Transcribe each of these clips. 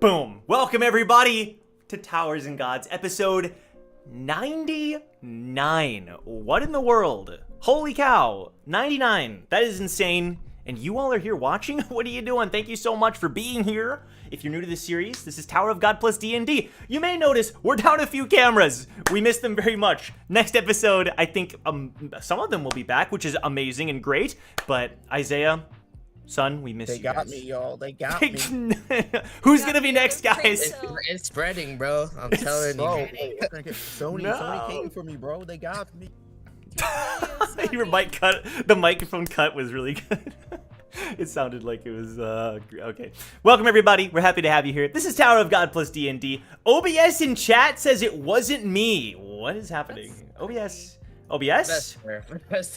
Boom! Welcome everybody to Towers and Gods, episode 99. What in the world? Holy cow, 99. That is insane. And you all are here watching? What are you doing? Thank you so much for being here. If you're new to this series, this is Tower of God plus D&D. You may notice we're down a few cameras. We miss them very much. Next episode, I think some of them will be back, which is amazing and great. But Isaiah, son, we miss you guys. They got me, y'all. They got me. Who's gonna be next, guys? It's spreading, bro. I'm telling you. Bro, Sony came for me, bro. They got me. Your the microphone cut was really good. It sounded like it was, okay. Welcome, everybody. We're happy to have you here. This is Tower of God plus D&D. OBS in chat says it wasn't me. What is happening? OBS? Best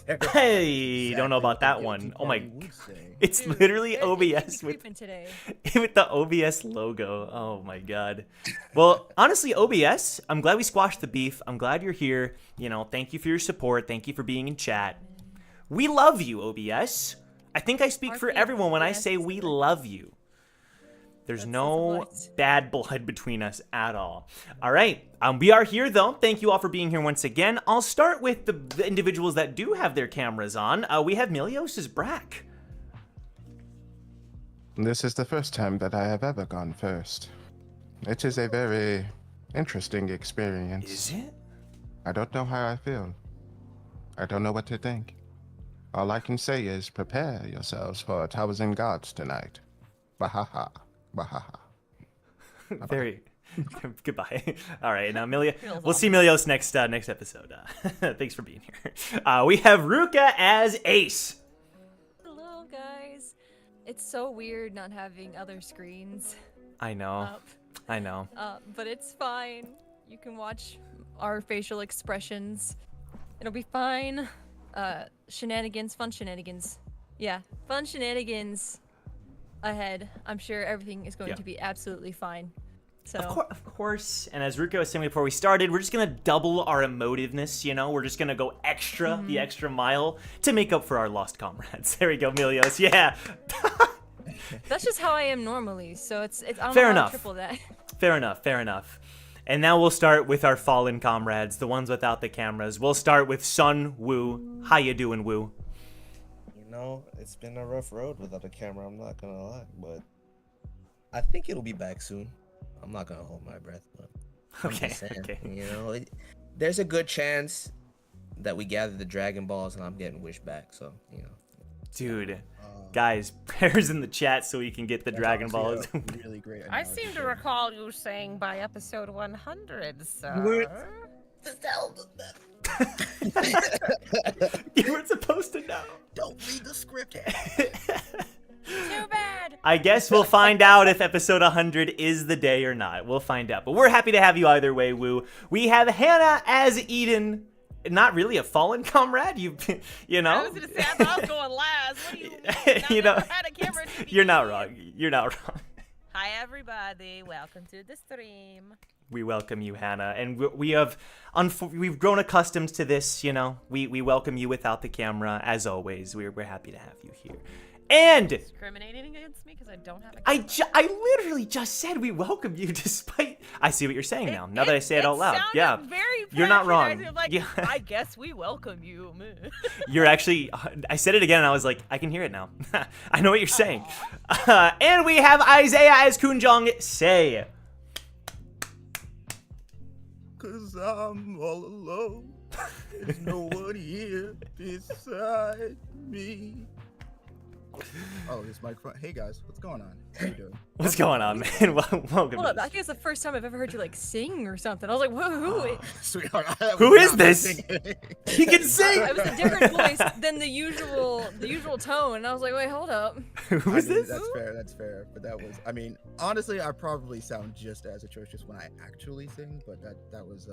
there. Hey, don't know about that one. Oh my, it's literally OBS with the OBS logo. Oh my god. Well, honestly, OBS, I'm glad we squashed the beef. I'm glad you're here. You know, thank you for your support. Thank you for being in chat. We love you, OBS. I think I speak for everyone when I say we love you. There's no bad blood between us at all. All right, we are here though. Thank you all for being here once again. I'll start with the individuals that do have their cameras on. We have Milios's Brac. This is the first time that I have ever gone first. It is a very interesting experience. Is it? I don't know how I feel. I don't know what to think. All I can say is prepare yourselves for Towers and Gods tonight. Bahaha. Bahaha. Very. Goodbye. All right, now Milia. We'll see Milios next episode. Thanks for being here. We have Luca as Ace. Hello, guys. It's so weird not having other screens. I know. I know. But it's fine. You can watch our facial expressions. It'll be fine. Shenanigans, fun shenanigans. Yeah, fun shenanigans ahead. I'm sure everything is going to be absolutely fine. So of course, and as Ruka was saying before we started, we're just gonna double our emotiveness, you know? We're just gonna go extra, the extra mile to make up for our lost comrades. There we go, Milios, yeah. That's just how I am normally, so it's I don't Fair know enough. how to triple that. Fair enough. And now we'll start with our fallen comrades, the ones without the cameras. We'll start with Sun Wu. How you doing, Wu? You know, it's been a rough road without a camera, I'm not gonna lie, but I think it'll be back soon. I'm not gonna hold my breath, but Okay. You know, there's a good chance that we gather the Dragon Balls and I'm getting wished back, so, you know. Dude, guys, prayers in the chat so we can get the Dragon Balls. Really great. I seem to recall you saying by episode 100, sir. You weren't supposed to know. Don't read the script. Too bad. I guess we'll find out if episode 100 is the day or not. We'll find out. But we're happy to have you either way, Wu. We have Hannah as Eden. Not really a fallen comrade, you know. I was gonna say, I thought I was going last. What do you mean? You know, had a camera to you're not begin. wrong. You're not wrong. Hi, everybody. Welcome to the stream. We welcome you, Hannah, and we've grown accustomed to this. You know, we welcome you without the camera as always. We're happy to have you here. And Discriminating against me because I don't have a camera. I literally just said we welcome you despite. I see what you're saying now. Now that I say it out loud, yeah, very you're not wrong. patronizing. I'm like, Yeah. I guess we welcome you. You're actually. I said it again, and I was like, I can hear it now. I know what you're saying. And we have Isaiah as Jong say. Cause I'm all alone. There's no one here beside me. Oh, this microphone. Hey guys, what's going on? How you doing? What's going on, man? Welcome. Hold up, I think it's the first time I've ever heard you like sing or something. I was like, who? Sweetheart, Who is this? He can sing. It was a different voice than the usual tone, and I was like, wait, hold up. Who is this? That's fair. But that was, I mean, honestly, I probably sound just as atrocious when I actually sing, but that was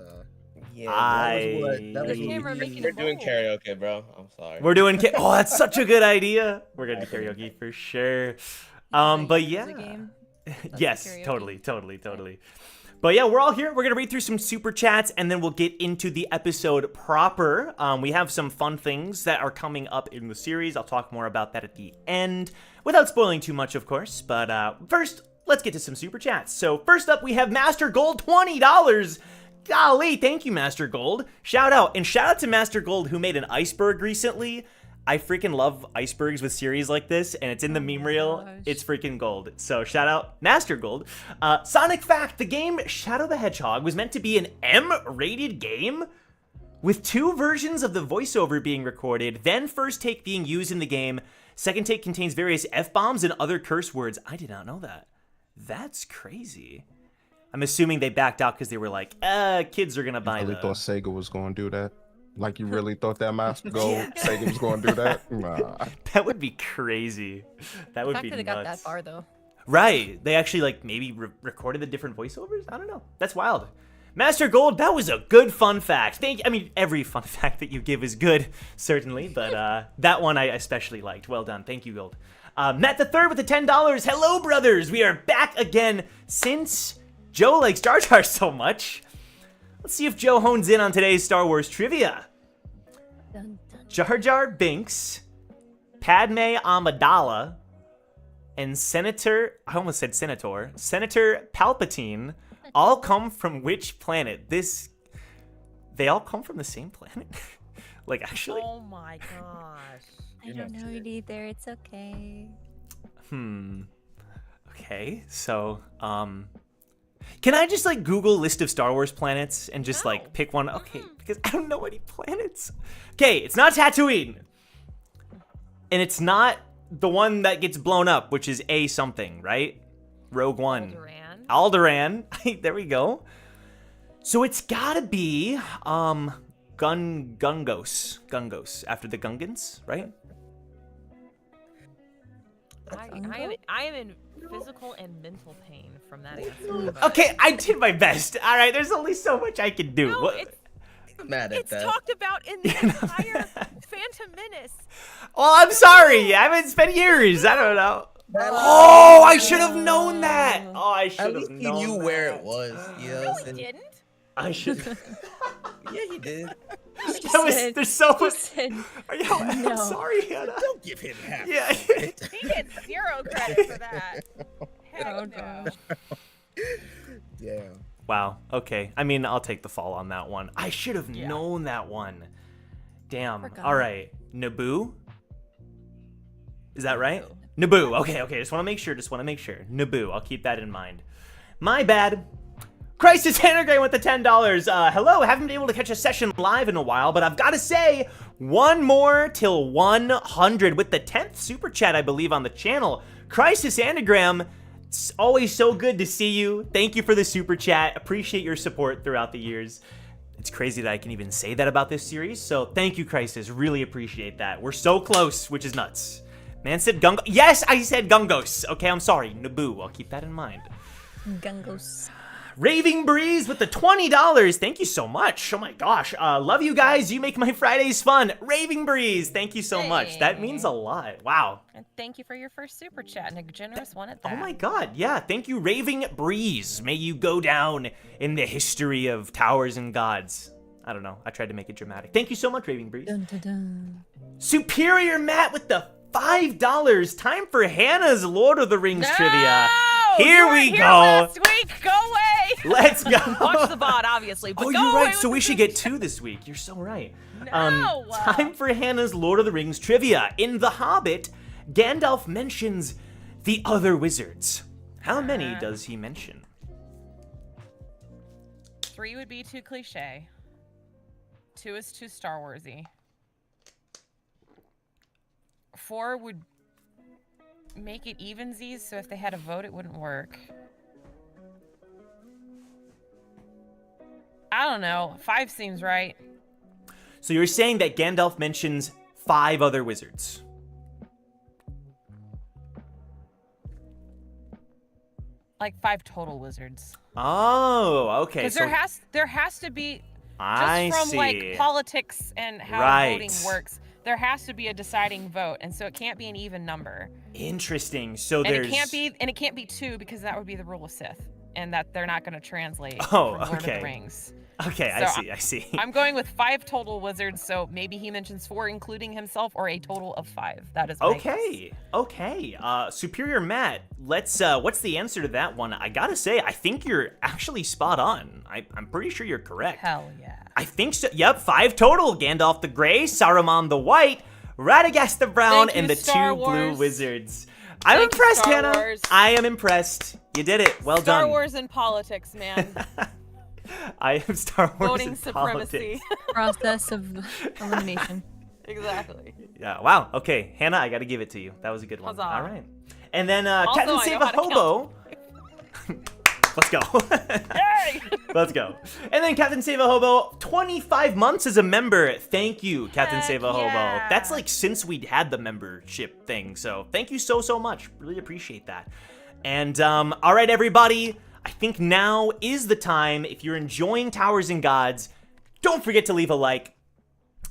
Yeah, We're doing karaoke, bro. I'm sorry. We're doing. Oh, that's such a good idea. We're gonna do karaoke for sure. But yeah. Yes, karaoke. totally. But yeah, we're all here. We're going to read through some super chats, and then we'll get into the episode proper. We have some fun things that are coming up in the series. I'll talk more about that at the end, without spoiling too much, of course. But first, let's get to some super chats. So first up, we have Master Gold, $20. Golly, thank you, Master Gold. Shout out to Master Gold who made an iceberg recently. I freaking love icebergs with series like this, and it's in the meme reel. gosh. It's freaking gold. So shout out Master Gold. Sonic fact: the game Shadow the Hedgehog was meant to be an M-rated game, with 2 versions of the voiceover being recorded, then first take being used in the game. Second take contains various F-bombs and other curse words. I did not know that. That's crazy. I'm assuming they backed out because they were like, kids are going to buy You really the... thought Sega was going to do that? Like, you really thought that Master Gold Sega was going to do that? Nah. That would be crazy. That The would fact be that it nuts. got that far, though. Right. They actually, like, maybe recorded the different voiceovers? I don't know. That's wild. Master Gold, that was a good fun fact. I mean, every fun fact that you give is good, certainly, but that one I especially liked. Well done. Thank you, Gold. Matt the Third with the $10. Hello, brothers. We are back again since Joe likes Jar Jar so much. Let's see if Joe hones in on today's Star Wars trivia. Dun, dun. Jar Jar Binks, Padme Amidala, and Senator Palpatine all come from which planet? They all come from the same planet? Like, actually? Oh my gosh. I don't know it either. It's okay. Okay, so, can I just, like, Google list of Star Wars planets and just, like, pick one? Okay, because I don't know any planets. Okay, it's not Tatooine. And it's not the one that gets blown up, which is A something, right? Rogue One. Alderaan. There we go. So it's gotta be, Gungos. Gungos, after the Gungans, right? I am in physical and mental pain from that answer. Okay, I did my best. All right, there's only so much I can do. No, What- I'm mad at it's that. talked about in the entire Phantom Menace. Well, I'm sorry. I haven't spent years. I don't know. Oh, I should have known that. Oh, I should At have least known he knew where that. it was. You know, No, and- he didn't. I should. Yeah, he did. That was, there's so much. Said, I'm No. sorry, Hannah. Don't give him half. Yeah. He gets 0 credit for that. Heck Oh, no. gosh. Yeah. Wow. Okay. I mean, I'll take the fall on that one. I should have Yeah. known that one. Damn. Forgot. All right. Naboo? Is that right? Naboo. Okay. Just want to make sure. Naboo. I'll keep that in mind. My bad. Crisis Anagram with the $10. Hello. Haven't been able to catch a session live in a while, but I've got to say, one more till 100 with the 10th super chat, I believe, on the channel. Crisis Anagram. It's always so good to see you. Thank you for the super chat. Appreciate your support throughout the years. It's crazy that I can even say that about this series. So thank you, Crisis. Really appreciate that. We're so close, which is nuts. Man said Gungo. Yes, I said Gungos. Okay, I'm sorry. Naboo. I'll keep that in mind. Gungos. Raving Breeze with the $20. Thank you so much. Oh my gosh. Love you guys. You make my Fridays fun. Raving Breeze. Thank you so much. That means a lot. Wow. And thank you for your first super chat, and a generous one at that. Oh my god, yeah. Thank you, Raving Breeze. May you go down in the history of towers and gods. I don't know. I tried to make it dramatic. Thank you so much, Raving Breeze. Dun, dun, dun. Superior Matt with the $5. Time for Hannah's Lord of the Rings trivia. Here You were we here go. Last week. Go away. Let's go. Watch the VOD, obviously. But Oh, go you're away right. with So the we should super get 2 this week. You're so right. No. Time for Hannah's Lord of the Rings trivia. In The Hobbit, Gandalf mentions the other wizards. How many does he mention? 3 would be too cliche. 2 is too Star Warsy. 4 would make it evensies, so if they had a vote, it wouldn't work. I don't know. 5 seems right. So you're saying that Gandalf mentions 5 other wizards. Like 5 total wizards. Oh, okay. Because So there has to be, just I from see. like politics and how Right. voting works, there has to be a deciding vote, and so it can't be an even number. Interesting. So And there's it can't be 2 because that would be the rule of Sith, and that they're not going to translate Oh, from Lord of okay. the Rings. Okay, So I see. I'm going with 5 total wizards, so maybe he mentions 4 including himself, or a total of 5. That is my guess. Okay. Superior Matt, let's what's the answer to that one? I gotta say, I think you're actually spot on. I'm pretty sure you're correct. Hell yeah. I think so. Yep, 5 total. Gandalf the Grey, Saruman the White, Radagast the Brown, Thank you, and the Star 2 blue Wars. wizards. I'm Thank you, impressed, Star Hannah. Wars. I am impressed. You did it. Well Star done. Wars and politics, man. I am Star Wars Voting and supremacy. politics. Process of elimination. Exactly. Yeah, wow. Okay, Hannah, I got to give it to you. That was a good one. Huzzah. All right. And then Also, Captain I Save know a how to Hobo. Let's go. Yay! Let's go. And then Captain Save a Hobo, 25 months as a member. Thank you, Captain Heck Save a Hobo. yeah. That's like since we'd had the membership thing. So thank you so much. Really appreciate that. And all right, everybody. I think now is the time. If you're enjoying Towers and Gods, don't forget to leave a like.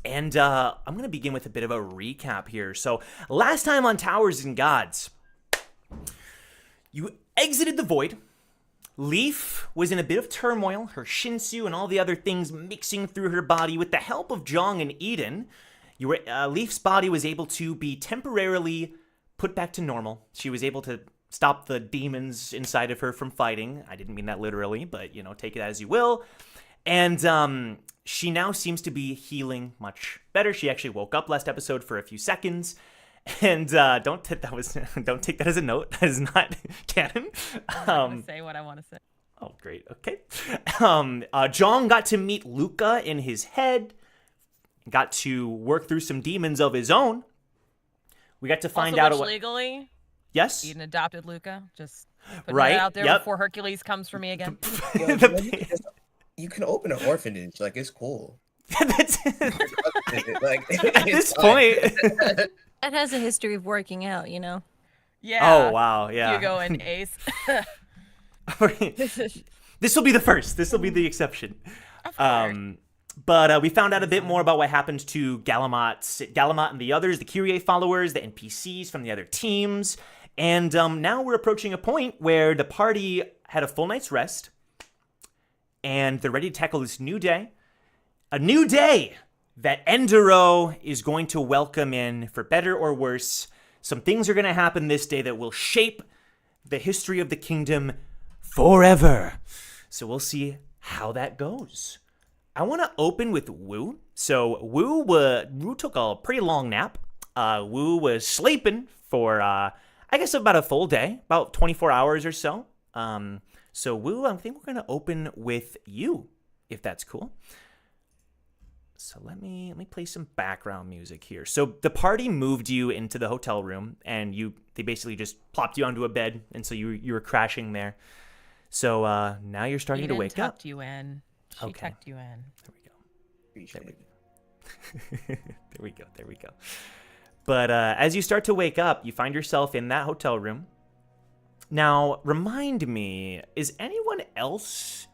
And I'm going to begin with a bit of a recap here. So last time on Towers and Gods, you exited the void. Leaf was in a bit of turmoil, her Shinsu and all the other things mixing through her body. With the help of Jong and Eden, Leaf's body was able to be temporarily put back to normal. She was able to stop the demons inside of her from fighting. I didn't mean that literally, but, take it as you will. And she now seems to be healing much better. She actually woke up last episode for a few seconds. And don't take that as a note. That is not canon. I want to say what I want to say. Oh, great. Okay. Jeong got to meet Luca in his head. Got to work through some demons of his own. We got to find out what legally. Yes. Eden adopted Luca. Just putting Right. it out there Yep. before Hercules comes for me again. You can open an orphanage. Like, it's cool. That's, Like, at this point. That has a history of working out, Yeah. Oh, wow. Yeah. You go in Ace. This will be the first. This will be the exception. Of course. But we found out a bit more about what happened to Galamot and the others, the Kyrie followers, the NPCs from the other teams. And now we're approaching a point where the party had a full night's rest. And they're ready to tackle this new day. A new day that Enderroh is going to welcome in, for better or worse. Some things are going to happen this day that will shape the history of the kingdom forever. So we'll see how that goes. I want to open with Wu. So Wu took a pretty long nap. Wu was sleeping for, I guess, about a full day, about 24 hours or so. So Wu, I think we're going to open with you, if that's cool. So let me play some background music here. So the party moved you into the hotel room, and they basically just plopped you onto a bed, and so you were crashing there. So now you're starting to wake up. Tucked you in. She Okay. tucked you in. There we go. But as you start to wake up, you find yourself in that hotel room. Now, remind me, is anyone else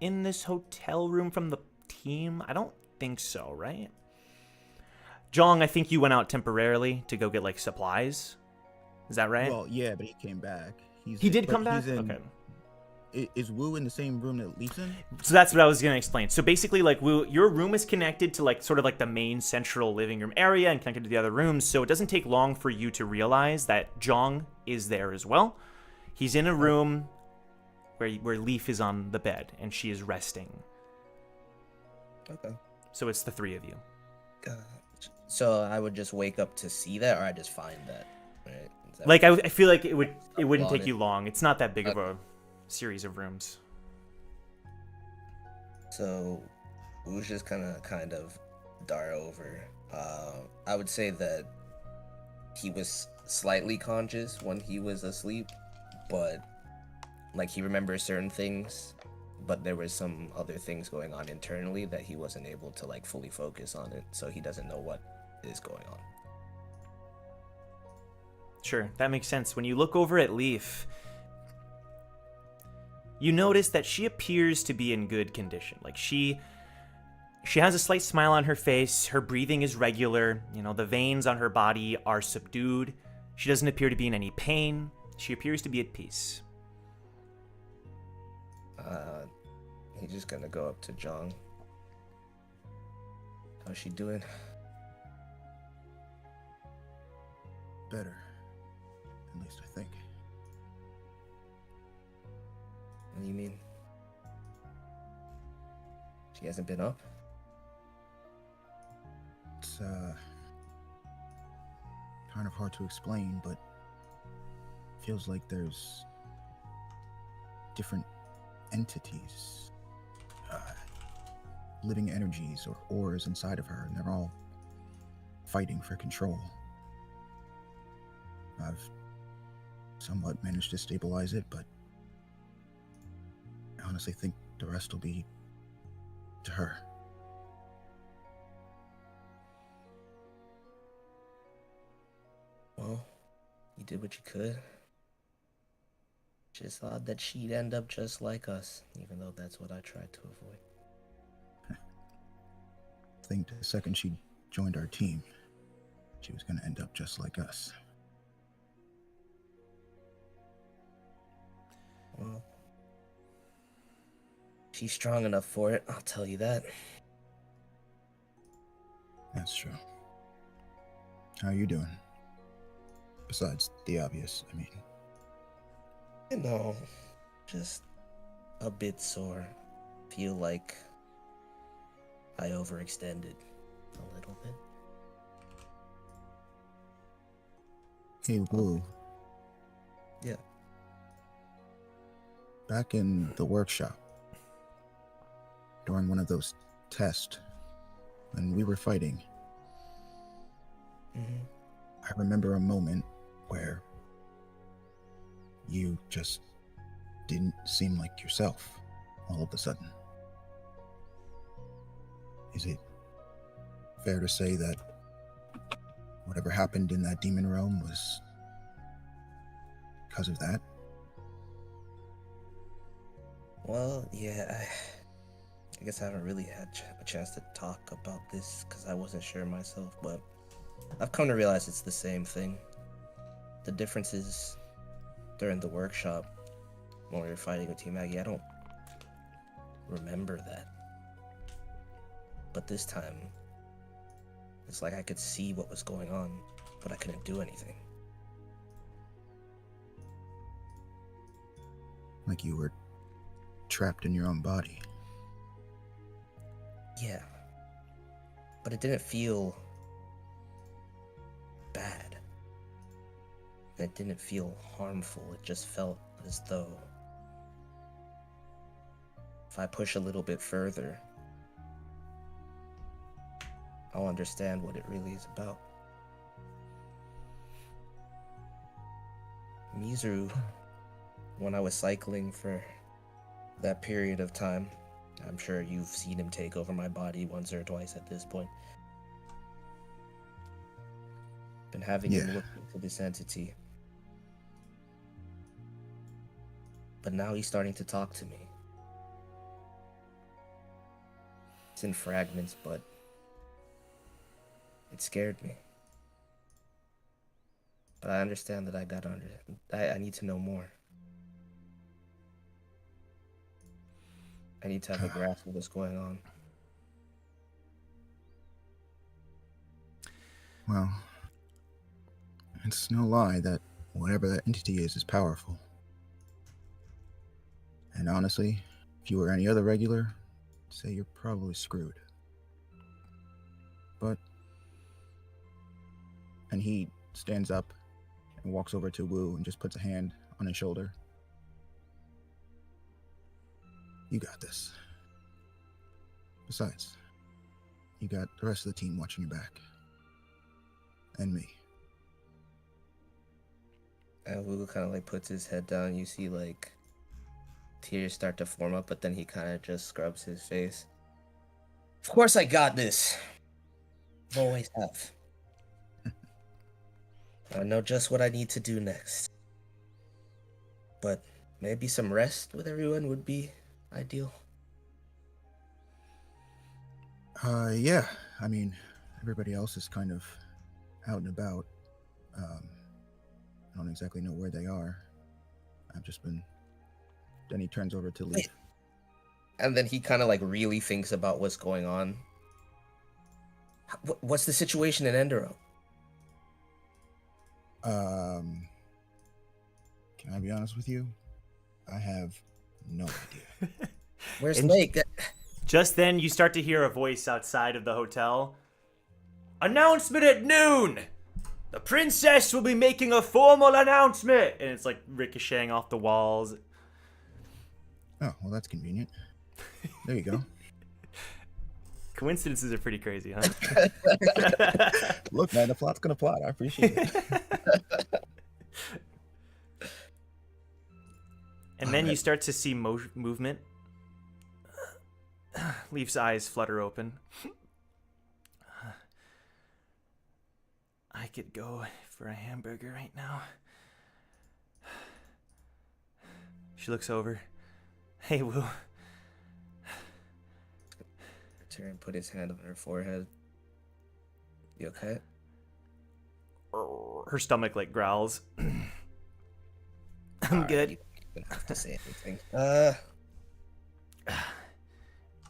in this hotel room from the team? I don't think so, right? Jong, I think you went out temporarily to go get, like, supplies. Is that right? Well, yeah, but he came back. He did come back? Okay. Is Wu in the same room that Leaf's in? So that's what I was going to explain. So basically, like, Wu, your room is connected to, like, sort of like the main central living room area and connected to the other rooms. So it doesn't take long for you to realize that Jong is there as well. He's in a room where Leaf is on the bed and she is resting. Okay. So it's the three of you. So I would just wake up to see that, or I just find that, right? Like, I feel like it wouldn't Got take it. you long. It's not that big of a series of rooms. So Wu's just kind of dart over. I would say that he was slightly conscious when he was asleep, but like he remembers certain things, but there was some other things going on internally that he wasn't able to like fully focus on it, so he doesn't know what is going on. Sure, that makes sense. When you look over at Leaf, you notice that she appears to be in good condition. Like, she has a slight smile on her face, her breathing is regular, the veins on her body are subdued. She doesn't appear to be in any pain. She appears to be at peace. He's just gonna go up to Jong. How's she doing? Better. At least I think. What do you mean? She hasn't been up? It's kind of hard to explain, but feels like there's different entities, living energies or auras inside of her, and they're all fighting for control. I've somewhat managed to stabilize it, but I honestly think the rest will be to her. Well, you did what you could. Just thought that she'd end up just like us, even though that's what I tried to avoid. I think the second she joined our team, she was going to end up just like us. Well, she's strong enough for it, I'll tell you that. That's true. How are you doing? Besides the obvious, I mean. You know, just a bit sore. Feel like I overextended a little bit. Hey, Wu. Yeah. Back in the workshop, during one of those tests, when we were fighting, I remember a moment where you just didn't seem like yourself all of a sudden. Is it fair to say that whatever happened in that demon realm was because of that? Well, yeah, I guess I haven't really had a chance to talk about this because I wasn't sure myself, but I've come to realize it's the same thing. The difference is during the workshop when we were fighting with Team Maggie, I don't remember that. But this time, it's like I could see what was going on, but I couldn't do anything. Like you were trapped in your own body. Yeah. But it didn't feel bad. It didn't feel harmful. It just felt as though if I push a little bit further, I'll understand what it really is about. Mizuru, when I was cycling for that period of time, I'm sure you've seen him take over my body once or twice at this point. Been having him look into this entity. But now he's starting to talk to me. It's in fragments, but it scared me. But I understand that I need to know more. I need to have a grasp of what's going on. Well, it's no lie that whatever that entity is powerful. And honestly, if you were any other regular, I'd say you're probably screwed. And he stands up and walks over to Wu and just puts a hand on his shoulder. You got this. Besides, you got the rest of the team watching your back. And me. And Wu kind of like puts his head down. You see like tears start to form up, but then he kind of just scrubs his face. Of course I got this. Always have. I know just what I need to do next. But maybe some rest with everyone would be ideal. Yeah. I mean, everybody else is kind of out and about. I don't exactly know where they are. I've just been... Then he turns over to leave. And then he kind of like really thinks about what's going on. What's the situation in Enderroh? Can I be honest with you? I have no idea. Where's And Lake? Just then, you start to hear a voice outside of the hotel. Announcement at noon! The princess will be making a formal announcement! And it's like ricocheting off the walls. Oh, well, that's convenient. There you go. Coincidences are pretty crazy, huh? Look, man, the plot's gonna plot. I appreciate it. And then you start to see movement. Leaf's eyes flutter open. I could go for a hamburger right now. She looks over. Hey, Woo. Tyrion put his hand on her forehead. You okay? Her stomach like growls. I'm good. You don't have to say anything.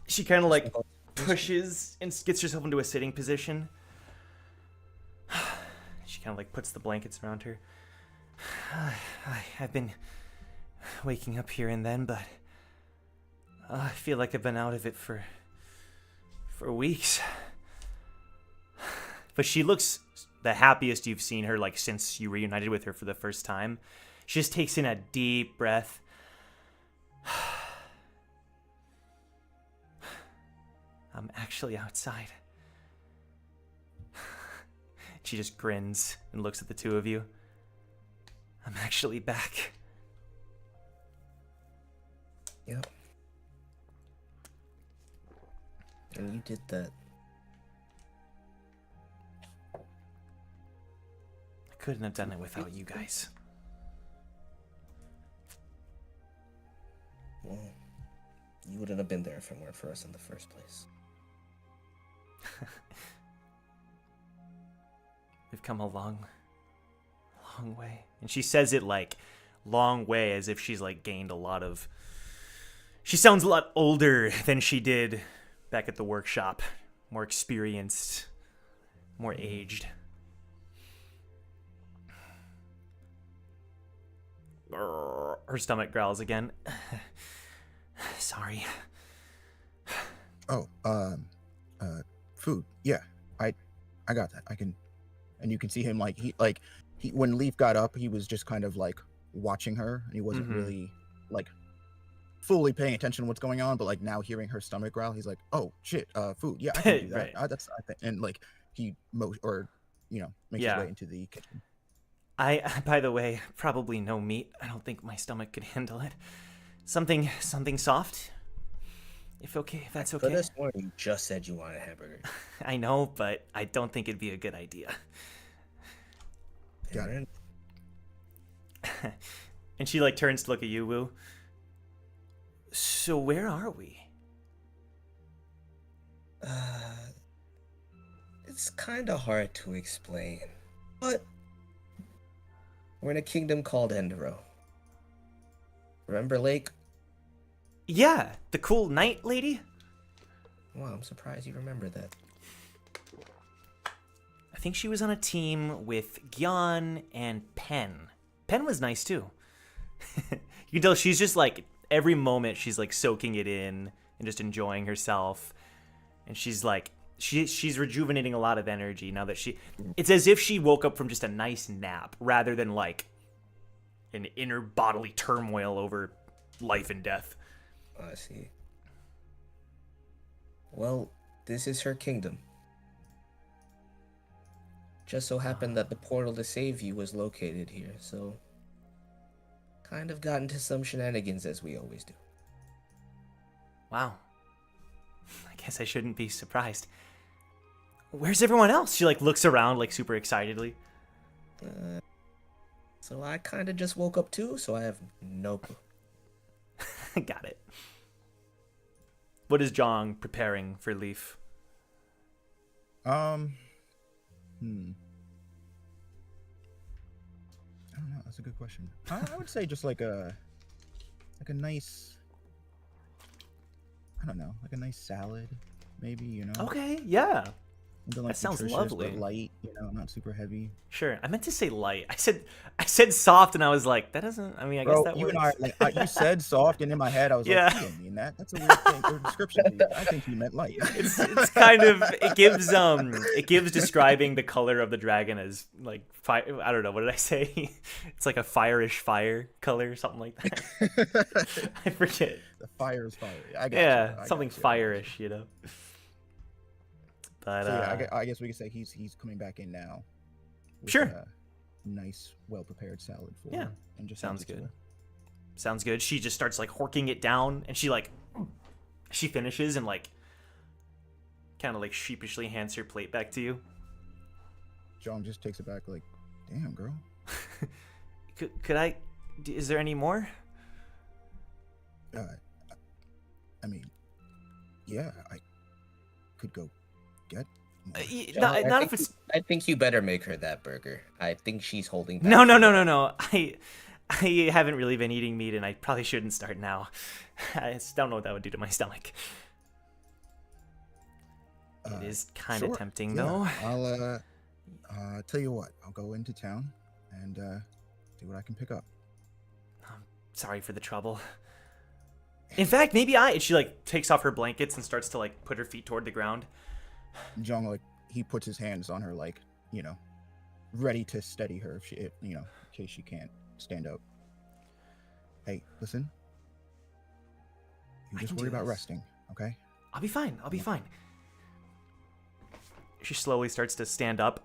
She kind of like pushes and gets herself into a sitting position. She kind of like puts the blankets around her. I've been waking up here and then, but I feel like I've been out of it for weeks. But she looks the happiest you've seen her like since you reunited with her for the first time. She just takes in a deep breath. I'm actually outside. She just grins and looks at the two of you. I'm actually back. Yep. And you did that. I couldn't have done it without you guys. Well, you wouldn't have been there if it weren't for us in the first place. We've come a long way. And she says it like long way as if she's like gained a lot of... She sounds a lot older than she did back at the workshop. More experienced, more aged. Her stomach growls again. Sorry. Oh, food. Yeah, I got that. I can, and you can see him like he when Leaf got up, he was just kind of like watching her, and he wasn't really like fully paying attention to what's going on. But like now hearing her stomach growl, he's like, "Oh shit, food. Yeah, I can do that. Right. That's I think." And like he makes his way into the kitchen. By the way, probably no meat. I don't think my stomach could handle it. Something soft. If that's okay. Could have sworn you just said you wanted a hamburger. I know, but I don't think it'd be a good idea. Got it. And she like turns to look at you, Woo. So where are we? It's kind of hard to explain, but we're in a kingdom called Enderroh. Remember Lake? Yeah, the cool knight lady? Wow, I'm surprised you remember that. I think she was on a team with Gyan and Pen. Pen was nice too. You can tell she's just like, every moment she's like soaking it in and just enjoying herself. And she's like, she's rejuvenating a lot of energy now that it's as if she woke up from just a nice nap rather than like an inner bodily turmoil over life and death. I see. Well, this is her kingdom. Just so happened that the portal to save you was located here, so kind of got into some shenanigans as we always do. Wow. I guess I shouldn't be surprised. Where's everyone else? She like looks around like super excitedly. So I kind of just woke up too, so I have no clue. Got it. What is Jong preparing for Leaf? I don't know. That's a good question. I would say just like a nice I don't know, like a nice salad, maybe, you know. Okay, yeah. Something like That sounds nutritious, lovely. but light, you know, not super heavy. Sure. I meant to say light. I said soft, and I was like, that doesn't. I mean, I guess Bro, that you works. and I, like, you said soft, and in my head, I was Yeah. like, he didn't mean that. That's a weird thing, or description. I think he meant light. It's kind of it gives describing the color of the dragon as like fire. I don't know, what did I say? It's like a fire-ish fire color, something like that. I forget. The fire is fiery. I got Yeah, you. I something got you. fire-ish, you know. But So yeah, I guess we could say he's coming back in now. with Sure. a nice, well-prepared salad for Yeah, her, and just sounds hands it to good. her. Sounds good. She just starts like horking it down, and she finishes and like kind of like sheepishly hands her plate back to you. Jong just takes it back like, damn, girl. Could I? Is there any more? I mean, yeah, I could go get more. Not if it's. I think you better make her that burger. I think she's holding back. No. I haven't really been eating meat, and I probably shouldn't start now. I just don't know what that would do to my stomach. It is kind of Sure, tempting, yeah. though. I'll tell you what. I'll go into town and see what I can pick up. Sorry for the trouble. In fact, maybe she like takes off her blankets and starts to like put her feet toward the ground. Jong, like, he puts his hands on her, like, you know, ready to steady her if you know, in case she can't stand up. Hey, listen. You I just can worry do about this. resting, okay? I'll be fine. I'll be fine. She slowly starts to stand up.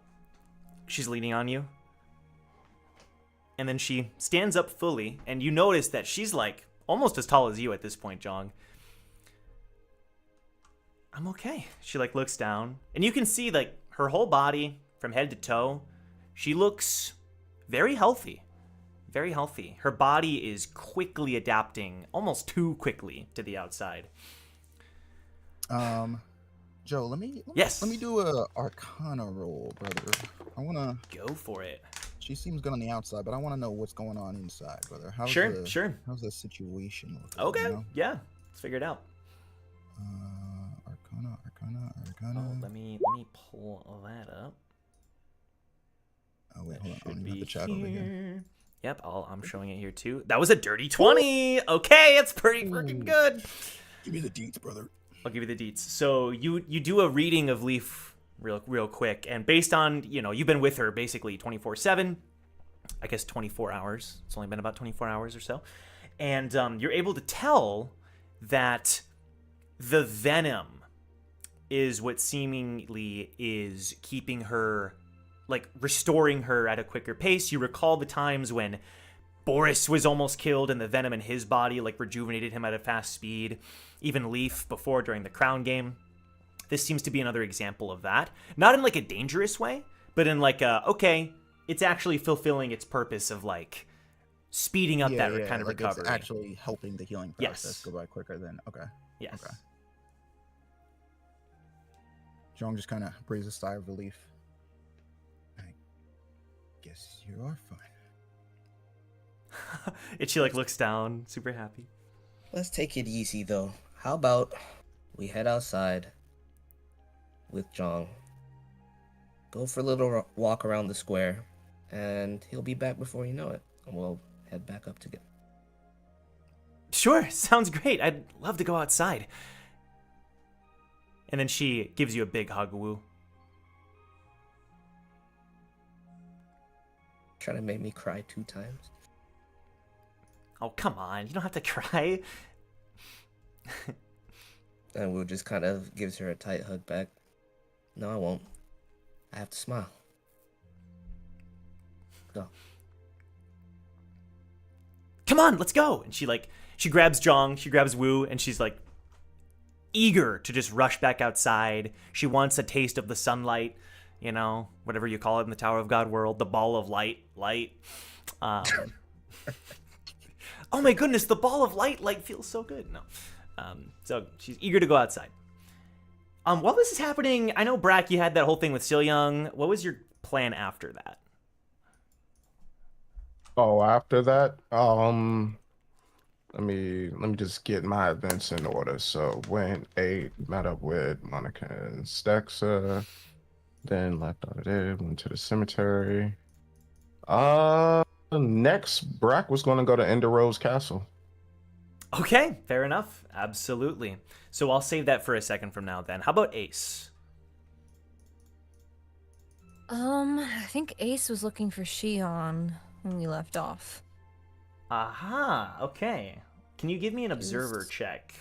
She's leaning on you. And then she stands up fully, and you notice that she's like almost as tall as you at this point, Jong. I'm okay. She like looks down, and you can see like her whole body from head to toe. She looks very healthy. Very healthy. Her body is quickly adapting, almost too quickly, to the outside. Joe, let me Yes. let me do a Arcana roll, brother. I wanna. Go for it. She seems good on the outside, but I want to know what's going on inside, brother. How's Sure. How's the situation looking? Okay. You know? Yeah. Let's figure it out. Arcana. Oh, let me pull that up. Oh wait, That hold on. I should don't even have be the chat over here. Yep, I'm showing it here too. That was a dirty 20. Okay, it's pretty freaking good. Give me the deets, brother. I'll give you the deets. So you do a reading of Leaf real quick, and based on, you know, you've been with her basically 24/7. I guess 24 hours. It's only been about 24 hours or so. And you're able to tell that the venom is what seemingly is keeping her, like, restoring her at a quicker pace. You recall the times when Boris was almost killed and the venom in his body, like, rejuvenated him at a fast speed. Even Leaf before during the Crown game. This seems to be another example of that. Not in, like, a dangerous way, but in, like, okay, it's actually fulfilling its purpose of, like, speeding up that kind of like recovery. It's actually helping the healing process Yes. go by quicker than. Okay. Yes. Okay. Jong just kind of breathes a sigh of relief. I guess you are fine. And she, like, looks down, super happy. Let's take it easy though. How about we head outside with Jong, go for a little walk around the square, and he'll be back before you know it. And we'll head back up together. Sure, sounds great. I'd love to go outside. And then she gives you a big hug, Woo. Trying to make me cry 2 times. Oh, come on. You don't have to cry. And Will just kind of gives her a tight hug back. No, I won't. I have to smile. Go. Come on, let's go. And she grabs Jong, she grabs Woo, and she's like eager to just rush back outside. She wants a taste of the sunlight, you know, whatever you call it in the Tower of God world, the ball of light. Oh my goodness, the ball of light feels so good. No. So she's eager to go outside. While this is happening, I know, Brack, you had that whole thing with Silyeong. What was your plan after that? Oh, after that, let me just get my events in order. So went 8, met up with Monica and Stexa, then left out of there, went to the cemetery. Next, Brack was going to go to Enderroh's castle. Okay, fair enough. Absolutely. So I'll save that for a second from now then. How about Ace? I think Ace was looking for Shion when we left off. Aha, okay. Can you give me an observer check?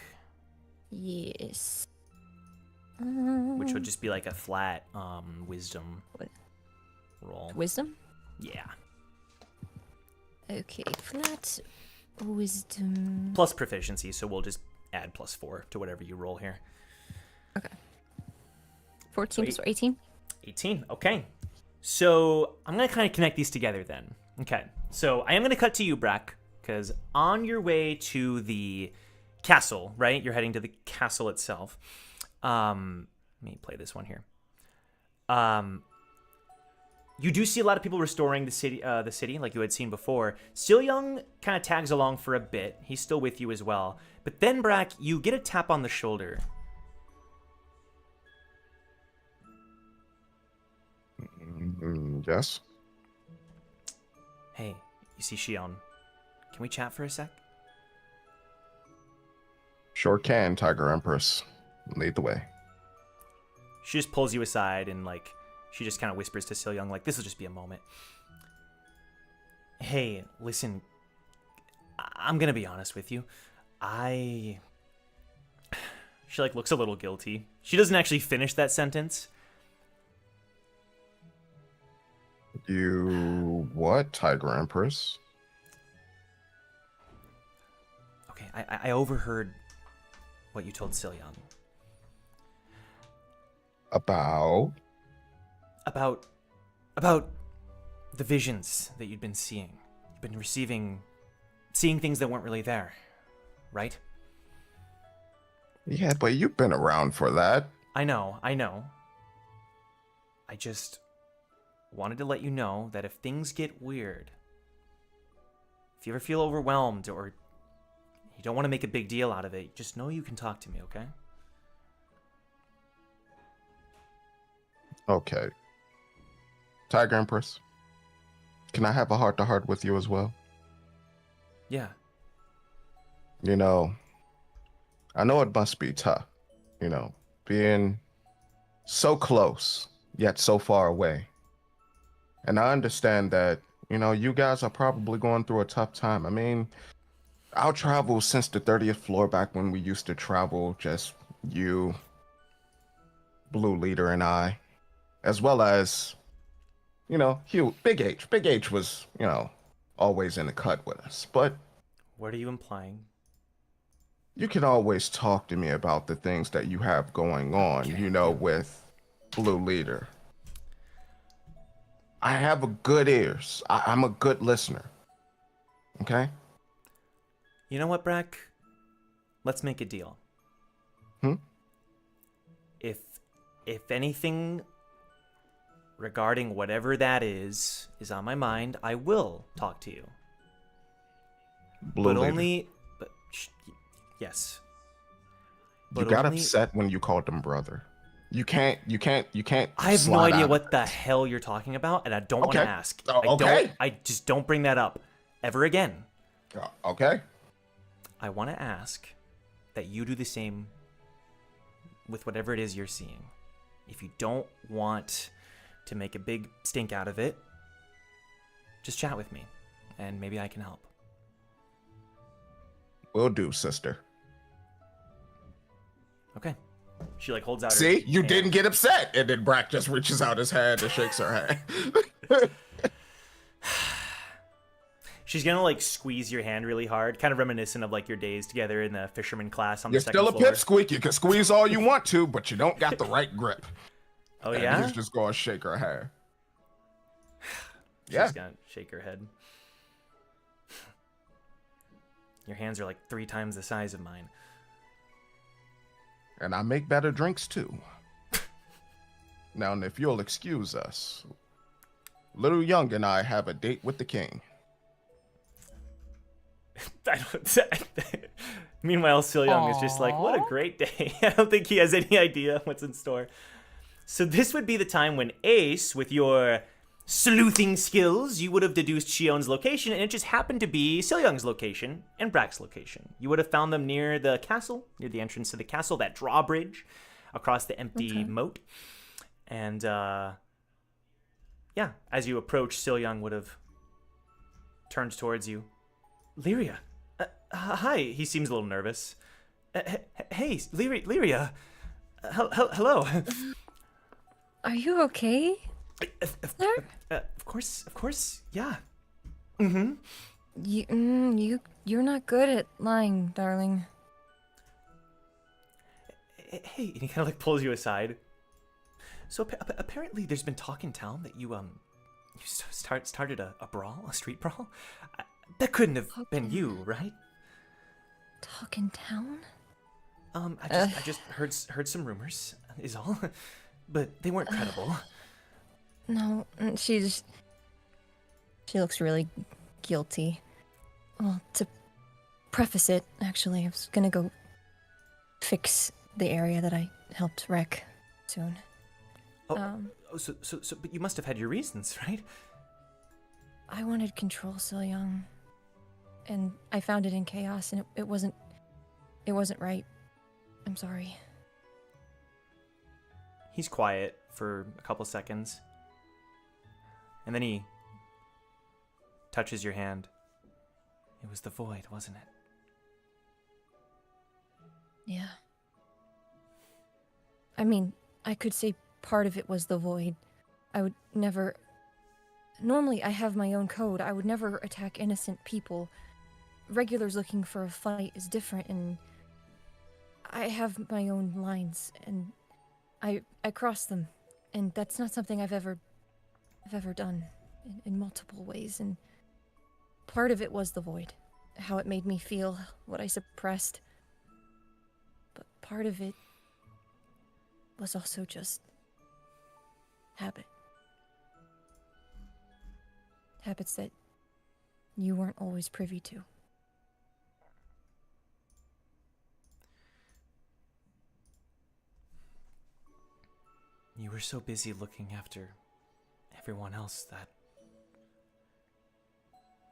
Yes. Which would just be like a flat wisdom What? roll. Wisdom? Yeah. Okay, flat wisdom. Plus proficiency, so we'll just add +4 to whatever you roll here. Okay. 14 Sweet. plus 18? 18, okay. So I'm going to kind of connect these together then. Okay, so I am going to cut to you, Brack, because on your way to the castle, right? You're heading to the castle itself. Let me play this one here. You do see a lot of people restoring the city like you had seen before. Silyeong kind of tags along for a bit. He's still with you as well. But then, Brack, you get a tap on the shoulder. Yes. Hey, you see Shion. Can we chat for a sec? Sure can, Tiger Empress. Lead the way. She just pulls you aside and, like, she just kind of whispers to Silyeong, like, this will just be a moment. Hey, listen, I'm gonna be honest with you. She, like, looks a little guilty. She doesn't actually finish that sentence. You what, Tiger Empress? Okay, I overheard what you told Silyeong. About the visions that you'd been seeing. You've been seeing things that weren't really there, right? Yeah, but you've been around for that. I know. I just wanted to let you know that if things get weird, if you ever feel overwhelmed or you don't want to make a big deal out of it, just know you can talk to me, okay? Okay. Tiger Empress, can I have a heart-to-heart with you as well? Yeah. You know, I know it must be tough, being so close, yet so far away. And I understand that, you guys are probably going through a tough time. I mean, I'll travel since the 30th floor back when we used to travel, just you, Blue Leader, and I, as well as, Hugh, Big H. Big H was, always in the cut with us. But What are you implying? you can always talk to me about the things that you have going on, Okay. with Blue Leader. I have a good ears. I'm a good listener. Okay? You know what, Brack? Let's make a deal. If anything regarding whatever that is on my mind, I will talk to you. Blue Leader. Yes. You got upset when you called him brother. You can't. I have no slide idea out. what the hell you're talking about, and I don't want to Okay. ask. Okay. I just don't bring that up ever again. Okay. I want to ask that you do the same with whatever it is you're seeing. If you don't want to make a big stink out of it, just chat with me, and maybe I can help. Will do, sister. Okay. She like holds out her See, you hand. didn't get upset, and then Brack just reaches out his hand and shakes her hand. She's gonna like squeeze your hand really hard, kind of reminiscent of like your days together in the fisherman class on You're the second still a floor. pipsqueak. You can squeeze all you want to, but you don't got the right grip. Oh And yeah? he's just gonna shake her hand. She's Yeah. gonna shake her head. Your hands are like 3 times the size of mine. And I make better drinks too. Now, if you'll excuse us, Little Young and I have a date with the king. I don't, meanwhile, Silyeong is just like, what a great day. I don't think he has any idea what's in store. So this would be the time when Ace, with your sleuthing skills, you would have deduced Shion's location, and it just happened to be Silyeong's location and Brac's location. You would have found them near the castle, near the entrance to the castle, that drawbridge across the empty moat. And yeah, as you approach, Silyeong would have turned towards you. Lyria, hi. He seems a little nervous. Hey, Lyria. Hello. Are you okay? Of course, yeah. Mm-hmm. You're not good at lying, darling. Hey, and he kind of like pulls you aside. So apparently, there's been talk in town that you started a brawl, a street brawl. That couldn't have been you, right? Talk in town? I just heard some rumors, is all, but they weren't credible. No, she looks really guilty. Well, to preface it, actually, I was gonna go fix the area that I helped wreck soon. So, but you must have had your reasons, right? I wanted control, Silyeong, and I found it in chaos, and it wasn't right. I'm sorry. He's quiet for a couple seconds. And then he touches your hand. It was the void, wasn't it? Yeah. I mean, I could say part of it was the void. I would never... Normally, I have my own code. I would never attack innocent people. Regulars looking for a fight is different, and I have my own lines, and I cross them. And that's not something I've ever done in multiple ways, and part of it was the void, how it made me feel, what I suppressed, but part of it was also just habits that you weren't always privy to. You were so busy looking after everyone else that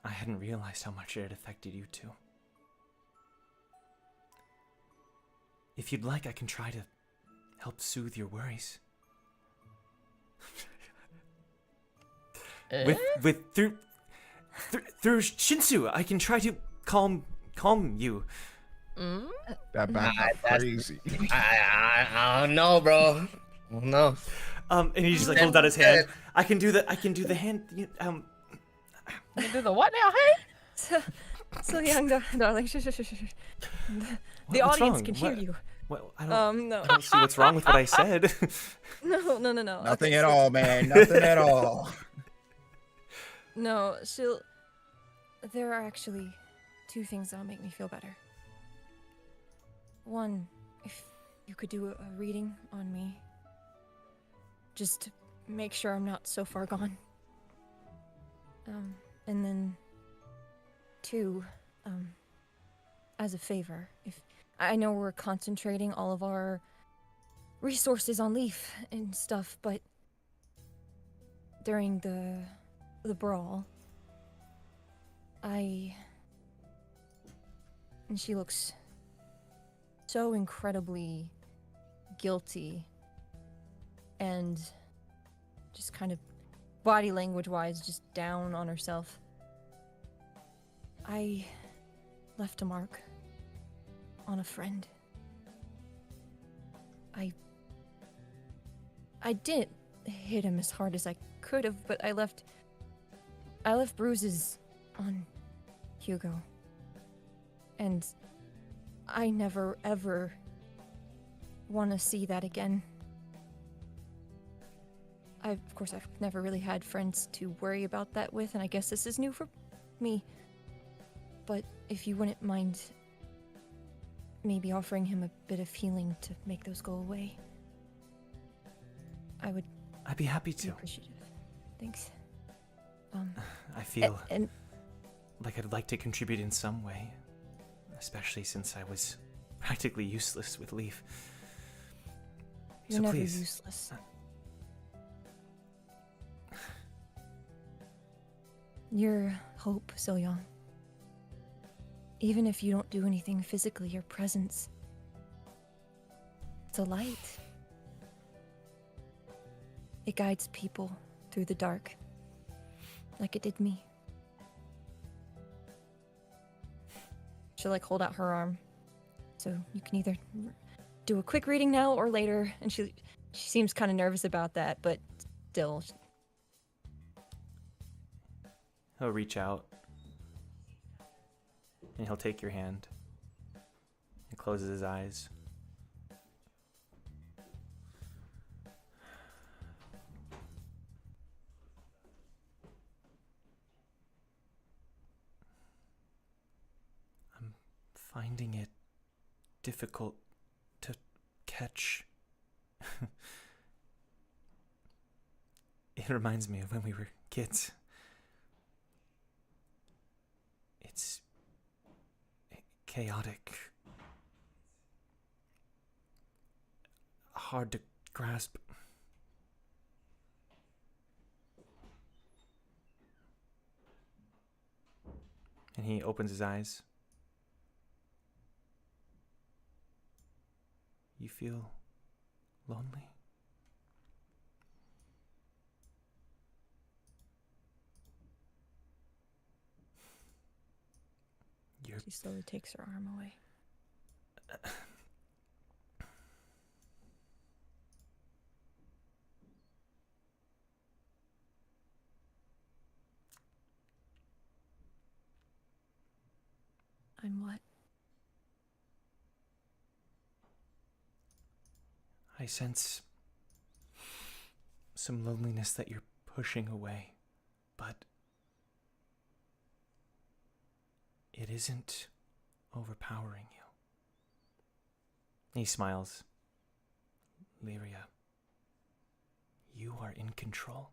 I hadn't realized how much it had affected you too. If you'd like, I can try to help soothe your worries. Through Shinsu, I can try to calm you. That back crazy. I don't know, bro. I don't know. And he just like holds out his hand. I can do the hand. You can do the what now, hey? So young, darling. Shh. The audience wrong? can hear you. Well, No. I don't see what's wrong with what I said. No. Nothing at all, man. Nothing at all. No, there are actually two things that'll make me feel better. One, if you could do a reading on me. Just to make sure I'm not so far gone. And then two, as a favor, if I know we're concentrating all of our resources on Leaf and stuff, but during the brawl, and she looks so incredibly guilty and just kind of body language wise just down on herself. I left a mark on a friend. I didn't hit him as hard as I could have, but I left bruises on Hugo. And I never ever want to see that again. Of course, I've never really had friends to worry about that with, and I guess this is new for me. But if you wouldn't mind maybe offering him a bit of healing to make those go away, I'd be happy to. Appreciative. Thanks. I feel. And like I'd like to contribute in some way, especially since I was practically useless with Leaf. You're So never please, useless. You're hope, Silyeong. Even if you don't do anything physically, your presence, it's a light. It guides people through the dark, like it did me. She'll like hold out her arm, so you can either do a quick reading now or later. And she seems kind of nervous about that, but still. he'll reach out and he'll take your hand and closes his eyes. I'm finding it difficult to catch. It reminds me of when we were kids. It's chaotic, hard to grasp. And he opens his eyes. You feel lonely? She slowly takes her arm away. I'm what? I sense some loneliness that you're pushing away, but it isn't overpowering you. He smiles. Lyria, you are in control.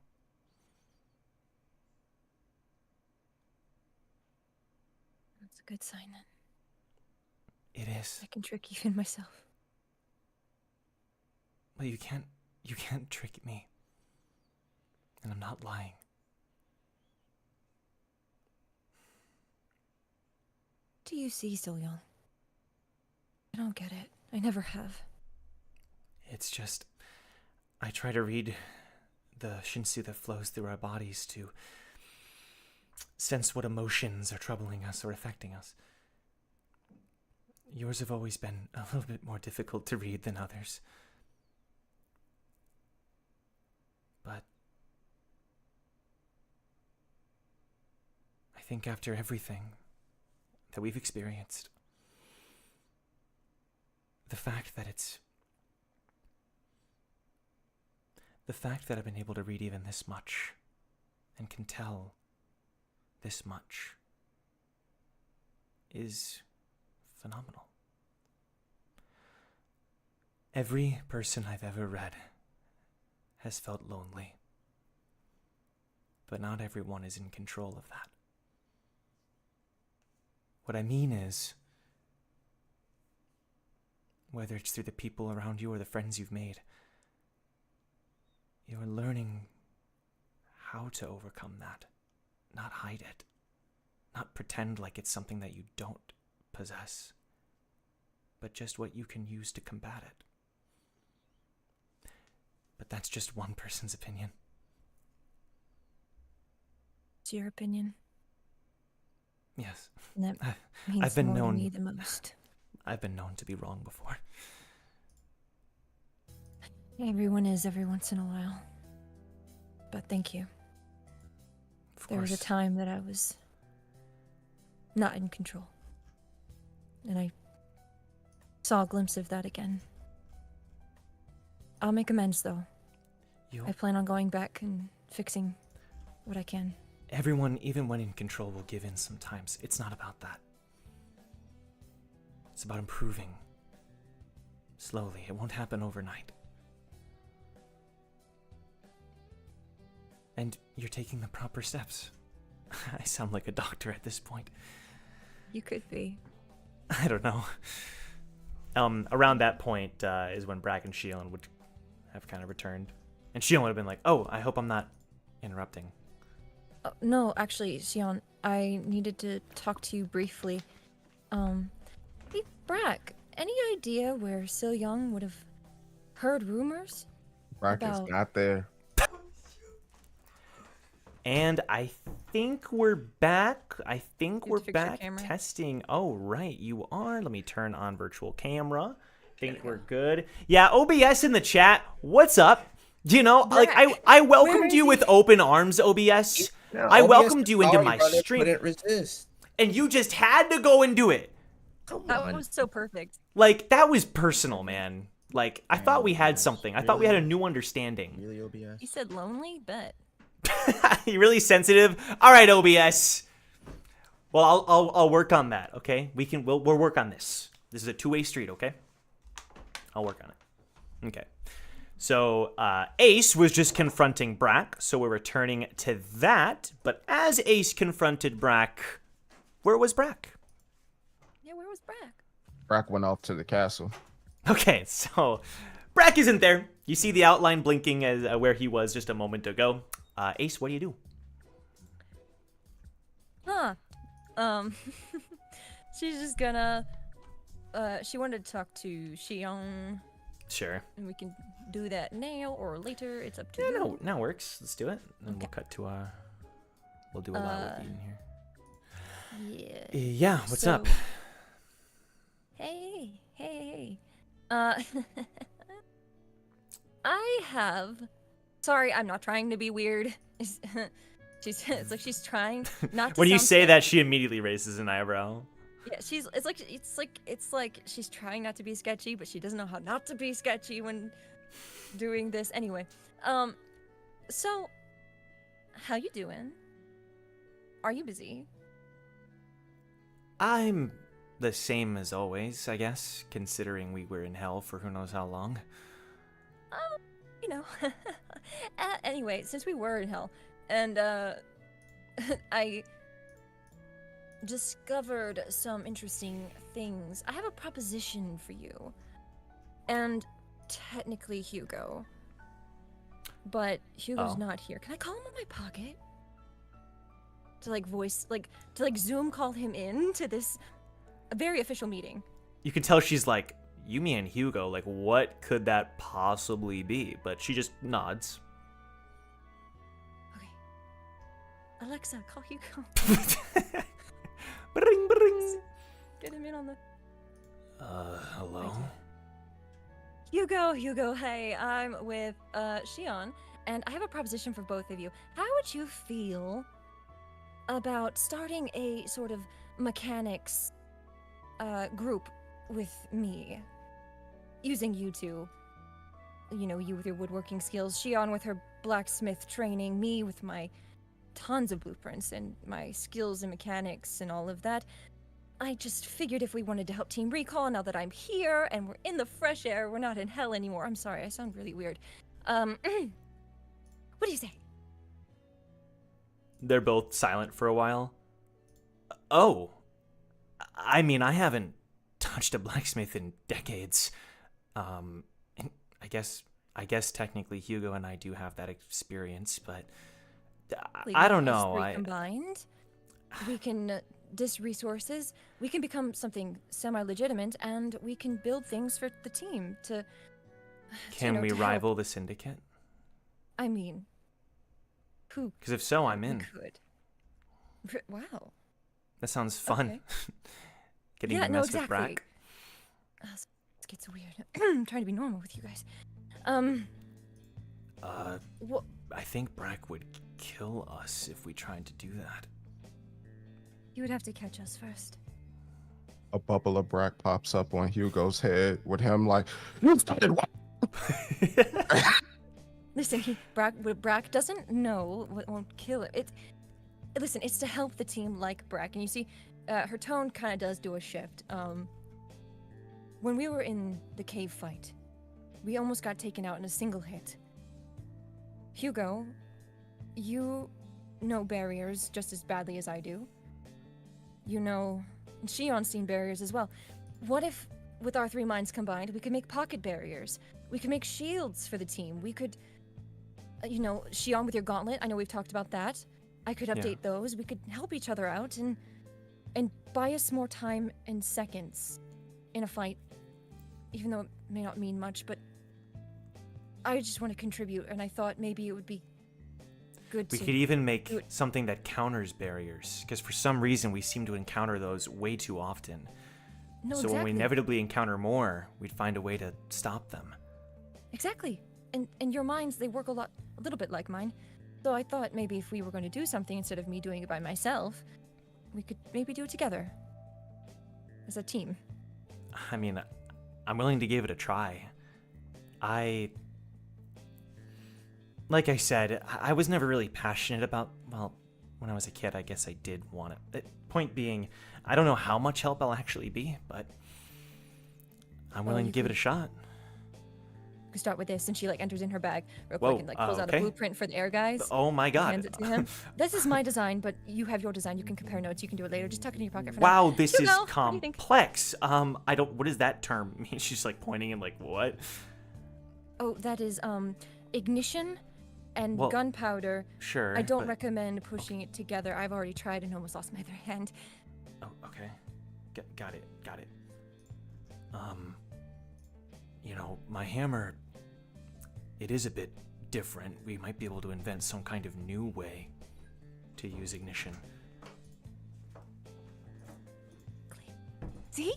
That's a good sign then. It is. I can trick even myself. But you can't trick me. And I'm not lying. Do you see, Silyeong? I don't get it. I never have. It's just, I try to read the shinsu that flows through our bodies to sense what emotions are troubling us or affecting us. Yours have always been a little bit more difficult to read than others. But I think after everything that we've experienced, the fact that I've been able to read even this much and can tell this much is phenomenal. Every person I've ever read has felt lonely, but not everyone is in control of that. What I mean is, whether it's through the people around you or the friends you've made, you're learning how to overcome that, not hide it, not pretend like it's something that you don't possess, but just what you can use to combat it. But that's just one person's opinion. It's your opinion. Yes. And that means I've been more known to me the most. I've been known to be wrong before. Everyone is every once in a while. But thank you. Of There was a course. time that I was not in control. And I saw a glimpse of that again. I'll make amends though. I plan on going back and fixing what I can. Everyone, even when in control, will give in sometimes. It's not about that. It's about improving. Slowly. It won't happen overnight. And you're taking the proper steps. I sound like a doctor at this point. You could be. I don't know. Around that point is when Brack and Shion would have kind of returned. And Shion would have been like, oh, I hope I'm not interrupting. No, actually, Shion, I needed to talk to you briefly. Hey, Brack, any idea where Silyeong would have heard rumors? Brack is not there. And I think we're back. I think You we're have to fix your back camera. testing. Oh, right, you are. Let me turn on virtual camera. Think we're good. Yeah, OBS in the chat. What's up? You know, like I welcomed you with open arms, OBS. Yeah, I OBS welcomed you into power my runner stream. Couldn't resist. And you just had to go and do it. Come That on. was so perfect. Like, that was personal, man. Like, I thought we had something. I thought we had a new understanding. Really, OBS? You said lonely? Bet. You're really sensitive. All right, OBS. Well, I'll work on that. Okay, we'll work on this. This is a two-way street. Okay, I'll work on it. Okay. So Ace was just confronting Brack, so we're returning to that. But as Ace confronted Brack, where was Brack? Yeah, where was Brack? Brack went off to the castle. Okay, so Brack isn't there. You see the outline blinking as where he was just a moment ago. Ace, what do you do? Huh. She's just gonna. She wanted to talk to Shion, Sure. and we can do that now or later. It's up to Yeah, you. no, now works. Let's do it. And Okay. we'll cut to we'll do a lot with you in here. Yeah. Yeah, what's up? Hey. I have. Sorry, I'm not trying to be weird. It's like she's trying not to. When you sound say sketchy. that, she immediately raises an eyebrow. Yeah, it's like she's trying not to be sketchy, but she doesn't know how not to be sketchy when doing this. Anyway, so how you doing? Are you busy? I'm the same as always, I guess, considering we were in hell for who knows how long. You know. Anyway, since we were in hell, and I discovered some interesting things. I have a proposition for you, and technically Hugo, but Hugo's not here. Can I call him in my pocket? To Zoom call him in to this very official meeting. You can tell she's like, you mean Hugo, like what could that possibly be? But she just nods. Okay. Alexa, call Hugo. Bring, bring. Get him in on the... Hello? Hugo, hey, I'm with Shion, and I have a proposition for both of you. How would you feel about starting a sort of mechanics group with me? Using you two. You know, you with your woodworking skills, Shion with her blacksmith training, me with my tons of blueprints and my skills in mechanics and all of that. I just figured if we wanted to help Team Recall, now that I'm here and we're in the fresh air, we're not in hell anymore. I'm sorry, I sound really weird. What do you say? They're both silent for a while. Oh. I mean, I haven't touched a blacksmith in decades. And I guess technically Hugo and I do have that experience, but I don't know. Combined, we can dis resources. We can become something semi-legitimate, and we can build things for the team to. Can we rival the syndicate? I mean, who? Because if so, I'm in. Could. Wow. That sounds fun. Okay. Getting to mess with Brack. This gets weird. I'm trying to be normal with you guys. What? I think Brack would kill us if we tried to do that. You would have to catch us first. A bubble of Brack pops up on Hugo's head with him like, you started what? Listen, Brack doesn't know what won't kill her. Listen, it's to help the team like Brack, and you see, her tone kind of does do a shift. When we were in the cave fight, we almost got taken out in a single hit. Hugo, you know barriers just as badly as I do. You know, Shion's seen barriers as well. What if, with our 3 minds combined, we could make pocket barriers? We could make shields for the team. We could, you know, Shion with your gauntlet. I know we've talked about that. I could update those. We could help each other out and buy us more time and seconds in a fight, even though it may not mean much, but I just want to contribute, and I thought maybe it would be good We to could even make something that counters barriers, because for some reason we seem to encounter those way too often. No, so exactly. when we inevitably encounter more, we'd find a way to stop them. Exactly. And your minds, they work a little bit like mine. So I thought maybe if we were going to do something instead of me doing it by myself, we could maybe do it together. As a team. I mean, I'm willing to give it a try. Like I said, I was never really passionate about, well, when I was a kid, I guess I did want it. Point being, I don't know how much help I'll actually be, but I'm willing to give it a shot. We could start with this, and she like enters in her bag real Whoa, quick and like pulls out a blueprint for the air guys. Oh my god. Hands it to him. This is my design, but you have your design. You can compare notes. You can do it later. Just tuck it in your pocket for now. Wow, this is Hugo, what do you think? complex. What does that term mean? She's like pointing and like, what? Oh, that is ignition and Well, gunpowder. Sure. I don't recommend pushing it together. I've already tried and almost lost my other hand. Oh, okay. Got it. You know, my hammer, it is a bit different. We might be able to invent some kind of new way to use ignition. See?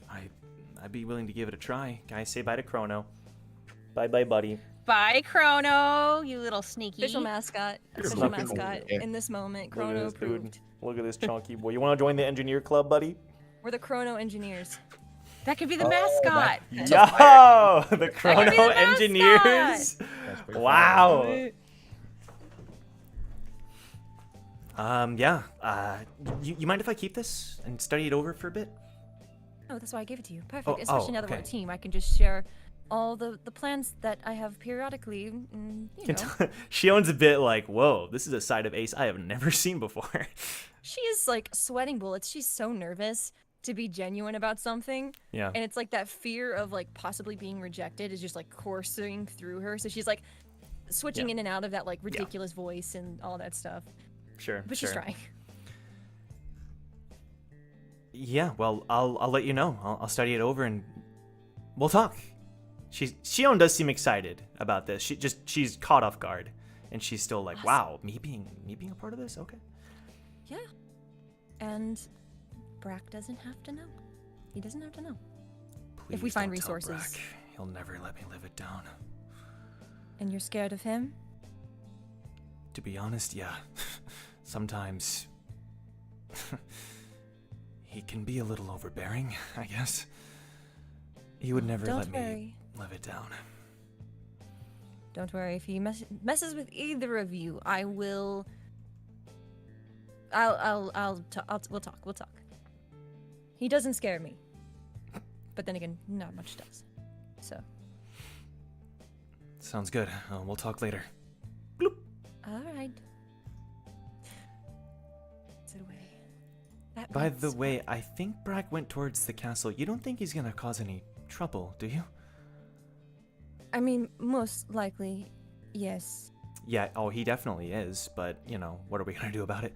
I'd be willing to give it a try. Guys, say bye to Chrono. Bye, buddy. Bye, Chrono, you little sneaky. Official mascot. Official mascot. In this moment, Chrono approved. Look at this chunky boy. You want to join the engineer club, buddy? We're the Chrono engineers. That could be the mascot. Yo, the be Chrono the engineers. Wow. You mind if I keep this and study it over for a bit? Oh, that's why I gave it to you. Perfect. Oh, Especially now that we're a okay. team, I can just share all the plans that I have periodically. You know. Shion's a bit like, whoa, this is a side of Ace I have never seen before. She is like sweating bullets. She's so nervous to be genuine about something. Yeah. And it's like that fear of like possibly being rejected is just like coursing through her. So she's like switching in and out of that like ridiculous voice and all that stuff. Sure. But she's trying. Yeah, well, I'll let you know. I'll study it over and we'll talk. Shion does seem excited about this. She's caught off guard, and she's still like, Awesome. wow, me being a part of this, okay. Yeah. And Brack doesn't have to know. He doesn't have to know. Please If we find don't tell resources. Brack. He'll never let me live it down. And you're scared of him? To be honest, yeah. Sometimes he can be a little overbearing, I guess. He would never Don't let worry. me live it down. Don't worry. If he messes with either of you, I will. We'll talk. He doesn't scare me, but then again, not much does. So. Sounds good. We'll talk later. All right. Sit away. That By means- the way, I think Brack went towards the castle. You don't think he's gonna cause any trouble, do you? I mean, most likely, yes. Yeah, oh, he definitely is, but, you know, what are we gonna do about it?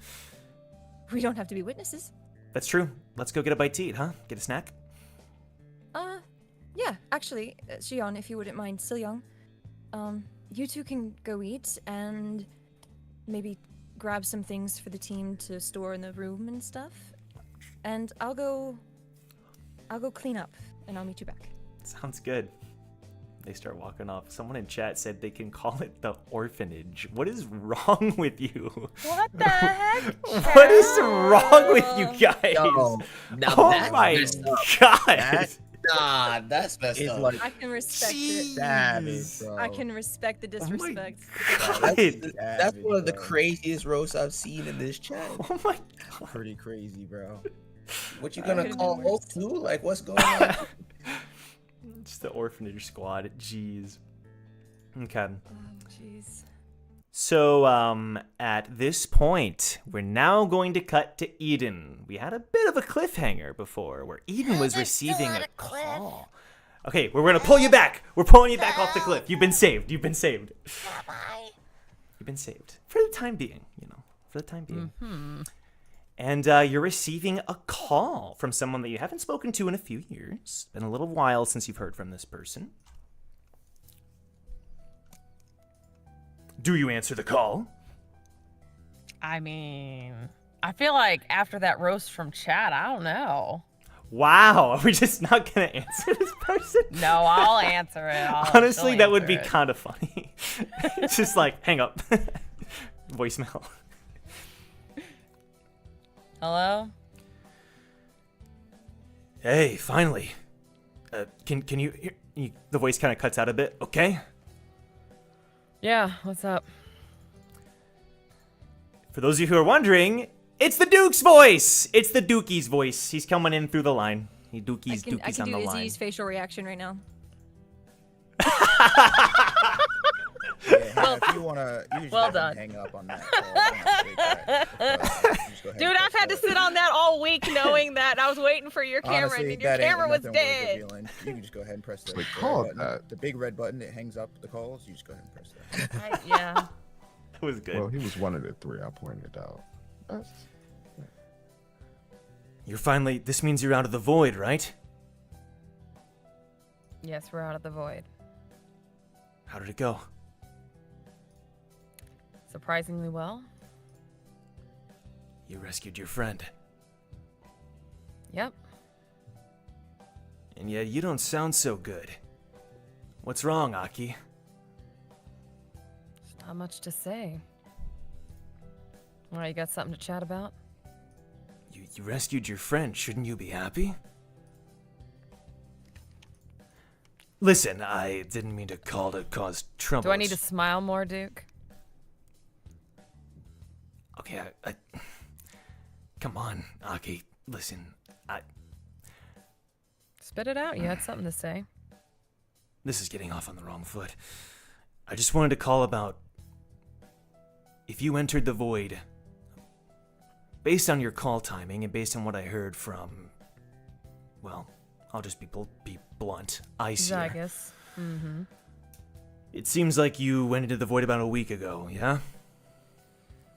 We don't have to be witnesses. That's true. Let's go get a bite to eat, huh? Get a snack? Yeah, actually, Shion, if you wouldn't mind, Silyeong, you two can go eat and maybe grab some things for the team to store in the room and stuff. And I'll go clean up and I'll meet you back. Sounds good. They start walking off. Someone in chat said they can call it the orphanage. What is wrong with you? What the heck? What is wrong with you guys? Yo, now Oh that's my messed up. god. Nah, that's messed It's up. like I can respect it. savage, bro. I can respect the Oh my disrespect. god. That's one of the bro. craziest roasts I've seen in this chat. Oh my god. Pretty crazy, bro. What you I gonna could've call been worse. Oak too? Like, what's going on? Just the orphanage squad. Jeez. Okay. Oh, jeez. So, at this point, we're now going to cut to Eden. We had a bit of a cliffhanger before, where Eden was receiving a call. Okay, we're gonna pull you back. We're pulling you back off the cliff. You've been saved. You've been saved. Bye. You've been saved. For the time being, for the time being. And you're receiving a call from someone that you haven't spoken to in a few years. Been a little while since you've heard from this person. Do you answer the call? I mean, I feel like after that roast from Chad, I don't know. Wow, are we just not gonna answer this person? No, I'll answer it. Honestly, that would be kind of funny. It's just like, hang up. Voicemail. Hello? Hey, finally. Can you hear? The voice kind of cuts out a bit. Okay. Yeah, what's up? For those of you who are wondering, it's the Duke's voice. It's the Dookie's voice. He's coming in through the line. Dookie's I can on do the line. Izzy's facial reaction right now. Yeah, if you wanna, you just Well go ahead done. and hang up on that call. You don't have to wait for it. Dude, I've had to sit on that all week knowing that. I was waiting for your camera, Honestly, and your that ain't camera was nothing worth dead. revealing. You can just go ahead and press the, We the called red button. that. The big red button that hangs up the calls. You just go ahead and press that. Yeah. That was good. Well, he was one of the three I pointed out. You're finally. This means you're out of the void, right? Yes, we're out of the void. How did it go? Surprisingly well. You rescued your friend. Yep. And yet you don't sound so good. What's wrong, Aki? There's not much to say. Well, you got something to chat about? You rescued your friend. Shouldn't you be happy? Listen, I didn't mean to call to cause trouble. Do I need to smile more, Duke? Okay, I come on, Aki. Listen, Spit it out. You had something to say. this is getting off on the wrong foot. I just wanted to call about if you entered the void. Based on your call timing and based on what I heard from, well, I'll just be blunt. Ice here. Zygus. Mm-hmm. It seems like you went into the void about a week ago, yeah?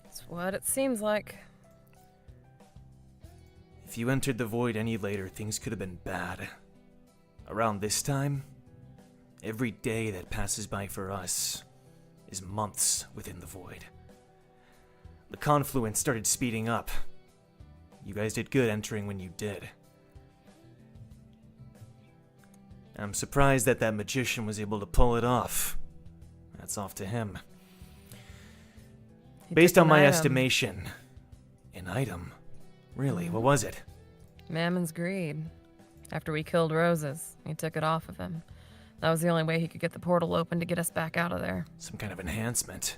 That's what it seems like. If you entered the void any later, things could have been bad. Around this time, every day that passes by for us is months within the void. The confluence started speeding up. You guys did good entering when you did. I'm surprised that magician was able to pull it off. That's off to him. Based on my estimation, an item. Really, what was it? Mammon's greed. After we killed Roses, he took it off of him. That was the only way he could get the portal open to get us back out of there. Some kind of enhancement.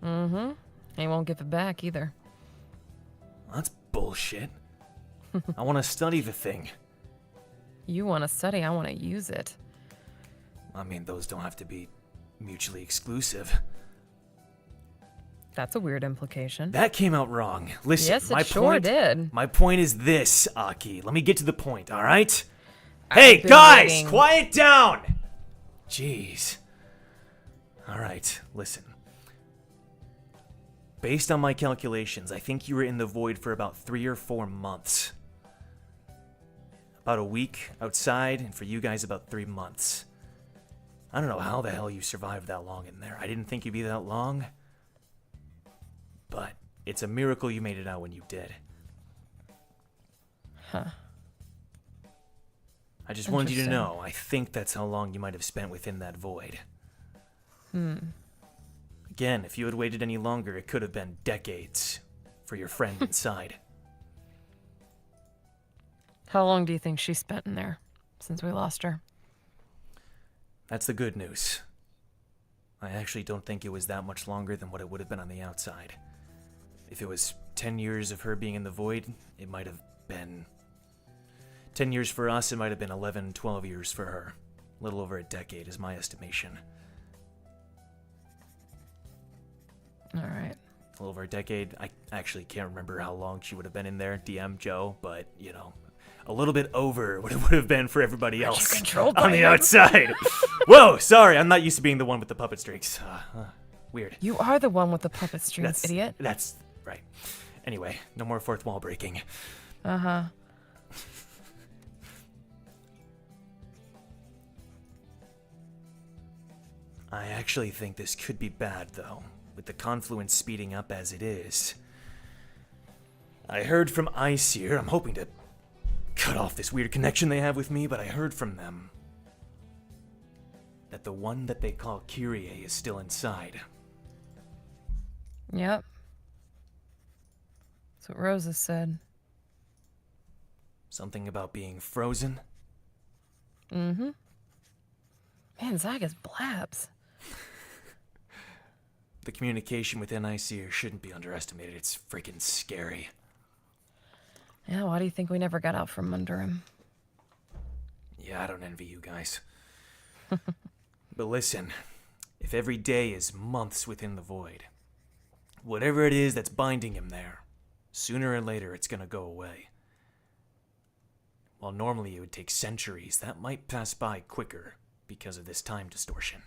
Mm-hmm. He won't give it back either. That's bullshit. I want to study the thing. You want to study, I want to use it. I mean, those don't have to be mutually exclusive. That's a weird implication. That came out wrong. Listen, Yes, it my sure point, did. My point is this, Aki. Let me get to the point, all right? I've Hey, been guys, waiting. quiet down. Jeez. All right, listen. Based on my calculations, I think you were in the void for about 3 or 4 months. About a week outside, and for you guys, about 3 months. I don't know how the hell you survived that long in there. I didn't think you'd be that long. But it's a miracle you made it out when you did. Huh. I just wanted you to Interesting. know, I think that's how long you might have spent within that void. Again, if you had waited any longer, it could have been decades for your friend inside. How long do you think she spent in there since we lost her? That's the good news. I actually don't think it was that much longer than what it would have been on the outside. If it was 10 years of her being in the void, it might have been 10 years for us, it might have been 11, 12 years for her. A little over a decade is my estimation. All right. A little over a decade. I actually can't remember how long she would have been in there, DM Joe, but, you know, a little bit over what it would have been for everybody else on the outside. Whoa, sorry, I'm not used to being the one with the puppet streaks. Weird. You are the one with the puppet strings, idiot. That's right. Anyway, no more fourth wall breaking. Uh-huh. I actually think this could be bad, though, with the confluence speeding up as it is. I heard from Aesir, I'm hoping to cut off this weird connection they have with me, but I heard from them that the one that they call Kyrie is still inside. Yep. That's what Rosa said. Something about being frozen? Mm-hmm. Man, Zygus blabs. The communication within Aesir shouldn't be underestimated. It's freaking scary. Yeah, why do you think we never got out from under him? Yeah, I don't envy you guys. But listen, if every day is months within the void, whatever it is that's binding him there, sooner or later it's gonna go away. While normally it would take centuries, that might pass by quicker because of this time distortion.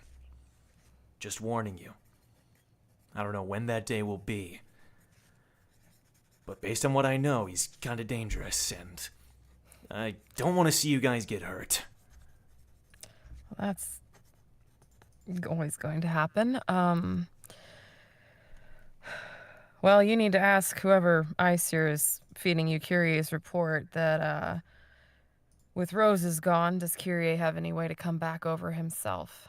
Just warning you. I don't know when that day will be, but based on what I know, he's kinda dangerous, and I don't want to see you guys get hurt. Well, that's always going to happen. Well, you need to ask whoever Aesir is feeding you Kyrie's report that, with Roses gone, does Kyrie have any way to come back over himself?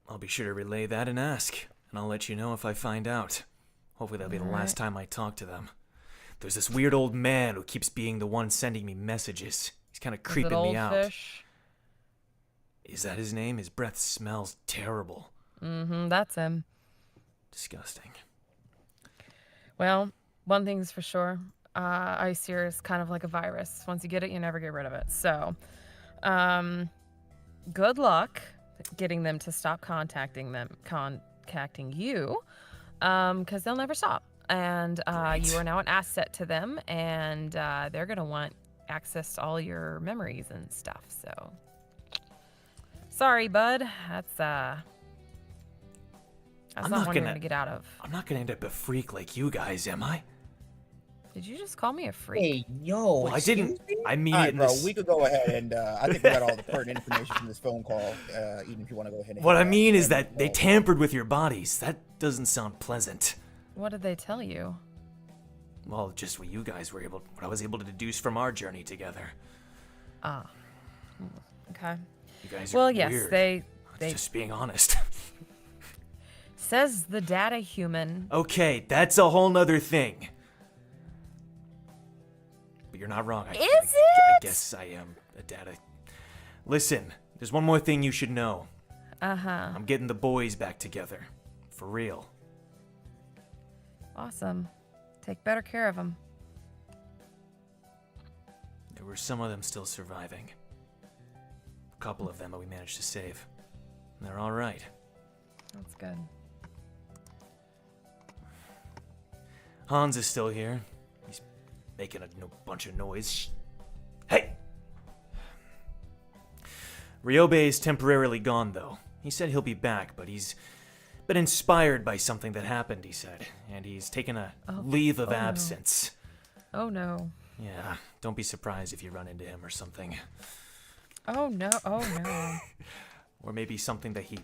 I'll be sure to relay that and ask, and I'll let you know if I find out. Hopefully that'll be the last time I talk to them. There's this weird old man who keeps being the one sending me messages. He's kind of creeping me out. Fish? Is that his name? His breath smells terrible. Mm-hmm, that's him. Disgusting. Well, one thing's for sure. Aesir is kind of like a virus. Once you get it, you never get rid of it. So, good luck getting them to stop contacting you, because they'll never stop. And you are now an asset to them, and they're going to want access to all your memories and stuff. So, sorry, bud. That's not one you're going to get out of. I'm not going to end up a freak like you guys, am I? Did you just call me a freak? Hey, yo, Well, I didn't. I mean All it right, in bro, this. we could go ahead and I think we got all the pertinent information from this phone call, even if you want to go ahead and... What I mean is that they tampered with your bodies. That doesn't sound pleasant. What did they tell you? Well, just what you guys were what I was able to deduce from our journey together. Ah. Okay. You guys are Well, yes, weird. they Just being honest. says the data human. Okay, that's a whole nother thing. But you're not wrong. I guess I am a data. Listen, there's one more thing you should know. Uh-huh. I'm getting the boys back together. For real. Awesome. Take better care of them. There were some of them still surviving. A couple of them that we managed to save. And they're all right. That's good. Hans is still here. He's making a bunch of noise. Hey! Ryobe is temporarily gone, though. He said he'll be back, but he's been inspired by something that happened, he said. And he's taken a leave of absence. No. Oh, no. Yeah, don't be surprised if you run into him or something. Oh, no. Oh, no. Or maybe something that he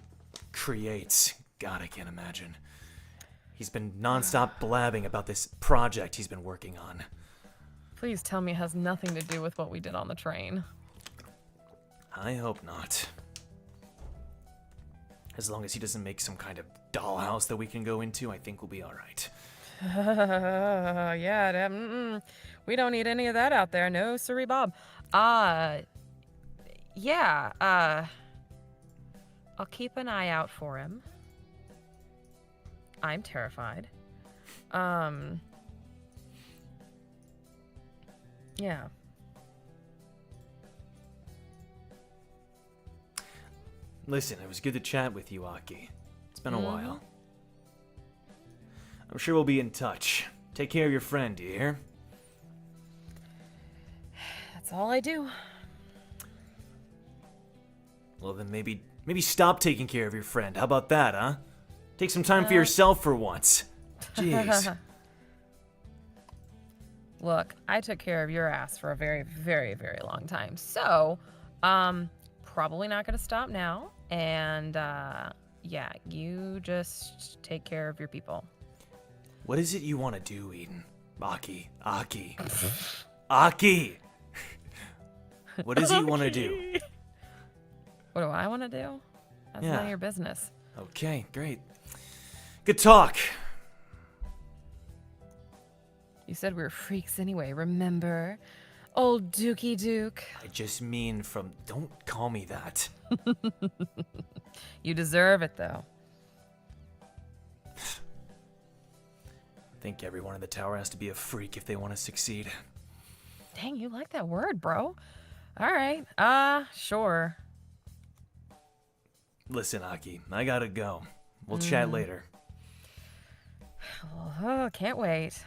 creates. God, I can't imagine. He's been nonstop blabbing about this project he's been working on. Please tell me it has nothing to do with what we did on the train. I hope not. As long as he doesn't make some kind of dollhouse that we can go into, I think we'll be alright. Yeah, we don't need any of that out there. No, sorry, Bob. Yeah, I'll keep an eye out for him. I'm terrified. Yeah. Listen, it was good to chat with you, Aki. It's been a while. I'm sure we'll be in touch. Take care of your friend, do you hear? That's all I do. Well, then maybe stop taking care of your friend. How about that, huh? Take some time for yourself for once. Jeez. Look, I took care of your ass for a very, very, very long time. So, probably not going to stop now. And, yeah, you just take care of your people. What is it you want to do, Eden? Aki. Aki! What is it you want to do? What do I want to do? That's none of your business. Okay, great. Good talk. You said we were freaks anyway, remember? Old Dookie Duke. I just mean from... Don't call me that. You deserve it, though. I think everyone in the tower has to be a freak if they want to succeed. Dang, you like that word, bro. All right. Sure. Listen, Aki, I gotta go. We'll chat later. Oh, can't wait.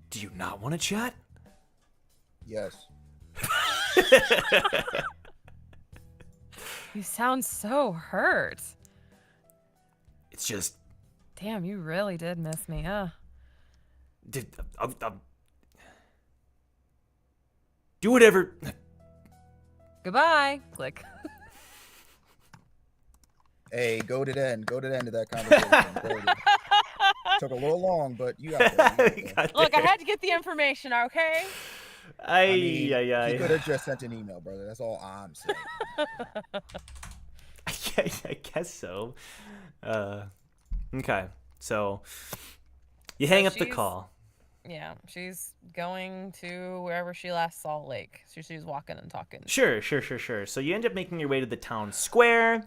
Do you not want to chat? Yes. You sound so hurt. It's just... Damn, you really did miss me, huh? Do whatever... Goodbye. Click. Hey, go to the end of that conversation. Took a little long, but you got it. Look, I had to get the information, okay? He could have just sent an email, brother. That's all I'm saying. I guess so. Okay, so you hang up the call. Yeah, she's going to wherever she last saw Lake. So she's walking and talking. Sure. So you end up making your way to the town square,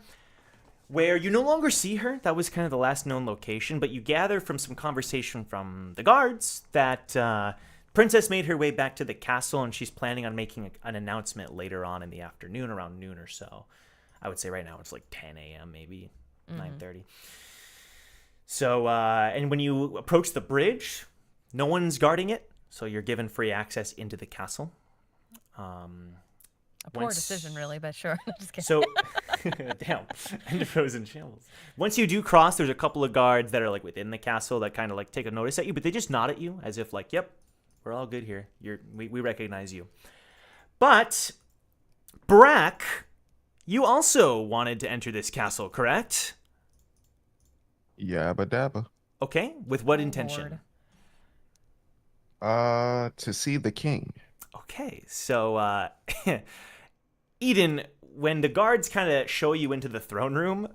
where you no longer see her. That was kind of the last known location, but you gather from some conversation from the guards that Princess made her way back to the castle, and she's planning on making an announcement later on in the afternoon, around noon or so. I would say right now it's like 10 a.m., maybe 9:30. So, and when you approach the bridge, no one's guarding it, so you're given free access into the castle. A poor decision, really, but sure. Just kidding. So, damn, Enderroh's in shambles. Once you do cross, there's a couple of guards that are like within the castle that kind of like take a notice at you, but they just nod at you as if like, yep, we're all good here. We recognize you. But, Brack, you also wanted to enter this castle, correct? Yabba dabba. Okay, with what intention? To see the king. Okay, so, Eden, when the guards kind of show you into the throne room,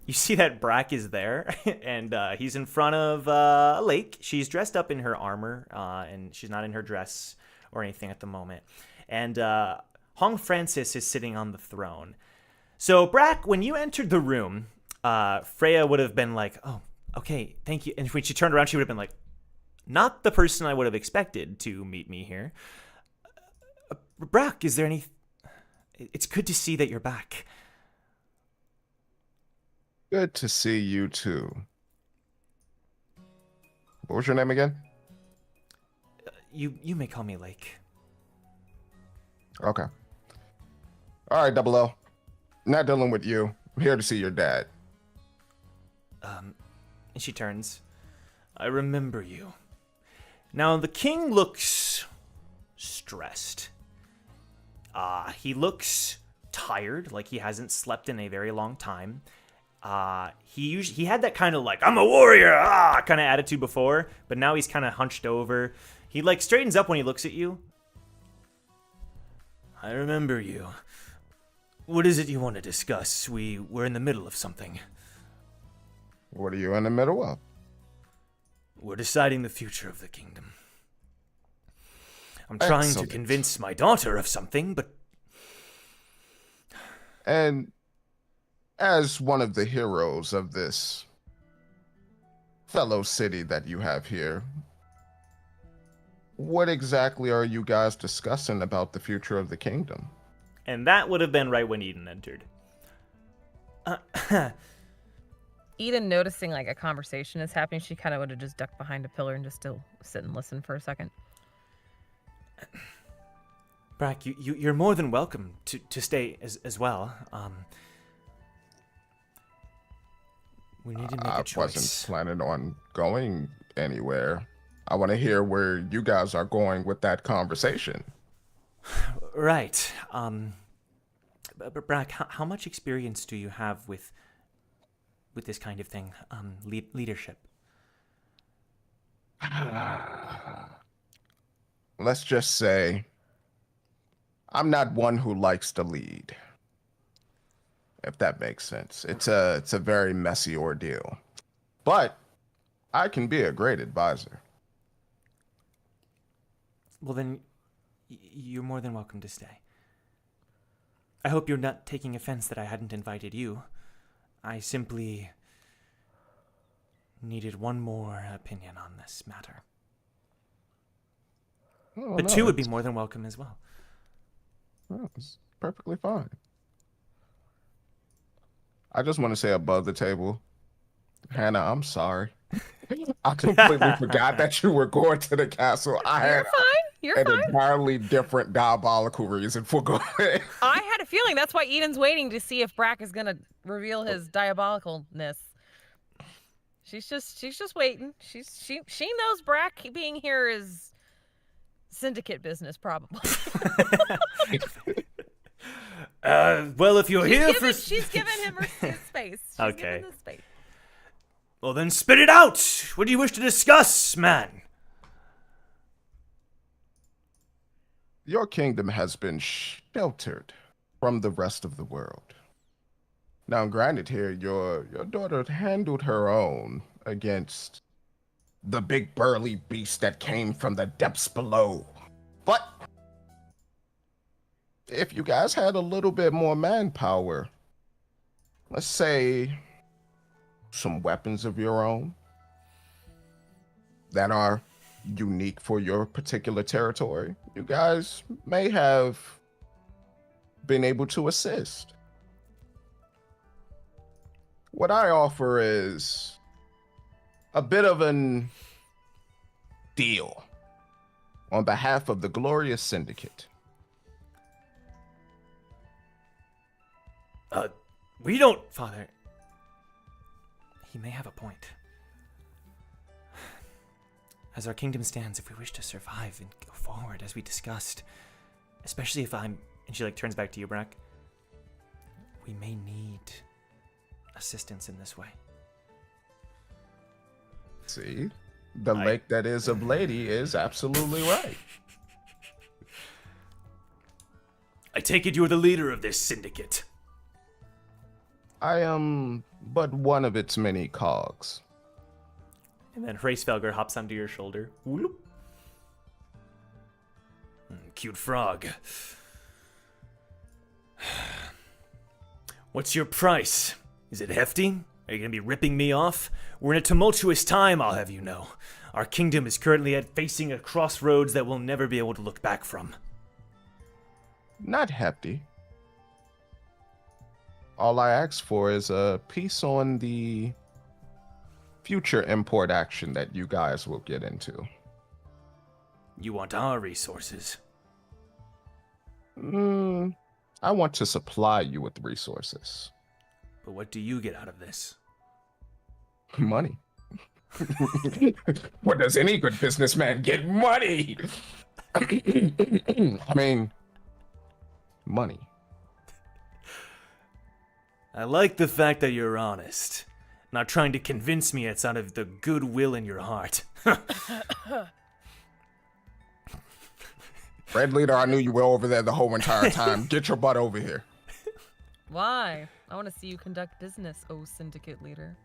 you see that Brack is there, and he's in front of a lake. She's dressed up in her armor, and she's not in her dress or anything at the moment. And Hong Francis is sitting on the throne. So, Brack, when you entered the room, Freya would have been like, oh, okay, thank you. And when she turned around, she would have been like, not the person I would have expected to meet me here. Brack, is there any... It's good to see that you're back. Good to see you too. What was your name again? You may call me Lake. Okay. All right, Double O. Not dealing with you. I'm here to see your dad. And she turns. I remember you. Now, the king looks stressed. He looks tired, like he hasn't slept in a very long time. He had that kind of like, I'm a warrior, kind of attitude before, but now he's kind of hunched over. He like straightens up when he looks at you. I remember you. What is it you want to discuss? We're in the middle of something. What are you in the middle of? We're deciding the future of the kingdom. I'm trying Excellent. to convince my daughter of something, but... And as one of the heroes of this fellow city that you have here, what exactly are you guys discussing about the future of the kingdom? And that would have been right when Eden entered. Eden, noticing like a conversation is happening, she kind of would have just ducked behind a pillar and just still sit and listen for a second. Brac, you're more than welcome to stay as well. We need to make a choice. I wasn't planning on going anywhere. I want to hear where you guys are going with that conversation. Right. But Brac, how much experience do you have with this kind of thing? Leadership. Let's just say I'm not one who likes to lead. If that makes sense. It's a very messy ordeal. But I can be a great advisor. Well then, you're more than welcome to stay. I hope you're not taking offense that I hadn't invited you. I simply needed one more opinion on this matter. Oh, But no, two would be more than welcome as well. Oh, it's perfectly fine. I just want to say above the table, Hannah, I'm sorry. I completely forgot that you were going to the castle. You're fine. You're an fine. entirely different diabolical reason for going. I had a feeling that's why Eden's waiting to see if Brack is gonna reveal his diabolicalness. She's just waiting. She knows Brack being here is syndicate business, probably. Well, if you're here for... She's given him his space. She's Okay. given him space. Well, then spit it out! What do you wish to discuss, man? Your kingdom has been sheltered from the rest of the world. Now, granted here, your daughter handled her own against the big burly beast that came from the depths below. But if you guys had a little bit more manpower, let's say some weapons of your own that are unique for your particular territory, you guys may have been able to assist. What I offer is a bit of an deal on behalf of the glorious syndicate. We don't, Father. He may have a point. As our kingdom stands, if we wish to survive and go forward, as we discussed, especially if I'm... And she, turns back to you, Brack. We may need assistance in this way. See? The lake that is of Lady is absolutely right. I take it you're the leader of this syndicate. I am but one of its many cogs. And then Hraesvelgr hops onto your shoulder. Whoop. Cute frog. What's your price? Is it hefty? Are you going to be ripping me off? We're in a tumultuous time, I'll have you know. Our kingdom is currently facing a crossroads that we'll never be able to look back from. Not hefty. All I ask for is a piece on the future import action that you guys will get into. You want our resources? I want to supply you with resources. But what do you get out of this? Money. What does any good businessman get? Money! I mean, money. I like the fact that you're honest. Not trying to convince me it's out of the goodwill in your heart. Red Leader, I knew you were over there the whole entire time. Get your butt over here. Why? I want to see you conduct business, oh syndicate leader.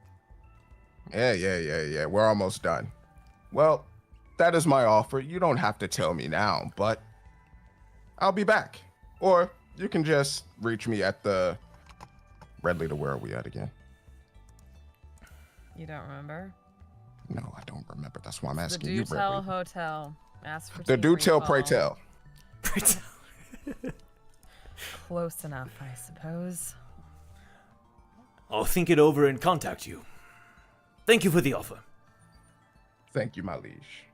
Yeah. We're almost done. Well, that is my offer. You don't have to tell me now, but I'll be back. Or you can just reach me at the... Red Leader, where are we at again? You don't remember? No, I don't remember. That's why I'm asking The you, Red Dutel Leader. Hotel. Ask for The tea, Dutel, pray pray call. tell. Close enough, I suppose. I'll think it over and contact you. Thank you for the offer. Thank you, my liege.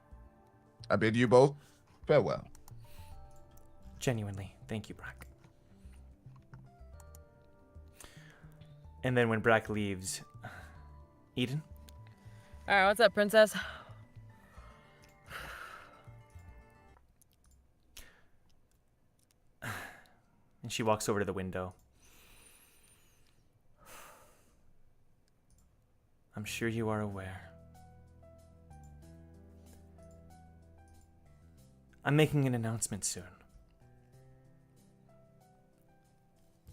I bid you both farewell. Genuinely, thank you, Brac. And then when Brac leaves, Eden? All right, what's up, princess? And she walks over to the window. I'm sure you are aware. I'm making an announcement soon.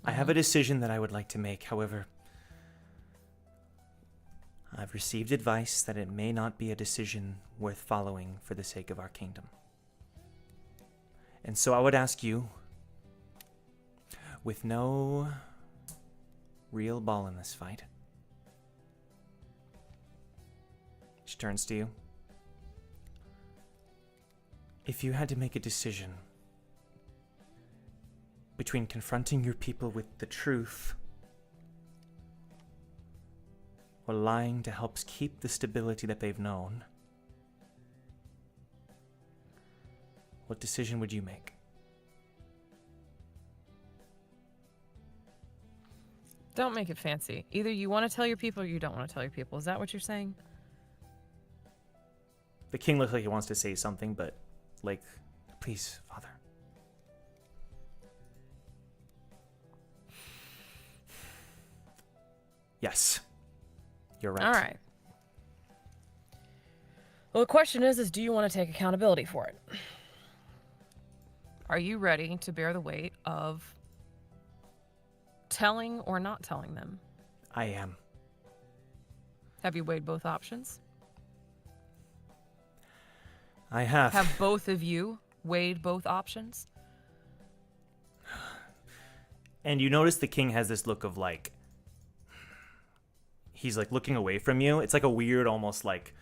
I have a decision that I would like to make. However, I've received advice that it may not be a decision worth following for the sake of our kingdom. And so I would ask you, with no real ball in this fight. She turns to you. If you had to make a decision between confronting your people with the truth or lying to help keep the stability that they've known, what decision would you make? Don't make it fancy. Either you want to tell your people or you don't want to tell your people. Is that what you're saying? The king looks like he wants to say something, but, like, please, father. Yes. You're right. All right. Well, the question is do you want to take accountability for it? Are you ready to bear the weight of telling or not telling them? I am. Have you weighed both options? I have. Have both of you weighed both options? And you notice the king has this look of, like, he's, like, looking away from you. It's like a weird, almost, like,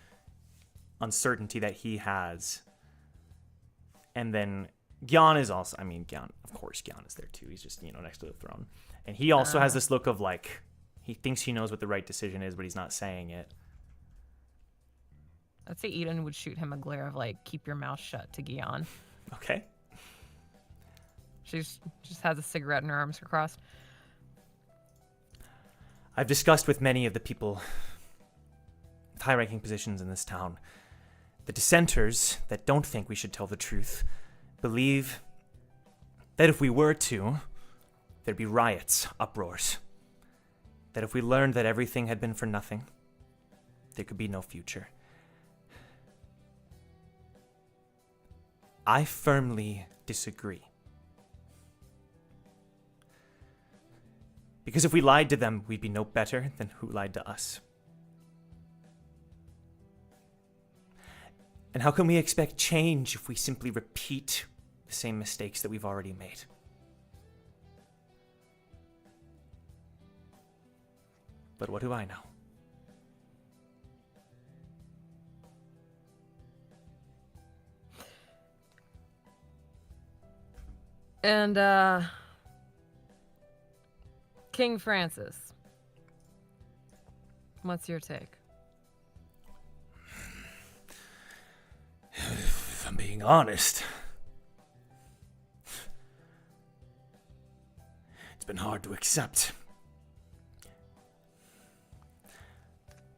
uncertainty that he has. And then Gyan is also, I mean, Gyan, of course, Gyan is there too. He's just, next to the throne. And he also has this look of, like, he thinks he knows what the right decision is, but he's not saying it. I'd say Eden would shoot him a glare of, like, keep your mouth shut to Gyan. Okay. She just has a cigarette and her arms are crossed. I've discussed with many of the people with high-ranking positions in this town. The dissenters that don't think we should tell the truth believe that if we were to, there'd be riots, uproars. That if we learned that everything had been for nothing, there could be no future. I firmly disagree. Because if we lied to them, we'd be no better than who lied to us. And how can we expect change if we simply repeat the same mistakes that we've already made? But what do I know? And, King Francis, what's your take? If I'm being honest, it's been hard to accept.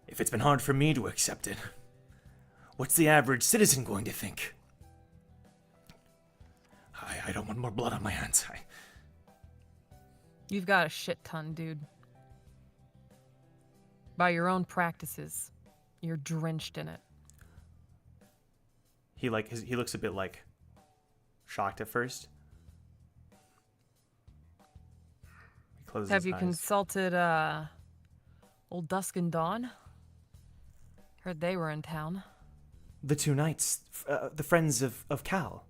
If it's been hard for me to accept it, what's the average citizen going to think? I don't want more blood on my hands. You've got a shit ton, dude. By your own practices, you're drenched in it. He looks a bit like shocked at first. He closes Have his you eyes. consulted old Dusk and Dawn? Heard they were in town. The two knights, the friends of Cal.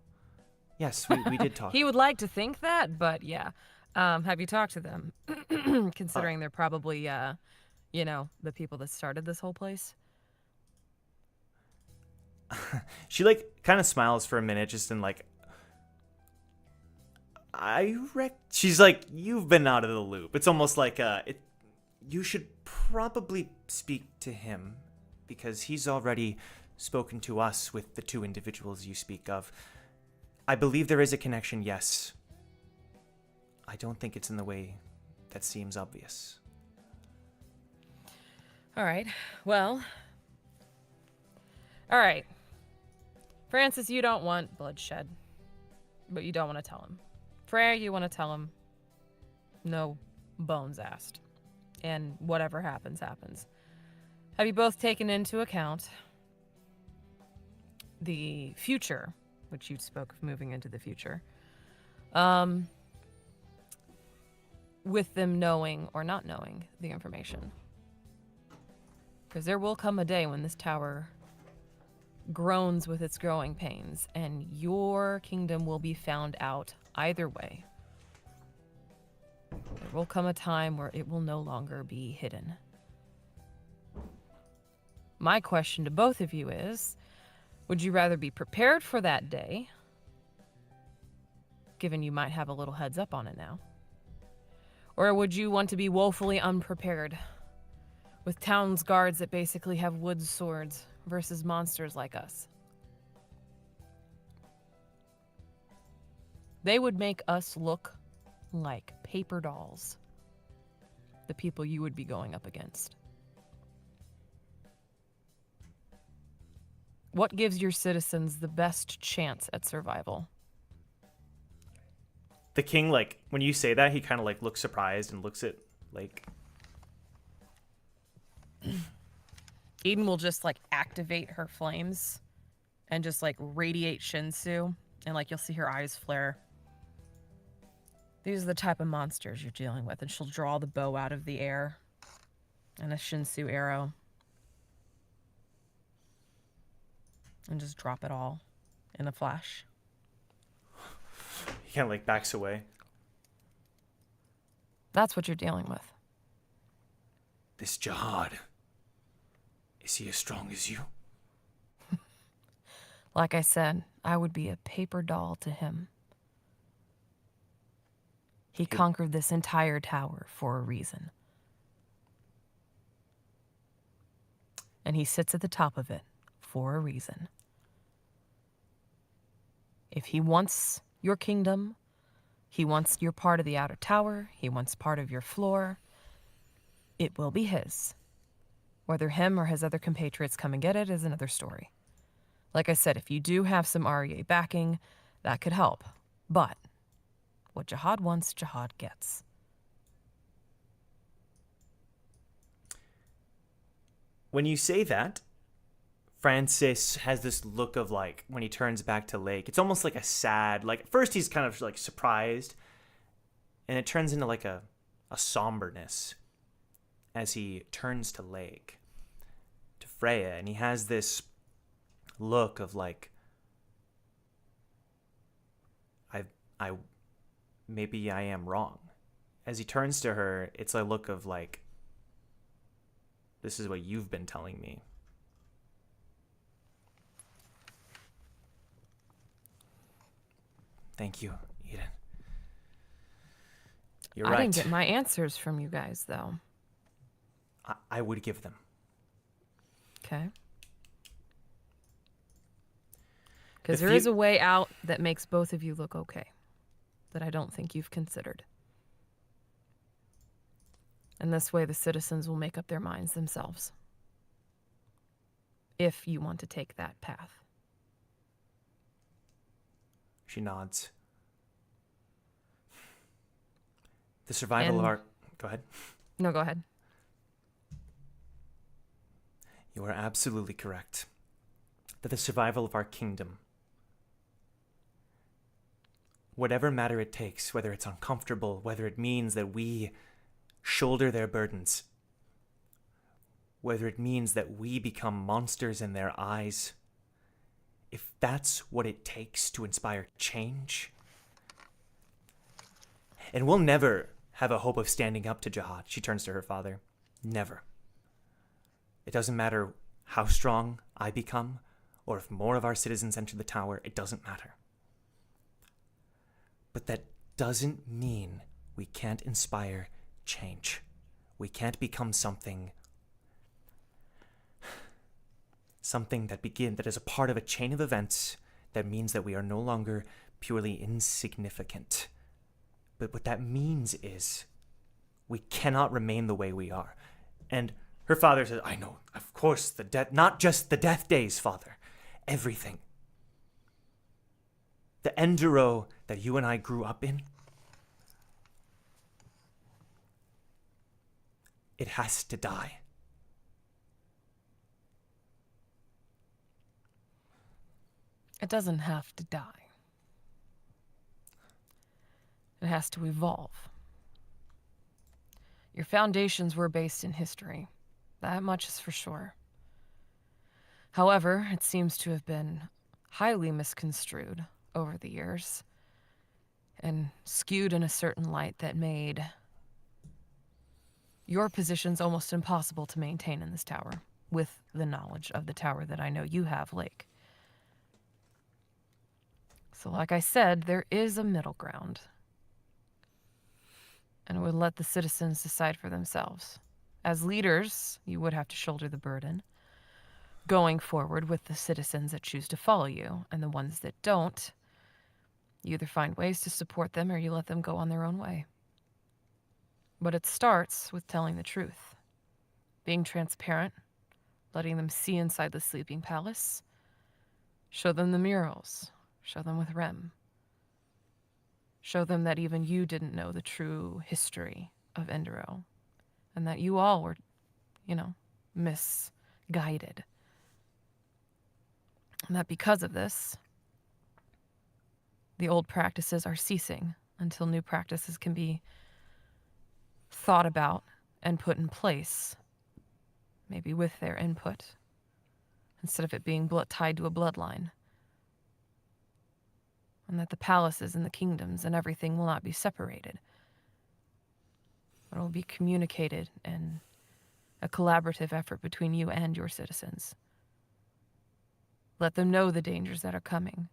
Yes, we did talk. He would like to think that, but yeah. Have you talked to them? Considering they're probably, the people that started this whole place. She kind of smiles for a minute, just in she's like, you've been out of the loop. It's almost like You should probably speak to him, because he's already spoken to us with the two individuals you speak of. I believe there is a connection, yes. I don't think it's in the way that seems obvious. All right. Well. All right. Francis, you don't want bloodshed, but you don't want to tell him. Freya, you want to tell him. No bones asked. And whatever happens, happens. Have you both taken into account the future, which you spoke of moving into the future, with them knowing or not knowing the information? Because there will come a day when this tower groans with its growing pains, and your kingdom will be found out either way. There will come a time where it will no longer be hidden. My question to both of you is, would you rather be prepared for that day, given you might have a little heads up on it now? Or would you want to be woefully unprepared, with town's guards that basically have wood swords versus monsters like us? They would make us look like paper dolls, the people you would be going up against. What gives your citizens the best chance at survival? The king, like, when you say that, he kind of, like, looks surprised and looks at, like... Eden will just, like, activate her flames and just, like, radiate Shinsu, and, like, you'll see her eyes flare. These are the type of monsters you're dealing with, and she'll draw the bow out of the air and a Shinsu arrow and just drop it all in a flash. He kind of, like, backs away. That's what you're dealing with. This Jahad, is he as strong as you? Like I said, I would be a paper doll to him. He conquered this entire tower for a reason. And he sits at the top of it for a reason. If he wants your kingdom, he wants your part of the outer tower, he wants part of your floor, it will be his. Whether him or his other compatriots come and get it is another story. Like I said, if you do have some REA backing, that could help. But what Jahad wants, Jahad gets. When you say that, Francis has this look of, like, when he turns back to Lake, it's almost like a sad, like, at first he's kind of, like, surprised, and it turns into, like, a somberness as he turns to Lake, to Freya, and he has this look of, like, maybe I am wrong. As he turns to her, it's a look of, like, this is what you've been telling me. Thank you, Eden. You're right. I didn't get my answers from you guys, though. I would give them. Okay. Because there is a way out that makes both of you look okay, that I don't think you've considered. And this way the citizens will make up their minds themselves, if you want to take that path. She nods. The survival of our... Go ahead. No, go ahead. You are absolutely correct. That the survival of our kingdom, whatever matter it takes, whether it's uncomfortable, whether it means that we shoulder their burdens, whether it means that we become monsters in their eyes, if that's what it takes to inspire change, and we'll never have a hope of standing up to Jahad. She turns to her father. Never. It doesn't matter how strong I become, or if more of our citizens enter the tower, it doesn't matter. But that doesn't mean we can't inspire change. We can't become something that is a part of a chain of events that means that we are no longer purely insignificant. But what that means is we cannot remain the way we are. And her father says, I know, of course, the death, not just the death days, Father, everything. The Enderroh that you and I grew up in, it has to die. It doesn't have to die. It has to evolve. Your foundations were based in history. That much is for sure. However, it seems to have been highly misconstrued over the years and skewed in a certain light that made your positions almost impossible to maintain in this tower, with the knowledge of the tower that I know you have, Lake. So like I said, there is a middle ground. And it would let the citizens decide for themselves. As leaders, you would have to shoulder the burden, going forward with the citizens that choose to follow you, and the ones that don't, you either find ways to support them or you let them go on their own way. But it starts with telling the truth, being transparent, letting them see inside the sleeping palace, show them the murals, show them with Rem. Show them that even you didn't know the true history of Enderroh, and that you all were, misguided. And that because of this, the old practices are ceasing until new practices can be thought about and put in place, maybe with their input, instead of it being tied to a bloodline. And that the palaces and the kingdoms and everything will not be separated. It will be communicated in a collaborative effort between you and your citizens. Let them know the dangers that are coming.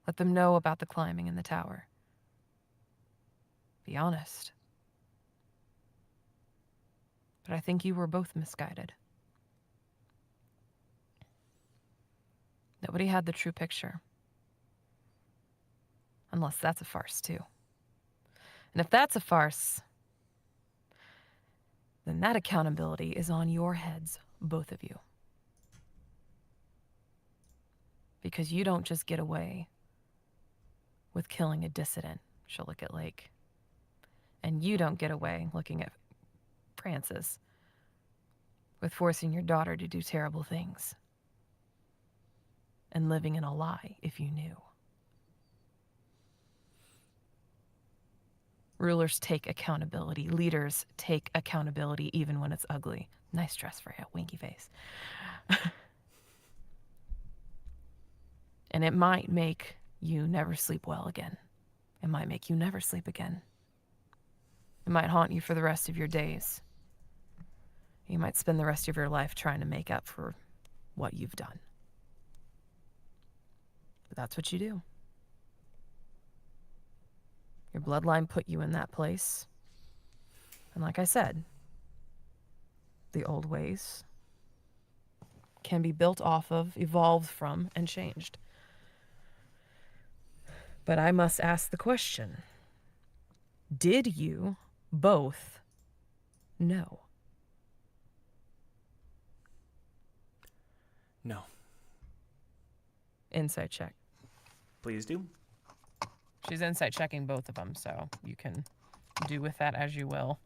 Let them know about the climbing in the tower. Be honest. But I think you were both misguided. Nobody had the true picture. Unless that's a farce, too. And if that's a farce, then that accountability is on your heads, both of you. Because you don't just get away with killing a dissident, she'll look at Lake. And you don't get away, looking at Francis, with forcing your daughter to do terrible things. And living in a lie, if you knew. Rulers take accountability. Leaders take accountability even when it's ugly. Nice dress for you, winky face. And it might make you never sleep well again. It might make you never sleep again. It might haunt you for the rest of your days. You might spend the rest of your life trying to make up for what you've done. But that's what you do. Your bloodline put you in that place. And like I said, the old ways can be built off of, evolved from, and changed. But I must ask the question, did you both know? No. Insight check. Please do. She's insight checking both of them, so you can do with that as you will.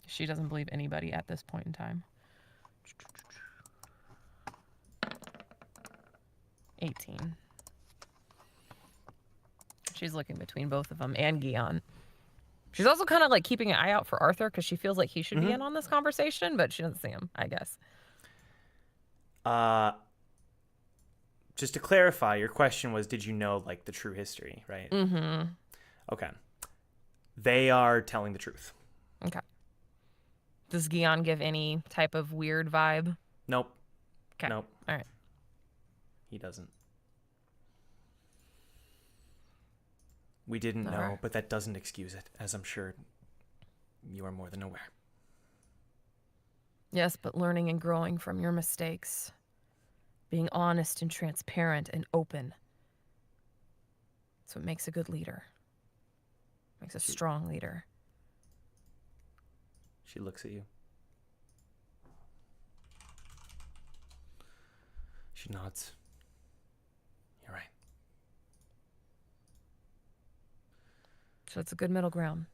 She doesn't believe anybody at this point in time. 18. She's looking between both of them and Gion. She's also kind of like keeping an eye out for Arthur because she feels like he should be in on this conversation, but she doesn't see him, I guess. Just to clarify, your question was, did you know, like, the true history, right? Mm-hmm. Okay. They are telling the truth. Okay. Does Gion give any type of weird vibe? Nope. Okay. Nope. All right. He doesn't. We didn't know, Alright. but that doesn't excuse it, as I'm sure You are more than aware. Yes, but learning and growing from your mistakes. Being honest and transparent and open. That's what makes a good leader. Makes a strong leader. She looks at you. She nods. You're right. So it's a good middle ground.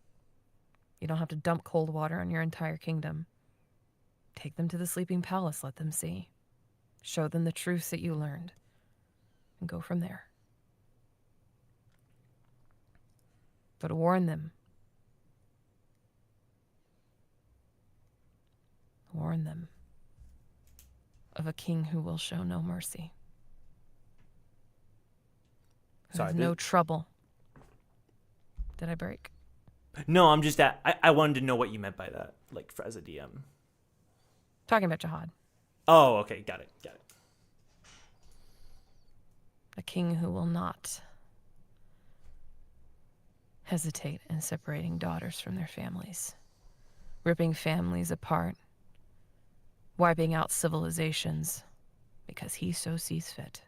You don't have to dump cold water on your entire kingdom. Take them to the sleeping palace, let them see. Show them the truths that you learned. And go from there. But warn them. Warn them of a king who will show no mercy. Sorry, There's no trouble. Did I break? No, I'm just I wanted to know what you meant by that, like as a DM. Talking about Jahad. Oh, okay, got it. A king who will not hesitate in separating daughters from their families, ripping families apart, wiping out civilizations because he so sees fit.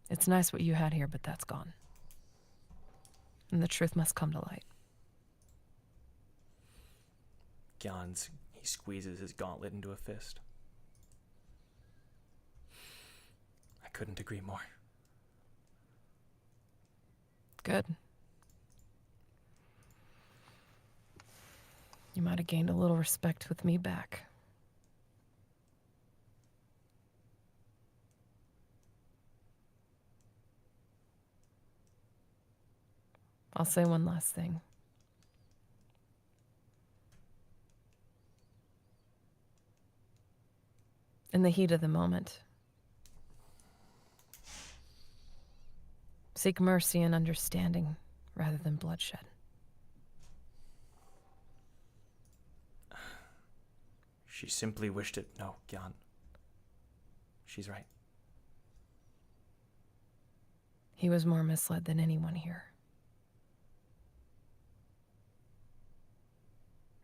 It's nice what you had here, but that's gone. And the truth must come to light. He squeezes his gauntlet into a fist. I couldn't agree more. Good. You might have gained a little respect with me back. I'll say one last thing. In the heat of the moment, seek mercy and understanding rather than bloodshed. She simply wished it. No, Gyan. She's right. He was more misled than anyone here.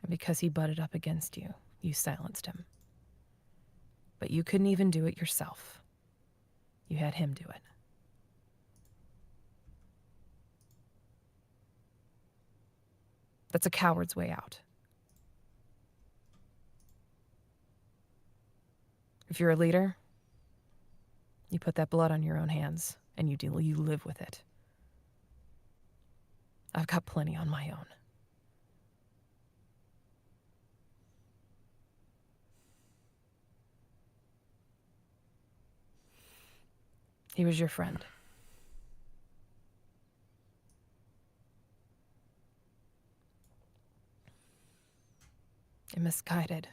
And because he butted up against you, you silenced him. But you couldn't even do it yourself. You had him do it. That's a coward's way out. If you're a leader, you put that blood on your own hands and you live with it. I've got plenty on my own. He was your friend. A misguided,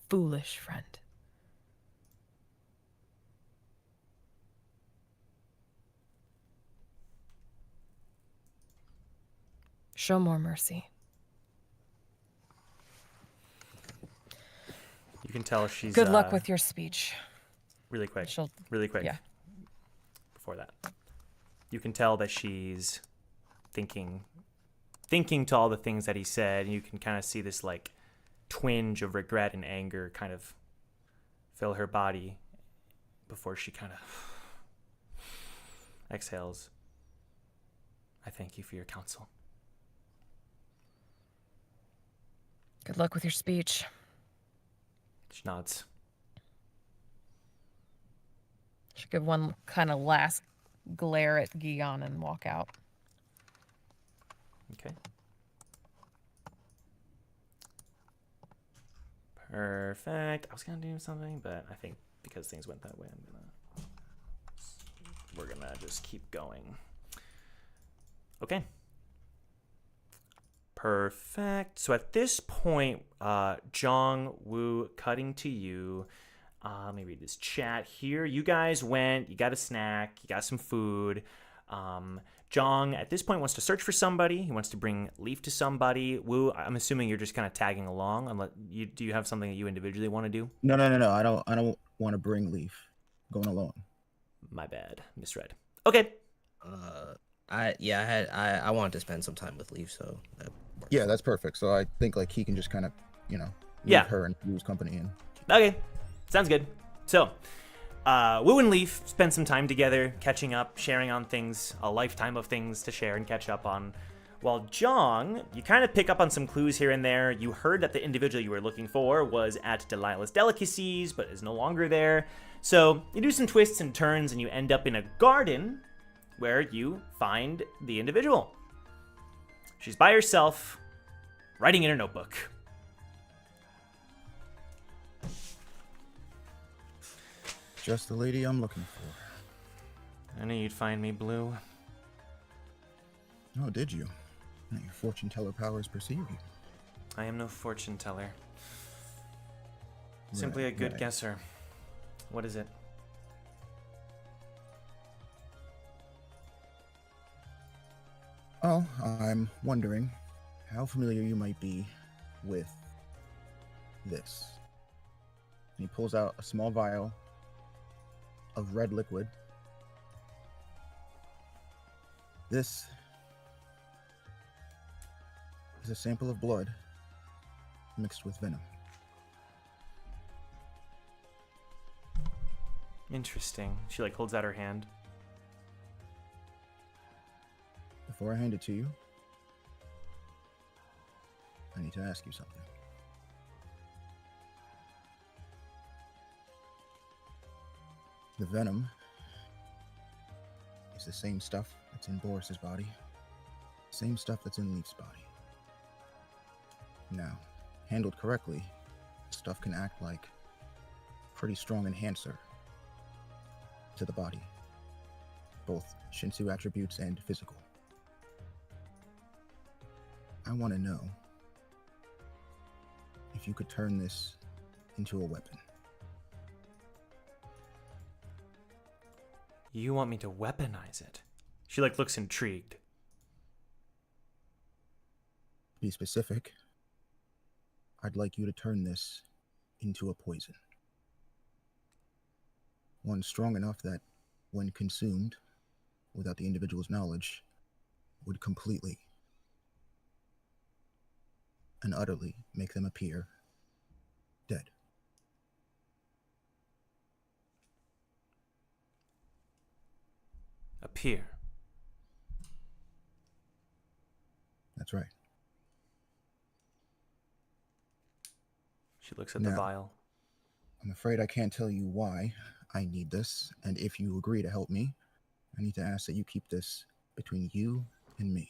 foolish friend. Show more mercy. You can tell she's... Good luck with your speech. Really quick. She'll- Really quick. yeah. Before that. You can tell that she's thinking to all the things that he said, and you can kind of see this like twinge of regret and anger kind of fill her body before she kind of exhales. I thank you for your counsel. Good luck with your speech. She nods. Should give one kind of last glare at Gion and walk out. Okay. Perfect. I was gonna do something, but I think because things went that way, we're gonna just keep going. Okay. Perfect. So at this point, Jong, Woo, cutting to you. Let me read this chat here. You guys went, you got a snack, you got some food. Jong, at this point, wants to search for somebody. He wants to bring Leaf to somebody. Woo, I'm assuming you're just kind of tagging along. Do you have something that you individually want to do? No. I don't want to bring Leaf. going alone. My bad. Misread. Okay. I wanted to spend some time with Leaf, so that works. Yeah, that's perfect. So I think like he can just kind of, leave Yeah. her and Wu's company in. Okay. Sounds good. So, Wu and Leaf spend some time together, catching up, sharing on things, a lifetime of things to share and catch up on. While Jeong, you kind of pick up on some clues here and there. You heard that the individual you were looking for was at Delilah's Delicacies, but is no longer there. So you do some twists and turns, and you end up in a garden where you find the individual. She's by herself, writing in her notebook. Just the lady I'm looking for. I knew you'd find me, Blue. Oh, did you? Your fortune teller powers perceive you. I am no fortune teller. Simply a good guesser. What is it? Oh, I'm wondering how familiar you might be with this. And he pulls out a small vial of red liquid. This is a sample of blood mixed with venom. Interesting. She holds out her hand. Before I hand it to you, I need to ask you something. The venom is the same stuff that's in Boris's body, same stuff that's in Leaf's body. Now, handled correctly, stuff can act like a pretty strong enhancer to the body, both Shinsu attributes and physical. I want to know if you could turn this into a weapon. You want me to weaponize it? She looks intrigued. To be specific, I'd like you to turn this into a poison. One strong enough that, when consumed, without the individual's knowledge, would completely and utterly make them appear dead. Appear. That's right. She looks at the Now, vial. I'm afraid I can't tell you why I need this, and if you agree to help me, I need to ask that you keep this between you and me.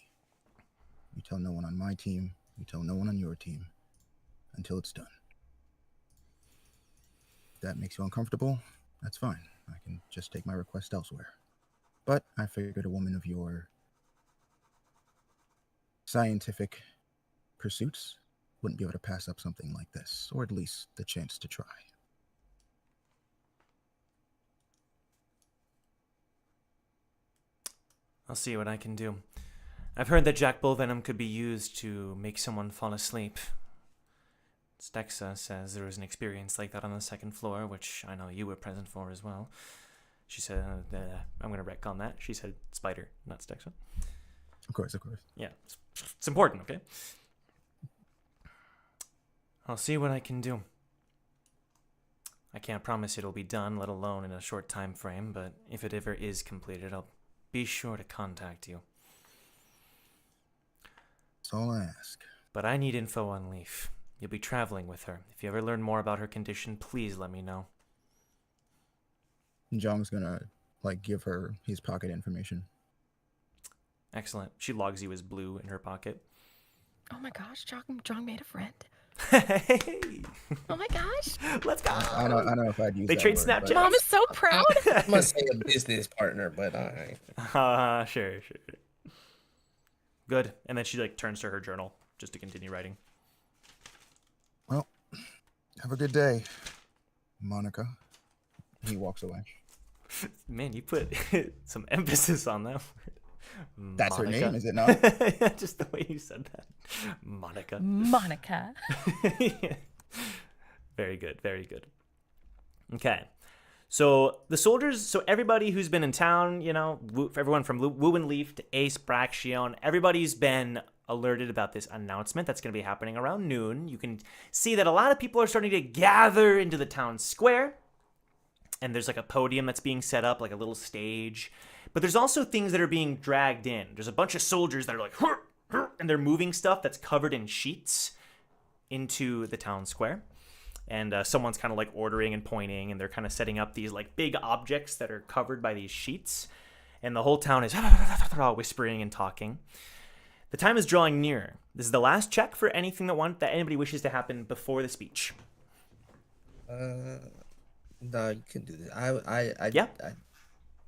You tell no one on my team, you tell no one on your team, until it's done. If that makes you uncomfortable, that's fine. I can just take my request elsewhere. But I figured a woman of your scientific pursuits wouldn't be able to pass up something like this, or at least the chance to try. I'll see what I can do. I've heard that Jack Bull Venom could be used to make someone fall asleep. Stexa says there was an experience like that on the second floor, which I know you were present for as well. She said, I'm going to retcon that. She said Spider, not Stexa. Of course. Yeah, it's important, okay? I'll see what I can do. I can't promise it'll be done, let alone in a short time frame, but if it ever is completed, I'll be sure to contact you. That's all I ask. But I need info on Leaf. You'll be traveling with her. If you ever learn more about her condition, please let me know. Jong's gonna, give her his pocket information. Excellent. She logs you as Blue in her pocket. Oh my gosh, Jong made a friend. Hey! Oh my gosh. Let's go! I don't know if I'd use They that trade word, Snapchat. Mom is so proud. I must say a business partner, but alright. Sure. Good. And then she turns to her journal just to continue writing. Well, have a good day, Monica. He walks away. Man, you put some emphasis on that word. That's Monica. her name, is it not? Just the way you said that. Monica. Monica. Very good. Okay. So the soldiers, so everybody who's been in town, you know, everyone from Wu and Leaf to Ace, Brack, Shion, everybody's been alerted about this announcement that's going to be happening around noon. You can see that a lot of people are starting to gather into the town square. And there's like a podium that's being set up, like a little stage. But there's also things that are being dragged in. There's a bunch of soldiers that are like, hur, hur, and they're moving stuff that's covered in sheets into the town square. And someone's kind of like ordering and pointing, and they're kind of setting up these like big objects that are covered by these sheets. And the whole town is whispering and talking. The time is drawing near. This is the last check for anything that anybody wishes to happen before the speech. No, you can do this. I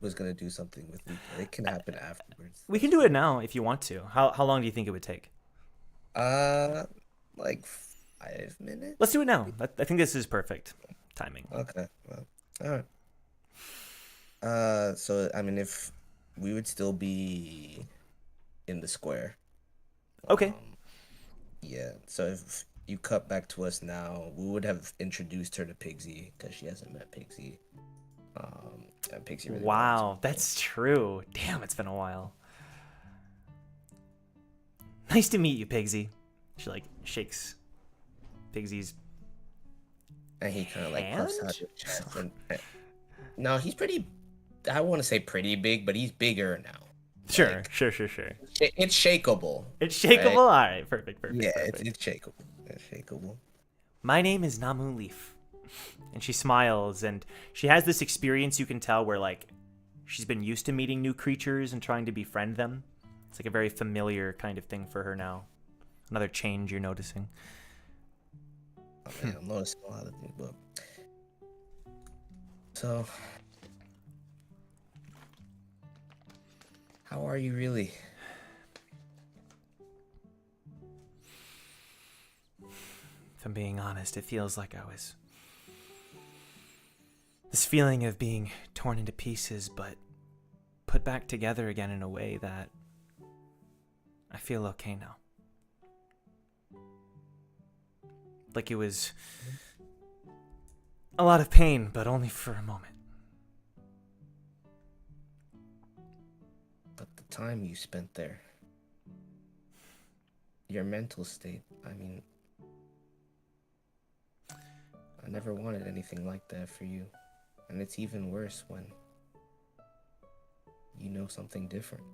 was gonna do something with Luca. It can happen afterwards. We can do it now if you want to. How long do you think it would take? Like 5 minutes. Let's do it now. I think this is perfect timing. Okay. Well, all right. So I mean, if we would still be in the square. Okay. Yeah. So if you cut back to us now, we would have introduced her to Pigsy because she hasn't met Pigsy. And Pigsy really wow, that's true. Damn, it's been a while. Nice to meet you, Pigsy. She like shakes Pigsy's and he kind of like puffs out hand? his chest. And, no, he's pretty. I want to say pretty big, but he's bigger now. Sure. It's shakeable. It's shakeable? Right? All right, perfect. Yeah, perfect. it's shakeable. It's shakeable. My name is Namu Leaf. And she smiles, and she has this experience you can tell where, like, she's been used to meeting new creatures and trying to befriend them. It's like a very familiar kind of thing for her now. Another change you're noticing. Oh, man, I'm noticing a lot of things, but... So... How are you really? If I'm being honest, it feels like I was... This feeling of being torn into pieces, but put back together again in a way that I feel okay now. Like it was a lot of pain, but only for a moment. But the time you spent there, your mental state, I mean, I never wanted anything like that for you. And it's even worse when you know something different.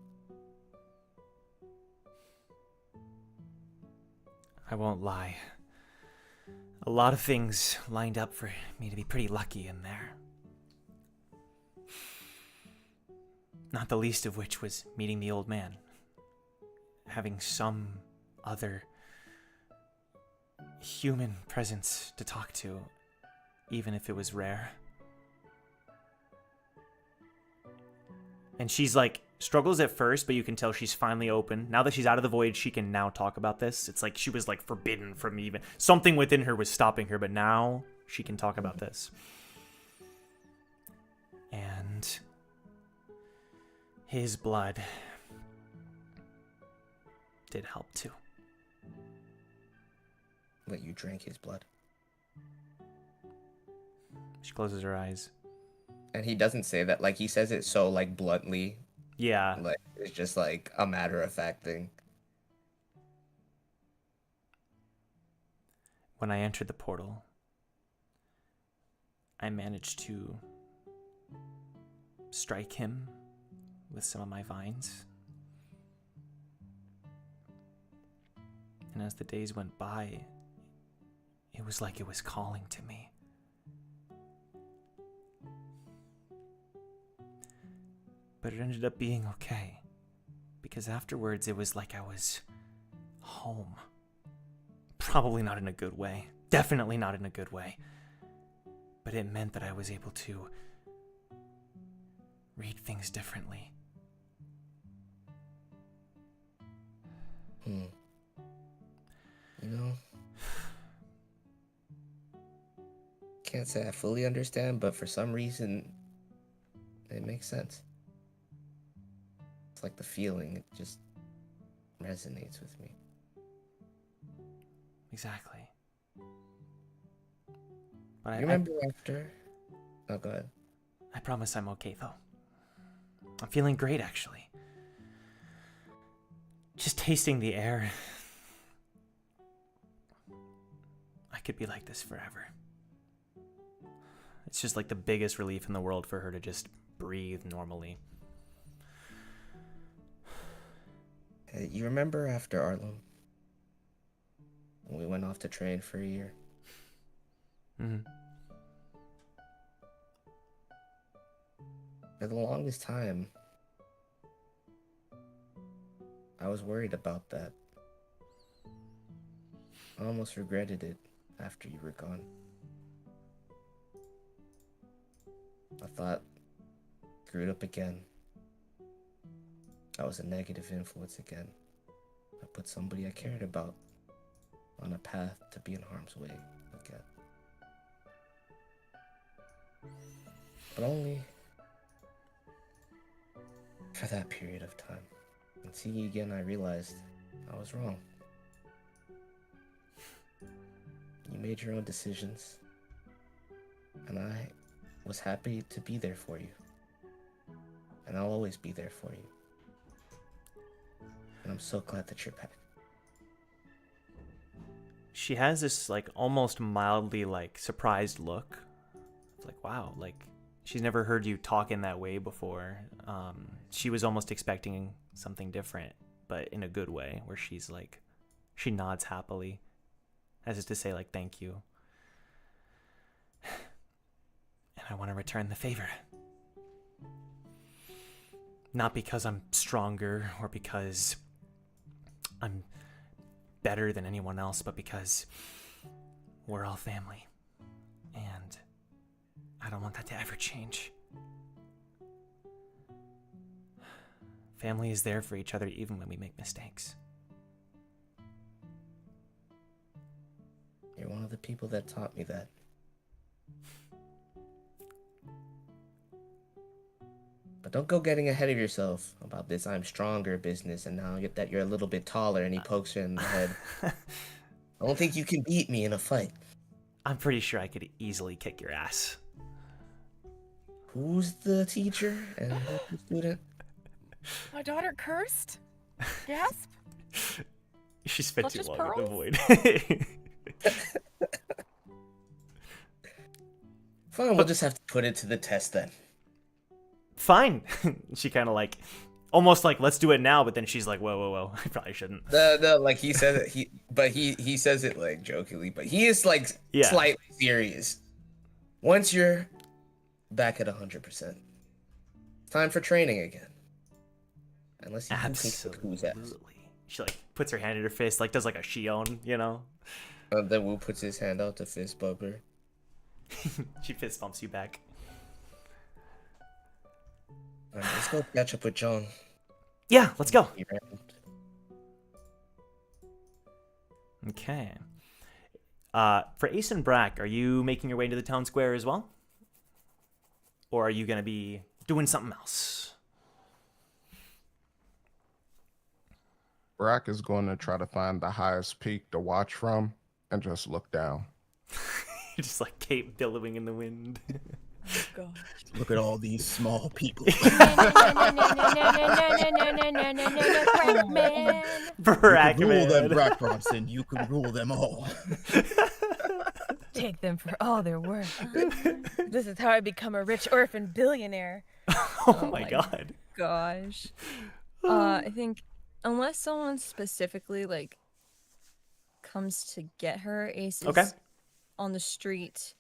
I won't lie. A lot of things lined up for me to be pretty lucky in there. Not the least of which was meeting the old man. Having some other human presence to talk to, even if it was rare. And she's like, struggles at first, but you can tell she's finally open. Now that she's out of the void, she can now talk about this. It's like she was like forbidden from even... Something within her was stopping her, but now she can talk about this. And his blood did help too. That you drank his blood. She closes her eyes. And he doesn't say that, like, he says it so, like, bluntly. Yeah. Like, it's just, like, a matter-of-fact thing. When I entered the portal, I managed to strike him with some of my vines. And as the days went by, it was like it was calling to me. But it ended up being okay, because afterwards it was like I was home. Probably not in a good way. Definitely not in a good way. But it meant that I was able to read things differently. You know, can't say I fully understand, but for some reason, it makes sense. It's like the feeling, it just resonates with me. Exactly. But You remember after... Oh, go ahead. I promise I'm okay, though. I'm feeling great, actually. Just tasting the air. I could be like this forever. It's just like the biggest relief in the world for her to just breathe normally. You remember after Arlen? When we went off to train for a year? Mm-hmm. For the longest time, I was worried about that. I almost regretted it after you were gone. I thought, screwed up again. I was a negative influence again. I put somebody I cared about on a path to be in harm's way again. But only for that period of time. And seeing you again, I realized I was wrong. You made your own decisions, and I was happy to be there for you. And I'll always be there for you. And I'm so glad that you're back. She has this like almost mildly like surprised look. It's like, wow, like she's never heard you talk in that way before. She was almost expecting something different, but in a good way, where she's like, she nods happily, as if to say like, thank you. And I want to return the favor. Not because I'm stronger or because I'm better than anyone else, but because we're all family. And I don't want that to ever change. Family is there for each other even when we make mistakes. You're one of the people that taught me that. But don't go getting ahead of yourself about this I'm stronger business, and now that you're a little bit taller and he pokes you in the head. I don't think you can beat me in a fight. I'm pretty sure I could easily kick your ass. Who's the teacher and who's the student? My daughter cursed? Gasp? She spent Not too just long in the pearls? void. Fine, we'll just have to put it to the test then. Fine. She kind of like, almost like, let's do it now, but then she's like, whoa, I probably shouldn't. No, like he says it, he says it like jokingly, but he is like slightly serious. Once you're back at 100%, time for training again. Unless you can kick Wu's ass. Absolutely. She like puts her hand in her fist, like does like a Shion, you know? And then Wu puts his hand out to fist bump her. She fist bumps you back. Alright, let's go catch up with Jeong. Yeah, let's go. Okay. For Ace and Brack, are you making your way into the town square as well? Or are you going to be doing something else? Brack is going to try to find the highest peak to watch from and just look down. You're just like cape billowing in the wind. Oh, God. Look at all these small people. Brack, You can rule them, man. Brack Bronson. You can rule them all. Take them for all they're worth. This is how I become a rich orphan billionaire. Oh my god. Gosh. I think unless someone specifically like comes to get her, Ace is Okay. on the street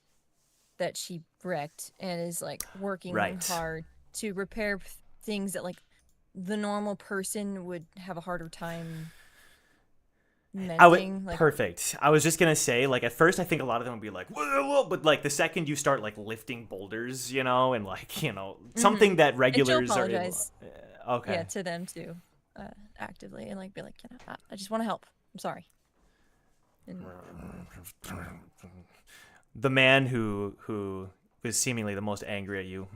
that she wrecked and is like working Right. hard to repair things that like the normal person would have a harder time mending. Perfect. I was just gonna say, like, at first I think a lot of them would be like, whoa, but like the second you start like lifting boulders, you know, and like, you know, something that regulars are able, apologize. okay. Yeah, to them too, actively, and like be like, you know, I just want to help. I'm sorry. And, The man who was seemingly the most angry at you.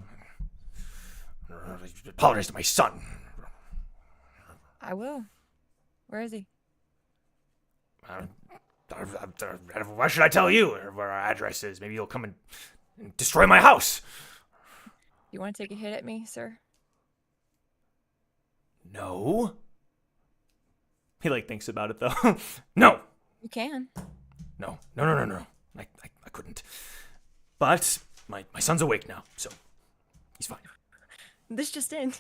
Apologize to my son. I will. Where is he? Why should I tell you where our address is? Maybe you'll come and destroy my house. You want to take a hit at me, sir? No. He like thinks about it though. No. You can. No. I couldn't. But my son's awake now, so he's fine. This just in.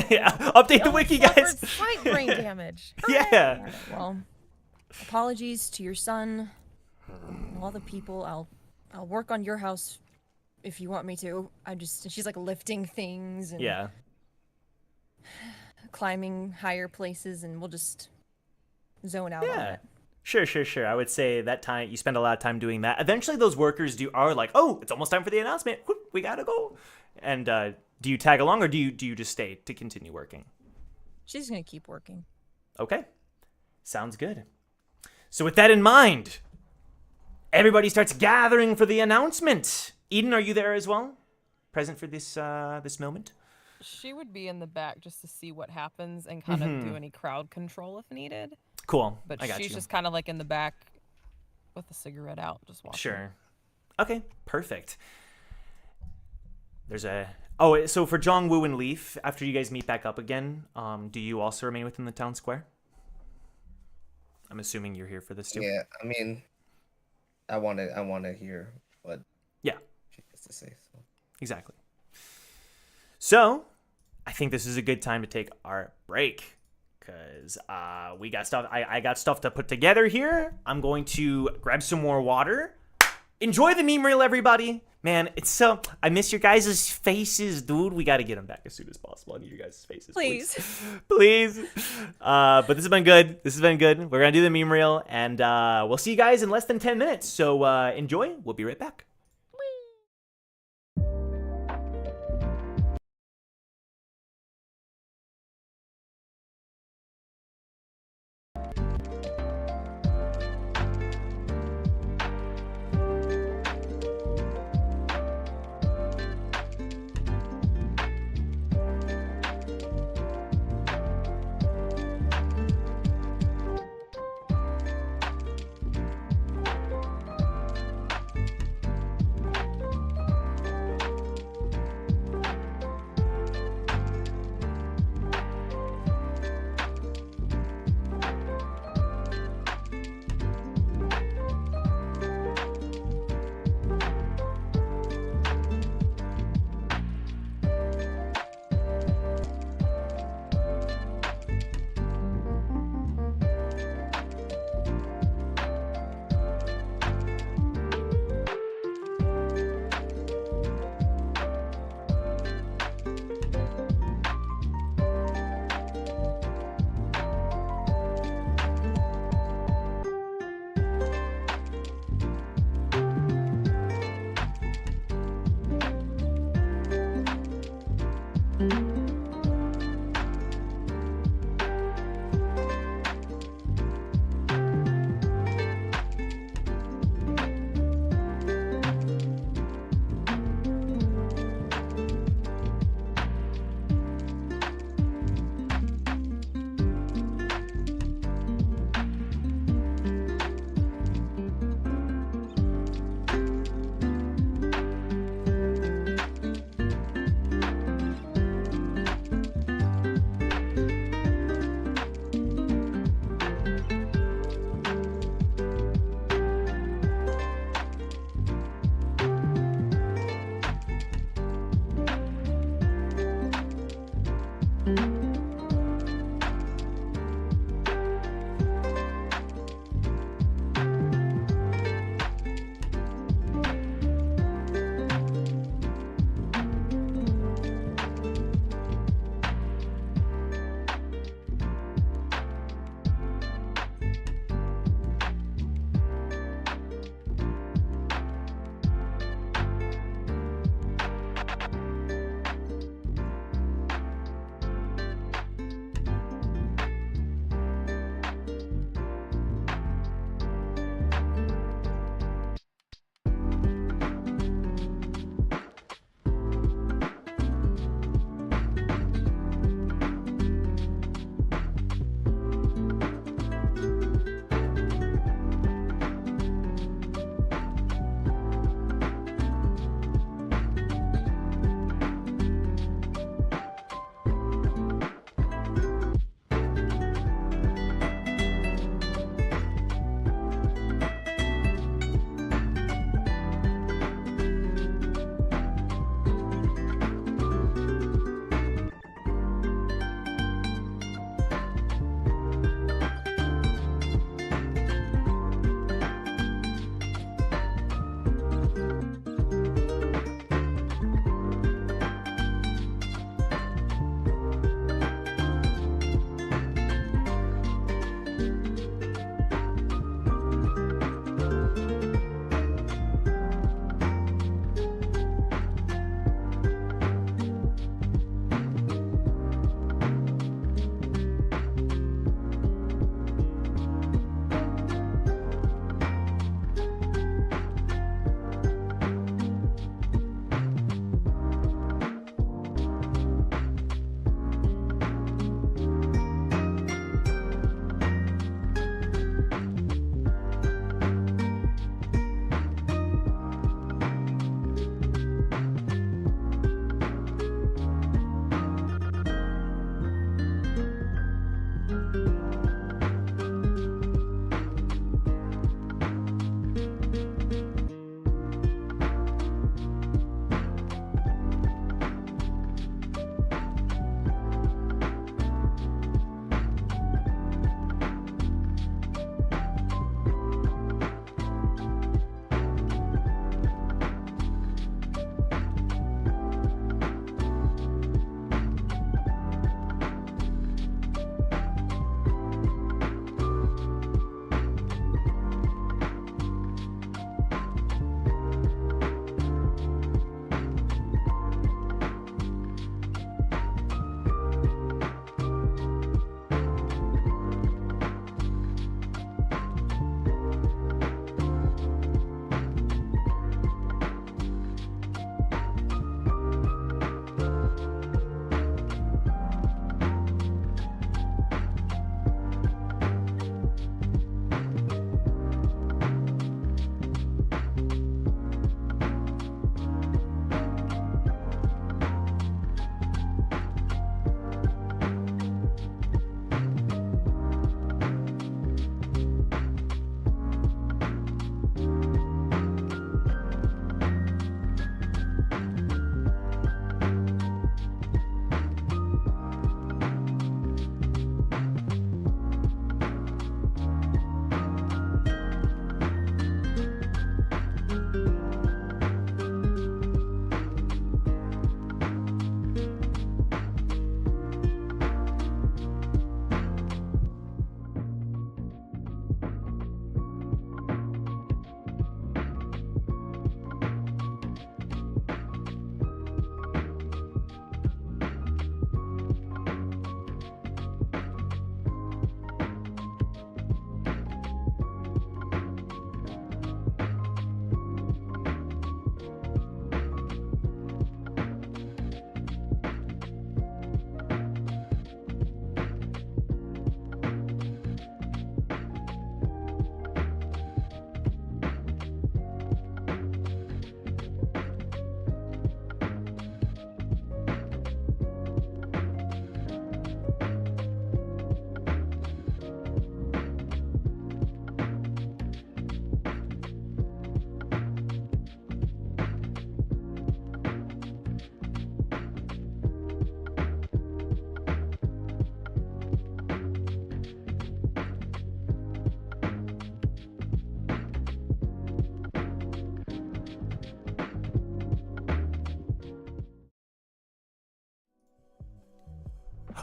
Yeah. Update the wiki, Suffered guys. slight brain damage. Yeah. Alright, well, apologies to your son. And all the people. I'll work on your house if you want me to. She's like lifting things and Yeah. climbing higher places, and we'll just zone out on Yeah. it. Sure. I would say that time you spend a lot of time doing that. Eventually, those workers are like, oh, it's almost time for the announcement. Whoop, we gotta go. And do you tag along, or do you just stay to continue working? She's gonna keep working. Okay, sounds good. So with that in mind, everybody starts gathering for the announcement. Eden, are you there as well? Present for this moment? She would be in the back just to see what happens and kind of do any crowd control if needed. Cool. But I got she's you. just kind of like in the back with a cigarette out, just watching. Sure. Okay, perfect. So for Jong, Woo, and Leaf, after you guys meet back up again, do you also remain within the town square? I'm assuming you're here for this too. Yeah, I mean, I want to hear what Yeah, she has to say. So. exactly. So, I think this is a good time to take our break, because we got stuff. I got stuff to put together here. I'm going to grab some more water. Enjoy the meme reel, everybody. Man, I miss your guys' faces, dude. We got to get them back as soon as possible. I need your guys' faces, please. Please. But this has been good. We're going to do the meme reel, and we'll see you guys in less than 10 minutes. So enjoy. We'll be right back.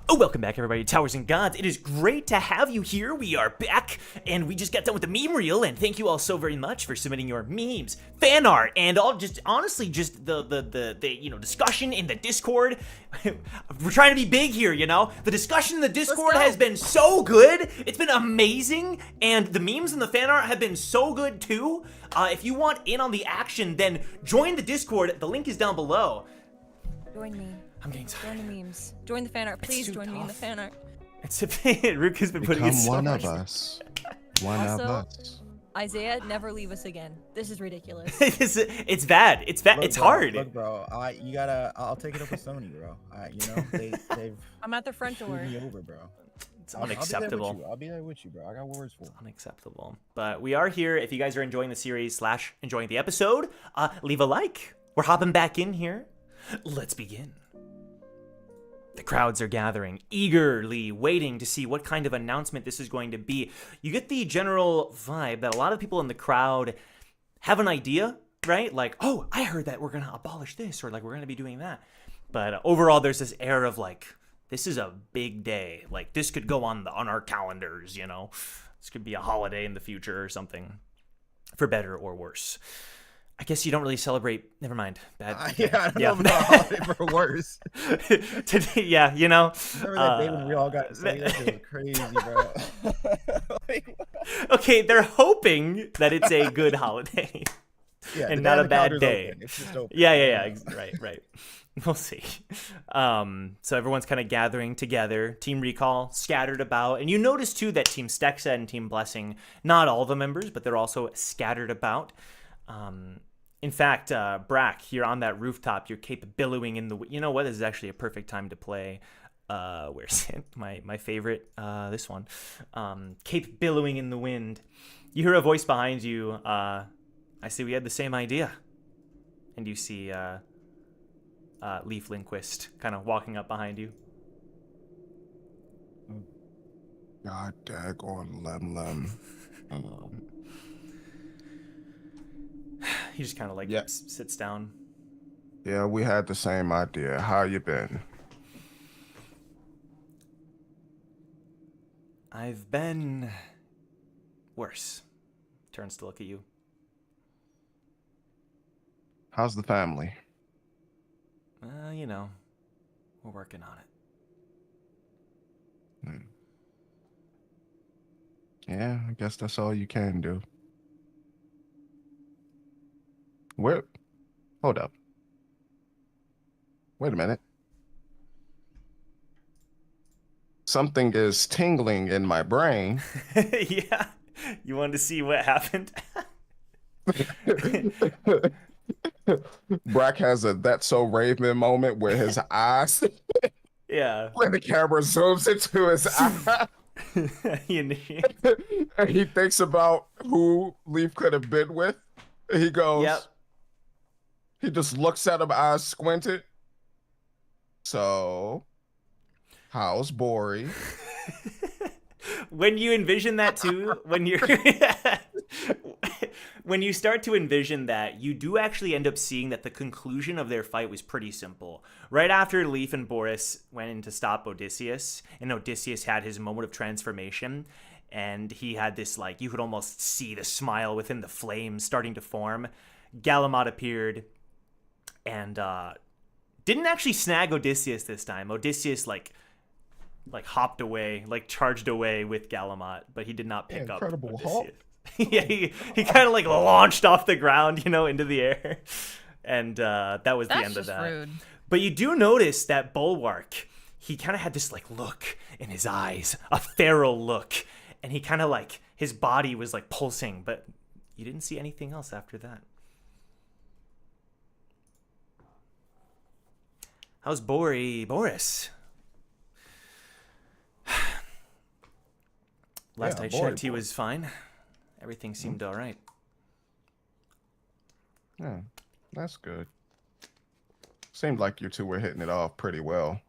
Oh, welcome back, everybody, Towers and Gods. It is great to have you here. We are back, and we just got done with the meme reel, and thank you all so very much for submitting your memes, fan art, and all just honestly just the discussion in the Discord. We're trying to be big here, you know. The discussion in the Discord has been so good. It's been amazing, and the memes and the fan art have been so good too. If you want in on the action, then join the Discord. The link is down below. Join me. I'm getting tired. Join the memes. Join the fan art. Please join me in the fan art. It's Ruka's been putting in so one much. of us. One of us. Isaiah, never leave us again. This is ridiculous. It's bad. It's bad. Look, It's bro, hard. Look, bro, I'll take it up with Sony, bro. They've I'm at the front door. screwed me over, bro. It's unacceptable. I'll be there with you, bro. I got words for you. Unacceptable. But we are here. If you guys are enjoying the series / enjoying the episode, leave a like. We're hopping back in here. Let's begin. The crowds are gathering, eagerly waiting to see what kind of announcement this is going to be. You get the general vibe that a lot of people in the crowd have an idea, right? Like, oh, I heard that we're going to abolish this, or like we're going to be doing that. But overall, there's this air of like, this is a big day. Like, this could go on our calendars, you know? This could be a holiday in the future or something, for better or worse. I guess you don't really celebrate. Never mind. Bad. Yeah, I don't know about holiday for worse. Today, yeah, you know. Remember that day when we all got sick? That shit was crazy, bro. Okay, they're hoping that it's a good holiday. Yeah, and not a bad day. Open. It's just open. Yeah. Right. We'll see. So everyone's kind of gathering together. Team Recall scattered about. And you notice, too, that Team Stexa and Team Blessing, not all the members, but they're also scattered about. In fact, Brack, you're on that rooftop. You're cape billowing in the... You know what? This is actually a perfect time to play... where's it? My favorite, this one. Cape billowing in the wind. You hear a voice behind you. I see we had the same idea. And you see Leaf Lindquist kind of walking up behind you. God daggone Lem. He just kind of like sits down. Yeah, we had the same idea. How you been? I've been worse. Turns to look at you. How's the family? You know, we're working on it. Yeah, I guess that's all you can do. Hold up. Wait a minute. Something is tingling in my brain. Yeah. You wanted to see what happened? Brack has a That's So Raven moment where his eyes... Yeah. When the camera zooms into his eye. And he thinks about who Leaf could have been with. He goes... Yep. He just looks at him, eyes squinted. So, how's Bori? When you envision that too, when you start to envision that, you do actually end up seeing that the conclusion of their fight was pretty simple. Right after Leaf and Boris went in to stop Odysseus, and Odysseus had his moment of transformation, and he had this, like, you could almost see the smile within the flames starting to form. Galamad appeared and didn't actually snag Odysseus this time. Odysseus like hopped away, like charged away with Galamad, but he did not pick up Incredible Odysseus. Yeah, he kind of like launched off the ground, you know, into the air. And that was the end of that. Rude. But you do notice that Bulwark, he kind of had this like look in his eyes, a feral look. And he kind of like, his body was like pulsing, but you didn't see anything else after that. How's Boris? Last I checked, he was fine. Everything seemed all right. Yeah, that's good. Seemed like you two were hitting it off pretty well.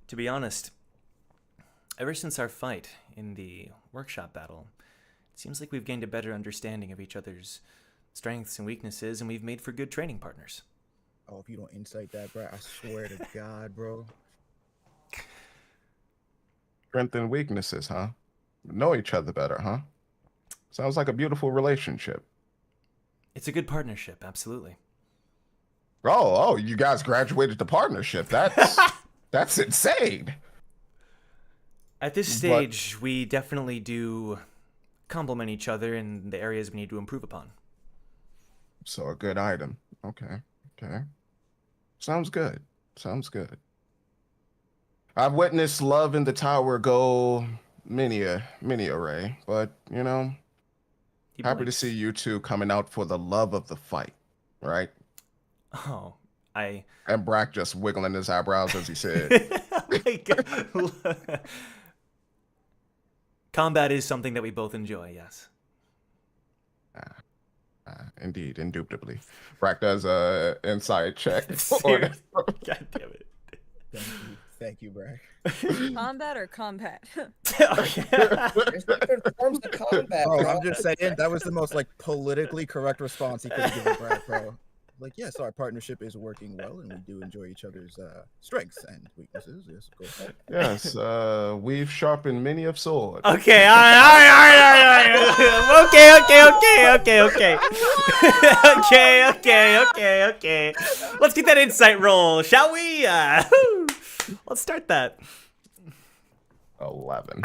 To be honest, ever since our fight in the workshop battle, it seems like we've gained a better understanding of each other's strengths and weaknesses, and we've made for good training partners. Oh, if you don't incite that, bro, I swear to God, bro. Strengths and weaknesses, huh? Know each other better, huh? Sounds like a beautiful relationship. It's a good partnership, absolutely. Oh, you guys graduated to partnership. That's insane. At this stage, we definitely do complement each other in the areas we need to improve upon. So a good item. Okay. Sounds good. I've witnessed love in the tower go many a array, but happy to see you two coming out for the love of the fight, right? Oh, And Brack just wiggling his eyebrows as he said. Combat is something that we both enjoy, yes. Indeed, indubitably. Brack does a insight check. God damn it. Thank you, Brack. Combat or combat? There's different forms of combat. Bro, I'm just saying that was the most like politically correct response he could have given Brack, bro. Like, yes, our partnership is working well, and we do enjoy each other's strengths and weaknesses. Yes, of course. Yes, we've sharpened many of swords. Okay, all right. Okay. Let's get that insight roll, shall we? Let's start that. 11.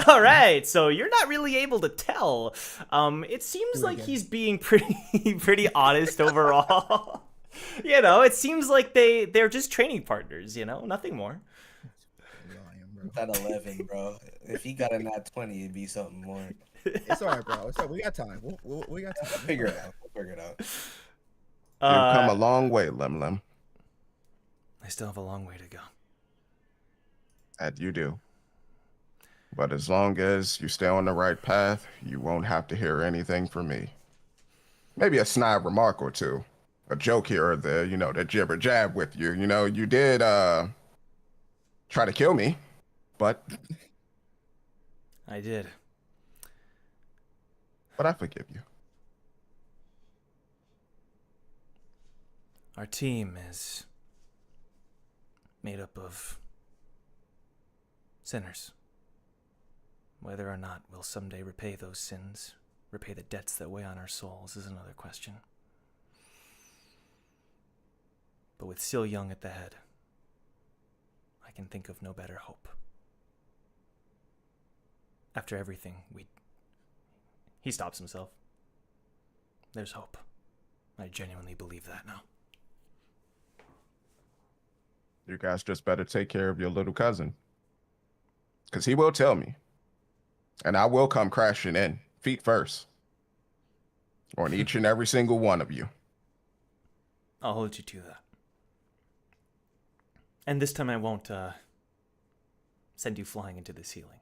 All right. So you're not really able to tell. It seems like he's being pretty honest overall. It seems like they're just training partners, nothing more. That 11, bro. If he got a nat 20, it'd be something more. It's all right, bro. We got time. We got time. We'll figure it out. You've come a long way, Lem. I still have a long way to go. That you do. But as long as you stay on the right path, you won't have to hear anything from me. Maybe a snide remark or two. A joke here or there, the jibber jab with you. You did try to kill me, but I did. But I forgive you. Our team is made up of sinners. Whether or not we'll someday repay those sins, repay the debts that weigh on our souls, is another question. But with Silyeong at the head, I can think of no better hope. After everything, he stops himself. There's hope. I genuinely believe that now. You guys just better take care of your little cousin. Because he will tell me. And I will come crashing in, feet first. On each and every single one of you. I'll hold you to that. And this time I won't send you flying into the ceiling.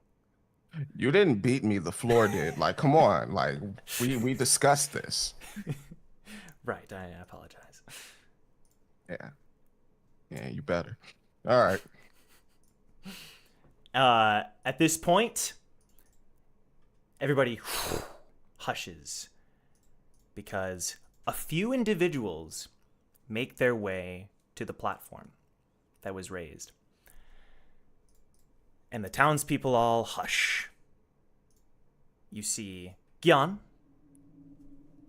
You didn't beat me, the floor did. Like, come on. Like, we discussed this. Right, I apologize. Yeah, you better. All right. At this point, everybody hushes because a few individuals make their way to the platform that was raised. And the townspeople all hush. You see Gyan,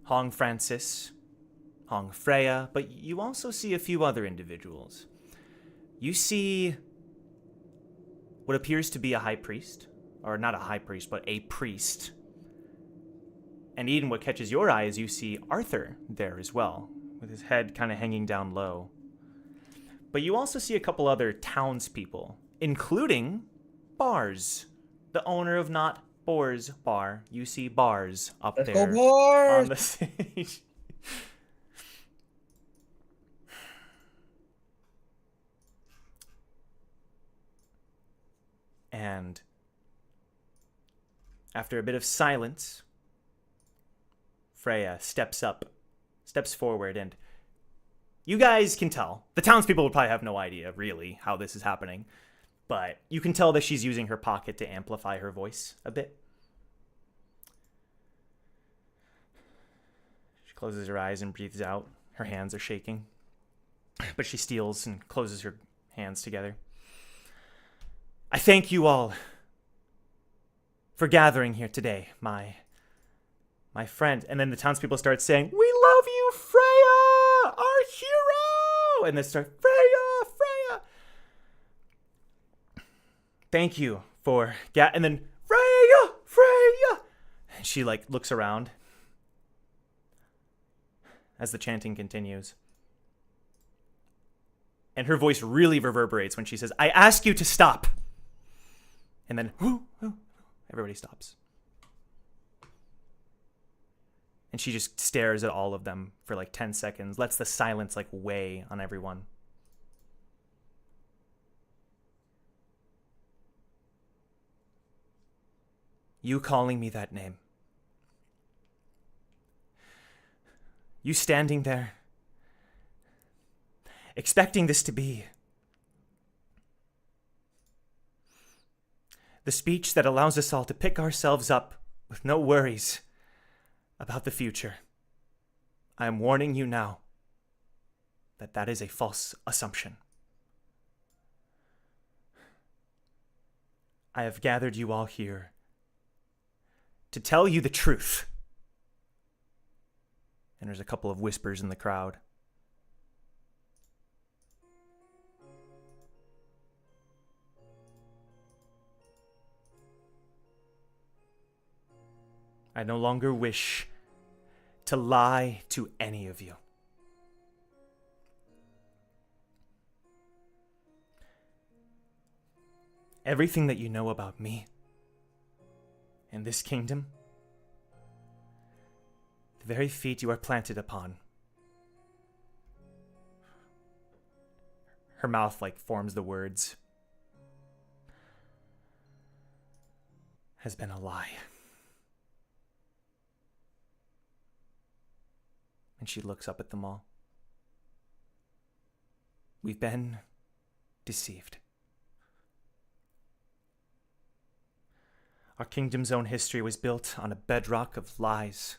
Hong Francis, Hong Freya, but you also see a few other individuals. You see what appears to be a high priest, or not a high priest, but a priest. And Eden, what catches your eye is you see Arthur there as well, with his head kind of hanging down low. But you also see a couple other townspeople, including Bars, the owner of Not Boars Bar. You see Bars up Let's there go, Bars! on the stage. And after a bit of silence, Freya steps forward, and you guys can tell. The townspeople would probably have no idea, really, how this is happening. But you can tell that she's using her pocket to amplify her voice a bit. She closes her eyes and breathes out. Her hands are shaking. But she steals and closes her hands together. I thank you all for gathering here today, my friend. And then the townspeople start saying, "We love you, Freya, our hero!" And they start, "Freya, Freya! Thank you for and then, "Freya, Freya!" And she like looks around as the chanting continues. And her voice really reverberates when she says, "I ask you to stop." And then, everybody stops. And she just stares at all of them for like 10 seconds, lets the silence like weigh on everyone. You calling me that name. You standing there, expecting this to be the speech that allows us all to pick ourselves up with no worries about the future. I am warning you now that that is a false assumption. I have gathered you all here to tell you the truth. And there's a couple of whispers in the crowd. I no longer wish to lie to any of you. Everything that you know about me and this kingdom, the very feet you are planted upon. Her mouth like forms the words. Has been a lie. And she looks up at them all. We've been deceived. Our kingdom's own history was built on a bedrock of lies,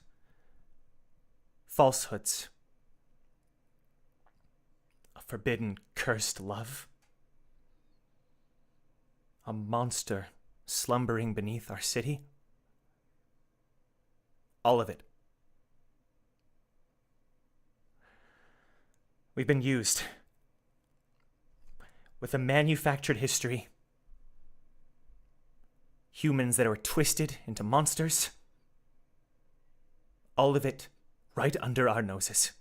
falsehoods, a forbidden, cursed love, a monster slumbering beneath our city. All of it. We've been used with a manufactured history. Humans that are twisted into monsters. All of it right under our noses.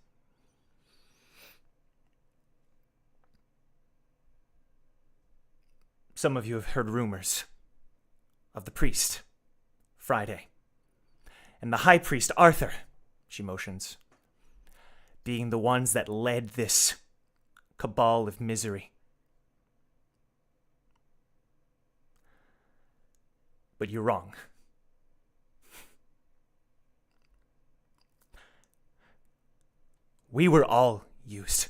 Some of you have heard rumors of the priest, Friday, and the high priest, Arthur, she motions, being the ones that led this cabal of misery. But you're wrong. We were all used.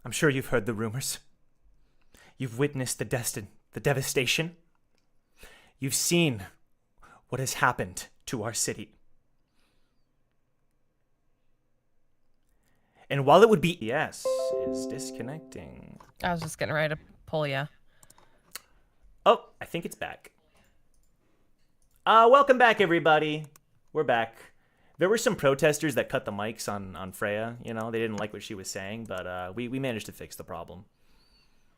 I'm sure you've heard the rumors. You've witnessed the devastation. You've seen what has happened to our city. And while it would be is disconnecting. I was just getting ready to pull you. Oh, I think it's back. Welcome back, everybody. We're back. There were some protesters that cut the mics on Freya. You know, they didn't like what she was saying, but we managed to fix the problem.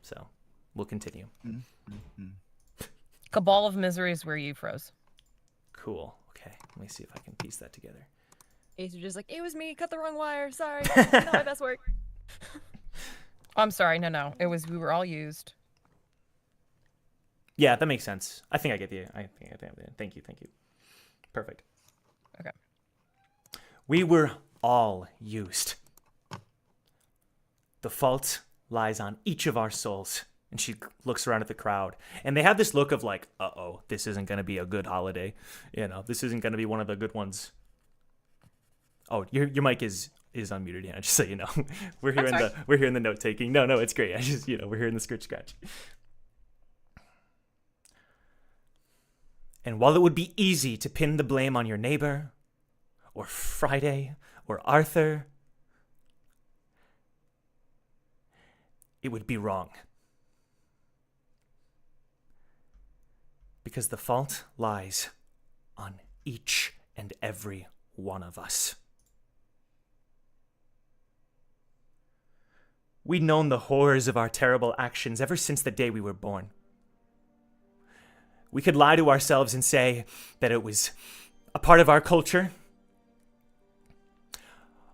So we'll continue. Cabal of Misery is where you froze. Cool. Okay, let me see if I can piece that together. Ace was just like, it was me, cut the wrong wire, sorry. Not my best work. I'm sorry, no. It was, we were all used. Yeah, that makes sense. I think I get the. Thank you. Perfect. Okay. We were all used. The fault lies on each of our souls. And she looks around at the crowd. And they have this look of like, uh-oh, this isn't going to be a good holiday. You know, this isn't going to be one of the good ones. Oh, your mic is unmuted, yeah, just so you know. We're here in the note taking. No, it's great. I just, we're here in the scratch. And while it would be easy to pin the blame on your neighbor, or Friday, or Arthur, it would be wrong. Because the fault lies on each and every one of us. We'd known the horrors of our terrible actions ever since the day we were born. We could lie to ourselves and say that it was a part of our culture,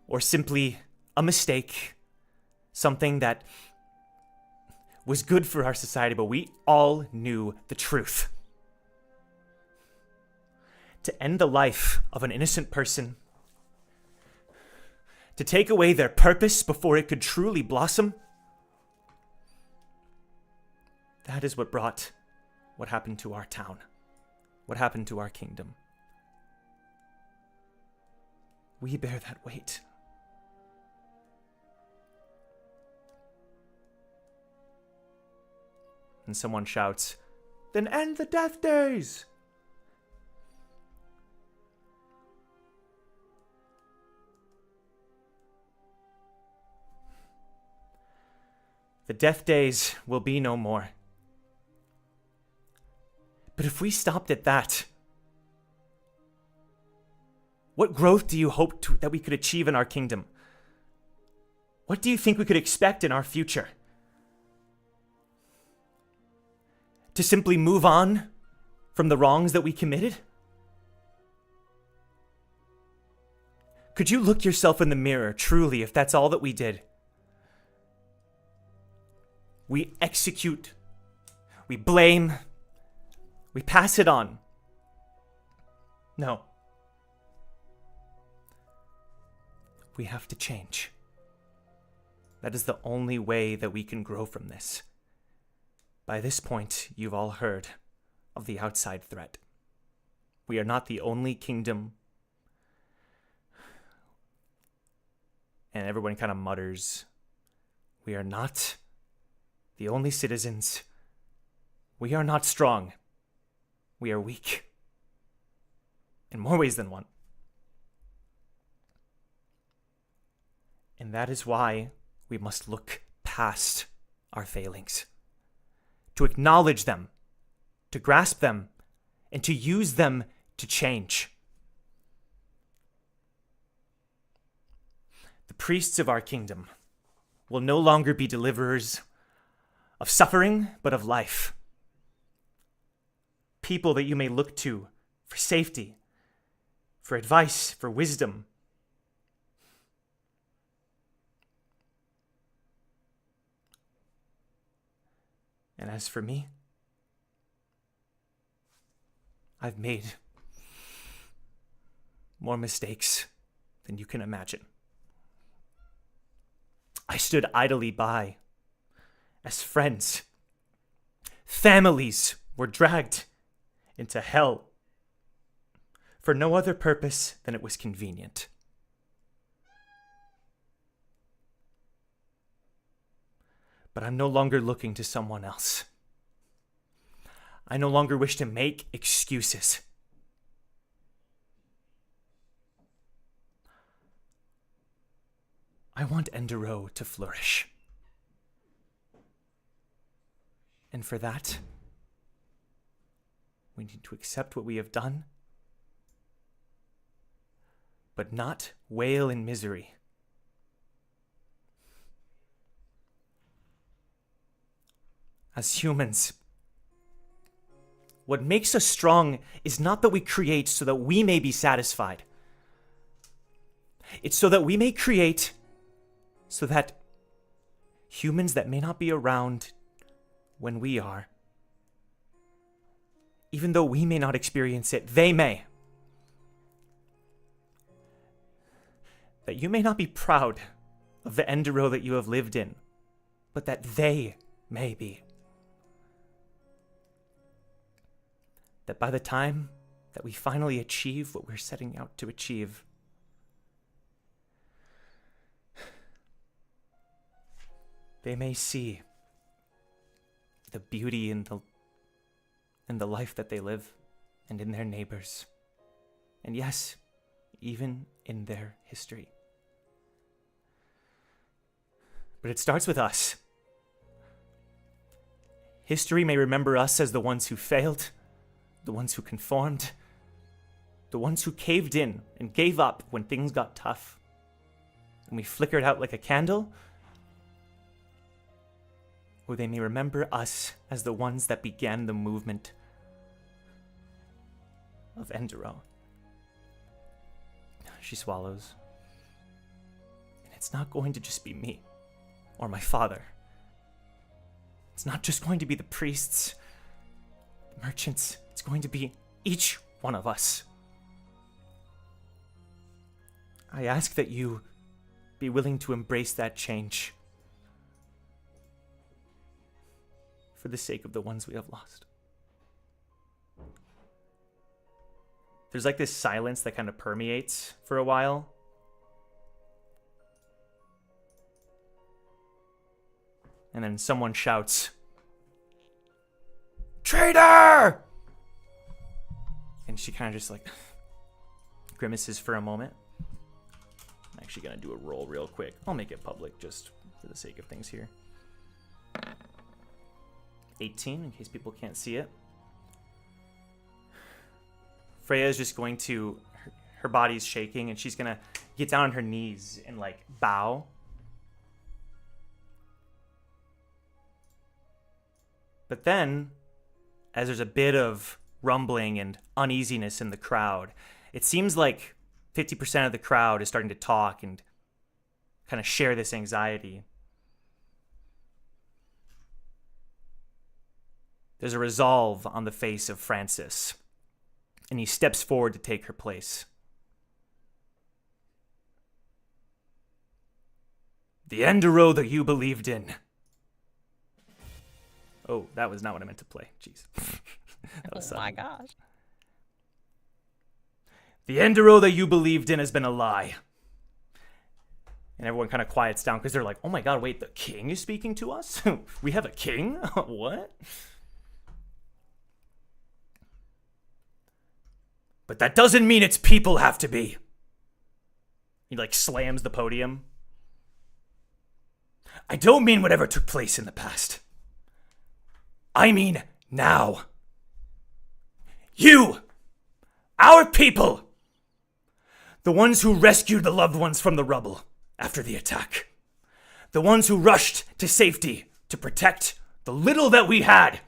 or simply a mistake, something that was good for our society, but we all knew the truth. To end the life of an innocent person, to take away their purpose before it could truly blossom, that is what brought what happened to our town, what happened to our kingdom. We bear that weight. And someone shouts, "Then end the death days!" The death days will be no more. But if we stopped at that, what growth do you hope that we could achieve in our kingdom? What do you think we could expect in our future? To simply move on from the wrongs that we committed? Could you look yourself in the mirror, truly, if that's all that we did? We execute, we blame, we pass it on. No. We have to change. That is the only way that we can grow from this. By this point, you've all heard of the outside threat. We are not the only kingdom. And everyone kind of mutters, we are not the only citizens. We are not strong. We are weak. In more ways than one. And that is why we must look past our failings. To acknowledge them, to grasp them, and to use them to change. The priests of our kingdom will no longer be deliverers of suffering, but of life. People that you may look to for safety, for advice, for wisdom. And as for me, I've made more mistakes than you can imagine. I stood idly by as friends, families were dragged into hell for no other purpose than it was convenient. But I'm no longer looking to someone else. I no longer wish to make excuses. I want Enderroh to flourish. And for that, we need to accept what we have done, but not wail in misery. As humans, what makes us strong is not that we create so that we may be satisfied. It's so that we may create so that humans that may not be around when we are, even though we may not experience it, they may. That you may not be proud of the Enderroh that you have lived in, but that they may be. That by the time that we finally achieve what we're setting out to achieve, they may see the beauty in the life that they live and in their neighbors. And yes, even in their history. But it starts with us. History may remember us as the ones who failed, the ones who conformed, the ones who caved in and gave up when things got tough, and we flickered out like a candle, or they may remember us as the ones that began the movement of Enderroh. She swallows. And it's not going to just be me or my father. It's not just going to be the priests, the merchants. It's going to be each one of us. I ask that you be willing to embrace that change for the sake of the ones we have lost. There's like this silence that kind of permeates for a while. And then someone shouts, "Traitor!" And she kind of just like grimaces for a moment. I'm actually going to do a roll real quick. I'll make it public just for the sake of things here. 18, in case people can't see it. Freya is just going to, her body's shaking, and she's going to get down on her knees and, like, bow. But then, as there's a bit of rumbling and uneasiness in the crowd, it seems like 50% of the crowd is starting to talk and kind of share this anxiety. There's a resolve on the face of Francis, and he steps forward to take her place. The Enderroh that you believed in. Oh, that was not what I meant to play. Jeez. That was Oh my sudden. gosh. The Enderroh that you believed in has been a lie. And everyone kind of quiets down because they're like, oh my god, wait, the king is speaking to us? We have a king? What? But that doesn't mean its people have to be. He like slams the podium. I don't mean whatever took place in the past. I mean now. You, our people, the ones who rescued the loved ones from the rubble after the attack, the ones who rushed to safety to protect the little that we had,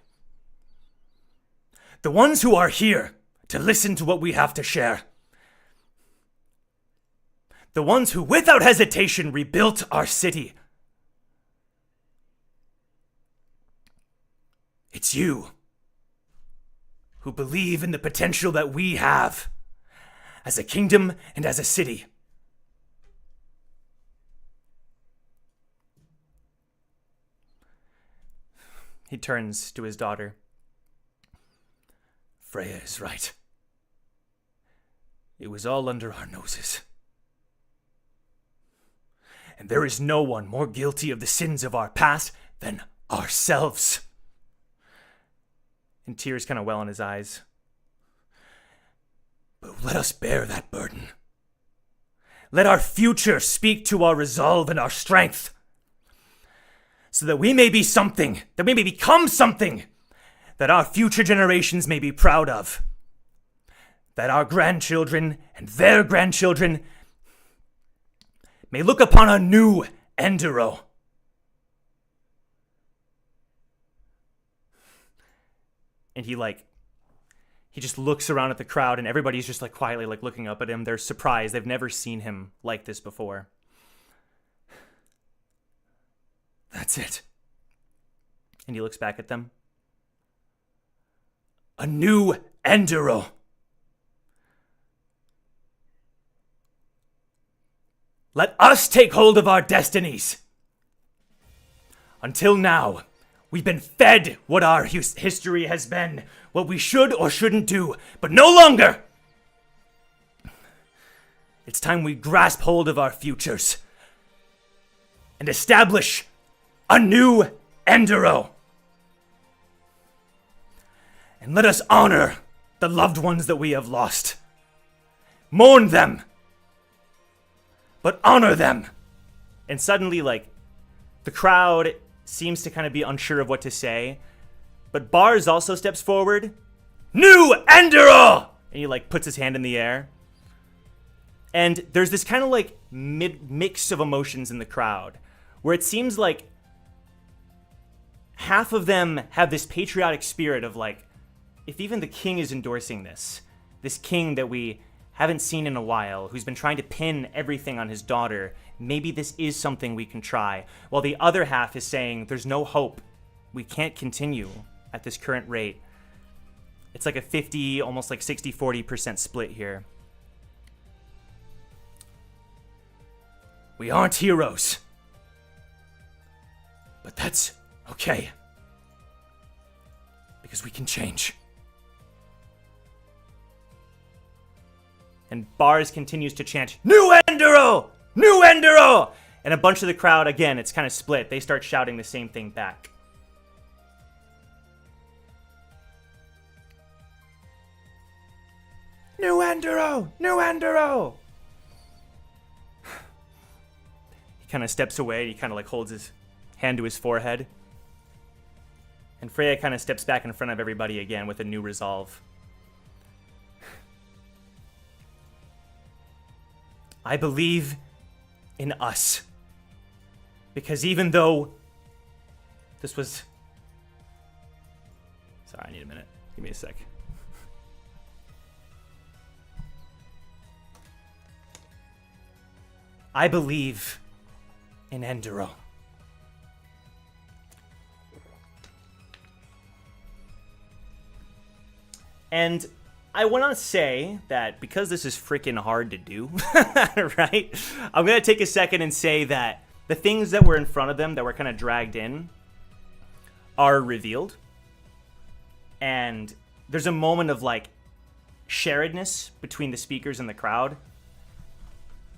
the ones who are here to listen to what we have to share, the ones who without hesitation rebuilt our city. It's you who believe in the potential that we have as a kingdom and as a city. He turns to his daughter. Freya is right. It was all under our noses. And there is no one more guilty of the sins of our past than ourselves. And tears kind of well in his eyes. But let us bear that burden. Let our future speak to our resolve and our strength. So that we may be something, that we may become something that our future generations may be proud of. That our grandchildren and their grandchildren may look upon a new Enderroh. And he just looks around at the crowd, and everybody's just like quietly like looking up at him. They're surprised. They've never seen him like this before. That's it. And he looks back at them. A new Enderroh. Let us take hold of our destinies. Until now, we've been fed what our history has been, what we should or shouldn't do, but no longer. It's time we grasp hold of our futures and establish a new Enderroh. And let us honor the loved ones that we have lost. Mourn them, but honor them. And suddenly, like, the crowd seems to kind of be unsure of what to say. But Bars also steps forward, New Enderroh! And he like puts his hand in the air. And there's this kind of like mix of emotions in the crowd where it seems like half of them have this patriotic spirit of like, if even the king is endorsing this king that we haven't seen in a while, who's been trying to pin everything on his daughter, maybe this is something we can try. While the other half is saying, there's no hope. We can't continue at this current rate. It's like a 50, almost like 60-40% split here. We aren't heroes. But that's okay. Because we can change. And Bars continues to chant, New Enderroh! New Enderroh! And a bunch of the crowd, again, it's kind of split. They start shouting the same thing back. New Enderroh! New Enderroh! He kind of steps away. He kind of like holds his hand to his forehead. And Freya kind of steps back in front of everybody again with a new resolve. I believe in us. Because even though this was... Sorry, I need a minute. Give me a sec. I believe in Enderroh. And I want to say that because this is freaking hard to do, right? I'm going to take a second and say that the things that were in front of them that were kind of dragged in are revealed. And there's a moment of like sharedness between the speakers and the crowd.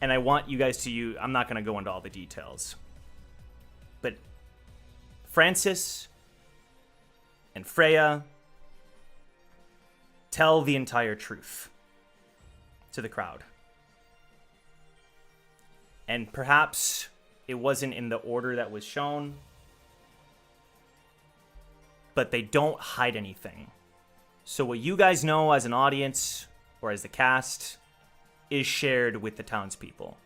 And I want you guys to I'm not going to go into all the details. But Francis and Freya tell the entire truth to the crowd. And perhaps it wasn't in the order that was shown, but they don't hide anything. So what you guys know as an audience or as the cast is shared with the townspeople.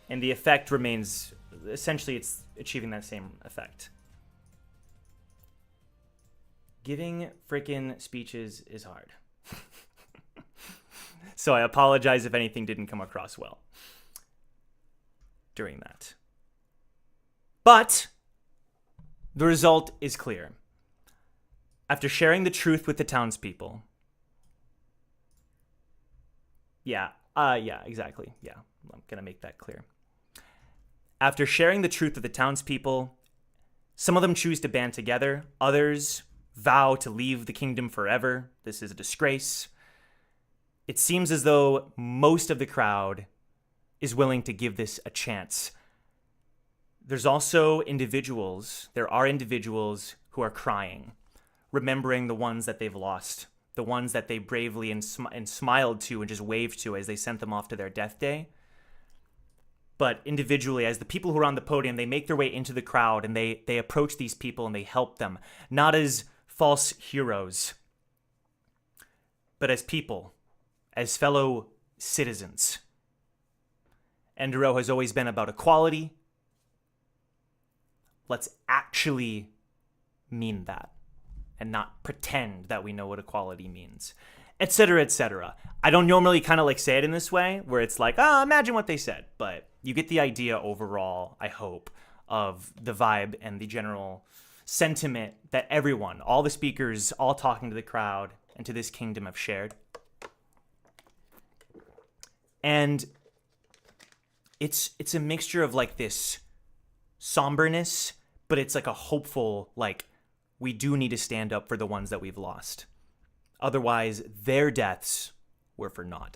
And the effect remains, essentially it's achieving that same effect. Giving frickin' speeches is hard. So I apologize if anything didn't come across well during that. But the result is clear. After sharing the truth with the townspeople, yeah, exactly. Yeah, I'm going to make that clear. After sharing the truth with the townspeople, some of them choose to band together. Others vow to leave the kingdom forever. This is a disgrace. It seems as though most of the crowd is willing to give this a chance. There are individuals who are crying, remembering the ones that they've lost, the ones that they bravely and smiled to and just waved to as they sent them off to their death day. But individually, as the people who are on the podium, they make their way into the crowd and they approach these people and they help them, not as false heroes, but as people, as fellow citizens. Enderroh has always been about equality. Let's actually mean that and not pretend that we know what equality means, etc., etc. I don't normally kind of like say it in this way where it's like, imagine what they said, but you get the idea overall, I hope, of the vibe and the general sentiment that everyone, all the speakers, all talking to the crowd and to this kingdom have shared. And it's a mixture of like this somberness, but it's like a hopeful, like, we do need to stand up for the ones that we've lost. Otherwise, their deaths were for naught.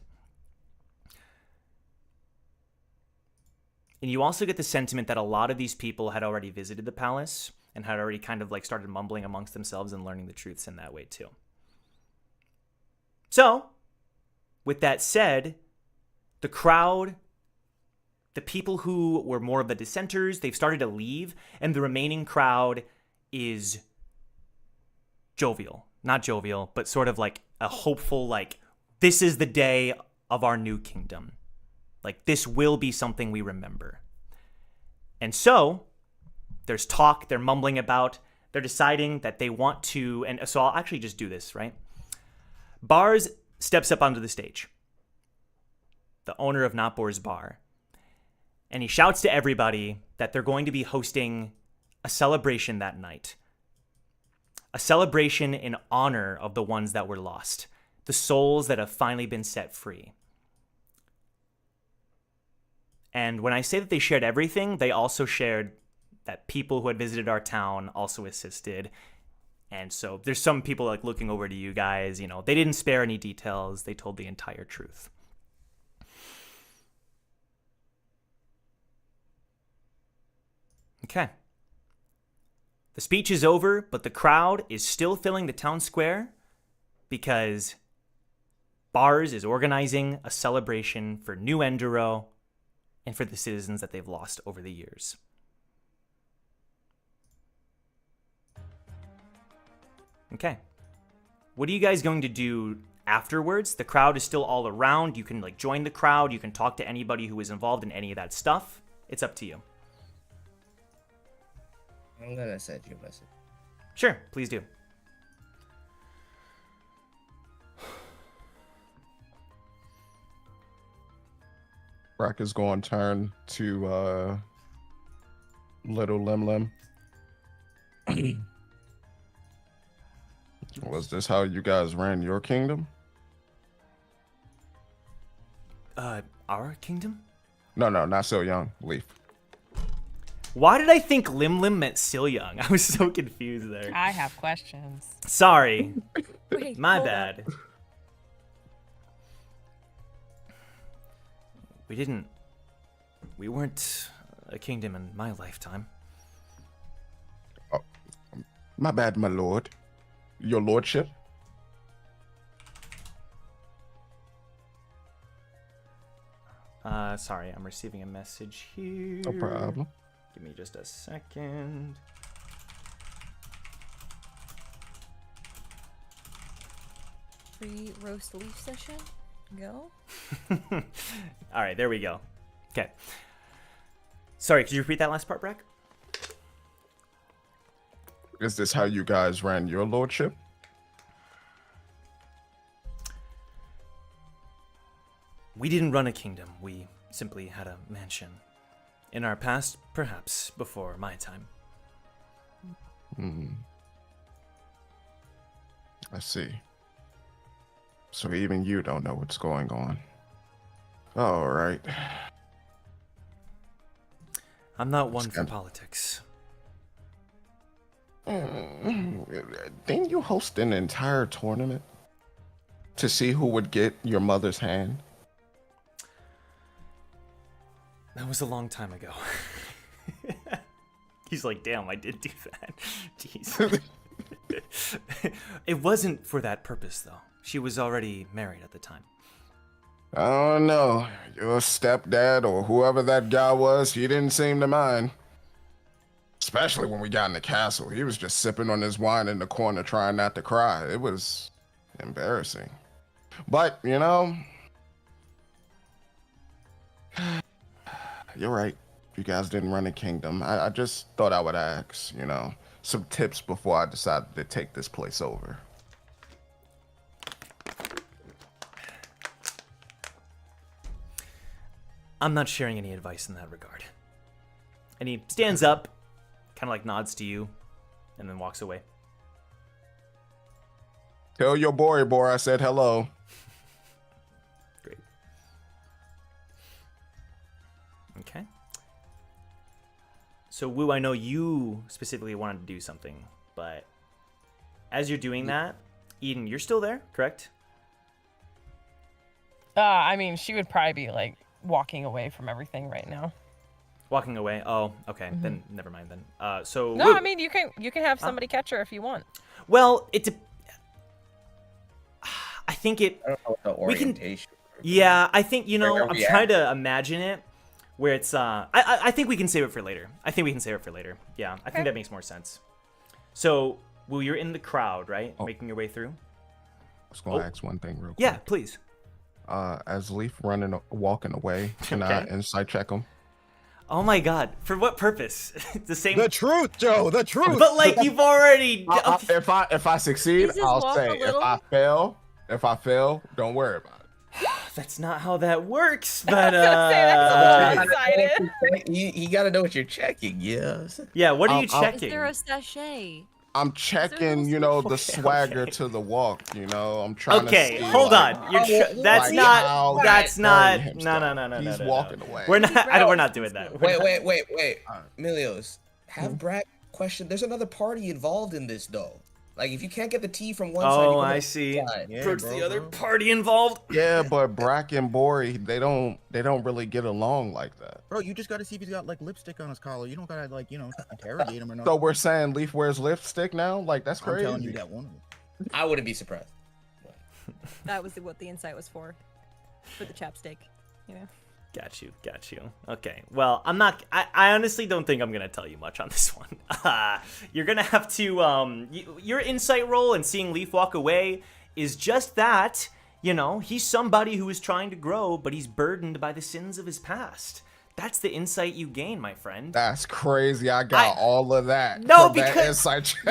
And you also get the sentiment that a lot of these people had already visited the palace and had already kind of like started mumbling amongst themselves and learning the truths in that way too. So, with that said, the crowd, the people who were more of the dissenters, they've started to leave, and the remaining crowd is jovial. not jovial, but sort of like a hopeful, like, this is the day of our new kingdom. Like, this will be something we remember. And so, there's talk, they're mumbling about, they're deciding that they want to, and so I'll actually just do this, right? Bars steps up onto the stage, the owner of Notbor's Bar, and he shouts to everybody that they're going to be hosting a celebration that night. A celebration in honor of the ones that were lost, the souls that have finally been set free. And when I say that they shared everything, they also shared that people who had visited our town also assisted. And so there's some people like looking over to you guys, you know, they didn't spare any details. They told the entire truth. Okay. The speech is over, but the crowd is still filling the town square because Bars is organizing a celebration for New Enderroh and for the citizens that they've lost over the years. Okay. What are you guys going to do afterwards? The crowd is still all around. You can like join the crowd. You can talk to anybody who is involved in any of that stuff. It's up to you. I'm gonna send you a message. Sure, please do. Brack is going to turn to Little Lim Lim. Was this how you guys ran your kingdom? Our kingdom? No, not Silyeong. Leaf. Why did I think Lim Lim meant Silyeong? I was so confused there. I have questions. Sorry. Wait, My hold bad. We weren't a kingdom in my lifetime. Oh, my bad, my lord. Your lordship? Sorry, I'm receiving a message here. No problem. Give me just a second. Free roast leaf session. Go. All right, there we go. Okay. Sorry, could you repeat that last part, Brack? Is this how you guys ran your lordship? We didn't run a kingdom. We simply had a mansion. In our past, perhaps before my time. I see. So even you don't know what's going on. All right. I'm not one for politics. Didn't you host an entire tournament to see who would get your mother's hand? That was a long time ago. He's like, damn, I did do that. Jeez. It wasn't for that purpose, though. She was already married at the time. I don't know. Your stepdad or whoever that guy was, he didn't seem to mind. Especially when we got in the castle. He was just sipping on his wine in the corner trying not to cry. It was embarrassing. But, you know, you're right. You guys didn't run a kingdom. I just thought I would ask, you know, some tips before I decided to take this place over. I'm not sharing any advice in that regard. And he stands up, kind of like nods to you, and then walks away. Tell your boy I said hello. Great. Okay. So, Wu, I know you specifically wanted to do something, but as you're doing that, Eden, you're still there, correct? I mean, she would probably be like walking away from everything right now. Walking away. Oh, okay. Then never mind. Then. So. No, Wu, I mean you can have somebody catch her if you want. well, I think it. I don't know what the We can- orientation. Yeah, I think Where are I'm we trying at? to imagine it where it's. I think we can save it for later. Yeah, I think Okay. that makes more sense. So Well, you're in the crowd, right? Oh. Making your way through. I was gonna ask one thing real quick. Yeah, please. As Leaf walking away, can I Okay. insight check him? Oh my God! For what purpose? The same. The truth, Joe. The truth. But like you've already. If I succeed, Please just I'll walk say. a little. If I fail, don't worry about it. That's not how that works. But That's excited. You gotta know what you're checking, yeah. yeah. What are you Is Is checking? there a sachet? I'm checking, you know, the Okay, swagger okay. to the walk. You know, I'm trying Okay, to see, hold like, on. You're that's like not. how That's he's not. carrying No, no, himself. no, no, He's no, no. walking away. We're not. We're not Bro, doing that. We're Wait, not- wait. Alright. Milios, have Brack question. There's another party involved in this, though. Like, if you can't get the tea from one side, you Oh, go I to see. the other side. Yeah, Approach bro, the other bro. party involved. Yeah, but Brack and Bori, they don't really get along like that. Bro, you just gotta see if he's got like lipstick on his collar. You don't gotta like, interrogate him or So nothing. we're saying Leaf wears lipstick now? Like, that's I'm crazy. telling you that one of them. I wouldn't be surprised. That was what the insight was for the chapstick. You know. Got you. Okay. Well, I'm not. I honestly don't think I'm gonna tell you much on this one. You're gonna have to. Your insight roll and seeing Leaf walk away is just that. You know, he's somebody who is trying to grow, but he's burdened by the sins of his past. That's the insight you gain, my friend. That's crazy. I got all of that. No, from that because inside check.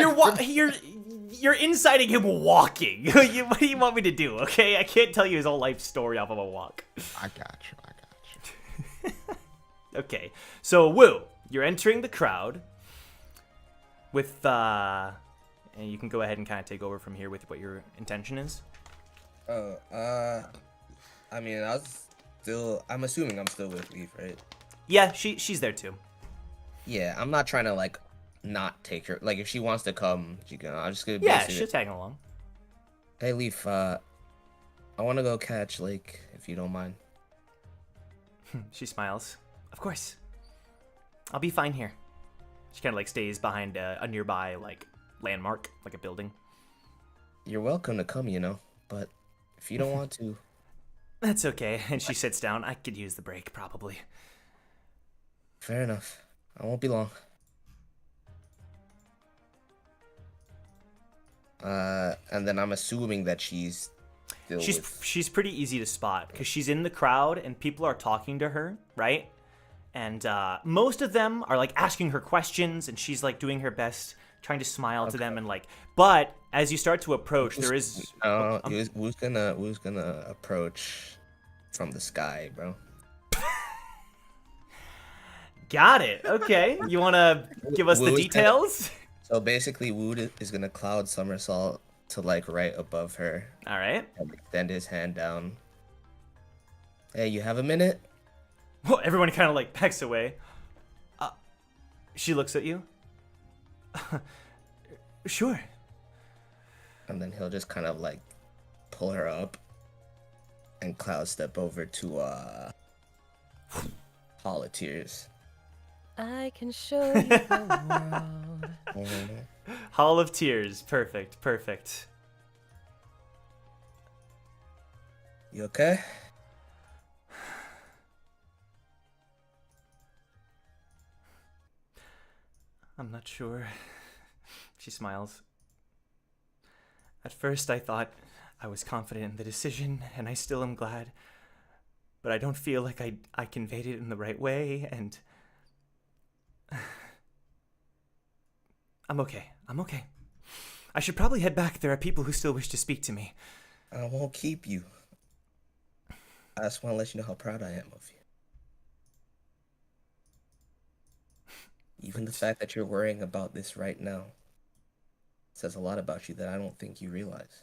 you're inciting him walking. What do you want me to do? Okay, I can't tell you his whole life story off of a walk. I got you. Okay, so Woo, you're entering the crowd with and you can go ahead and kind of take over from here with what your intention is. I mean, I'm assuming I'm still with Leaf, right? Yeah, she's there too. Yeah, I'm not trying to, like, not take her. Like, if she wants to come, she can. I'm just gonna Yeah, basically- she's tagging along. Hey, Leaf, I want to go catch Lake, if you don't mind. She smiles. Of course. I'll be fine here. She kind of like stays behind a nearby like landmark, like a building. You're welcome to come, but if you don't want to, That's okay. And she sits down. I could use the break probably. fair enough. I won't be long. And then I'm assuming that she's still She's pretty easy to spot because she's in the crowd and people are talking to her, right? And most of them are like asking her questions, and she's like doing her best, trying to smile to them, and like. But as you start to approach, there is. who's gonna approach from the sky, bro? Got it. Okay. You want to give us the Woo's gonna- details? So basically, Wood is gonna cloud somersault to like right above her All right. and extend his hand down. Hey, you have a minute? Well, everyone kind of like backs away. She looks at you. Sure. And then he'll just kind of like pull her up and cloud step over to Hall of Tears. I can show you the world. Hall of Tears. Perfect. You okay? I'm not sure. She smiles. At first, I thought I was confident in the decision, and I still am glad. But I don't feel like I conveyed it in the right way, and... I'm okay. I should probably head back. There are people who still wish to speak to me. I won't keep you. I just want to let you know how proud I am of you. Even the fact that you're worrying about this right now says a lot about you that I don't think you realize.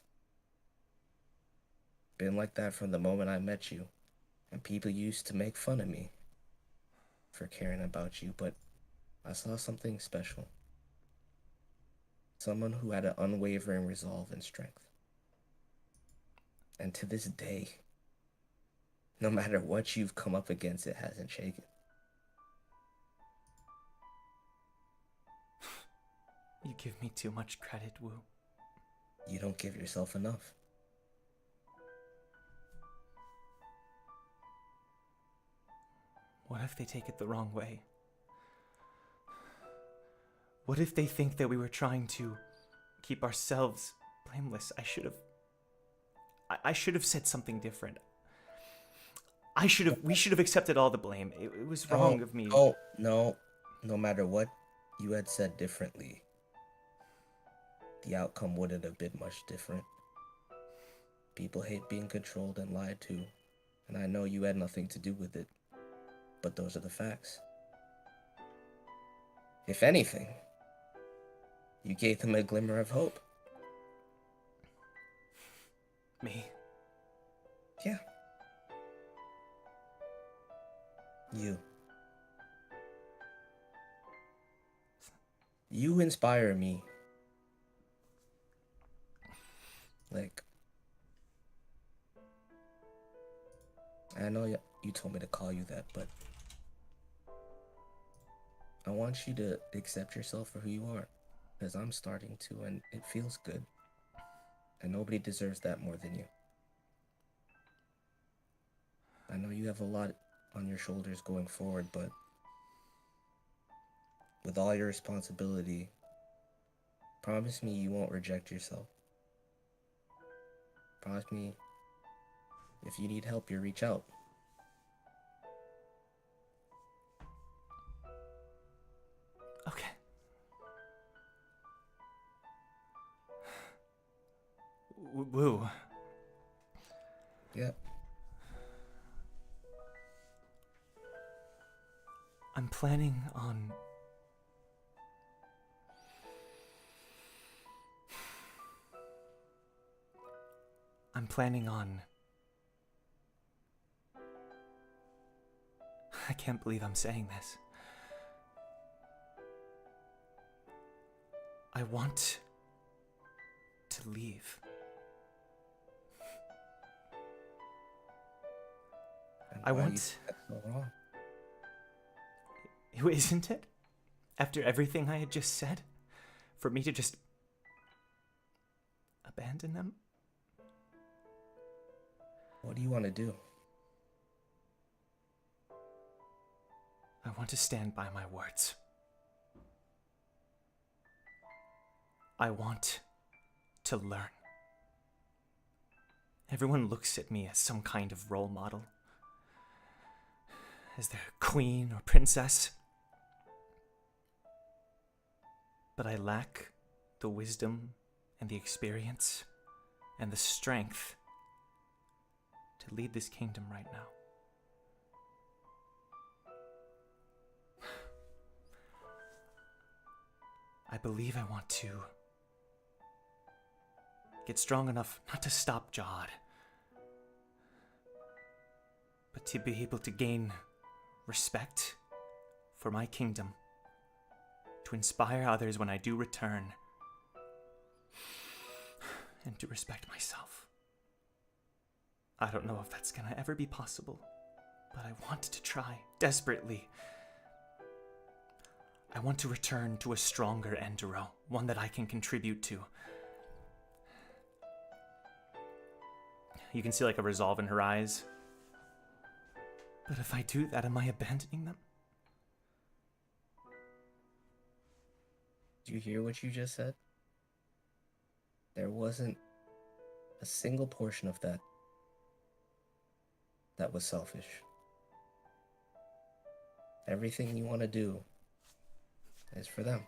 Been like that from the moment I met you, and people used to make fun of me for caring about you, but I saw something special. Someone who had an unwavering resolve and strength. And to this day, no matter what you've come up against, it hasn't shaken. You give me too much credit, Wu. You don't give yourself enough. What if they take it the wrong way? What if they think that we were trying to keep ourselves blameless. I should have said something different. We should have accepted all the blame. It was wrong of me. Oh, no. No matter what you had said differently, the outcome wouldn't have been much different. People hate being controlled and lied to, and I know you had nothing to do with it, but those are the facts. If anything, you gave them a glimmer of hope. Me? Yeah. You. You inspire me. Like, I know you told me to call you that, but I want you to accept yourself for who you are, because I'm starting to, and it feels good. And nobody deserves that more than you. I know you have a lot on your shoulders going forward, but with all your responsibility, promise me you won't reject yourself. Promise me if you need help, you reach out. Okay. Woo. Yeah. I'm planning on... I can't believe I'm saying this. I want to leave. And I why want... you think that's so wrong? Isn't it? After everything I had just said? For me to just... abandon them? What do you want to do? I want to stand by my words. I want to learn. Everyone looks at me as some kind of role model, as their queen or princess. But I lack the wisdom and the experience and the strength to lead this kingdom right now. I believe I want to get strong enough not to stop Jahad, but to be able to gain respect for my kingdom, to inspire others when I do return, and to respect myself. I don't know if that's gonna ever be possible, but I want to try desperately. I want to return to a stronger Enderroh, one that I can contribute to. You can see like a resolve in her eyes. But if I do that, am I abandoning them? Do you hear what you just said? There wasn't a single portion of that that was selfish. Everything you want to do is for them.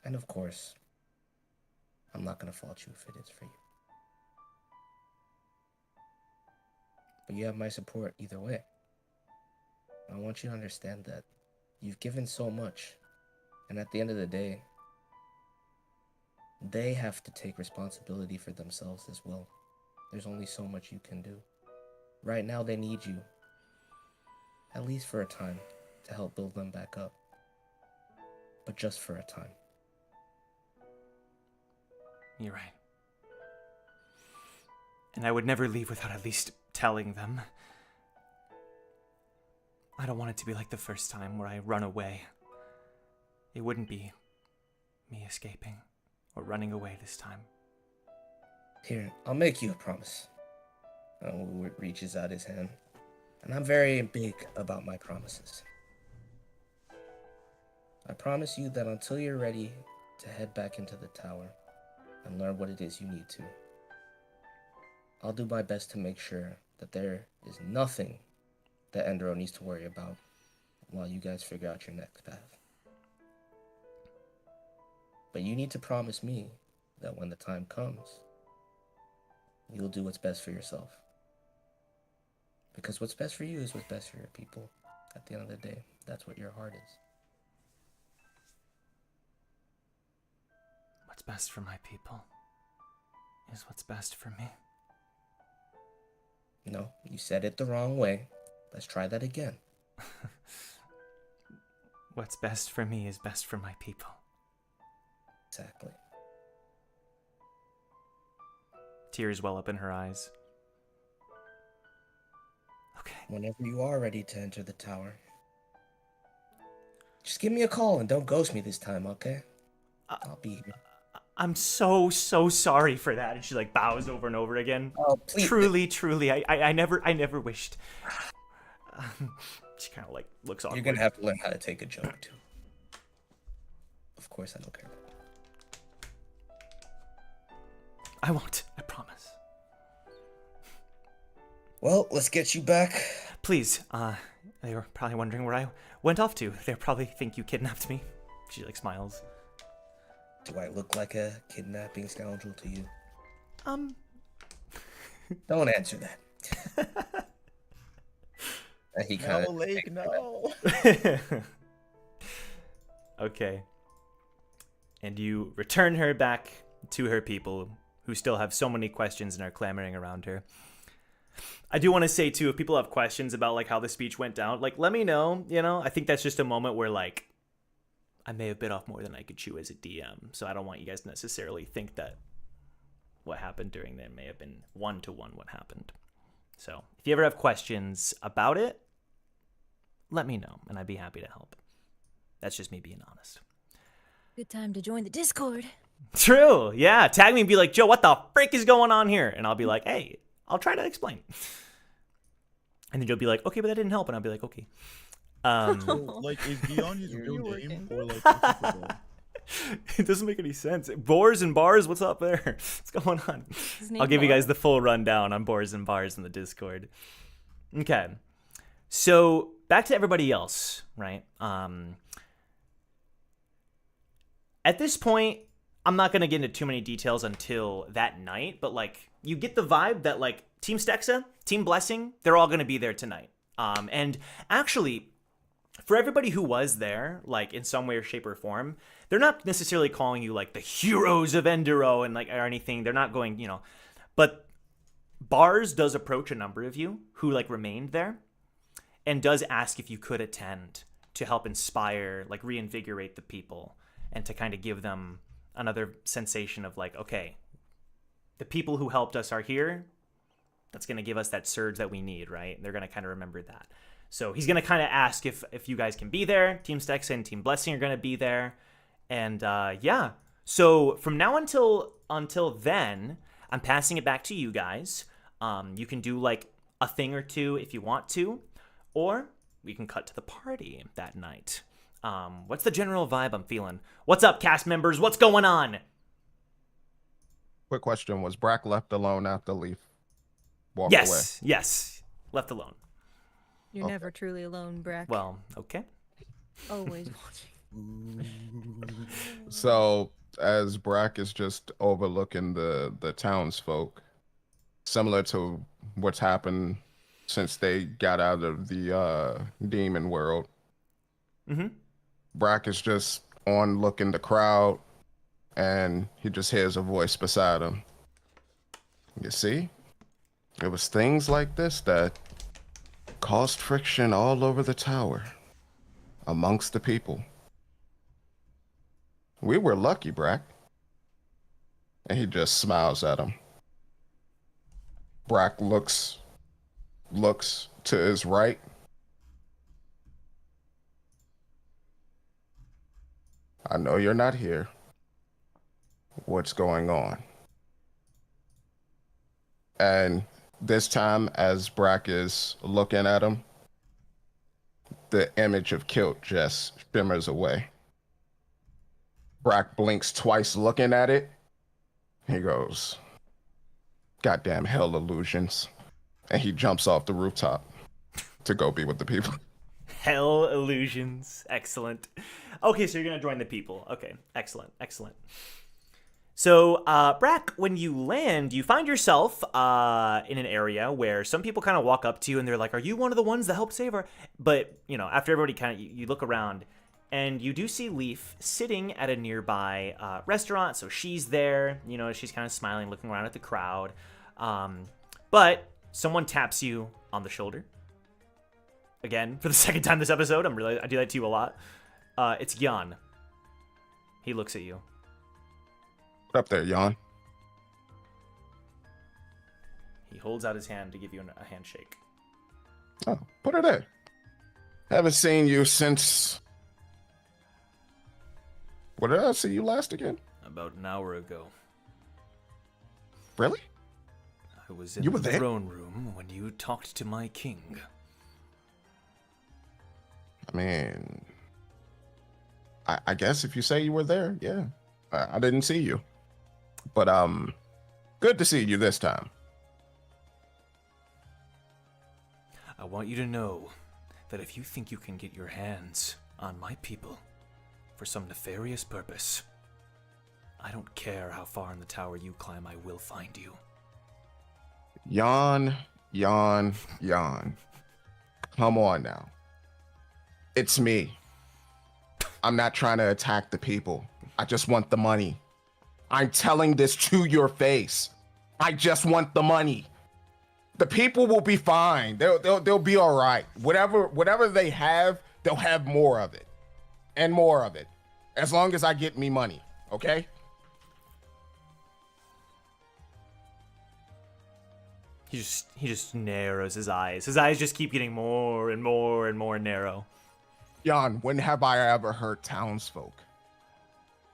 And of course, I'm not going to fault you if it is for you. But you have my support either way. I want you to understand that you've given so much, and at the end of the day, they have to take responsibility for themselves as well. There's only so much you can do. Right now, they need you, at least for a time, to help build them back up. But just for a time. You're right. And I would never leave without at least telling them. I don't want it to be like the first time where I run away. It wouldn't be me escaping or running away this time. Here, I'll make you a promise. Wu reaches out his hand. And I'm very big about my promises. I promise you that until you're ready to head back into the tower and learn what it is you need to, I'll do my best to make sure that there is nothing that Enderroh needs to worry about while you guys figure out your next path. But you need to promise me that when the time comes, you'll do what's best for yourself. Because what's best for you is what's best for your people. At the end of the day, that's what your heart is. What's best for my people is what's best for me. No, you said it the wrong way. Let's try that again. What's best for me is best for my people. Exactly. Tears well up in her eyes. Okay. Whenever you are ready to enter the tower, just give me a call and don't ghost me this time, okay? I'll be here. I'm so sorry for that. And she like bows over and over again. Oh, please. Truly, I never wished. She kind of like looks awkward. You're gonna have to learn how to take a joke too. Of course, I don't care. I won't. I promise. Well, let's get you back. Please. They were probably wondering where I went off to. They probably think you kidnapped me. She like smiles. Do I look like a kidnapping scoundrel to you? Don't answer that. He kind No, of. Lake, no. Okay. And you return her back to her people, who still have so many questions and are clamoring around her. I do want to say too, if people have questions about like how the speech went down, like let me know. You know, I think that's just a moment where like I may have bit off more than I could chew as a DM, so I don't want you guys to necessarily think that what happened during there may have been one-to-one what happened. So if you ever have questions about it, let me know, and I'd be happy to help. That's just me being honest. Good time to join the Discord. True, yeah. Tag me and be like, Joe, what the frick is going on here? And I'll be like, hey, I'll try to explain. And then you'll be like, okay, but that didn't help. And I'll be like, okay. So, like, is Gion his real name or like? What's up with that? It doesn't make any sense. Boars and bars, what's up there? What's going on? I'll give you guys the full rundown on boars and bars in the Discord. Okay. So back to everybody else, right? At this point, I'm not going to get into too many details until that night, but like you get the vibe that like Team Stexa, Team Blessing, they're all going to be there tonight. And actually, for everybody who was there, like in some way or shape or form, they're not necessarily calling you like the heroes of Enderroh and like or anything. They're not going, you know, but Bars does approach a number of you who like remained there and does ask if you could attend to help inspire, like reinvigorate the people and to kind of give them another sensation of like, okay, the people who helped us are here. That's going to give us that surge that we need, right? They're going to kind of remember that. So he's going to kind of ask if you guys can be there. Team Stexa and Team Blessing are going to be there. And yeah, so from now until then, I'm passing it back to you guys. You can do like a thing or two if you want to, or we can cut to the party that night. What's the general vibe I'm feeling? What's up, cast members? What's going on? Quick question: was Brack left alone after Leaf walked away? Yes, left alone. You're never truly alone, Brack. Well, okay. Always watching. So as Brack is just overlooking the townsfolk, similar to what's happened since they got out of the demon world. Mm-hmm. Brack is just on looking the crowd, and he just hears a voice beside him. You see, it was things like this that caused friction all over the tower, amongst the people. We were lucky, Brack. And he just smiles at him. Brack looks to his right. I know you're not here. What's going on? And this time, as Brack is looking at him, the image of Kilt just shimmers away. Brack blinks twice looking at it. He goes, "Goddamn hell illusions." And he jumps off the rooftop to go be with the people. Hell illusions. Excellent. Okay, so you're gonna join the people. Okay, excellent, excellent. So, Brack, when you land, you find yourself in an area where some people kind of walk up to you and they're like, "Are you one of the ones that helped save her?" But, you know, after everybody kind of, you look around and you do see Leaf sitting at a nearby restaurant. So she's there, you know, she's kind of smiling, looking around at the crowd. But someone taps you on the shoulder. Again, for the second time this episode, I do that to you a lot. It's Jan. He looks at you. What up there, Jan? He holds out his hand to give you a handshake. Oh, put her there. Haven't seen you since... What did I see you last again? About an hour ago. Really? I was in You were the there? throne room when you talked to my king. I mean... I guess if you say you were there, yeah. I didn't see you. But, good to see you this time. I want you to know that if you think you can get your hands on my people for some nefarious purpose, I don't care how far in the tower you climb, I will find you. Yawn. Come on now. It's me. I'm not trying to attack the people. I just want the money. I'm telling this to your face. I just want the money. The people will be fine. They'll be all right. Whatever they have, they'll have more of it. And more of it. As long as I get me money, okay? He just narrows his eyes. His eyes just keep getting more and more and more narrow. Jan, when have I ever hurt townsfolk?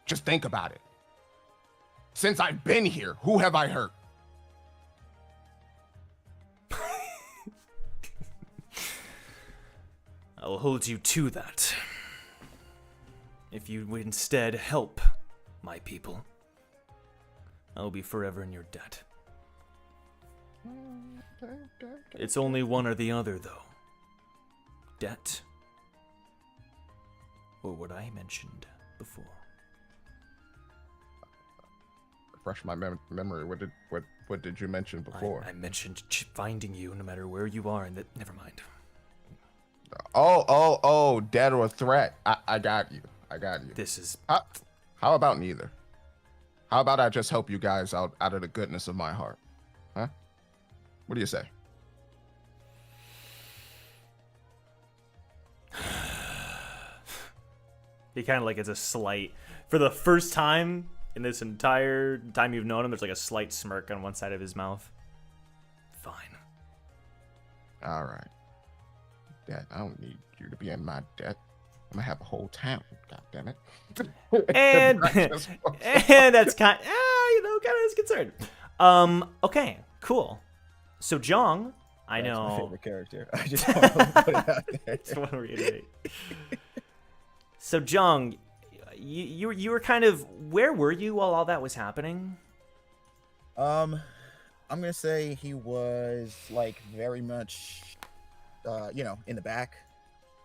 Just think about it. Since I've been here, who have I hurt? I will hold you to that. If you would instead help my people, I will be forever in your debt. It's only one or the other, though. Debt, or what I mentioned before. Refresh my memory. What did you mention before? I mentioned finding you no matter where you are, and that. Never mind. Oh, dead or threat. I got you. This is. How about neither? How about I just help you guys out of the goodness of my heart? Huh? What do you say? He kind of like it's a slight. For the first time in this entire time you've known him, there's like a slight smirk on one side of his mouth. Fine. All right. Dad, I don't need you to be in my debt. I'm gonna have a whole town. God damn it. And that's kind of his concern. Okay, cool. So Jeong, I That's know. my favorite character. I just want to put it out there. Just want to reiterate. So Jeong, you were kind of, where were you while all that was happening? I'm gonna say he was like very much, in the back.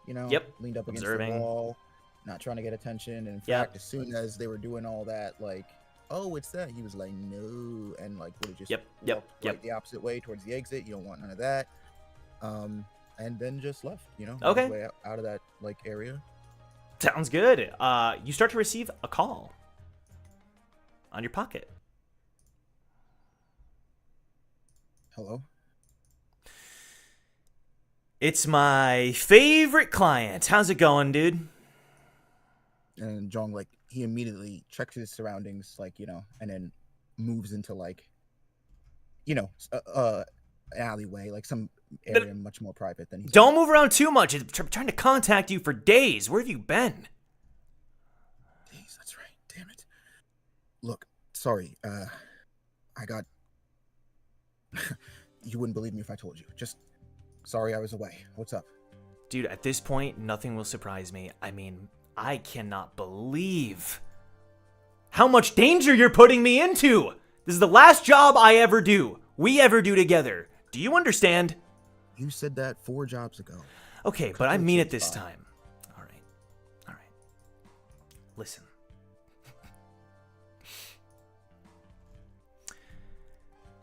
Yep. Leaned up against Observing. the wall, not trying to get attention. And in Yep. fact, as soon as they were doing all that, like, oh, it's that, he was like, no, and like would have just Yep. walked the opposite way towards the exit. You don't want none of that. And then just left. On Okay. his way out of that like area. Sounds good. You start to receive a call on your pocket. Hello. It's my favorite client. How's it going, dude? And Jong, like, he immediately checks his surroundings, like, and then moves into like, an alleyway, like some area much more private than he's. Don't move around too much. I'm trying to contact you for days. Where have you been? Days, that's right. Damn it. Look, sorry. I got. You wouldn't believe me if I told you. Just sorry I was away. What's up? Dude, at this point, nothing will surprise me. I mean, I cannot believe how much danger you're putting me into. This is the last job we ever do together. Do you understand? You said that 4 jobs ago. Okay, but I mean it this time. All right. All right. Listen.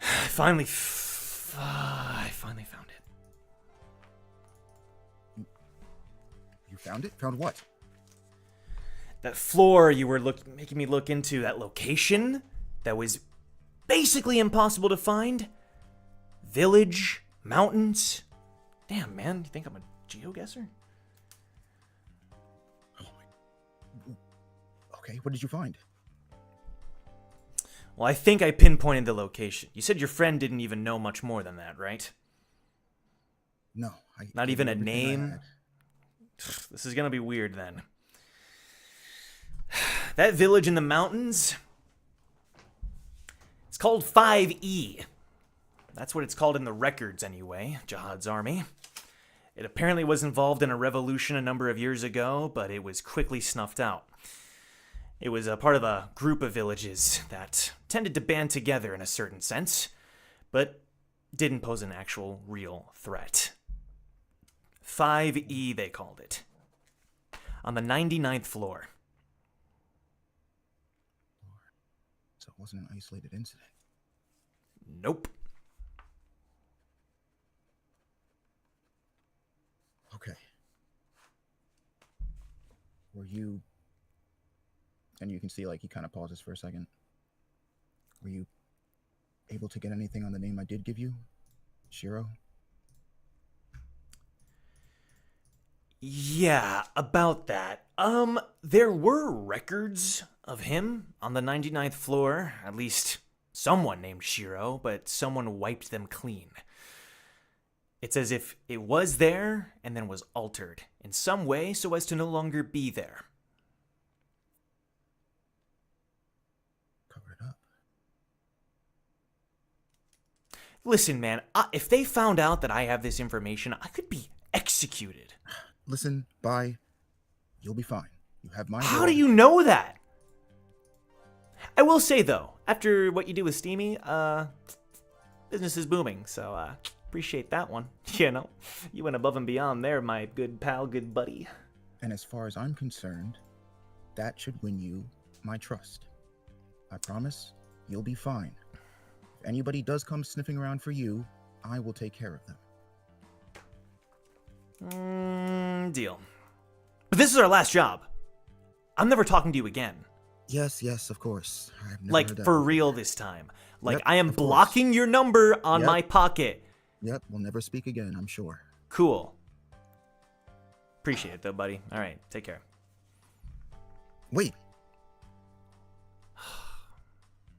I finally found it. You found it? Found what? That floor you were making me look into, that location that was basically impossible to find. Village, mountains. Damn, man, you think I'm a geoguesser? Oh my. Okay, what did you find? Well, I think I pinpointed the location. You said your friend didn't even know much more than that, right? No. Not even a name? This is gonna be weird then. That village in the mountains, it's called 5E. That's what it's called in the records anyway, Jahad's army. It apparently was involved in a revolution a number of years ago, but it was quickly snuffed out. It was a part of a group of villages that tended to band together in a certain sense, but didn't pose an actual real threat. 5E, they called it. On the 99th floor. So it wasn't an isolated incident. Nope. Okay. Were you... And you can see, like, he kind of pauses for a second. Were you able to get anything on the name I did give you? Shiro? Yeah, about that. There were records of him on the 99th floor. At least someone named Shiro, but someone wiped them clean. It's as if it was there and then was altered in some way so as to no longer be there. Cover it up. Listen, man, if they found out that I have this information, I could be executed. Listen, bye. You'll be fine. You have my How word. do you know that? I will say, though, after what you do with Steamy, business is booming, so appreciate that one. You know, you went above and beyond there, my good pal, good buddy. And as far as I'm concerned, that should win you my trust. I promise you'll be fine. If anybody does come sniffing around for you, I will take care of them. Deal. But this is our last job. I'm never talking to you again. Yes, of course. I've never heard Like, that for before. real this time. Like, Yep, I am of course. blocking your number on Yep. my pocket. Yep, we'll never speak again, I'm sure. Cool. Appreciate it, though, buddy. All right, take care. Wait,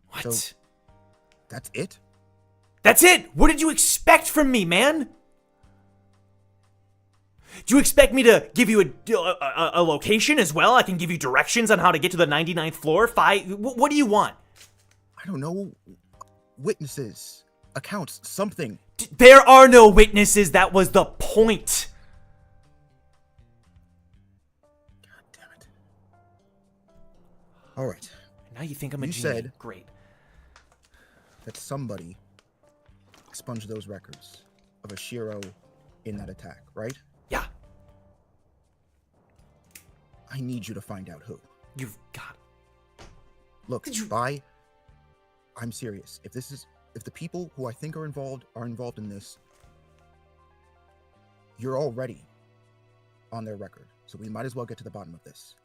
What? So- that's it? That's it! What did you expect from me, man? Do you expect me to give you a location as well? I can give you directions on how to get to the 99th floor? What do you want? I don't know. Witnesses, accounts, something. There are no witnesses. That was the point. God damn it. All right, Now you think I'm a You genie. said- Great. that somebody expunged those records of a Shiro in that attack, right? Yeah, I need you to find out who. you've got... Look, I'm serious. If the people who I think are involved in this, you're already on their record. So we might as well get to the bottom of this.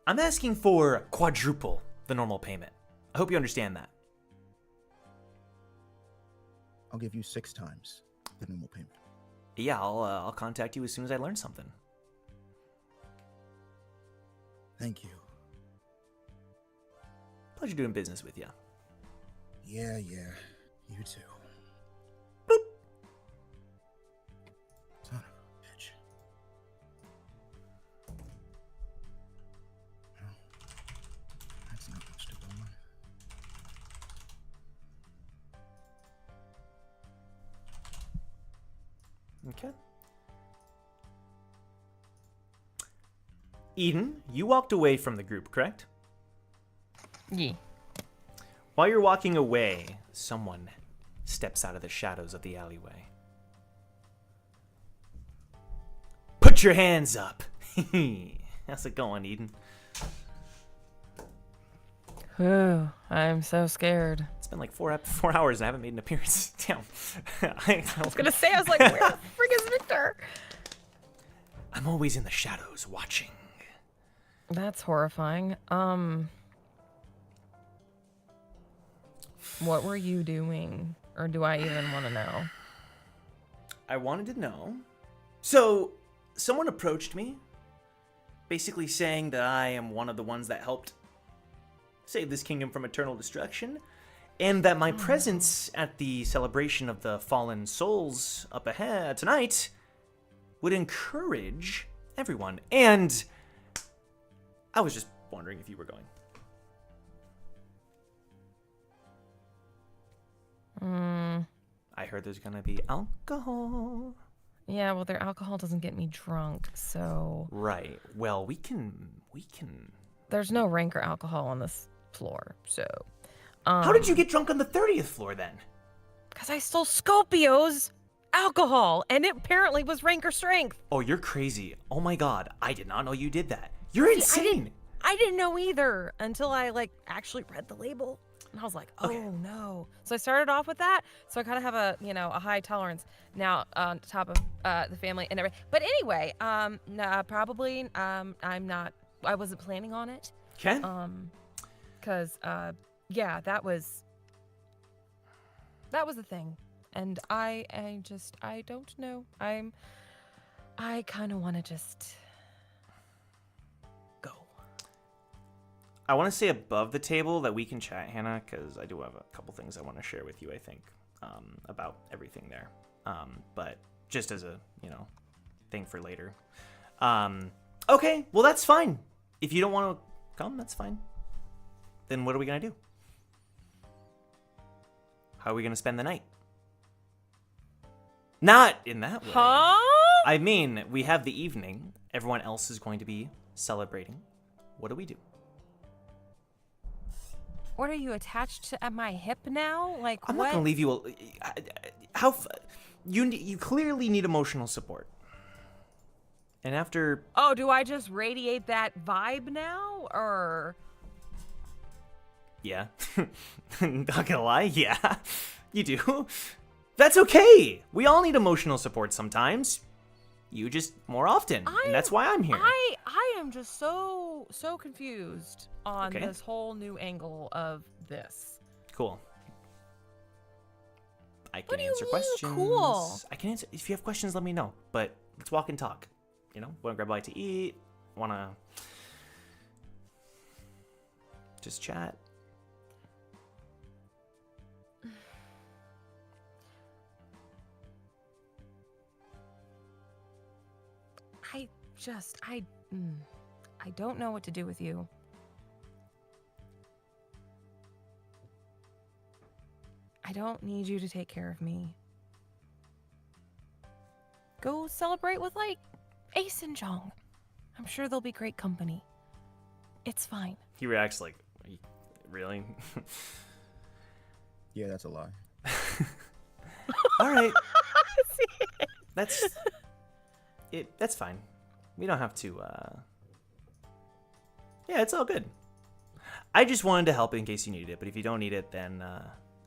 I'm asking for quadruple the normal payment. I hope you understand that. I'll give you 6 times the normal payment. Yeah, I'll contact you as soon as I learn something. Thank you. Pleasure doing business with you. Yeah, you too. Boop. Son of a bitch. Well, that's not much to go on. Okay. Eden, you walked away from the group, correct? Yeah. While you're walking away, someone steps out of the shadows of the alleyway. Put your hands up. How's it going, Eden? Ooh, I'm so scared. It's been like 4 hours and I haven't made an appearance. Damn. I was gonna say, I was like, where the frick is Victor? I'm always in the shadows watching. That's horrifying. What were you doing? Or do I even want to know? I wanted to know. So, someone approached me, basically saying that I am one of the ones that helped save this kingdom from eternal destruction, and that my presence at the celebration of the fallen souls up ahead tonight would encourage everyone. And I was just wondering if you were going. I heard there's gonna be alcohol. Yeah, well, their alcohol doesn't get me drunk, so... Right. Well, we can... There's no rank or alcohol on this floor, so... How did you get drunk on the 30th floor, then? Because I stole Scopio's alcohol, and it apparently was rank or strength. Oh, you're crazy. Oh my god, I did not know you did that. You're insane. I didn't know either until I, actually read the label. And I was like, oh, Okay. no. So I started off with that. So I kind of have a high tolerance now on top of the family and everything. But anyway, probably I wasn't planning on it. Okay. Because, yeah, that was the thing. And I don't know. I kind of want to just go. I want to say above the table that we can chat, Hannah, because I do have a couple things I want to share with you, I think, about everything there. But just as a, thing for later. Okay, well, that's fine. If you don't want to come, that's fine. Then what are we going to do? How are we going to spend the night? Not in that way. Huh? I mean, we have the evening. Everyone else is going to be celebrating. What do we do? What are you attached to at my hip now? I'm what? not gonna leave you. You clearly need emotional support. And after. Oh, do I just radiate that vibe now, or? Yeah, not gonna lie. Yeah, you do. That's okay. We all need emotional support sometimes. You just more often, and that's why I'm here. I am just so confused on Okay. this whole new angle of this. Cool. I What can do you answer mean, questions. cool? I can answer. If you have questions, let me know. But let's walk and talk. Want to grab a bite to eat? Want to just chat? I don't know what to do with you. I don't need you to take care of me. Go celebrate with, Ace and Jong. I'm sure they'll be great company. It's fine. He reacts like, really? Yeah, that's a lie. All right. That's fine. We don't have to. Yeah, it's all good. I just wanted to help in case you needed it, but if you don't need it, then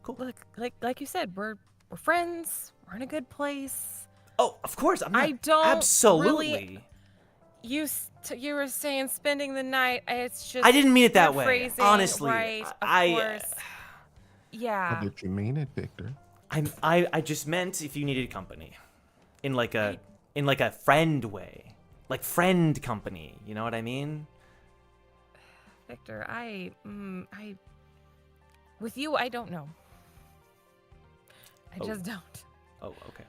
cool. Look, like you said, we're friends. We're in a good place. Oh, of course. I'm not. I don't absolutely. really- You were saying spending the night. It's just. I didn't mean it that way. phrasing, Honestly, right? Of I. course. Yeah. How did you mean it, Victor? I just meant if you needed company, in like a friend way, like friend company. You know what I mean? Victor, with you, I don't know. I just don't. Oh, okay.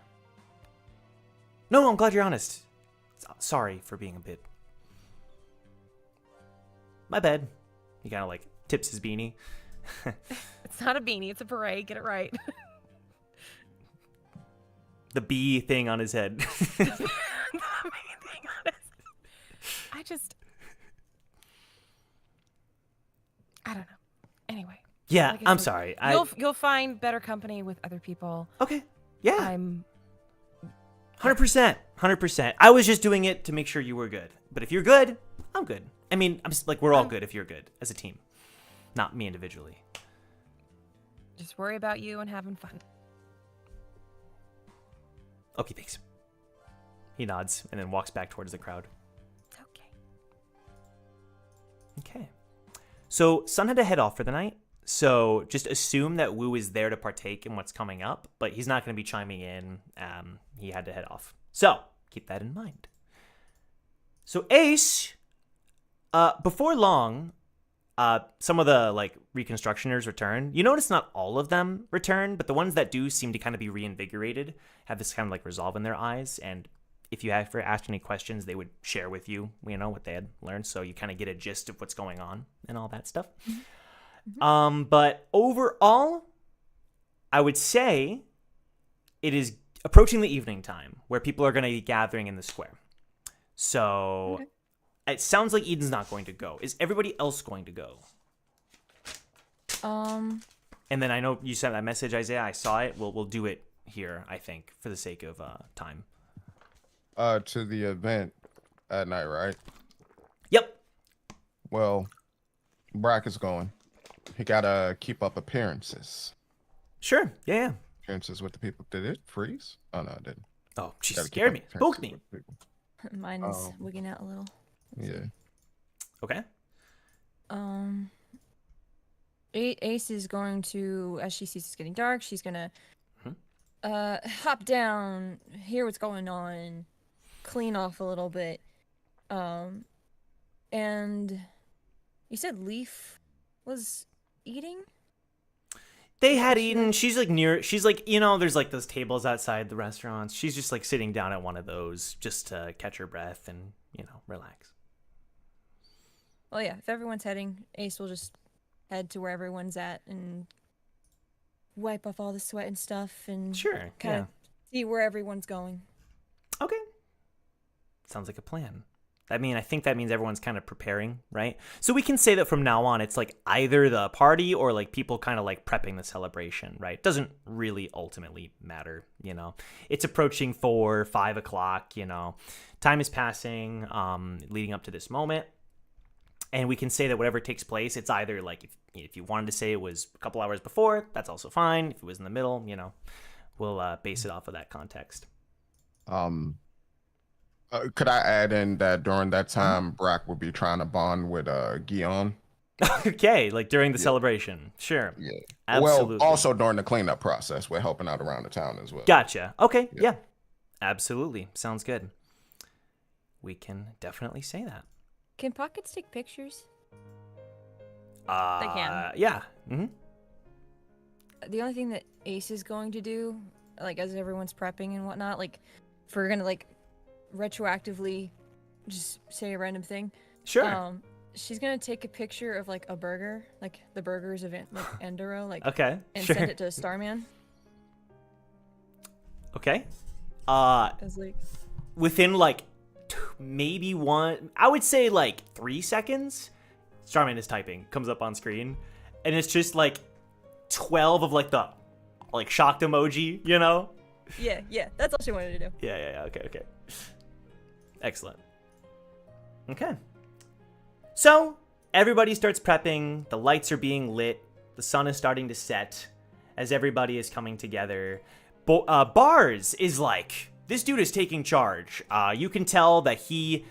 No, I'm glad you're honest. Sorry for being a bit. My bad. He kind of tips his beanie. It's not a beanie, it's a beret. Get it right. The bee thing on his head. The main thing on it. Yeah, Like I I'm said, sorry. You'll find better company with other people. Okay. Yeah. I'm 100%. 100%. I was just doing it to make sure you were good. But if you're good, I'm good. I mean, I'm just, like, we're all good if you're good as a team, not me individually. just worry about you and having fun. Okay, thanks. He nods and then walks back towards the crowd. Okay. Okay. So Sun had to head off for the night. So just assume that Wu is there to partake in what's coming up, but he's not going to be chiming in. He had to head off. So keep that in mind. So Ace, before long, some of the like reconstructioners return. You notice not all of them return, but the ones that do seem to kind of be reinvigorated, have this kind of like resolve in their eyes. And if you ever asked any questions, they would share with you, you know, what they had learned. So you kind of get a gist of what's going on and all that stuff. But overall, I would say it is approaching the evening time where people are going to be gathering in the square. So it sounds like Eden's not going to go. Is everybody else going to go? And then I know you sent that message, Isaiah. I saw it. We'll do it here, I think, for the sake of time. To the event at night, right? Yep. Well, Brack is going. He gotta keep up appearances. Sure. Yeah. Appearances with the people. Did it freeze? Oh no, it didn't. Oh, she Gotta keep scared up me. Spooked appearances me. with the people. Mine is wigging out a little. Yeah. Okay. Ace is going to, as she sees it's getting dark, she's gonna hop down, hear what's going on, clean off a little bit. And you said Leaf was eating? They had eaten. She's like near. She's like, you know, there's like those tables outside the restaurants. She's just like sitting down at one of those just to catch her breath and, you know, relax. Well, yeah, if everyone's heading, Ace will just head to where everyone's at and wipe off all the sweat and stuff and Sure. kind Yeah. of see where everyone's going. Okay. Sounds like a plan. I think that means everyone's kind of preparing, right? So we can say that from now on, it's like either the party or like people kind of like prepping the celebration, right? Doesn't really ultimately matter, you know? It's approaching 4, 5 o'clock, you know? Time is passing, leading up to this moment. And we can say that whatever takes place, it's either like if you wanted to say it was a couple hours before, that's also fine. If it was in the middle, you know, we'll base it off of that context. Could I add in that during that time, Brack would be trying to bond with Gion? Okay, like during the celebration. Sure. Yeah. Absolutely. Well, also during the cleanup process, we're helping out around the town as well. Gotcha. Okay, yeah. Absolutely. Sounds good. We can definitely say that. Can pockets take pictures? They can. Yeah. Mm-hmm. The only thing that Ace is going to do, like as everyone's prepping and whatnot, like if we're gonna like retroactively just say a random thing. Sure. She's gonna take a picture of like a burger, like the burgers of like Enderroh, like Okay. and Sure. send it to Starman. Okay. As like Within like maybe I would say like 3 seconds, Starman is typing, comes up on screen, and it's just like 12 of like the like shocked emoji, you know? yeah, that's all she wanted to do. Yeah. Okay. Excellent. Okay. So, everybody starts prepping, the lights are being lit, the sun is starting to set as everybody is coming together. Bars is like, this dude is taking charge. You can tell that he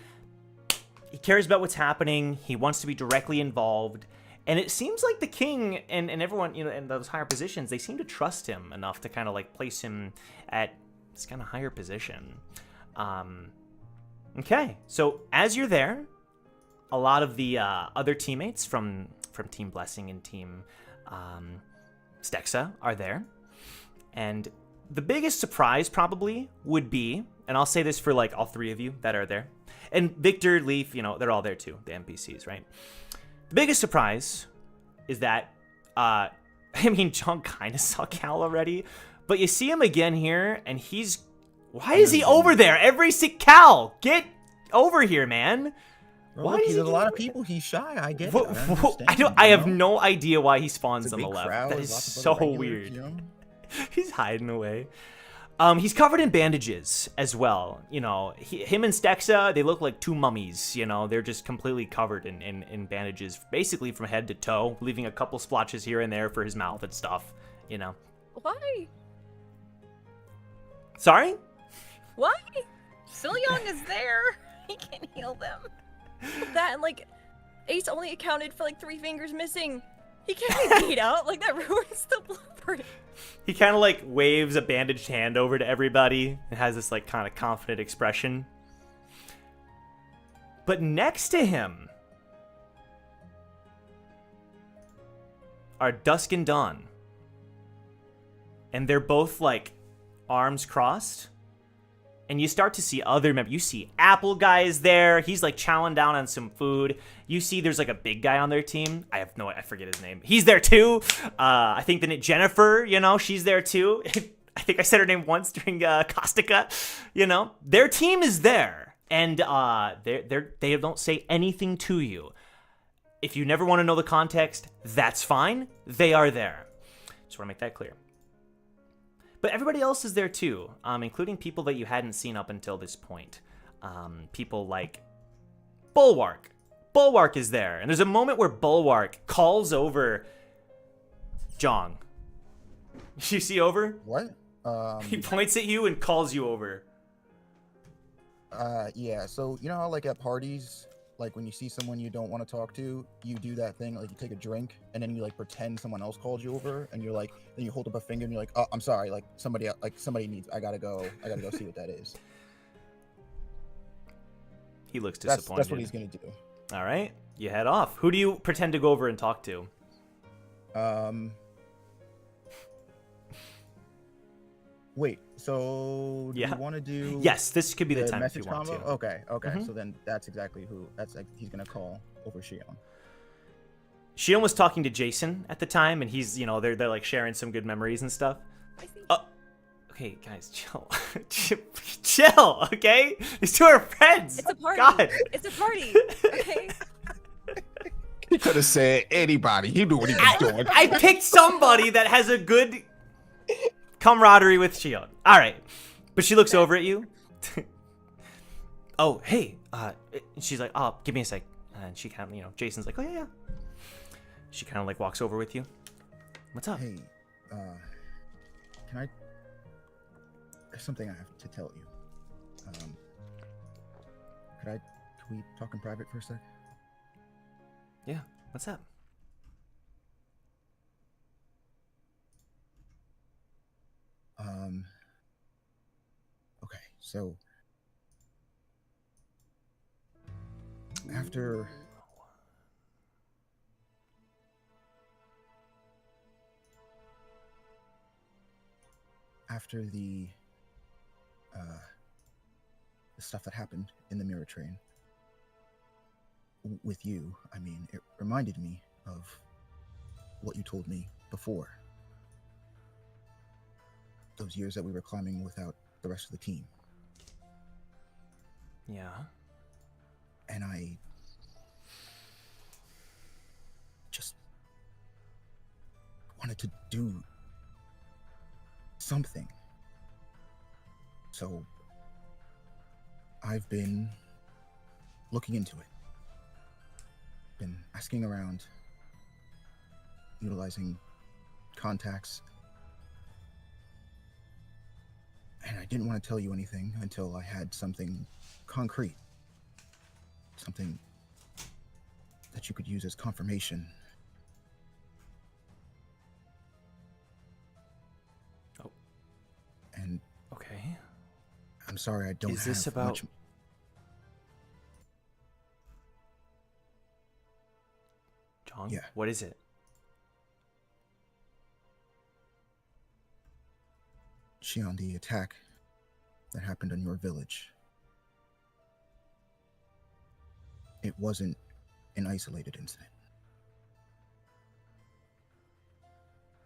cares about what's happening, he wants to be directly involved, and it seems like the king and everyone, you know, in those higher positions, they seem to trust him enough to kind of like place him at this kind of higher position. Okay, so as you're there, a lot of the other teammates from Team Blessing and Team Stexa are there. And the biggest surprise probably would be, and I'll say this for like all 3 of you that are there, and Victor, Leaf, you know, they're all there too, the NPCs, right? The biggest surprise is that, Jong kind of saw Cal already, but you see him again here, and why is he over there? Cal, get over here, man. Bro, Why look, does he's he a do lot of that? people. He's shy. I get it. Wha- I wha- understand. I don't. I you have know? no idea why he spawns It's a on the big left. crowd, That there's is lots of so other regulars, weird. you know? He's hiding away. He's covered in bandages as well. You know, him and Stexa, they look like two mummies. You know, they're just completely covered in bandages, basically from head to toe, leaving a couple splotches here and there for his mouth and stuff. You know. Why? Sorry? Why? Silyeong is there. He can heal them. That and like, Ace only accounted for like 3 fingers missing. He can't be beat out. Like that ruins the blueprint. He kind of like waves a bandaged hand over to everybody and has this like kind of confident expression. But next to him are Dusk and Dawn. And they're both like arms crossed. And you start to see other members. You see Apple Guy is there. He's like chowing down on some food. You see there's like a big guy on their team. I forget his name. He's there too. I think that Jennifer, you know, she's there too. I think I said her name once during Caustica. You know, their team is there. And they don't say anything to you. If you never want to know the context, that's fine. They are there. Just want to make that clear. But everybody else is there too, including people that you hadn't seen up until this point. People like Bulwark. Bulwark is there. And there's a moment where Bulwark calls over Jeong. You see over? What? He points at you and calls you over. Yeah. So you know how like at parties, like when you see someone you don't want to talk to, you do that thing, like you take a drink and then you like pretend someone else called you over, and you're like, then you hold up a finger and you're like, oh, I'm sorry, like somebody needs, I gotta go see what that is. He looks disappointed. That's what he's gonna do. All right, you head off. Who do you pretend to go over and talk to? Wait. So do Yeah. you want to do? Yes, this could be the time if you message want combo? to. Okay. Mhm. So then that's exactly who. That's like he's gonna call over Shion. Shion was talking to Jason at the time, and he's, you know, they're like sharing some good memories and stuff. I see. Okay, guys, chill. Chill, okay? These two are friends. It's a party. God. It's a party. Okay. He could have said anybody. He knew what he was doing. I picked somebody that has a good camaraderie with Shion. All right. But she looks over at you. Oh, hey. She's like, oh, give me a sec. And she kind of, you know, Jason's like, oh, yeah. She kind of like walks over with you. What's up? Hey, can I? There's something I have to tell you. Can we talk in private for a sec? Yeah, what's up? Okay, so after the stuff that happened in the mirror train with you, I mean, it reminded me of what you told me before. Those years that we were climbing without the rest of the team. Yeah. And I just wanted to do something. So I've been looking into it. Been asking around, utilizing contacts. And I didn't want to tell you anything until I had something concrete. Something that you could use as confirmation. Oh. And Okay. I'm sorry, I don't Is this have about- much. Jong? Yeah. What is it? Shion, the attack that happened on your village. It wasn't an isolated incident.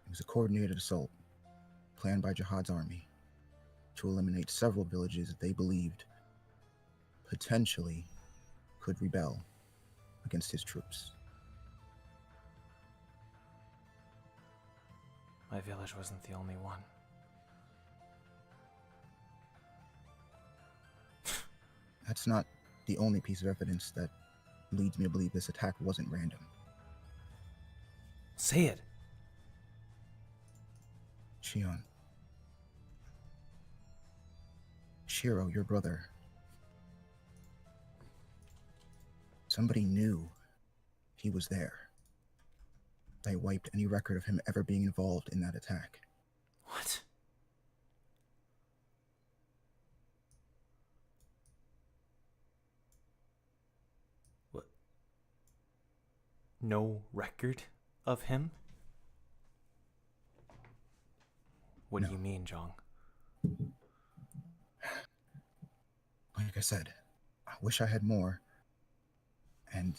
It was a coordinated assault planned by Jahad's army to eliminate several villages that they believed potentially could rebel against his troops. My village wasn't the only one. That's not the only piece of evidence that leads me to believe this attack wasn't random. Say it. Shion. Shiro, your brother. Somebody knew he was there. They wiped any record of him ever being involved in that attack. What? What? No record of him? What do you mean, Jong? Like I said, I wish I had more, and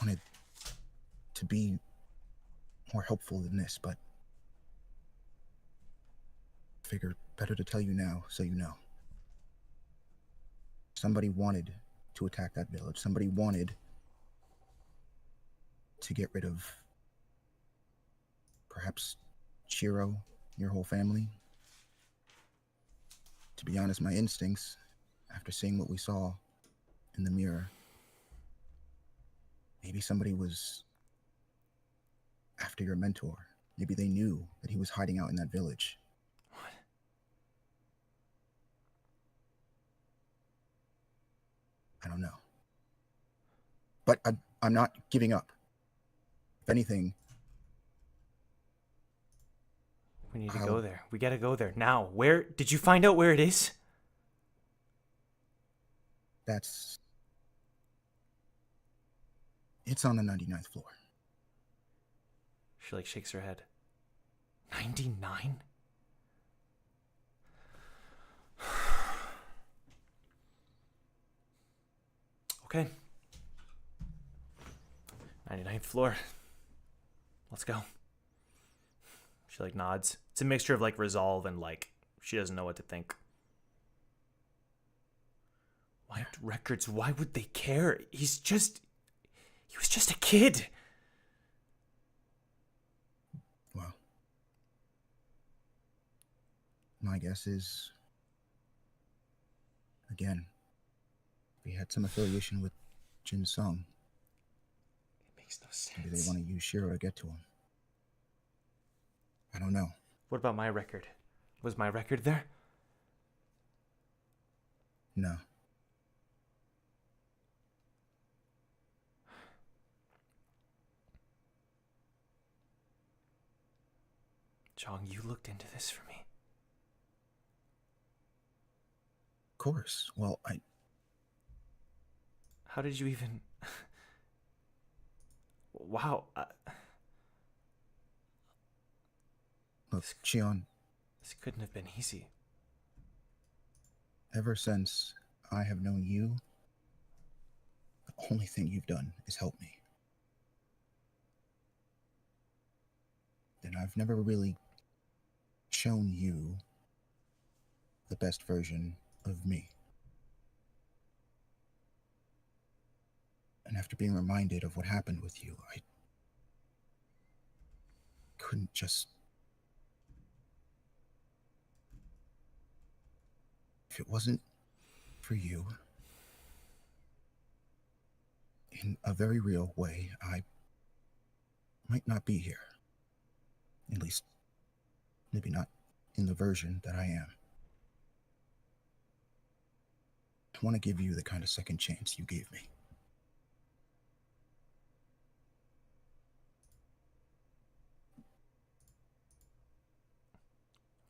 wanted to be more helpful than this, but figured better to tell you now so you know. Somebody wanted to attack that village. Somebody wanted to get rid of perhaps Shiro, your whole family. To be honest, my instincts, after seeing what we saw in the mirror, maybe somebody was after your mentor. Maybe they knew that he was hiding out in that village. What? I don't know. But I'm not giving up. If anything, We need to go there. We gotta go there. Now. Where? Did you find out where it is? it's on the 99th floor. She like shakes her head. 99? Okay. 99th floor. Let's go. She like nods. It's a mixture of like resolve and like she doesn't know what to think. Wiped records. Why would they care? He was just a kid. Well, my guess is, again, we had some affiliation with Jin Sung. It makes no sense. Maybe they want to use Shiro to get to him. I don't know. What about my record? Was my record there? No. Jong, you looked into this for me. Of course. Well, How did you even... Wow. Look, Shion, This couldn't have been easy. ever since I have known you, the only thing you've done is help me. And I've never really shown you the best version of me. And after being reminded of what happened with you, I couldn't just... If it wasn't for you, in a very real way, I might not be here. At least, maybe not in the version that I am. I want to give you the kind of second chance you gave me.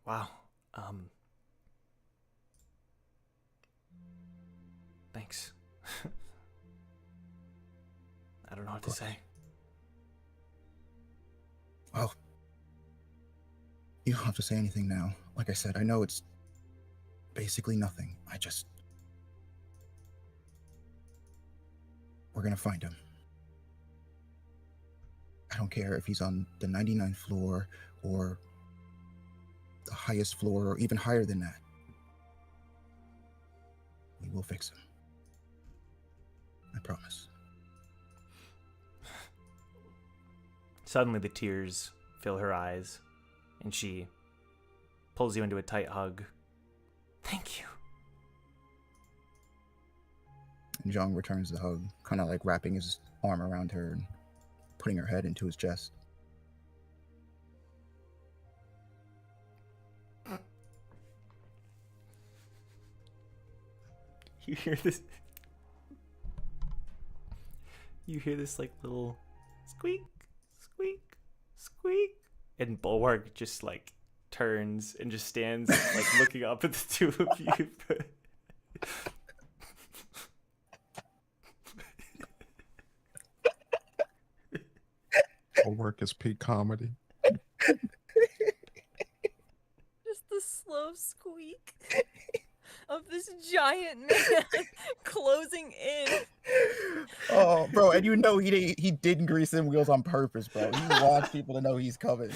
Wow. Thanks. I don't know what to say. Well, you don't have to say anything now. Like I said, I know it's basically nothing. We're gonna find him. I don't care if he's on the 99th floor or the highest floor or even higher than that. We will fix him. promise. Suddenly the tears fill her eyes, and she pulls you into a tight hug. Thank you. And Jeong returns the hug, kind of like wrapping his arm around her and putting her head into his chest. You hear this? You hear this like little squeak, squeak, squeak, and Bulwark just like turns and just stands like looking up at the two of you. Work is peak comedy. Just the slow squeak of this giant man closing in. Oh, bro, and you know he didn't grease them wheels on purpose, bro. He wants people to know he's coming.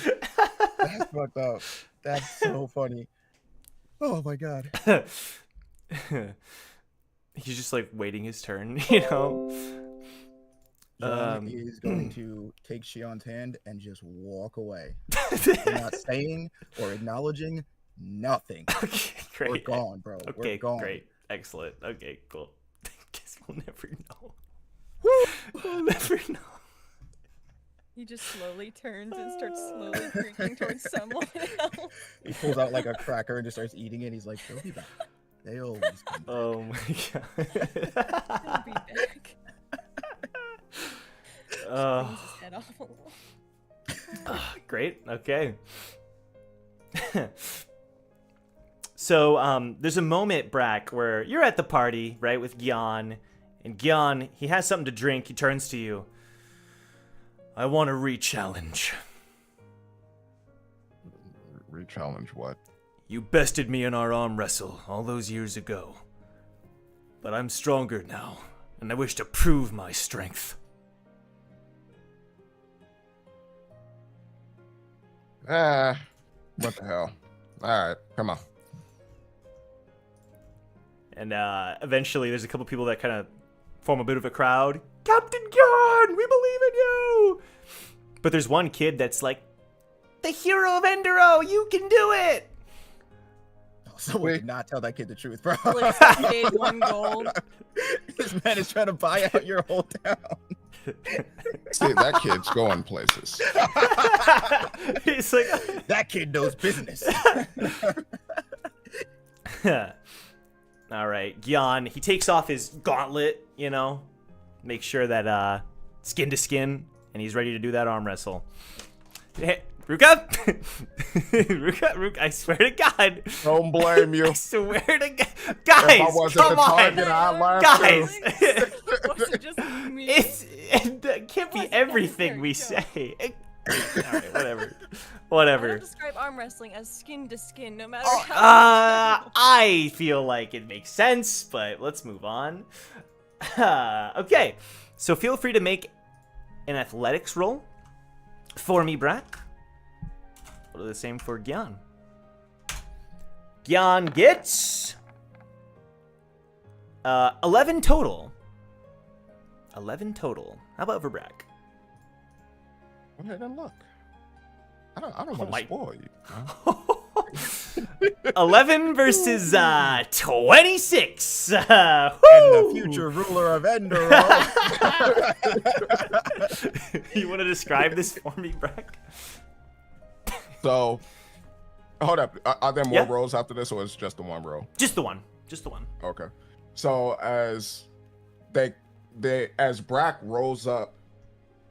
That's fucked up. That's so funny. Oh my god. He's just like waiting his turn, you know. Jeong is going to take Shion's hand and just walk away. Not saying or acknowledging nothing. Okay, great. We're gone, bro. Okay, We're gone. great. Excellent. Okay, cool. Guess we'll never know. Woo! We'll never know. He just slowly turns and starts slowly creaking towards someone else. He pulls out like a cracker and just starts eating it. He's like, they'll be back. They always come back. Oh my god. He'll be back. Brings his head off a little. Great. Okay. So there's a moment, Brack, where you're at the party, right, with Gyan, and Gyan, he has something to drink. He turns to you. I want a re-challenge. Re-challenge what? You bested me in our arm wrestle all those years ago. But I'm stronger now, and I wish to prove my strength. What the hell? Alright, come on. And eventually there's a couple people that kind of form a bit of a crowd. Captain Gyan, we believe in you! But there's one kid that's like, the hero of Enderroh, you can do it! Someone did not tell that kid the truth, bro. Like, he made 1 gold. This man is trying to buy out your whole town. See, that kid's going places. He's like, that kid knows business. all right, Gyan, he takes off his gauntlet, you know, make sure that skin to skin, and he's ready to do that arm wrestle. Hey, Ruka, Ruka, I swear to God. Don't blame you. I swear to God, guys, come on, guys. Wasn't just me. It can't be everything we say. All right, whatever. I don't describe arm wrestling as skin to skin, no matter how. I feel like it makes sense, but let's move on. Okay, so feel free to make an athletics roll for me, Brack. We'll do the same for Gyan. Gyan gets 11 total. 11 total. How about for Brack? Go ahead and look. I don't want my- to spoil you. Huh? 11 versus 26. And the future ruler of Enderroh. You want to describe this for me, Brack? So, hold up. Are there more Yeah. rows after this, or is it just the one row? Just the one. Just the one. Okay. So as as Brack rolls up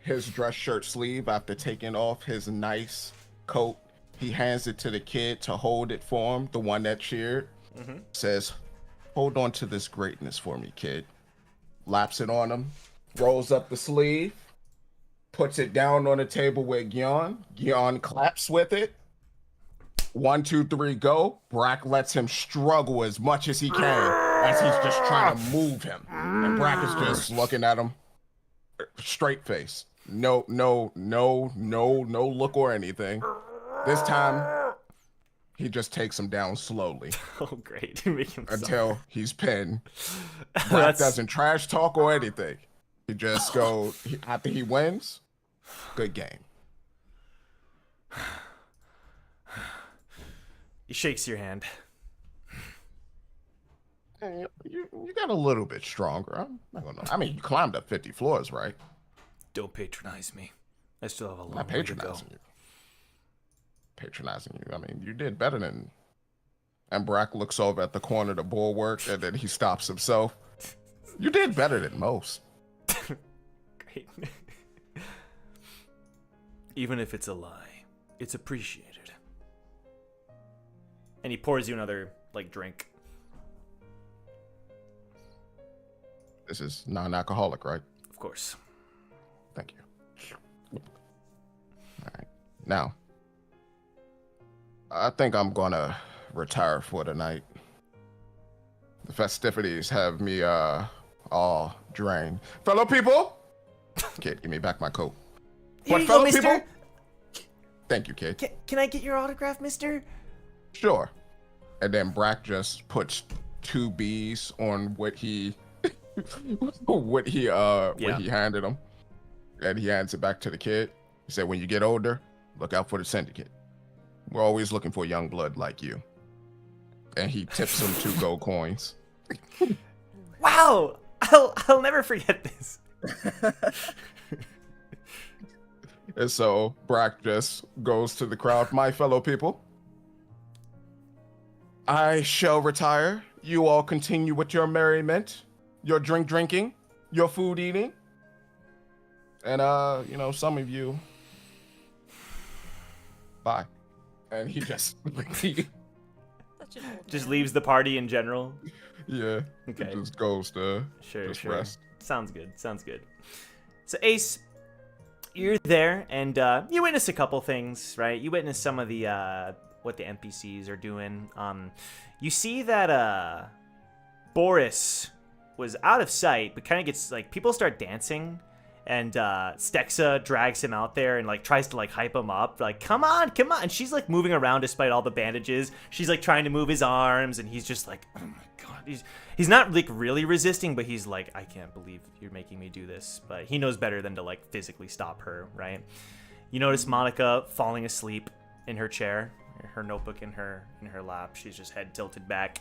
his dress shirt sleeve after taking off his nice coat, he hands it to the kid to hold it for him, the one that cheered. Says, hold on to this greatness for me, kid. Laps it on him, rolls up the sleeve, puts it down on the table with Gyan. Gyan claps with it. 1, 2, 3, go. Brack lets him struggle as much as he can as he's just trying to move him. And Brack is just looking at him straight face. No look or anything. This time, he just takes him down slowly Oh, great. Make him until he's pinned. Brack That's- doesn't trash talk or anything. He just go after he wins. Good game. He shakes your hand. Hey, you got a little bit stronger. I'm not gonna know. I mean, you climbed up 50 floors, right? Don't patronize me. I still have a long Not way to go. patronizing you. Patronizing you. I mean, you did better than. And Brack looks over at the corner of the bulwark, and then he stops himself. You did better than most. Great. Even if it's a lie, it's appreciated. And he pours you another drink. This is non-alcoholic, right? Of course. Thank you. All right. Now, I think I'm gonna retire for the night. The festivities have me all drained. Fellow people, kid, give me back my coat. Here you go, mister. Thank you, kid. Can I get your autograph, mister? Sure. And then Brack just puts 2 B's on what he he handed him, and he hands it back to the kid. He said, "When you get older, look out for the syndicate. We're always looking for young blood like you." And he tips him 2 gold coins. Wow! I'll never forget this. And so Brack just goes to the crowd. My fellow people, I shall retire. You all continue with your merriment, your drinking, your food eating. And, some of you, bye. And he just, just leaves the party in general. Yeah. Okay. Just goes to Sure. rest. Sounds good. So Ace, you're there, and you witness a couple things, right? You witness some of the what the NPCs are doing. You see that Boris was out of sight, but kind of gets people start dancing, and Stexa drags him out there and tries to hype him up, come on, and she's moving around despite all the bandages. She's trying to move his arms, and he's just oh my god, he's not really resisting, but he's I can't believe you're making me do this. But he knows better than to physically stop her, right? You notice Monica falling asleep in her chair, her notebook in her lap. She's just head tilted back,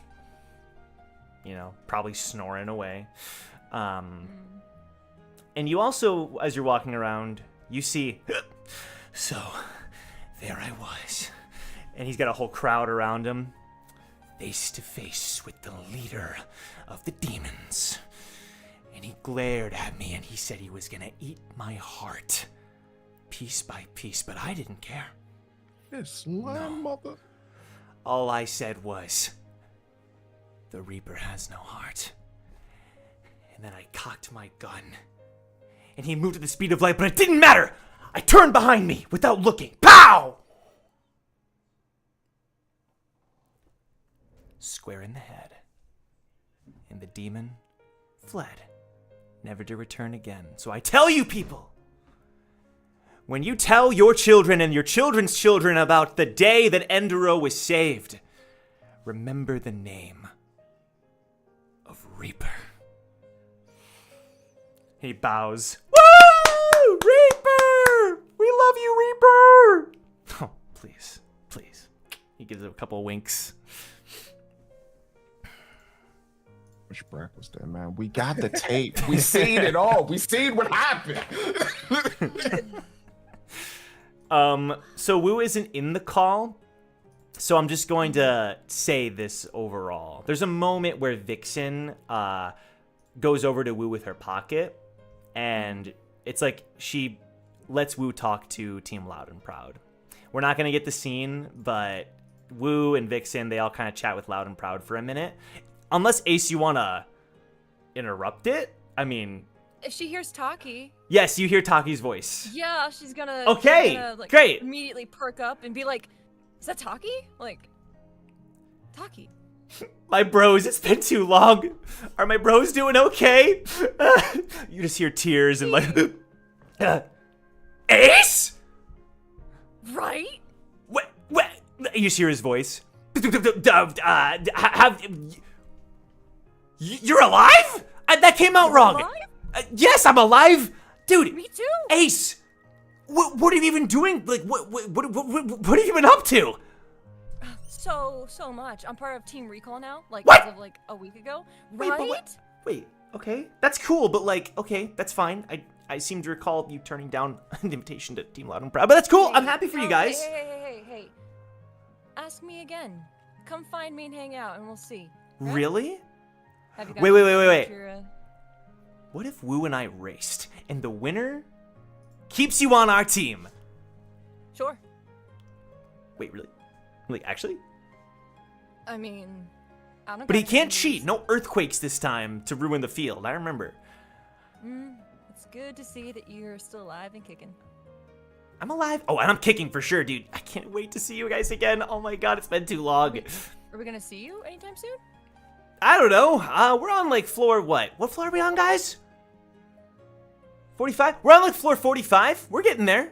probably snoring away. And you also, as you're walking around, you see, so there I was, and he's got a whole crowd around him, face to face with the leader of the demons. And he glared at me and he said he was gonna eat my heart piece by piece, but I didn't care. This mother. All I said was, the Reaper has no heart. And then I cocked my gun, and he moved at the speed of light, but it didn't matter! I turned behind me without looking. Pow! Square in the head. And the demon fled, never to return again. So I tell you people, when you tell your children and your children's children about the day that Enderroh was saved, remember the name of Reaper. He bows. Woo! Reaper! We love you, Reaper! Oh, please. He gives it a couple winks. Wish Brack was there, man. We got the tape. We seen it all. We seen what happened. So Wu isn't in the call, so I'm just going to say this overall. There's a moment where Vixen goes over to Wu with her pocket, and it's she lets Wu talk to Team Loud and Proud. We're not going to get the scene, but Wu and Vixen, they all kind of chat with Loud and Proud for a minute. Unless, Ace, you want to interrupt it? I mean... If she hears Taki... Yes, you hear Taki's voice. Yeah, she's gonna... Okay, great. Immediately perk up and be like, is that Taki? Taki. My bros, it's been too long. Are my bros doing okay? You just hear tears and Ace? Right? What? You just hear his voice. You're alive? That came out wrong. Yes, I'm alive, dude. Me too. Ace, what are you even doing? Like, what have you been up to? So much. I'm part of Team Recall now. Like What? as of like a week ago. Wait, Right? but wait, okay, that's cool, but like, okay, that's fine. I seem to recall you turning down an invitation to Team Loud and Proud, but that's cool. I'm happy for you guys. Hey. Ask me again. Come find me and hang out, and we'll see. Right? Really? Have you Wait. guys What if Wu and I raced, and the winner keeps you on our team? Sure. Wait, really? Like, actually? I mean, I don't. But he got can't any cheat. No earthquakes this time to ruin the field. I remember. It's good to see that you're still alive and kicking. I'm alive. Oh, and I'm kicking for sure, dude. I can't wait to see you guys again. Oh my god, it's been too long. Are we gonna see you anytime soon? I don't know. We're on like floor what? What floor are we on, guys? 45? We're on like floor 45. We're getting there.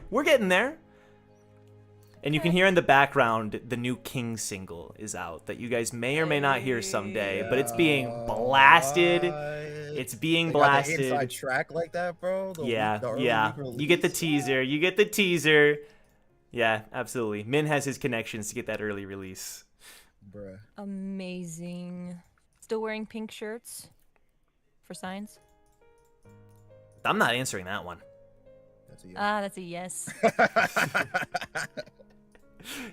And you can hear in the background the new King single is out that you guys may or may not hear someday, but it's being blasted. It's being They got the blasted. inside track like that, bro. The early week You get the release? teaser. Yeah, absolutely. Min has his connections to get that early release. Bruh. Amazing. Still wearing pink shirts for signs? I'm not answering that one. That's a yes. That's a yes.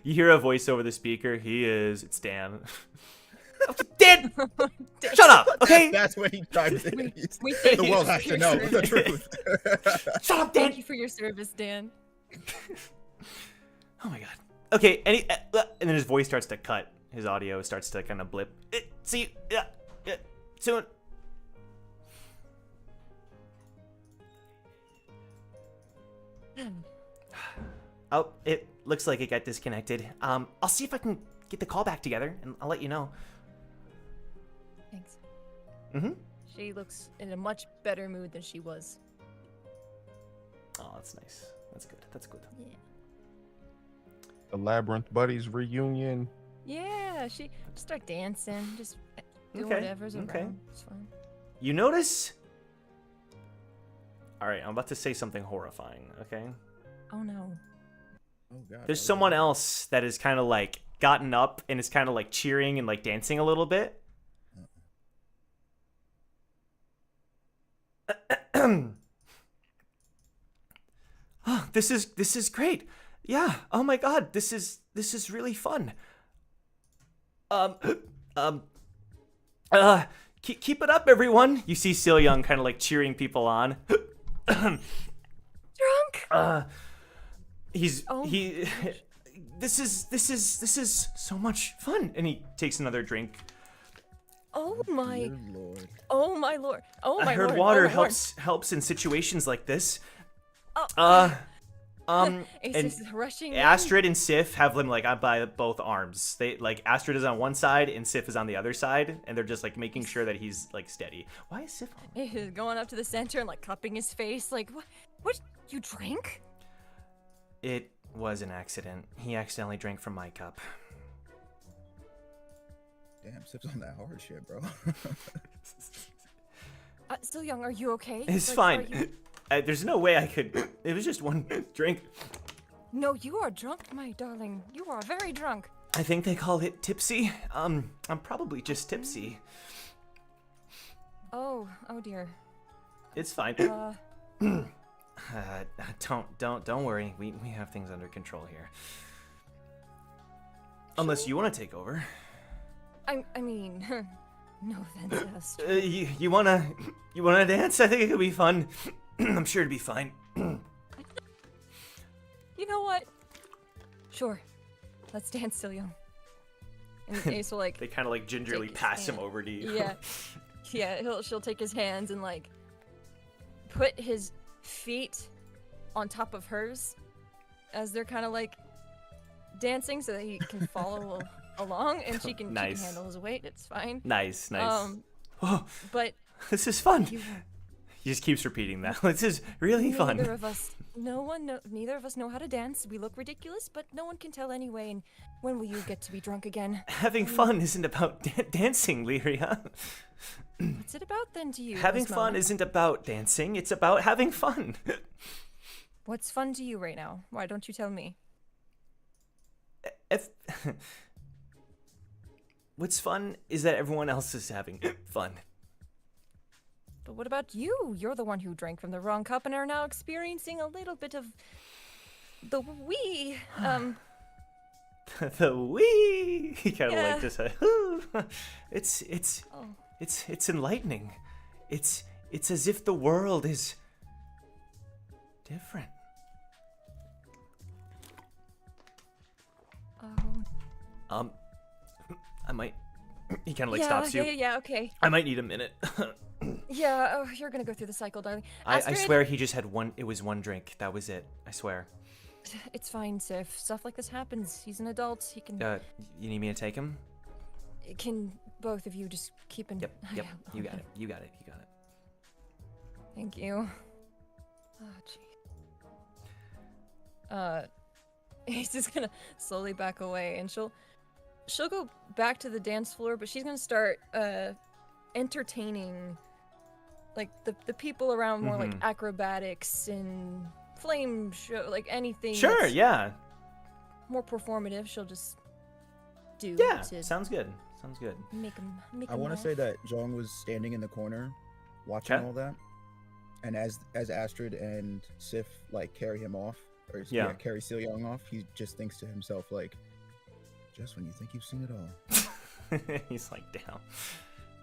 You hear a voice over the speaker. It's Dan. Dan! Shut up, okay? That's what he chimes in. we thank The you world for has to your know service. the truth. Shut up, Dan! Thank you for your service, Dan. Oh my god. Okay, and then his voice starts to cut. His audio starts to kind of blip. See you soon. Oh, it looks like it got disconnected. I'll see if I can get the call back together, and I'll let you know. Thanks. Mm-hmm. She looks in a much better mood than she was. Oh, that's nice. That's good. Yeah. The Labyrinth Buddies reunion. Yeah, she just start dancing, just do Okay, whatever's okay. around. It's fine. You notice? All right, I'm about to say something horrifying, okay? Oh no. Oh, God. There's someone else that is kind of like gotten up and is kind of like cheering and like dancing a little bit. Oh, this is great. Yeah. Oh my god, this is really fun. Keep it up, everyone. You see Silyeong kind of like cheering people on. Drunk. This is so much fun. And he takes another drink. Oh my. Dear Lord. Oh my lord. Oh my I heard lord. water oh my lord. helps in situations like this. Ace And is rushing. in. Astrid and Sif have them like by both arms. They like Astrid is on one side and Sif is on the other side, and they're just like making sure that he's like steady. Why is Sif on? He's going up to the center and like cupping his face. Like, what? You drank? It was an accident. He accidentally drank from my cup. Damn, Sip's on that hard shit, bro. Still young. Are you okay? It's Like, fine. are you- There's no way I could. It was just one drink. No, you are drunk, my darling. You are very drunk. I think they call it tipsy. I'm probably just tipsy. Oh dear. It's fine. Don't worry. We have things under control here. Unless you want to take over. I mean, no offense, Astrid. You wanna dance? I think it could be fun. I'm sure it'd be fine. You know what? Sure. Let's dance, Silyeong. And Ace will like. They kind of like gingerly Take his pass him hand. over to you. Yeah. She'll take his hands and like put his feet on top of hers as they're kind of like dancing so that he can follow along and she can Nice. handle his weight. It's fine. Nice. But This is fun. He just keeps repeating that. This is really fun. Neither of us know how to dance. We look ridiculous, but no one can tell anyway. And when will you get to be drunk again? Having fun isn't about dancing, Lyria. What's it about then to you? Having Miss fun Mona? isn't about dancing. It's about having fun. What's fun to you right now? Why don't you tell me? If what's fun is that everyone else is having fun. But what about you? You're the one who drank from the wrong cup and are now experiencing a little bit of the wee. The wee. He kind of Yeah. like just it's enlightening. It's as if the world is different. I might. He kind of like stops you. Yeah, okay. I might need a minute. Yeah, oh, you're gonna go through the cycle, darling. I Astrid, swear he just had one. It was one drink. That was it. I swear. It's fine, Sif. Stuff like this happens. He's an adult. He can. You need me to take him? Can both of you just keep in? Yep. Yeah, You got okay. it. You got it. You got it. Thank you. Oh, jeez. He's just gonna slowly back away, and she'll go back to the dance floor, but she's gonna start entertaining like the people around more like acrobatics and flame show, like anything. Sure. that's Yeah. more performative. She'll just do. Yeah. to Sounds good. Sounds good. make him. I want to say that Jong was standing in the corner, watching Okay. all that, and as Astrid and Sif like carry him off, or Yeah. carry Silyeong off, he just thinks to himself like, just when you think you've seen it all. He's like, damn.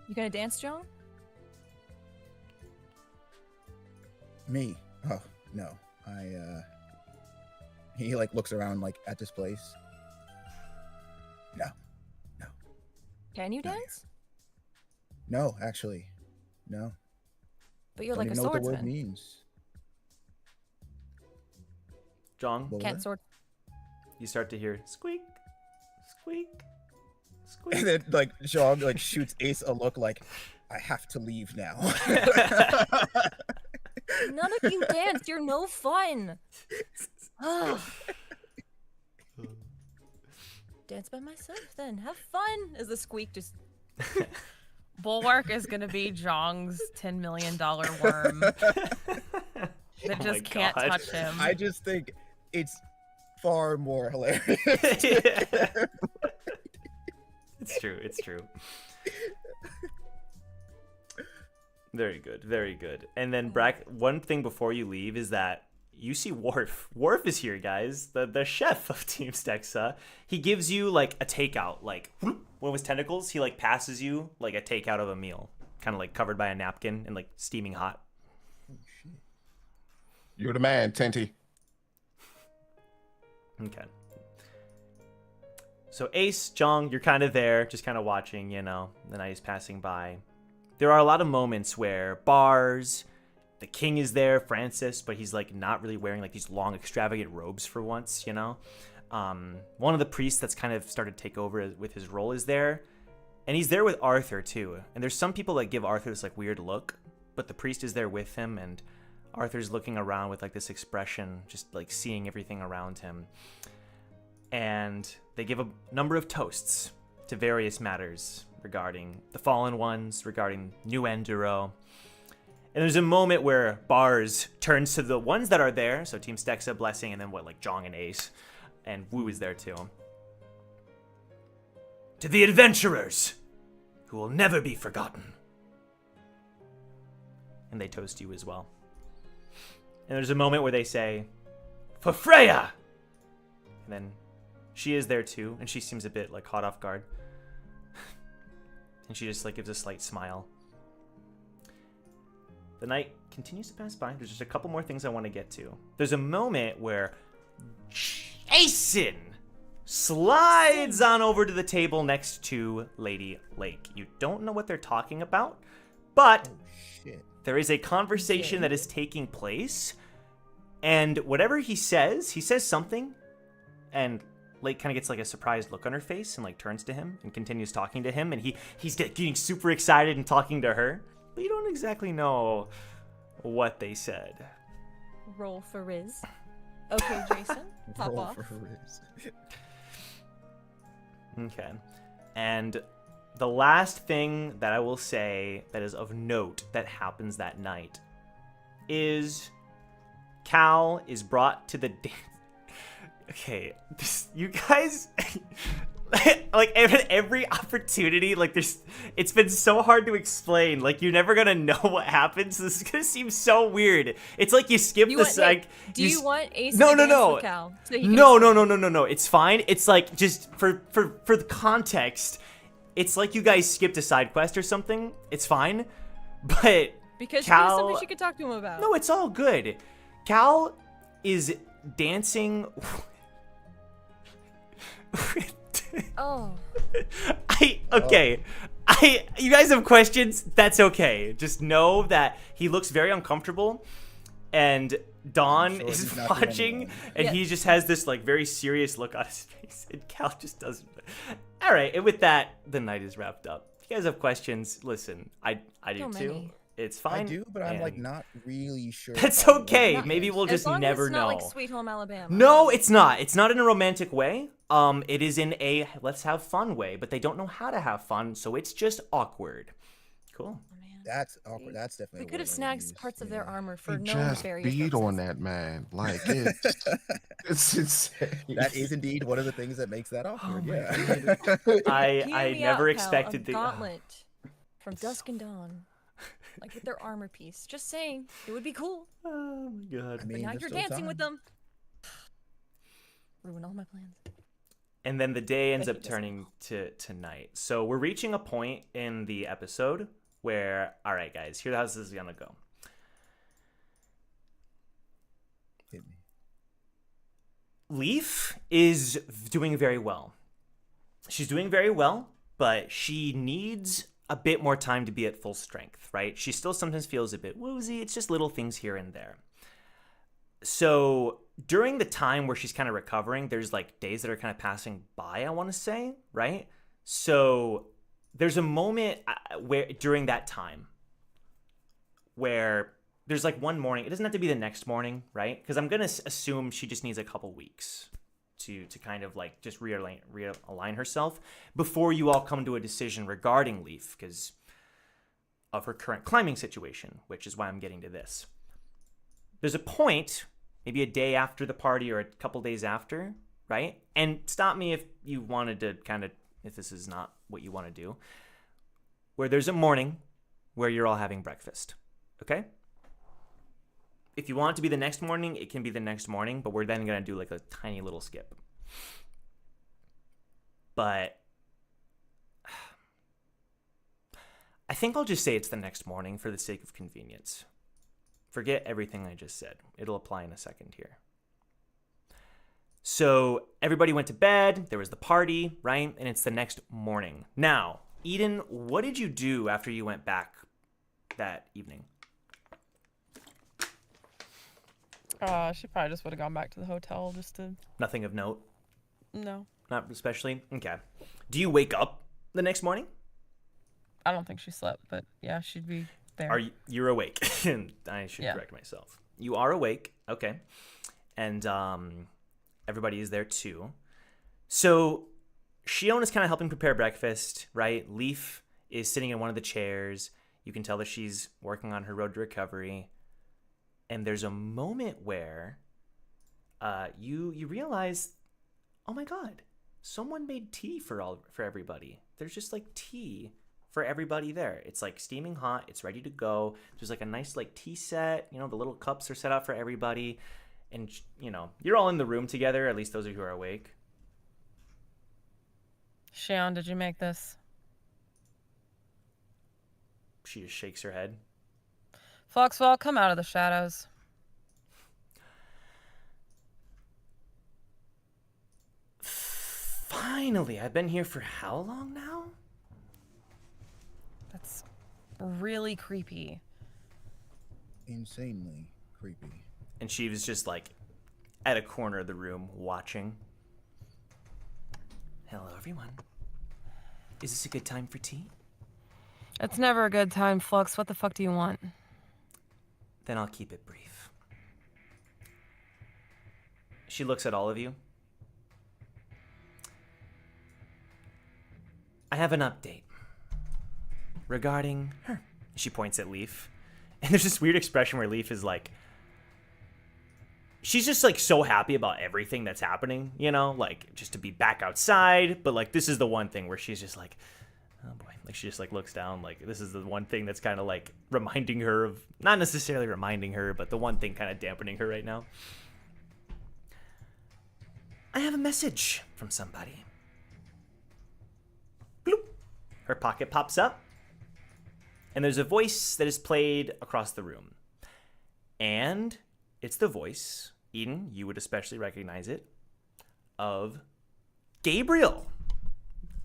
You gonna dance, Jong? Me? Oh no, He like looks around like at this place. No, Can you Not here. dance? no, actually, no. But you're Don't like a even know what the word swordsman. means. Jong, What was Can't that? sword. you start to hear squeak, squeak, And squeak. then like Jong like shoots Ace a look like, I have to leave now. None of you dance. You're no fun. Ugh. Dance by myself then. Have fun. As the squeak just. Bulwark is gonna be Jong's $10 million worm that Oh my just can't God. touch him. I just think it's far more hilarious. Yeah. It's true. It's true. Very good. Very good. And then Brack, one thing before you leave is that you see Worf. Worf is here, guys. The chef of Team Stexa. He gives you like a takeout, like whoop, one of his tentacles. He like passes you like a takeout of a meal, kind of like covered by a napkin and like steaming hot. You're the man, Tenty. Okay. So Ace, Jong, you're kind of there, just kind of watching, you know, the night is passing by. There are a lot of moments where bars, the king is there, Francis, but he's like not really wearing like these long, extravagant robes for once, you know. One of the priests that's kind of started to take over with his role is there, and he's there with Arthur too. And there's some people that give Arthur this like weird look, but the priest is there with him, and Arthur's looking around with like this expression, just like seeing everything around him. And they give a number of toasts to various matters regarding the fallen ones, regarding New Enderroh. And there's a moment where Bars turns to the ones that are there, so Team Stexa, Blessing, and then like Jong and Ace, and Wu is there too. To the adventurers who will never be forgotten. And they toast you as well. And there's a moment where they say, for Freya! And then she is there too, and she seems a bit like caught off guard. And she just like gives a slight smile. The night continues to pass by. There's just a couple more things I want to get to. There's a moment where Jason slides on over to the table next to Lady Lake. You don't know what they're talking about, but Oh shit. there is a conversation that is taking place, and whatever he says something, and Lake kind of gets like a surprised look on her face and like turns to him and continues talking to him, and he's getting super excited and talking to her, but you don't exactly know what they said. Roll for Riz. Okay, Jason, pop Roll off. for Riz. Okay. And the last thing that I will say that is of note that happens that night is Cal is brought to the okay, you guys like every opportunity, like it's been so hard to explain. Like you're never gonna know what happens. This is gonna seem so weird. It's like you skip the like. Do you want Ace No, to no, dance no. with Cal? So No. It's fine. It's like just for the context. It's like you guys skipped a side quest or something. It's fine, but Because Cal, she has something she could talk to him about. no, it's all good. Cal is dancing. Oh. You guys have questions? That's okay. Just know that he looks very uncomfortable, and Dawn sure is he's not the only watching, one. and Yeah. he just has this like very serious look on his face, and Cal just doesn't. All right, and with that, the night is wrapped up. If you guys have questions, listen. I do So too. many. It's fine. I do, but I'm like and- not really sure. That's if I want okay. to. Maybe we'll As just long never as it's not know. like Sweet Home Alabama. No, it's not. It's not in a romantic way. It is in a let's have fun way, but they don't know how to have fun, so it's just awkward. Cool. Oh, man. That's awkward. That's definitely. We a could have word I would snagged use, parts of yeah. their armor for You no just nefarious beat on purposes. that man. Like it's insane. That is indeed one of the things that makes that Oh awkward. my yeah. Hear I me never out, Cal. expected A the gauntlet from Dusk and Dawn, like with their armor piece. Just saying, it would be cool. Oh my god. I mean, But now there's you're still dancing with time. them. Ruin all my plans. And then the day ends Bet up he doesn't turning to night. So we're reaching a point in the episode where, all right, guys, here's how this is gonna go. Hit me. Leaf is doing very well. She's doing very well, but she needs a bit more time to be at full strength, right? She still sometimes feels a bit woozy. It's just little things here and there. So during the time where she's kind of recovering, there's like days that are kind of passing by, I want to say, right? So there's a moment where during that time where there's like one morning. It doesn't have to be the next morning, right? Because I'm going to assume she just needs a couple weeks to kind of like just realign herself before you all come to a decision regarding Leaf because of her current climbing situation, which is why I'm getting to this. There's a point, maybe a day after the party or a couple days after, right? And stop me if you wanted to kind of, if this is not what you want to do, where there's a morning where you're all having breakfast, okay? If you want it to be the next morning, it can be the next morning, but we're then going to do like a tiny little skip. But I think I'll just say it's the next morning for the sake of convenience. Forget everything I just said. It'll apply in a second here. So everybody went to bed. There was the party, right? And it's the next morning. Now, Eden, what did you do after you went back that evening? She probably just would have gone back to the hotel just to. Nothing of note? No, Not especially? Okay. Do you wake up the next morning? I don't think she slept, but yeah, she'd be there. Are you, you're awake? I should Yeah. correct myself. You are awake. Okay. And everybody is there too. So Shion is kind of helping prepare breakfast, right? Leaf is sitting in one of the chairs. You can tell that she's working on her road to recovery. And there's a moment where you realize, oh my god, someone made tea for everybody. There's just like tea for everybody there. It's like steaming hot. It's ready to go. There's like a nice like tea set. You know, the little cups are set out for everybody. And, you know, you're all in the room together, at least those of you who are awake. Shion, did you make this? She just shakes her head. Foxwell, come out of the shadows. Finally, I've been here for how long now? That's really creepy. Insanely creepy. And she was just like at a corner of the room watching. Hello, everyone. Is this a good time for tea? It's never a good time, Flux. What the fuck do you want? Then I'll keep it brief. She looks at all of you. I have an update regarding her. She points at Leaf. And there's this weird expression where Leaf is like, she's just like so happy about everything that's happening, you know, like just to be back outside. But like, this is the one thing where she's just like, oh boy, like she just like looks down. Like this is the one thing that's kind of like reminding her of, not necessarily reminding her, but the one thing kind of dampening her right now. I have a message from somebody. Bloop. Her pocket pops up. And there's a voice that is played across the room. And it's the voice, Eden, you would especially recognize it, of Gabriel.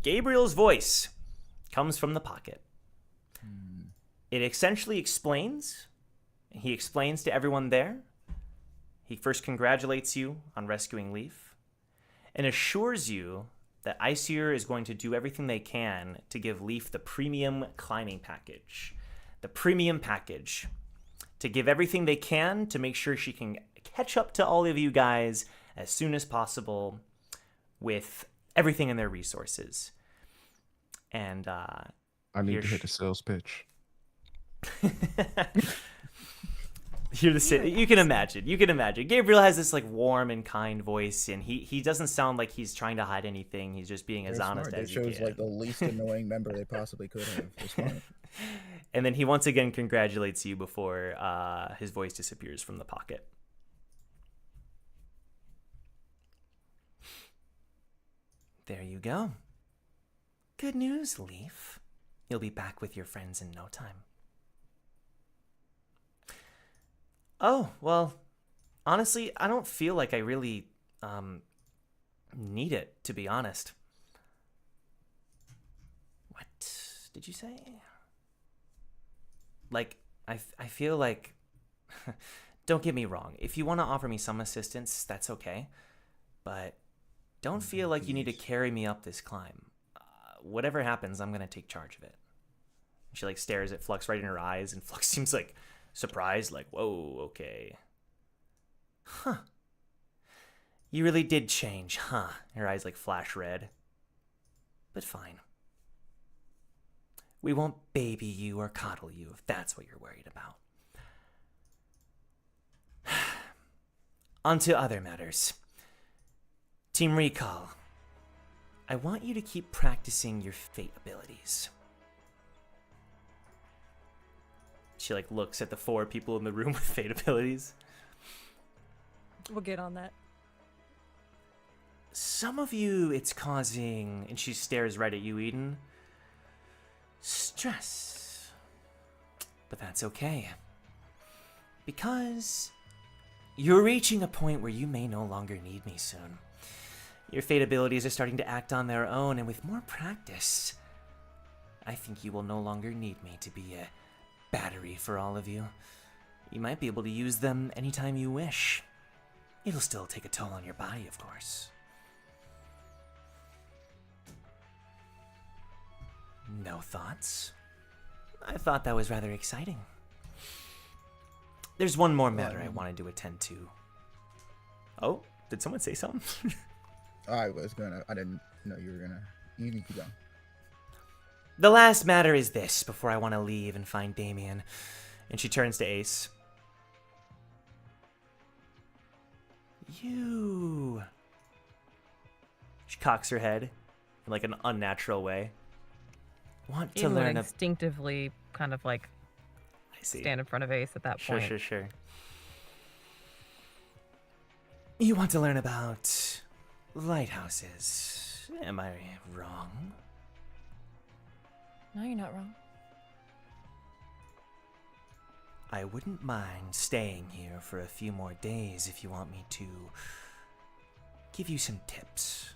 Gabriel's voice comes from the pocket. It essentially explains, he explains to everyone there. He first congratulates you on rescuing Leaf and assures you that ICR is going to do everything they can to give Leaf the premium climbing package. The premium package. To give everything they can to make sure she can catch up to all of you guys as soon as possible with everything in their resources. And I need to hit the sales pitch. You can imagine. Gabriel has this like warm and kind voice, and he doesn't sound like he's trying to hide anything. He's just being as honest as he can. They chose like the least annoying member they possibly could have. They're smart. And then he once again congratulates you before his voice disappears from the pocket. There you go. Good news, Leaf. You'll be back with your friends in no time. Oh, well, honestly, I don't feel like I really need it, to be honest. What did you say? Like, I feel like, don't get me wrong, if you want to offer me some assistance, that's okay, but don't feel like you need to carry me up this climb. Whatever happens, I'm going to take charge of it. She like stares at Flux right in her eyes, and Flux seems like surprised, like, whoa, okay. Huh. You really did change, huh? Her eyes like flash red. But fine. We won't baby you or coddle you if that's what you're worried about. On to other matters. Team Recall. I want you to keep practicing your fate abilities. She like looks at the 4 people in the room with fate abilities. We'll get on that. Some of you, it's causing, and she stares right at you, Eden, stress. But that's okay. Because you're reaching a point where you may no longer need me soon. Your fate abilities are starting to act on their own, and with more practice, I think you will no longer need me to be a battery for all of you. You might be able to use them anytime you wish. It'll still take a toll on your body, of course. No thoughts? I thought that was rather exciting. There's one more matter I wanted to attend to. Oh, did someone say something? I didn't know you were gonna. You can keep going. The last matter is this, before I want to leave and find Damien. And she turns to Ace. You. She cocks her head in like an unnatural way. Want to learn instinctively kind of like stand in front of Ace at that point. Sure. You want to learn about lighthouses. Am I wrong? No, you're not wrong. I wouldn't mind staying here for a few more days if you want me to give you some tips.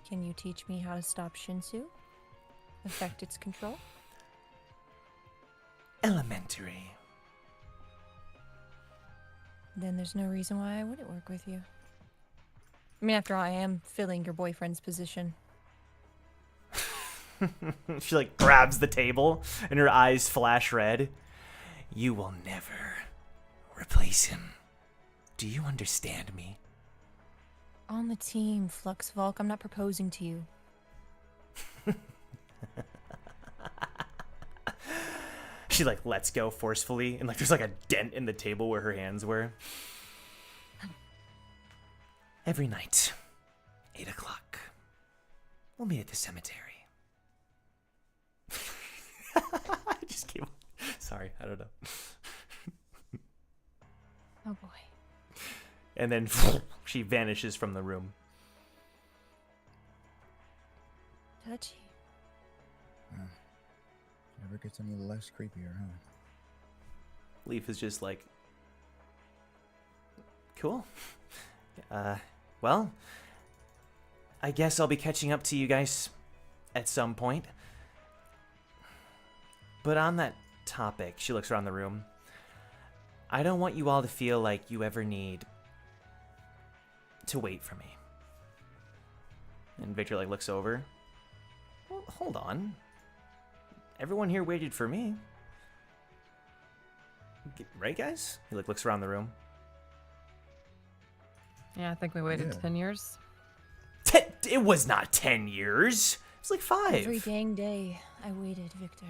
Can you teach me how to stop Shinsu? Affect its control? Elementary. Then there's no reason why I wouldn't work with you. I mean, after all, I am filling your boyfriend's position. She like grabs the table and her eyes flash red. You will never replace him. Do you understand me? On the team, Flux Volk. I'm not proposing to you. She like lets go forcefully, and like there's like a dent in the table where her hands were. Every night, 8 o'clock, we'll meet at the cemetery. I just came. Sorry, I don't know. Oh boy. And then she vanishes from the room. Touchy. Never gets any less creepier, huh? Leaf is just like, cool. Well, I guess I'll be catching up to you guys at some point. But on that topic, she looks around the room. I don't want you all to feel like you ever need to wait for me. And Victor like looks over. Well, hold on. Everyone here waited for me. Right, guys? He like looks around the room. Yeah, I think we waited 10 years. It was not 10 years. It's like 5. Every dang day, I waited, Victor.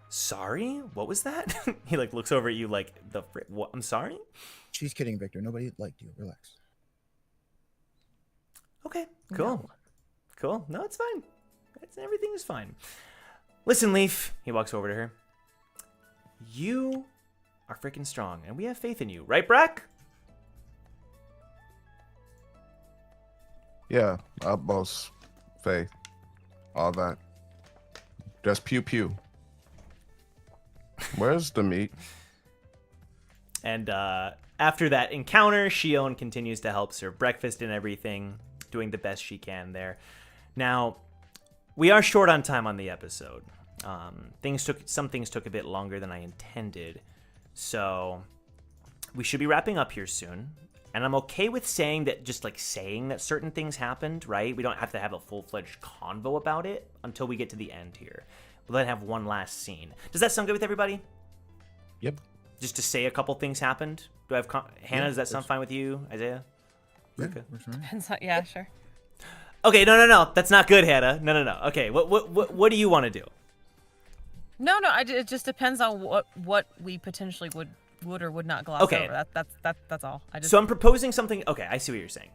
Sorry? What was that? He like looks over at you like, what? I'm sorry? She's kidding, Victor. Nobody liked you. Relax. Okay, cool. No. Cool. No, it's fine. Everything is fine. Listen, Leaf. He walks over to her. You are freaking strong, and we have faith in you. Right, Brack? Yeah, utmost faith. All that. Just pew pew. Where's the meat? And after that encounter, Shion continues to help serve breakfast and everything, doing the best she can there. Now, we are short on time on the episode. Some things took a bit longer than I intended, so we should be wrapping up here soon. And I'm okay with saying that certain things happened, right? We don't have to have a full-fledged convo about it until we get to the end here. We'll then have one last scene. Does that sound good with everybody? Yep. Just to say a couple things happened? Do I have Hannah, does that sound fine with you? Isaiah? Yeah, Okay. works for me. Depends on- yeah, sure. Okay, no. That's not good, Hannah. No. Okay, what do you want to do? No, it just depends on what we potentially would or would not gloss Okay. over. That's all. So I'm proposing something. Okay, I see what you're saying.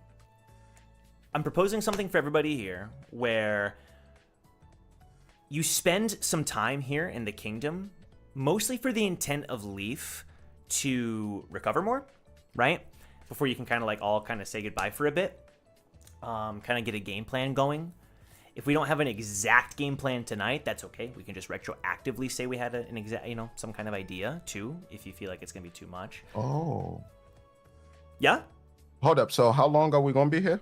I'm proposing something for everybody here where you spend some time here in the kingdom, mostly for the intent of Leaf to recover more, right? Before you can kind of like all kind of say goodbye for a bit, kind of get a game plan going. If we don't have an exact game plan tonight, that's okay. We can just retroactively say we had an exact, some kind of idea too, if you feel like it's gonna be too much. Oh. Yeah. Hold up. So how long are we gonna be here?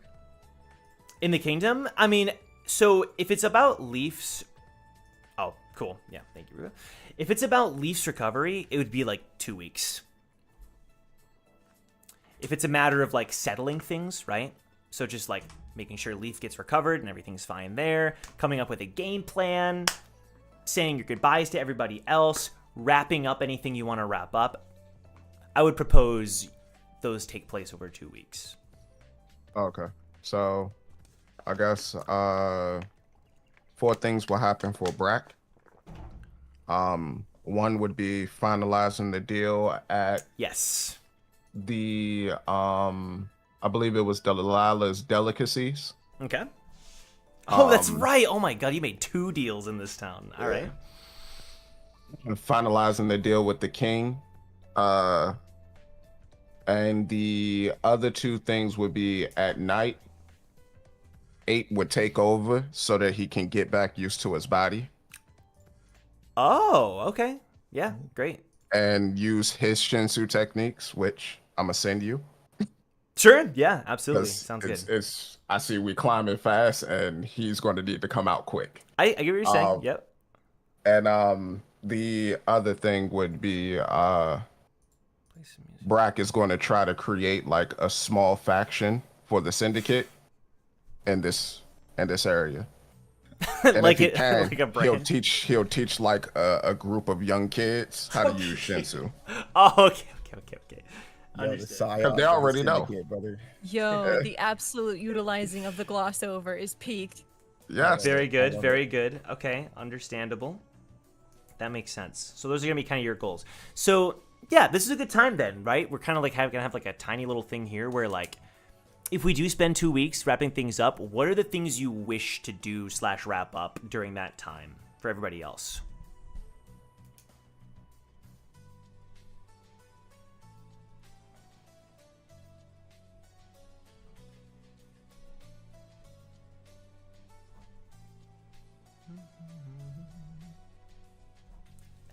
In the kingdom? I mean, so if it's about Leaf's... Oh, cool. Yeah, thank you, Ruka. If it's about Leaf's recovery, it would be like 2 weeks. If it's a matter of like settling things, right? So just like making sure Leaf gets recovered and everything's fine there, coming up with a game plan, saying your goodbyes to everybody else, wrapping up anything you want to wrap up, I would propose those take place over 2 weeks. Okay. So I guess 4 things will happen for Brack. One would be finalizing the deal at Yes. the I believe it was Delilah's Delicacies. Okay. Oh, that's right. Oh my god, you made 2 deals in this town. All right. And finalizing the deal with the king. And the other 2 things would be at night. 8 would take over so that he can get back used to his body. Oh, okay. Yeah, great. And use his Shinsu techniques, which I'm gonna send you. Sure. Yeah, absolutely. 'Cause Sounds good. It's I see we climbing fast, and he's going to need to come out quick. I get what you're saying. Yep. And the other thing would be Brack is going to try to create like a small faction for the syndicate in this area. And like if he it, can, like a brand. he'll teach like a group of young kids how to use Shinsu. Oh, okay. Yo, the Understood. psyop Because they of the already know. syndicate, brother. Yo, the absolute utilizing of the gloss over is peaked. Yes. Very good, love very good. Okay, understandable. That makes sense. So those are gonna be kind of your goals. So yeah, this is a good time then, right? We're kind of like gonna have like a tiny little thing here where like, if we do spend 2 weeks wrapping things up, what are the things you wish to do / wrap up during that time for everybody else?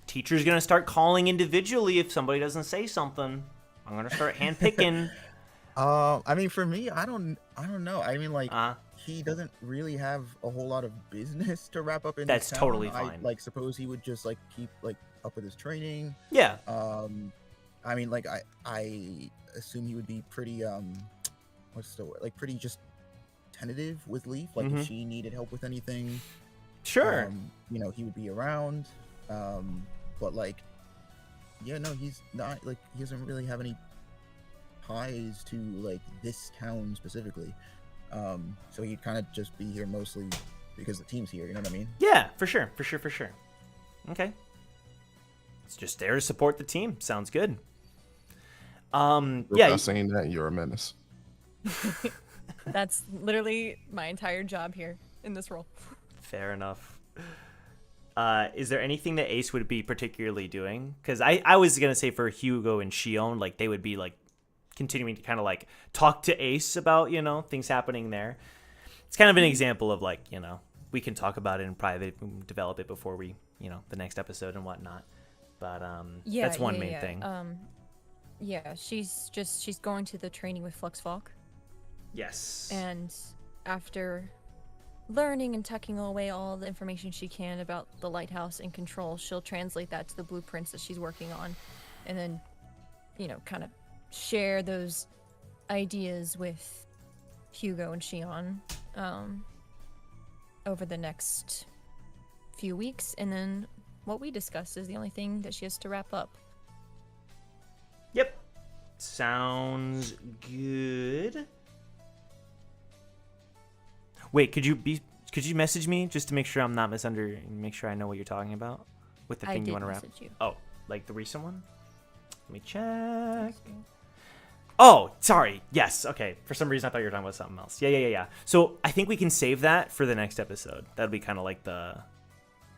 Teacher's gonna start calling individually if somebody doesn't say something. I'm gonna start handpicking. I mean, for me, I don't know. I mean, like, Uh, he doesn't really have a whole lot of business to wrap up in. That's this totally town. fine. I like suppose he would just like keep like up with his training. yeah. I mean, like, I assume he would be pretty what's the word? Like, pretty just tentative with Leaf. Like, Mhm. if she needed help with anything, Sure. you know, he would be around. But like, yeah, no, he's not like he doesn't really have any ties to like this town specifically. So he'd kind of just be here mostly because the team's here. You know what I mean? Yeah, for sure. Okay. It's just there to support the team. Sounds good. Yeah. Without saying that, you're a menace. That's literally my entire job here in this role. Fair enough. Is there anything that Ace would be particularly doing? Because I was gonna say for Hugo and Shion, like they would be like continuing to kind of like talk to Ace about, you know, things happening there. It's kind of an example of like, you know, we can talk about it in private, develop it before we, you know, the next episode and whatnot. But that's one main thing. Yeah, she's going to the training with Flux Falk, Yes. and after learning and tucking away all the information she can about the lighthouse and control, she'll translate that to the blueprints that she's working on, and then, you know, kind of share those ideas with Hugo and Shion over the next few weeks, and then what we discussed is the only thing that she has to wrap up. Yep. Sounds good. Wait, could you message me just to make sure I'm not make sure I know what you're talking about with the I thing did you want to wrap? message you. Oh, like the recent one? Let me check. Oh, sorry. Yes. Okay. For some reason I thought you were talking about something else. Yeah. So I think we can save that for the next episode. That'll be kind of like the,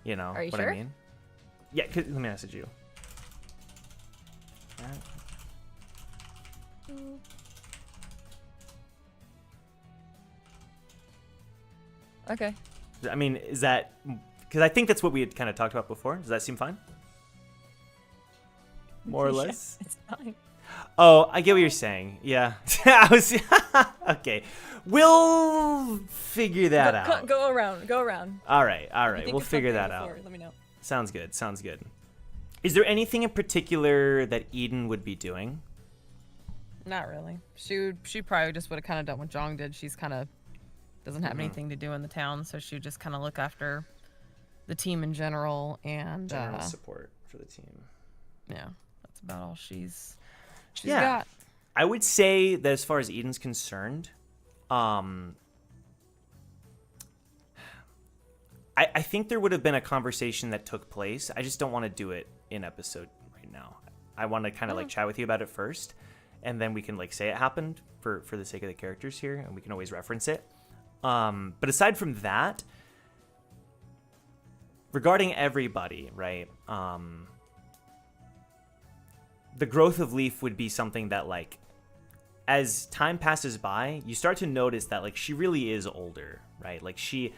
you know, Are you what sure? I mean? Yeah. Let me message you. Alright. Okay. I mean, is that because I think that's what we had kind of talked about before? Does that seem fine? More or Yeah, less. it's fine. Oh, I get what you're saying. Yeah, I was okay. We'll figure that out. Go around. All right. If you think We'll of figure something that out. before, let me know. Sounds good. Is there anything in particular that Eden would be doing? Not really. She probably just would have kind of done what Jong did. She's kind of doesn't have anything to do in the town, so she would just kind of look after the team in general and General support for the team. yeah, that's about all she's Yeah. got. I would say that as far as Eden's concerned, I think there would have been a conversation that took place. I just don't want to do it in episode right now. I want to kind of like chat with you about it first, and then we can like say it happened for the sake of the characters here, and we can always reference it. But aside from that, regarding everybody, right? The growth of Leaf would be something that like, as time passes by, you start to notice that like she really is older, right? Like she's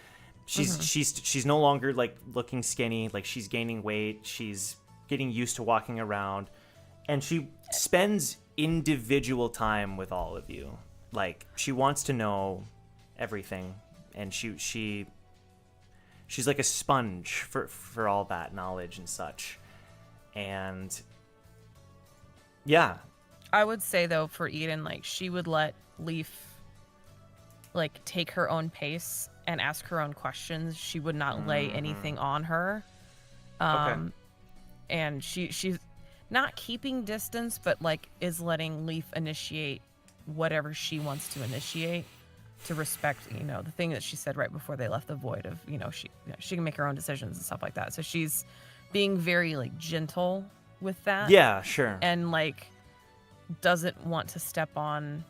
no longer like looking skinny, like she's gaining weight, she's getting used to walking around, and she spends individual time with all of you. Like she wants to know everything, and she's like a sponge for all that knowledge and such. And yeah, I would say though for Eden, like she would let Leaf like take her own pace and ask her own questions. She would not lay anything on her. Okay. And she's not keeping distance, but like is letting Leaf initiate whatever she wants to initiate to respect, the thing that she said right before they left the void of, she can make her own decisions and stuff like that. So she's being very like gentle with that. Yeah, sure. And like doesn't want to step on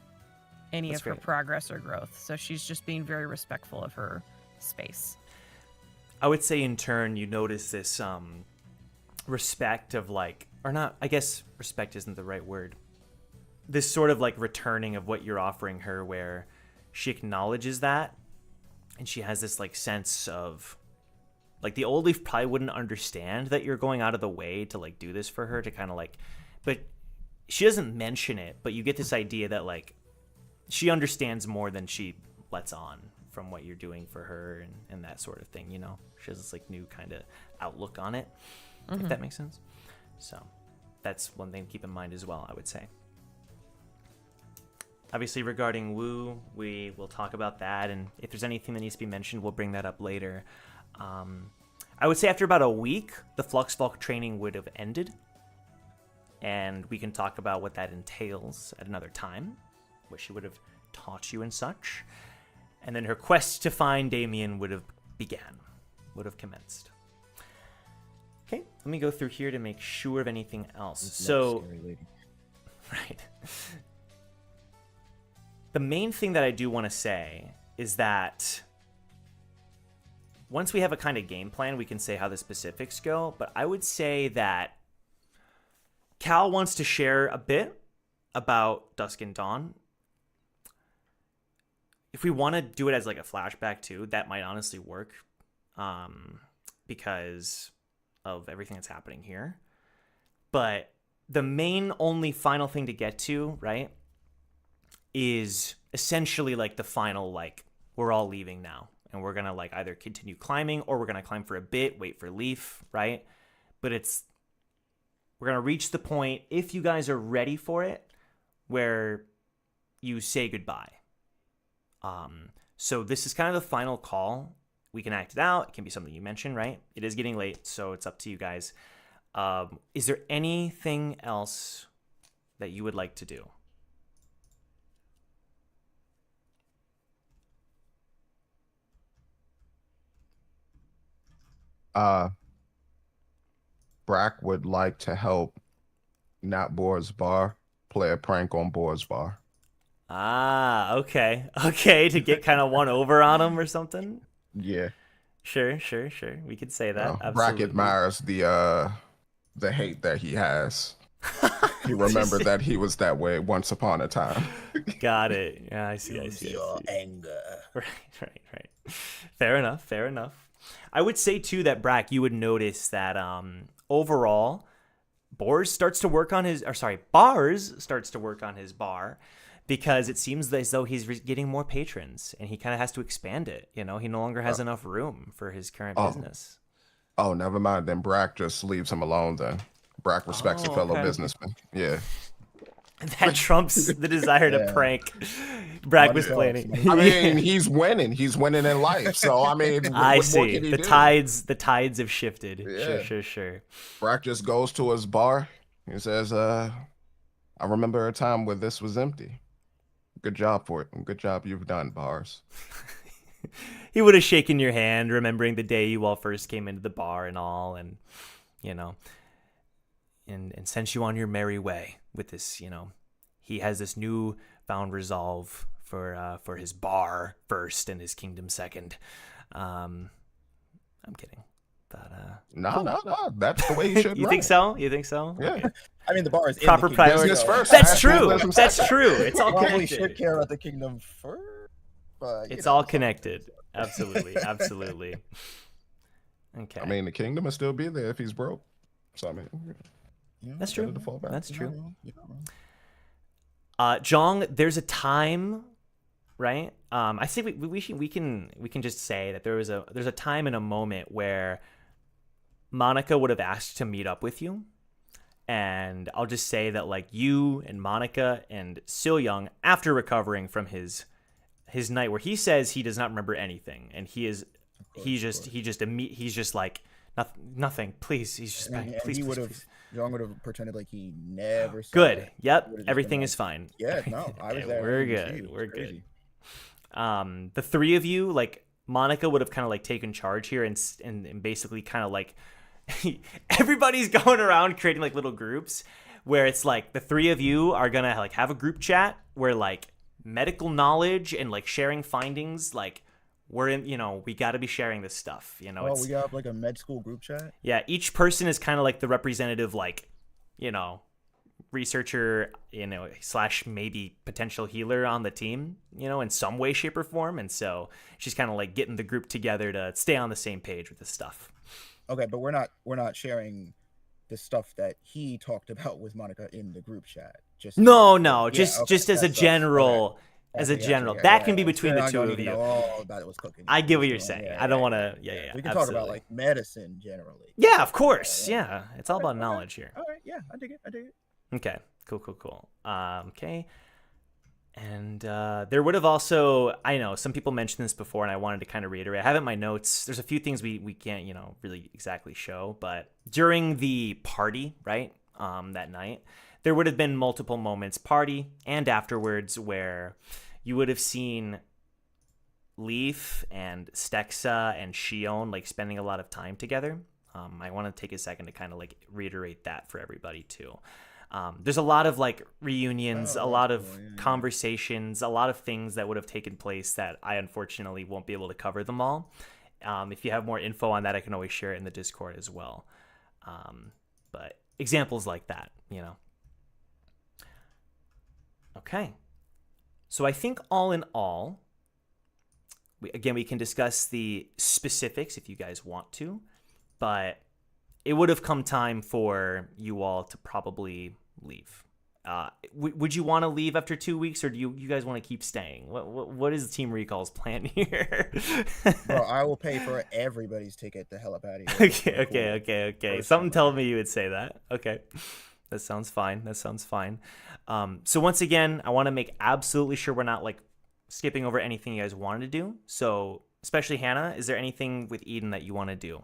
any That's of her great. progress or growth. So she's just being very respectful of her space. I would say in turn you notice this respect of like, or not, I guess respect isn't the right word. This sort of like returning of what you're offering her, where she acknowledges that, and she has this like sense of like the old Leaf probably wouldn't understand that you're going out of the way to like do this for her, to kind of like, but she doesn't mention it, but you get this idea that like she understands more than she lets on from what you're doing for her and that sort of thing. She has this like new kind of outlook on it, if that makes sense. So that's one thing to keep in mind as well, I would say. Obviously, regarding Wu, we will talk about that, and if there's anything that needs to be mentioned, we'll bring that up later. I would say after about a week, the Flux Vault training would have ended, and we can talk about what that entails at another time, what she would have taught you and such. And then her quest to find Damien would have commenced. Okay, let me go through here to make sure of anything else. So, Scary lady. right. The main thing that I do want to say is that once we have a kind of game plan, we can say how the specifics go. But I would say that Cal wants to share a bit about Dusk and Dawn. If we want to do it as like a flashback too, that might honestly work, because of everything that's happening here. But the main only final thing to get to, right, is essentially like the final, like, we're all leaving now, and we're gonna like either continue climbing or we're gonna climb for a bit, wait for Leaf, right? But we're gonna reach the point, if you guys are ready for it, where you say goodbye. So this is kind of the final call. We can act it out. It can be something you mentioned, right? It is getting late, so it's up to you guys. Is there anything else that you would like to do? Brack would like to help Not Boar's Bar play a prank on Boar's Bar. Ah, okay. Okay, to get kind of one over on him or something? Yeah. Sure. We could say that. Brack Absolutely. admires the hate that he has. He remembered that he was that way once upon a time. Got it. Yeah, I see. Your anger. Right. Fair enough. I would say too that Brack, you would notice that overall, Bars starts to work on his bar, because it seems as though he's getting more patrons, and he kind of has to expand it. He no longer has enough room for his current business. Oh, never mind. Then Brack just leaves him alone then. Brack respects a fellow businessman. Yeah. That trumps the desire to prank. Brack was planning. I mean, he's winning. He's winning in life. So, I mean, I what more see. can he The do? tides have shifted. Yeah. Sure. Brack just goes to his bar. He says, I remember a time where this was empty. Good job for it. Good job you've done, Bars. He would have shaken your hand, remembering the day you all first came into the bar and all, and and sent you on your merry way with this. He has this newfound resolve for his bar first and his kingdom second. I'm kidding, but No. That's the way you should. You think so? You think so? Yeah. Okay. I mean, the bar is Proper in the kingdom, priority. Business first. That's true. Nationalism That's second. true. It's all Probably should connected. care about the kingdom first, but It's all connected. Absolutely. Okay. I mean, the kingdom will still be there if he's broke. So, I mean, That's true. to fall back. That's true. You're not wrong. Jong, there's a time, right? I think we can just say that there's a time and a moment where Monica would have asked to meet up with you, and I'll just say that like you and Monica and Silyeong, after recovering from his his night where he says he does not remember anything, and he's just like nothing. Please, he's just And please, he please, would have, please. Jong would have pretended like he never saw Good. it. Yep. He would've just Everything been is fine. Yeah, no, I was Okay, there. we're I didn't see good. you. It was We're good. crazy. The three of you, like Monica, would have kind of like taken charge here and basically kind of like everybody's going around creating like little groups where it's like the three of you are gonna like have a group chat where like medical knowledge and like sharing findings, like we're in, we got to be sharing this stuff, Oh, we got like a med school group chat. Yeah, each person is kind of like the representative, like, researcher, slash maybe potential healer on the team, in some way, shape, or form. And so she's kind of like getting the group together to stay on the same page with this stuff. Okay, but we're not sharing the stuff that he talked about with Monica in the group chat. Just just as a general. As a general, that can be between the two of you. All about it was cooking. I get what you're saying. I don't want to. Yeah. We can talk about like medicine generally. Yeah, of course. Yeah, it's all about knowledge here. All right. Yeah, I dig it. Okay. Cool. Okay. And there would have also, I know some people mentioned this before, and I wanted to kind of reiterate. I have it in my notes. There's a few things we can't really exactly show, but during the party, right, that night, there would have been multiple moments, party and afterwards, where you would have seen Leaf and Stexa and Shion like spending a lot of time together. I want to take a second to kind of like reiterate that for everybody too. There's a lot of like reunions, a lot of conversations, a lot of things that would have taken place that I unfortunately won't be able to cover them all. If you have more info on that, I can always share it in the Discord as well. But examples like that, Okay. So I think all in all, we can discuss the specifics if you guys want to, but it would have come time for you all to probably leave. Would you want to leave after 2 weeks, or do you guys want to keep staying? What is Team Recall's plan here? Bro, I will pay for everybody's ticket the hell up out of here. Okay. Something tells me you would say that. Okay. That sounds fine. So once again, I want to make absolutely sure we're not like skipping over anything you guys wanted to do. So especially Hannah, is there anything with Eden that you want to do?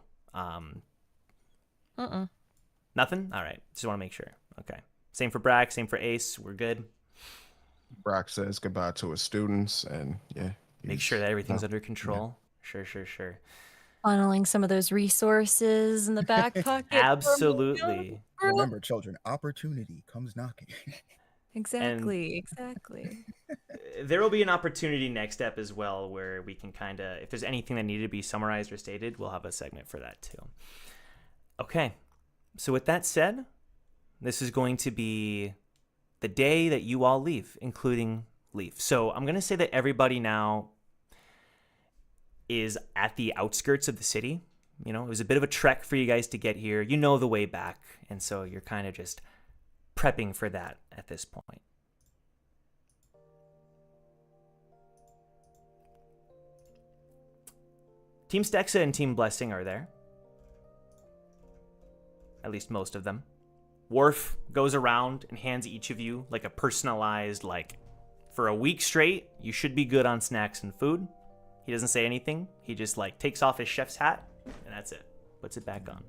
Nothing? All right. Just want to make sure. Okay. Same for Brack. Same for Ace. We're good. Brack says goodbye to his students, and make sure that everything's under control. Yeah. Sure. Funneling some of those resources in the back pocket. Absolutely. Remember, children, opportunity comes knocking. Exactly. There will be an opportunity next step as well where we can kind of, if there's anything that needed to be summarized or stated, we'll have a segment for that too. Okay. So with that said, this is going to be the day that you all leave, including Leaf. So I'm going to say that everybody now is at the outskirts of the city. It was a bit of a trek for you guys to get here. You know the way back, and so you're kind of just prepping for that at this point. Team Stexa and Team Blessing are there. At least most of them. Worf goes around and hands each of you like a personalized, like, for a week straight, you should be good on snacks and food. He doesn't say anything. He just like takes off his chef's hat, and that's it. Puts it back on.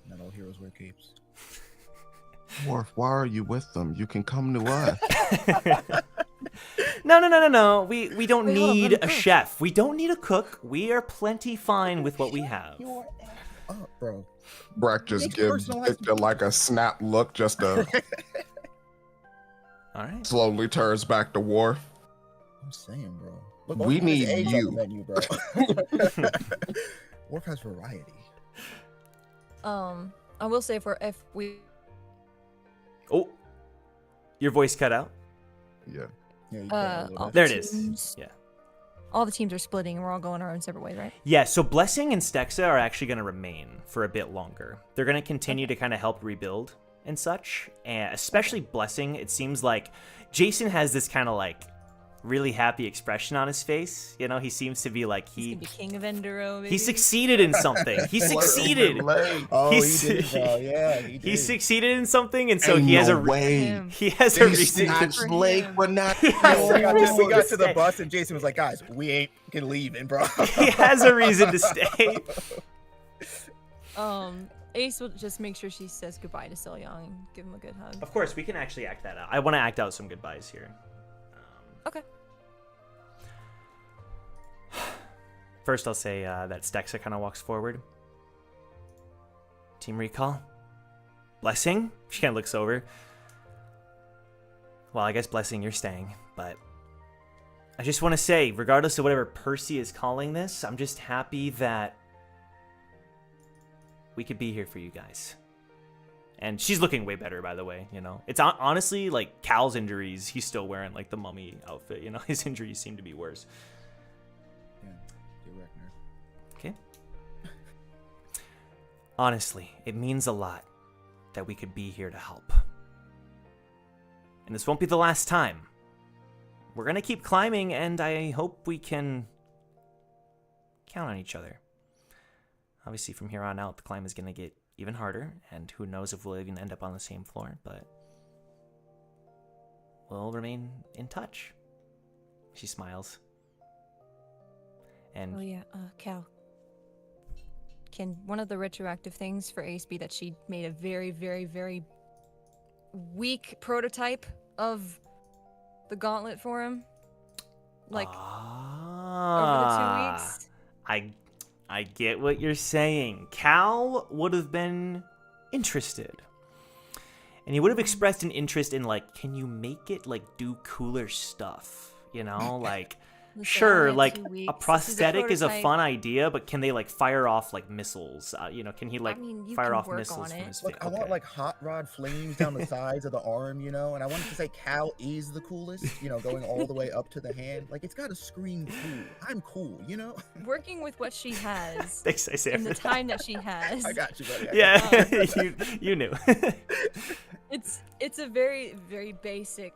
Not all heroes wear capes. Worf, why are you with them? You can come to us. No. We don't need a chef. We don't need a cook. We are plenty fine with what we have. You're up, bro. Brack just gives Victor like a snap look, just a all right. Slowly turns back to Worf. I'm saying, bro. Look, We need eggs on you. the menu, bro. Worf has variety. I will say if we. Oh, your voice cut out. Yeah. Yeah, you can a little bit. There it is. Yeah. All the teams are splitting, and we're all going our own separate ways, right? Yeah, so Blessing and Stexa are actually going to remain for a bit longer. They're going to continue to kind of help rebuild and such, and especially Blessing. It seems like Jason has this kind of like really happy expression on his face. You know, he seems to be like He's gonna be king of Enderroh. he Baby. succeeded in something. He succeeded. Oh, He he did, bro. Yeah, he did. He succeeded in something, and so Ain't he has no a way. he has a They reason. snatched for Blake, him. but not. He has we a got, reason we got to to the stay. bus, and Jason was like, "Guys, we ain't leaving, bro." He has a reason to stay. Ace will just make sure she says goodbye to Silyeong and give him a good hug. Of course, we can actually act that out. I want to act out some goodbyes here. Okay. First, I'll say that Stexa kind of walks forward. Team recall. Blessing. She kind of looks over. Well, I guess Blessing, you're staying, but I just want to say, regardless of whatever Percy is calling this, I'm just happy that we could be here for you guys. And she's looking way better, by the way, you know. It's honestly, like, Cal's injuries, he's still wearing, like, the mummy outfit, you know. His injuries seem to be worse. Yeah, get wrecked, nerd. Okay. Honestly, it means a lot that we could be here to help. And this won't be the last time. We're gonna keep climbing, and I hope we can count on each other. Obviously, from here on out, the climb is gonna get even harder, and who knows if we'll even end up on the same floor, but we'll remain in touch. She smiles. And Oh yeah, Cal. Can one of the retroactive things for Ace be that she made a very, very, very weak prototype of the gauntlet for him? Like, over the 2 weeks? I get what you're saying. Cal would have been interested. And he would have expressed an interest in, like, can you make it, like, do cooler stuff? You know, like, Listen, I sure, only had like, 2 a weeks. This prosthetic is a prototype. fun idea, but can they, like, fire off, like, missiles? You know, can he, like, mean, you fire can off work missiles on from it. his Look, face? I want like hot rod flames down the sides of the arm, you know, and I wanted to say Cal is the coolest, you know, going all the way up to the hand. Like, it's got to scream cool. I'm cool, you know. Working with what she has Thanks, Isaiah, in the for that. time that she has. I got you, buddy. Yeah, you knew. It's a very, very basic,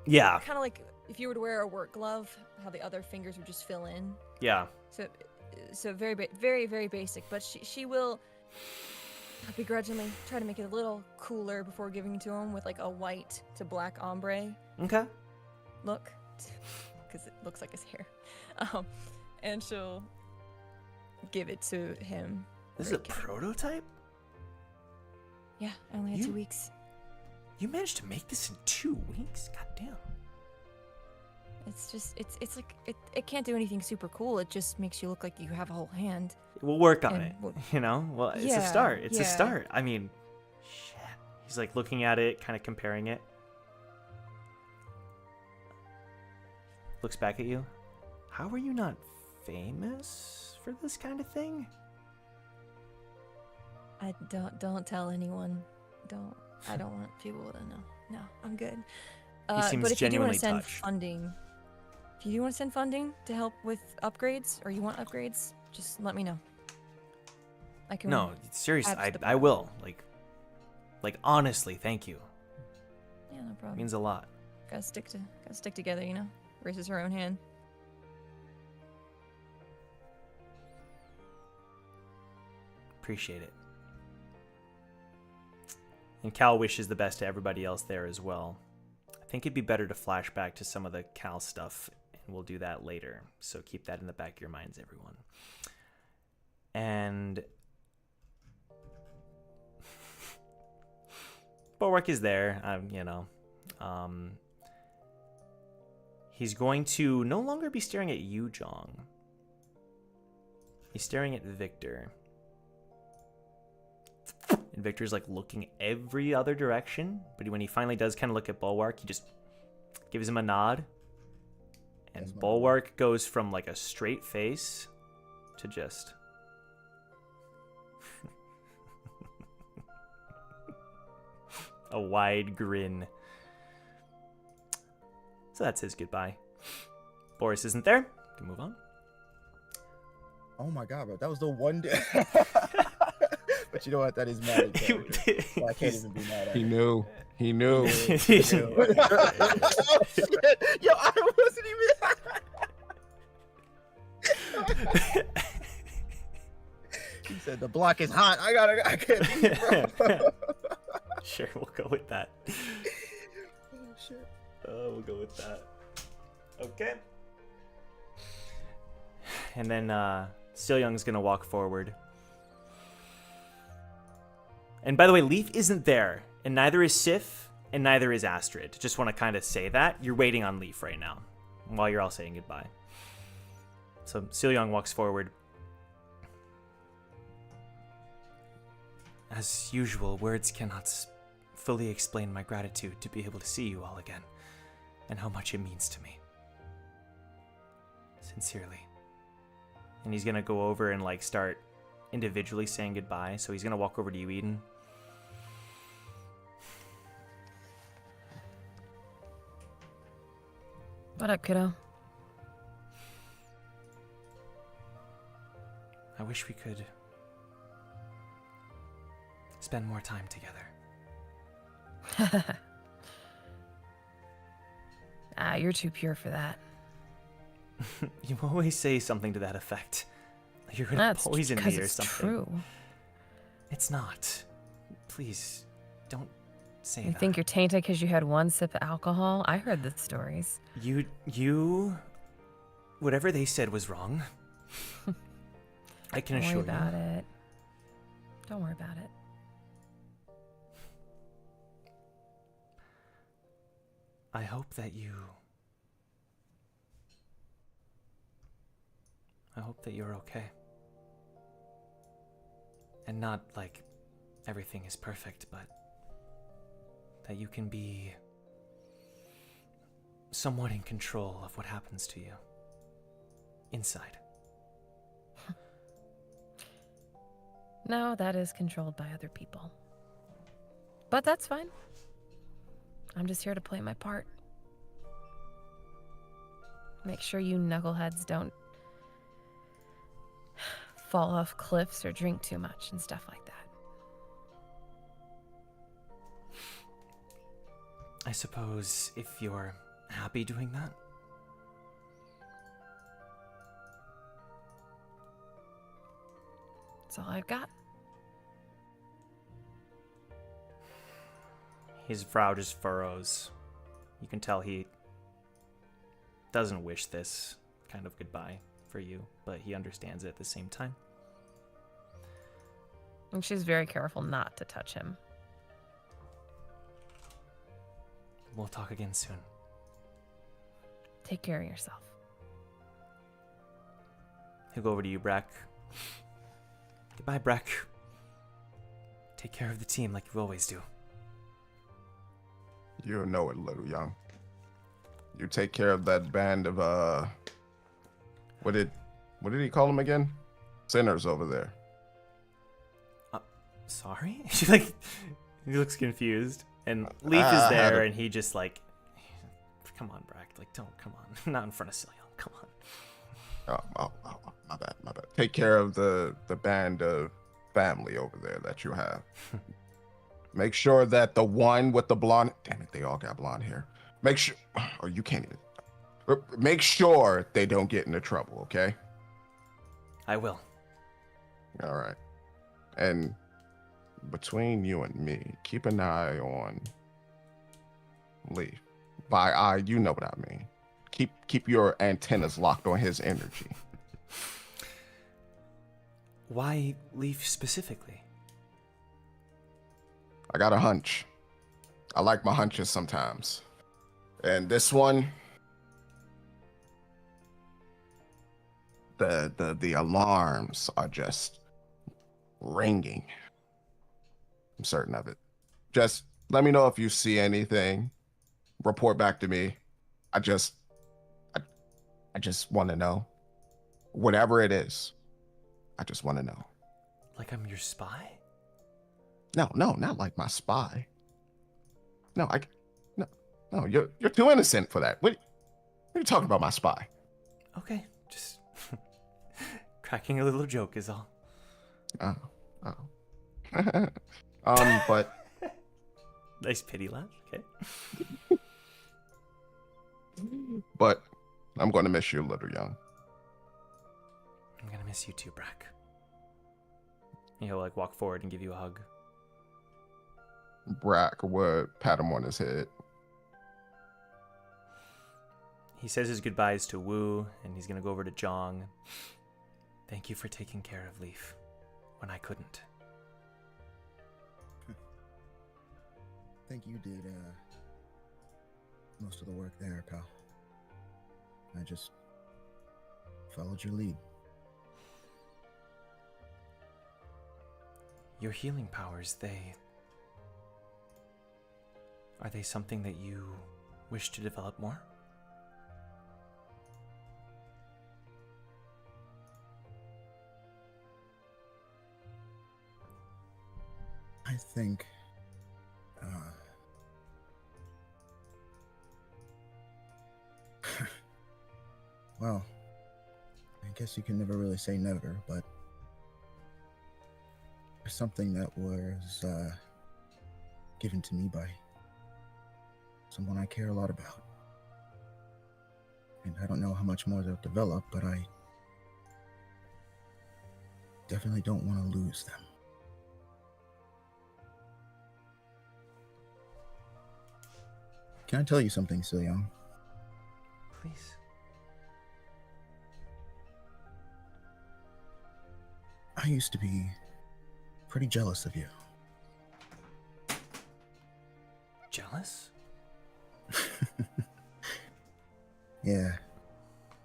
Yeah, kind of like if you were to wear a work glove, how the other fingers would just fill in. yeah. So very, very, very basic. But she will begrudgingly try to make it a little cooler before giving it to him with like a white to black ombre Okay. look, because it looks like his hair. And she'll give it to him. This is a prototype? Yeah, I only had You- 2 weeks. You managed to make this in 2 weeks? God damn. It's just, it's like, it can't do anything super cool. It just makes you look like you have a whole hand. We'll work on And it. we'll- You know? Well, it's a Yeah, start. It's a yeah. start. I mean, shit. He's like looking at it, kind of comparing it. Looks back at you. How are you not famous for this kind of thing? I don't tell anyone. I don't want people to know. No, I'm good. seems but if you do want genuinely to send touched. funding, if you do want to send funding to help with upgrades, or you want upgrades, just let me know. I can. No, seriously, add to the I will. Like honestly, thank you. Yeah, no problem. It means a lot. Gotta stick together, you know. Raises her own hand. Appreciate it. And Cal wishes the best to everybody else there as well. I think it'd be better to flash back to some of the Cal stuff, and we'll do that later. So keep that in the back of your minds, everyone. And Bulwark is there, you know. He's going to no longer be staring at you, Jeong. He's staring at Victor. And Victor's like looking every other direction, but when he finally does kind of look at Bulwark, he just gives him a nod. And That's my Bulwark goes from like a straight face to just a wide grin. So that's his goodbye. Boris isn't there. We can move on. Oh my god, bro, that was the one day. But you know what? That is mad at You character. did. So I can't even be mad at He it. knew. He knew. Oh, shit. Yo, I wasn't even. He said the block is hot. I can't leave, bro. Sure, we'll go with that. Oh shit. We'll go with that. Okay. And then Silyeong's gonna walk forward. And by the way, Leaf isn't there, and neither is Sif, and neither is Astrid. Just want to kind of say that. You're waiting on Leaf right now, while you're all saying goodbye. So Silyeong walks forward. As usual, words cannot fully explain my gratitude to be able to see you all again, and how much it means to me. Sincerely. And he's gonna go over and like start individually saying goodbye. So he's gonna walk over to you, Eden. What up, kiddo? I wish we could spend more time together. You're too pure for that. You always say something to that effect. You're gonna That's poison because me or it's something. true. It's not. Please, don't say You that. think you're tainted because you had one sip of alcohol? I heard the stories. You, whatever they said was wrong. I can Don't assure worry about you. it. Don't worry about it. I hope that you're okay. And not like everything is perfect, but that you can be somewhat in control of what happens to you inside. No, that is controlled by other people. But that's fine. I'm just here to play my part. Make sure you knuckleheads don't fall off cliffs or drink too much and stuff like that. I suppose if you're happy doing that. That's all I've got. His brow just furrows. You can tell he doesn't wish this kind of goodbye for you, but he understands it at the same time. And she's very careful not to touch him. We'll talk again soon. Take care of yourself. He'll go over to you, Brac. Goodbye, Brac. Take care of the team like you always do. You know it, little young. You take care of that band of what did he call them again? Sinners over there. Sorry? He looks confused. And Leaf is there, and he just like, come on, Brac. Like, don't, come on. Not in front of Silyeong. Come on. Oh, my bad. Take care of the band of family over there that you have. Make sure that the one with the blonde, damn it, they all got blonde hair. Make sure, or you can't even. Make sure they don't get into trouble, okay? I will. All right. And between you and me, keep an eye on Leaf. By eye, you know what I mean. Keep your antennas locked on his energy. Why Leaf specifically? I got a hunch. I like my hunches sometimes. And this one, the alarms are just ringing. I'm certain of it. Just let me know if you see anything. Report back to me. I just want to know. Whatever it is, I just want to know. Like I'm your spy? No, not like my spy. No, you're too innocent for that. What are you talking about, my spy? Okay, just cracking a little joke is all. Oh. But Nice pity laugh. Okay. but I'm gonna miss you, little young. I'm gonna miss you too, Brack. He'll like walk forward and give you a hug. Brack would pat him on his head. He says his goodbyes to Wu, and he's gonna go over to Jeong. Thank you for taking care of Leaf when I couldn't. I think you did most of the work there, pal. I just followed your lead. Your healing powers, are they something that you wish to develop more? I think well, I guess you can never really say never, but there's something that was given to me by someone I care a lot about. And I don't know how much more they'll develop, but I definitely don't want to lose them. Can I tell you something, Silyeong? Please. I used to be pretty jealous of you. Jealous? Yeah.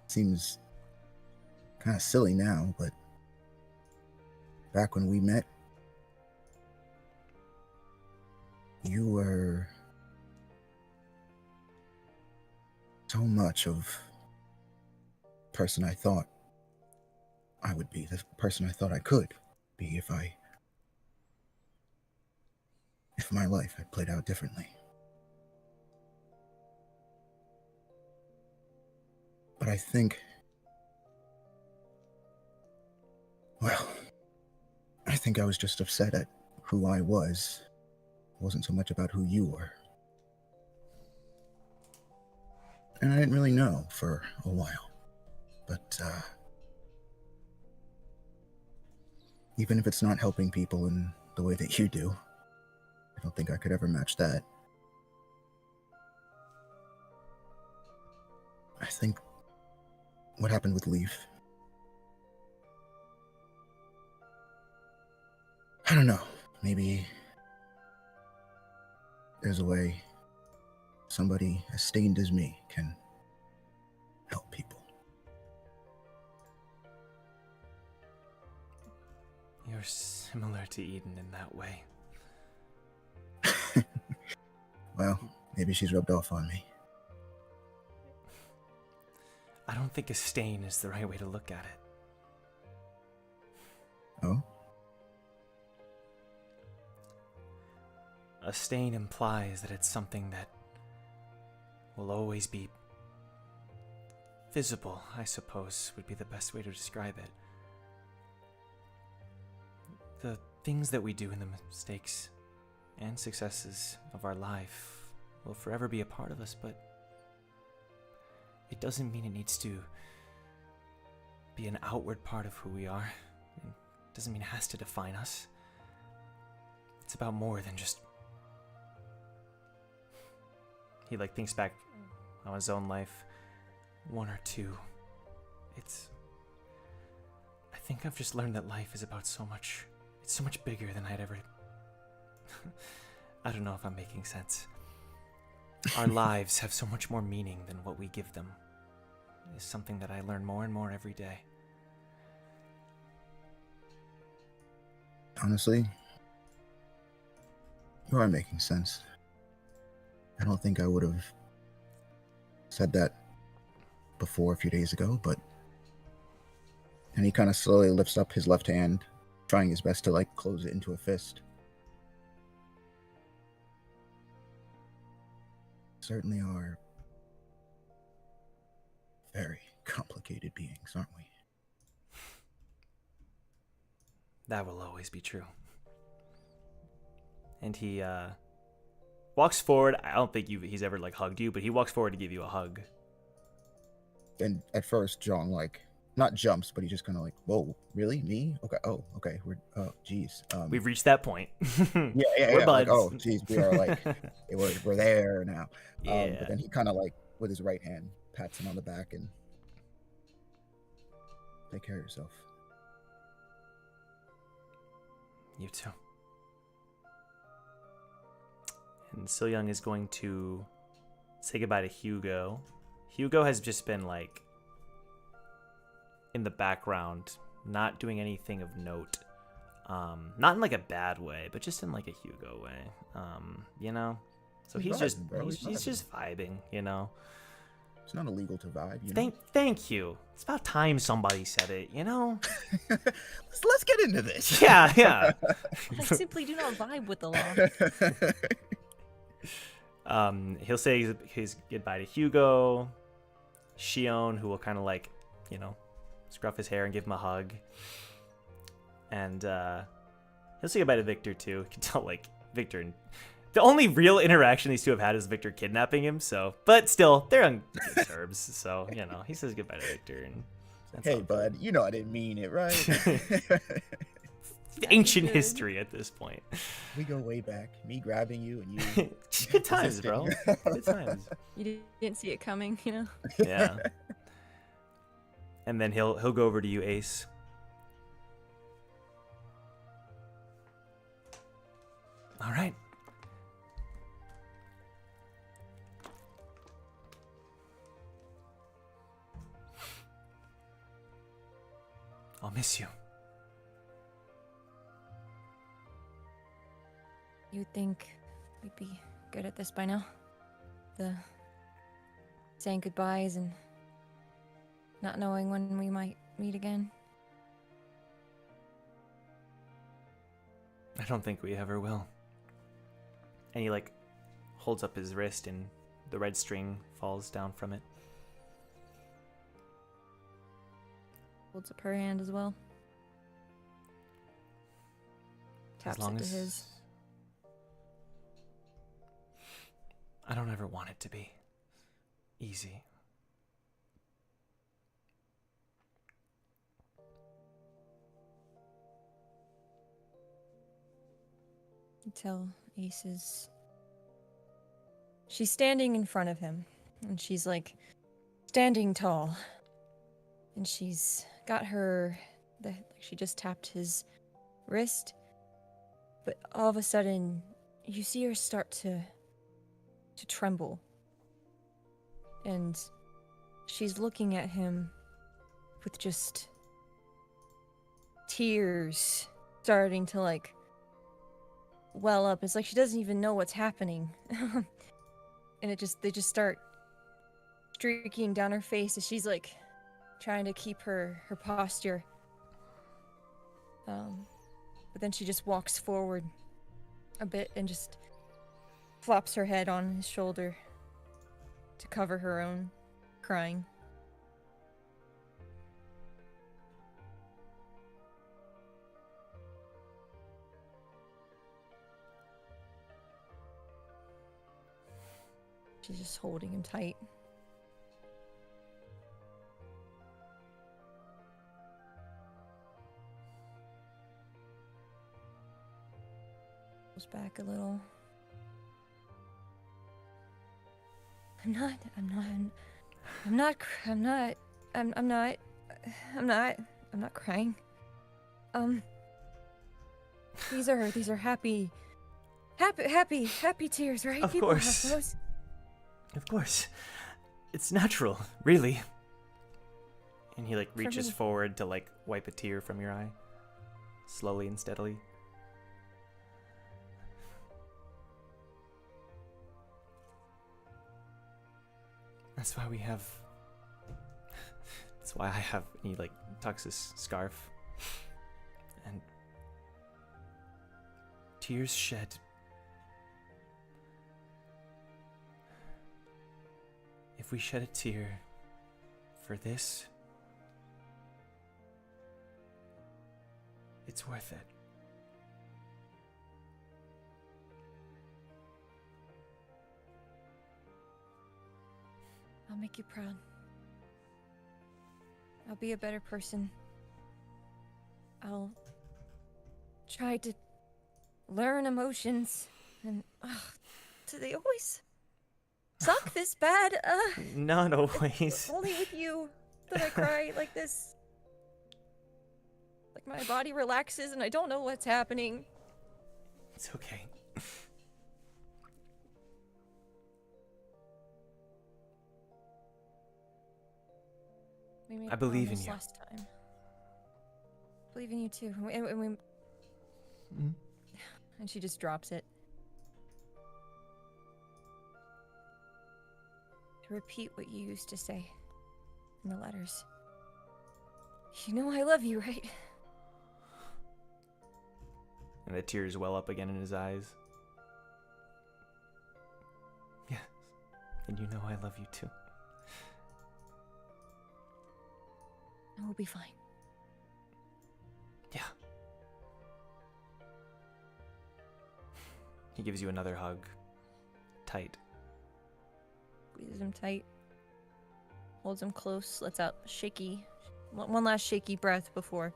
Seems kind of silly now, but back when we met, you were so much of the person I thought I would be, the person I thought I could be if my life had played out differently. But I think, well, I think I was just upset at who I was. It wasn't so much about who you were. And I didn't really know for a while. But, even if it's not helping people in the way that you do, I don't think I could ever match that. I think what happened with Leaf, I don't know, maybe there's a way somebody as stained as me can help people. You're similar to Eden in that way. Well, maybe she's rubbed off on me. I don't think a stain is the right way to look at it. Oh? A stain implies that it's something that will always be visible, I suppose, would be the best way to describe it. The things that we do and the mistakes and successes of our life will forever be a part of us, but it doesn't mean it needs to be an outward part of who we are. It doesn't mean it has to define us. It's about more than just... He thinks back on his own life. One or two. I think I've just learned that life is about so much... It's so much bigger than I'd ever... I don't know if I'm making sense. Our lives have so much more meaning than what we give them. It's something that I learn more and more every day. Honestly, you are making sense. I don't think I would have said that before a few days ago, but... And he kind of slowly lifts up his left hand, trying his best to, close it into a fist. Certainly are very complicated beings, aren't we? That will always be true. And he walks forward. I don't think he's ever like hugged you, but he walks forward to give you a hug. And at first, Jong like not jumps, but he just kind of like, "Whoa, really? Me? Okay. Oh, okay. Geez. We've reached that point. Yeah. We're Like, buds. oh, geez, we are like, we're there now. Yeah. But then he kind of like with his right hand pats him on the back and take care of yourself. You too. And Silyeong is going to say goodbye to Hugo. Hugo has just been like in the background, not doing anything of note. Not in like a bad way, but just in like a Hugo way. You know? So he's just vibing, you know? It's not illegal to vibe, you know? Thank you. It's about time somebody said it, you know? Let's get into this. Yeah. I simply do not vibe with the law. He'll say his goodbye to Hugo, Shion, who will kind of like, you know, scruff his hair and give him a hug. And he'll say goodbye to Victor too. You can tell like Victor and the only real interaction these two have had is Victor kidnapping him. So, but still, they're on good terms. So, you know, he says goodbye to Victor. And hey, bud, you know I didn't mean it, right? Ancient history at this point. We go way back. Me grabbing you and you. Good times, bro. Good times. You didn't see it coming, you know? Yeah. And then he'll go over to you, Ace. All right. I'll miss you. You'd think we'd be good at this by now. The saying goodbyes and not knowing when we might meet again. I don't think we ever will. And he like holds up his wrist and the red string falls down from it. Holds up her hand as well. Taps it to his. I don't ever want it to be easy. You tell Ace she's standing in front of him, and she's like standing tall, and she's got she just tapped his wrist, but all of a sudden you see her start to tremble, and she's looking at him with just tears starting to like well up. It's like she doesn't even know what's happening. And they just start streaking down her face as she's like trying to keep her posture. But then she just walks forward a bit and just flops her head on his shoulder to cover her own crying. She's just holding him tight. Goes back a little. I'm not crying. These are happy tears, right? Of People course. have those. Of course. It's natural, really. And he like reaches me. forward to like wipe a tear from your eye. Slowly and steadily. That's why I have, and he like tucks his scarf. And tears shed. If we shed a tear for this, it's worth it. I'll make you proud. I'll be a better person. I'll try to learn emotions. And do they always suck this bad? Not always. Only with you that I cry like this. Like my body relaxes and I don't know what's happening. It's okay. We made I believe in promise you. last time. I believe in you too. And she just drops it. To repeat what you used to say in the letters. You know I love you, right? And the tears well up again in his eyes. Yes. And you know I love you too. And we'll be fine. Yeah. He gives you another hug. Tight. Squeezes him tight. Holds him close. Lets out one last shaky breath before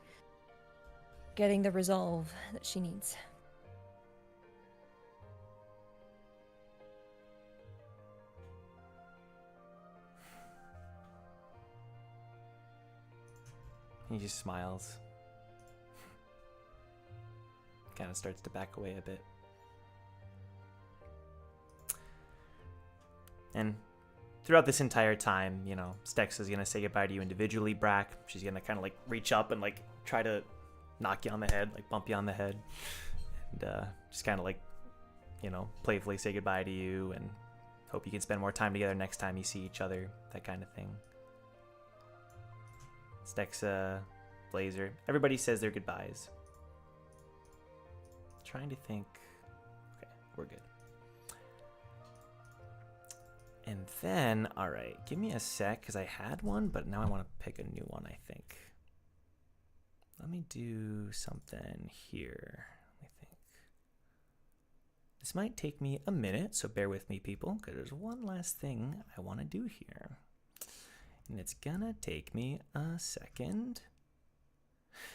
getting the resolve that she needs. He just smiles. Kind of starts to back away a bit. And throughout this entire time, you know, Stex is going to say goodbye to you individually, Brac. She's going to kind of like reach up and like try to knock you on the head, like bump you on the head. And just kind of like, you know, playfully say goodbye to you and hope you can spend more time together next time you see each other, that kind of thing. Stex, Blazer. Everybody says their goodbyes. Trying to think. Okay, we're good. And then, alright, give me a sec, because I had one, but now I want to pick a new one, I think. Let me do something here. Let me think. This might take me a minute, so bear with me, people, because there's one last thing I want to do here. And it's gonna take me a second.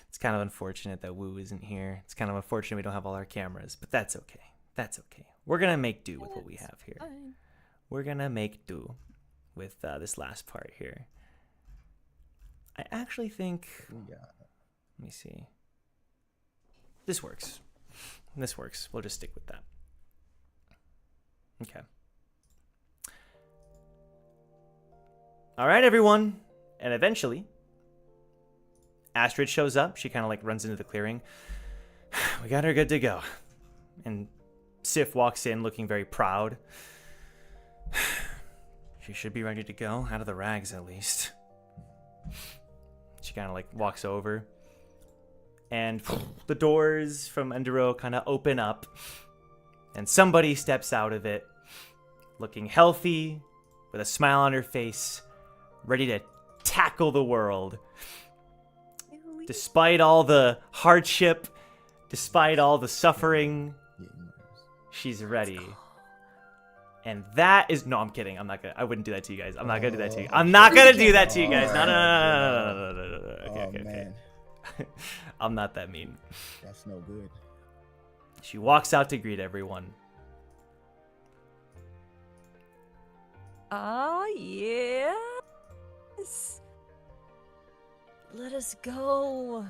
It's kind of unfortunate that Woo isn't here. It's kind of unfortunate we don't have all our cameras, but that's okay. That's okay. We're gonna make do with what we have here. Fine. We're gonna make do with this last part here. I actually think... Yeah. Let me see. This works. This works. We'll just stick with that. Okay. All right, everyone. And eventually, Astrid shows up. She kind of like runs into the clearing. We got her good to go. And Sif walks in looking very proud. She should be ready to go, out of the rags at least. She kind of like walks over. And the doors from Enderroh kind of open up. And somebody steps out of it, looking healthy, with a smile on her face, ready to tackle the world. Despite all the hardship, despite all the suffering, she's ready. And that is... No, I'm kidding. I'm not gonna... I wouldn't do that to you guys. I'm not gonna do that to you. I'm not gonna do that to you guys. No. Okay. I'm not that mean. That's no good. She walks out to greet everyone. Ah, yes. Let us go.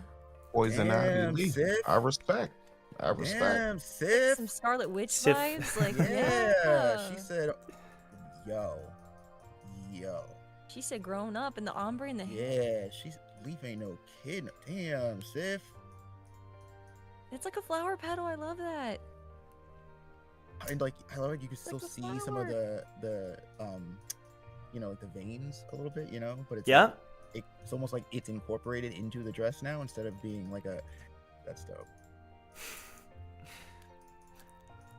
Poison Damn, ivy. Sif. I respect. Damn, Sif. Some Scarlet Witch Sif. vibes. Like, Yeah. yeah. She said, yo. She said grown up and the ombre and the Yeah, Leaf ain't no kid. Damn, Sif. It's like a flower petal. I love that. And like, I love it. You can still like a see some of flower. the you know, like the veins a little bit, you know. But it's Yeah. it's almost like it's incorporated into the dress now instead of being like a. That's dope.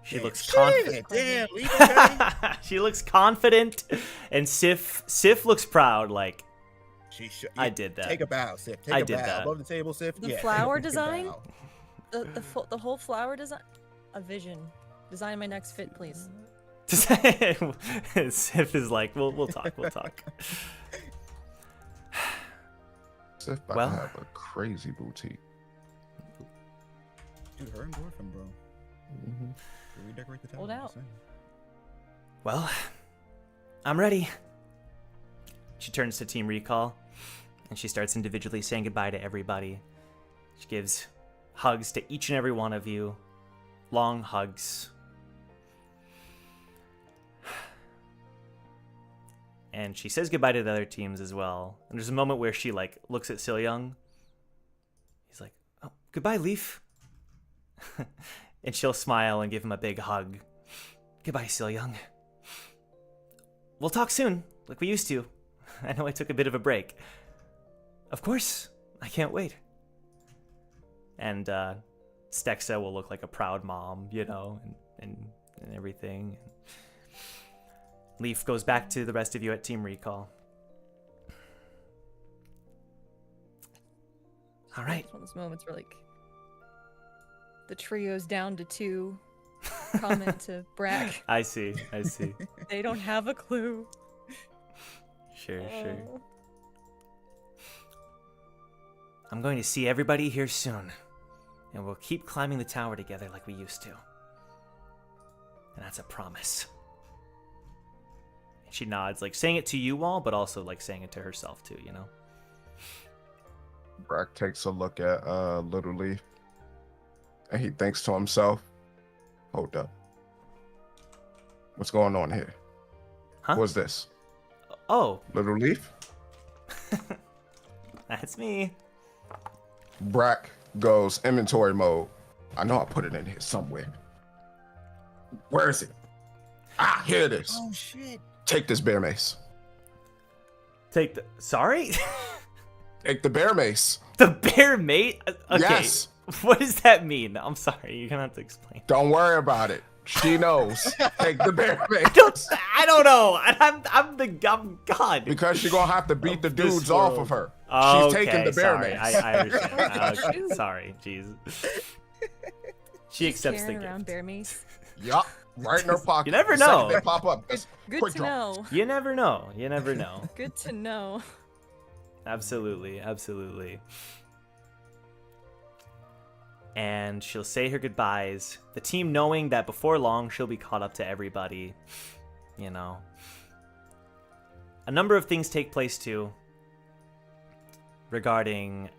She looks Shit, confident. Damn, Leaf. Okay. She looks confident, and Sif looks proud. Like, I did that. Take a bow, Sif. Take I a did bow. that. Above the table, Sif. The Yeah, flower take a design? bow. The whole flower design. A vision. Design my next fit, please. Sif is like, we'll talk. Sif about Well. to have a crazy boutique. Dude, her and Gorfin, bro. Mm-hmm. Redecorate the town. Hold I'm just out. saying. Well, I'm ready. She turns to Team Recall, and she starts individually saying goodbye to everybody. She gives hugs to each and every one of you. Long hugs. And she says goodbye to the other teams as well. And there's a moment where she like looks at Silyeong. He's like, "Oh, goodbye, Leaf." And she'll smile and give him a big hug. "Goodbye, Silyeong. We'll talk soon, like we used to. I know I took a bit of a break." "Of course, I can't wait." And Stexa will look like a proud mom, you know, and everything. Leaf goes back to the rest of you at Team Recall. All right. It's one of those moments where like the trio's down to 2. Comment to Brack. I see. They don't have a clue. Sure. I'm going to see everybody here soon. And we'll keep climbing the tower together like we used to. And that's a promise. And she nods, like saying it to you all, but also like saying it to herself too, you know? Brack takes a look at Little Leaf, and he thinks to himself, "Hold up. What's going on here? Huh? What's this? Oh, Little Leaf?" that's me. Brack goes inventory mode. I know I put it in here somewhere. Where is it? Ah, here it is. Oh shit. Take this bear mace. Take the... Sorry? Take the bear mace. The bear mate? Okay. Yes. What does that mean? I'm sorry. You're going to have to explain. Don't worry about it. She knows. Take the bear mace. I don't know. I'm God. Because you're going to have to beat the This dudes off world. of her. Oh, She's taking the bear sorry. mace. I understand. Okay, sorry. Jeez. She accepts the Carrying around gift. bear mace. Yup. Right in her pocket. You never The second know. They pop up. Just Good quick to draw. know. You never know. You never know. Good to know. Absolutely. And she'll say her goodbyes. The team knowing that before long she'll be caught up to everybody. You know. A number of things take place too. Regarding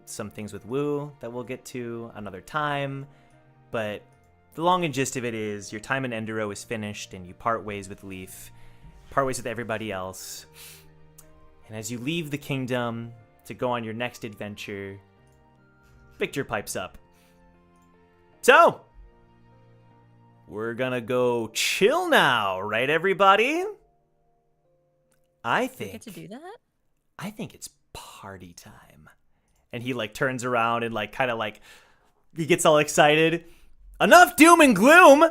some things with Wu that we'll get to another time. But the long and gist of it is your time in Enderroh is finished and you part ways with Leaf. Part ways with everybody else. And as you leave the kingdom to go on your next adventure, Victor pipes up. "So, we're gonna go chill now, right, everybody?" I Do we get think to do that? it's party time. And he like turns around and like kind of like he gets all excited. "Enough doom and gloom.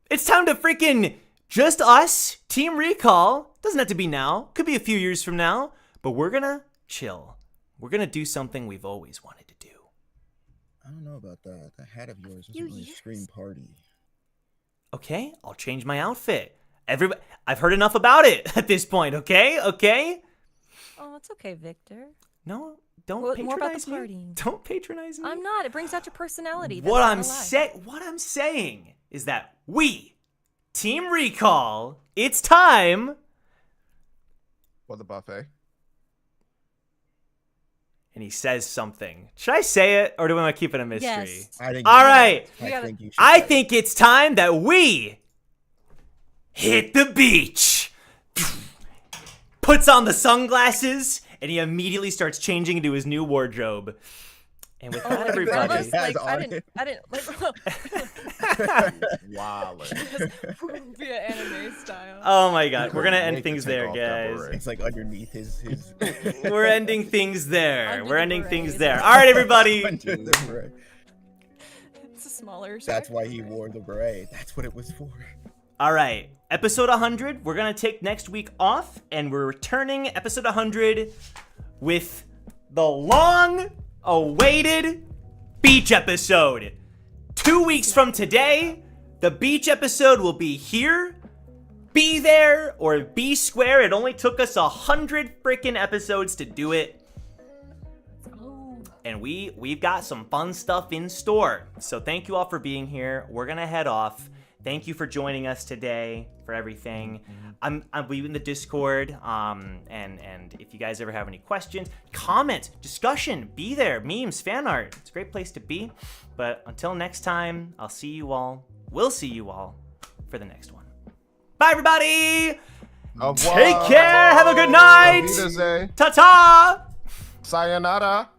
It's time to freaking just us, Team Recall. Doesn't have to be now. Could be a few years from now. But we're gonna chill. We're gonna do something we've always wanted to do." I don't know about that. That hat of yours few doesn't really years? scream party. Okay, I'll change my outfit. Everybody, I've heard enough about it at this point. Okay. Oh, it's okay, Victor. No, don't What- more about the patronize me. partying. Don't patronize me. I'm not. It brings out your personality. That's What not I'm a lie. saying is that we, Team Recall, it's time. For the buffet. And he says something. Should I say it, or do we want to keep it a mystery? Yes. I think All right. We gotta- think you should I say it. think it's time that we hit the beach. Puts on the sunglasses, and he immediately starts changing into his new wardrobe. And with that, That everybody. was like, I Has didn't like Wildin'. via anime style. Oh my god, we're gonna Make end him things take there, off that guys. beret. It's like underneath his We're ending things there. Under We're the ending things beret. there. All right, everybody. under the beret. It's a smaller shirt. That's why he wore the beret. That's what it was for. All right, episode 100. We're gonna take next week off, and we're returning episode 100 with the long-awaited beach episode. 2 weeks from today, the beach episode will be here be there or be square. It only took us 100 freaking episodes to do it. And we've got some fun stuff in store. So thank you all for being here. We're gonna head off. Thank you for joining us today for everything. I'll be in the Discord. And if you guys ever have any questions, comment, discussion, be there, memes, fan art. It's a great place to be. But until next time, I'll see you all. We'll see you all for the next one. Bye, everybody. Au revoir. Take care. Have a good night. Auf Wiedersehen. Ta-ta. Sayonara.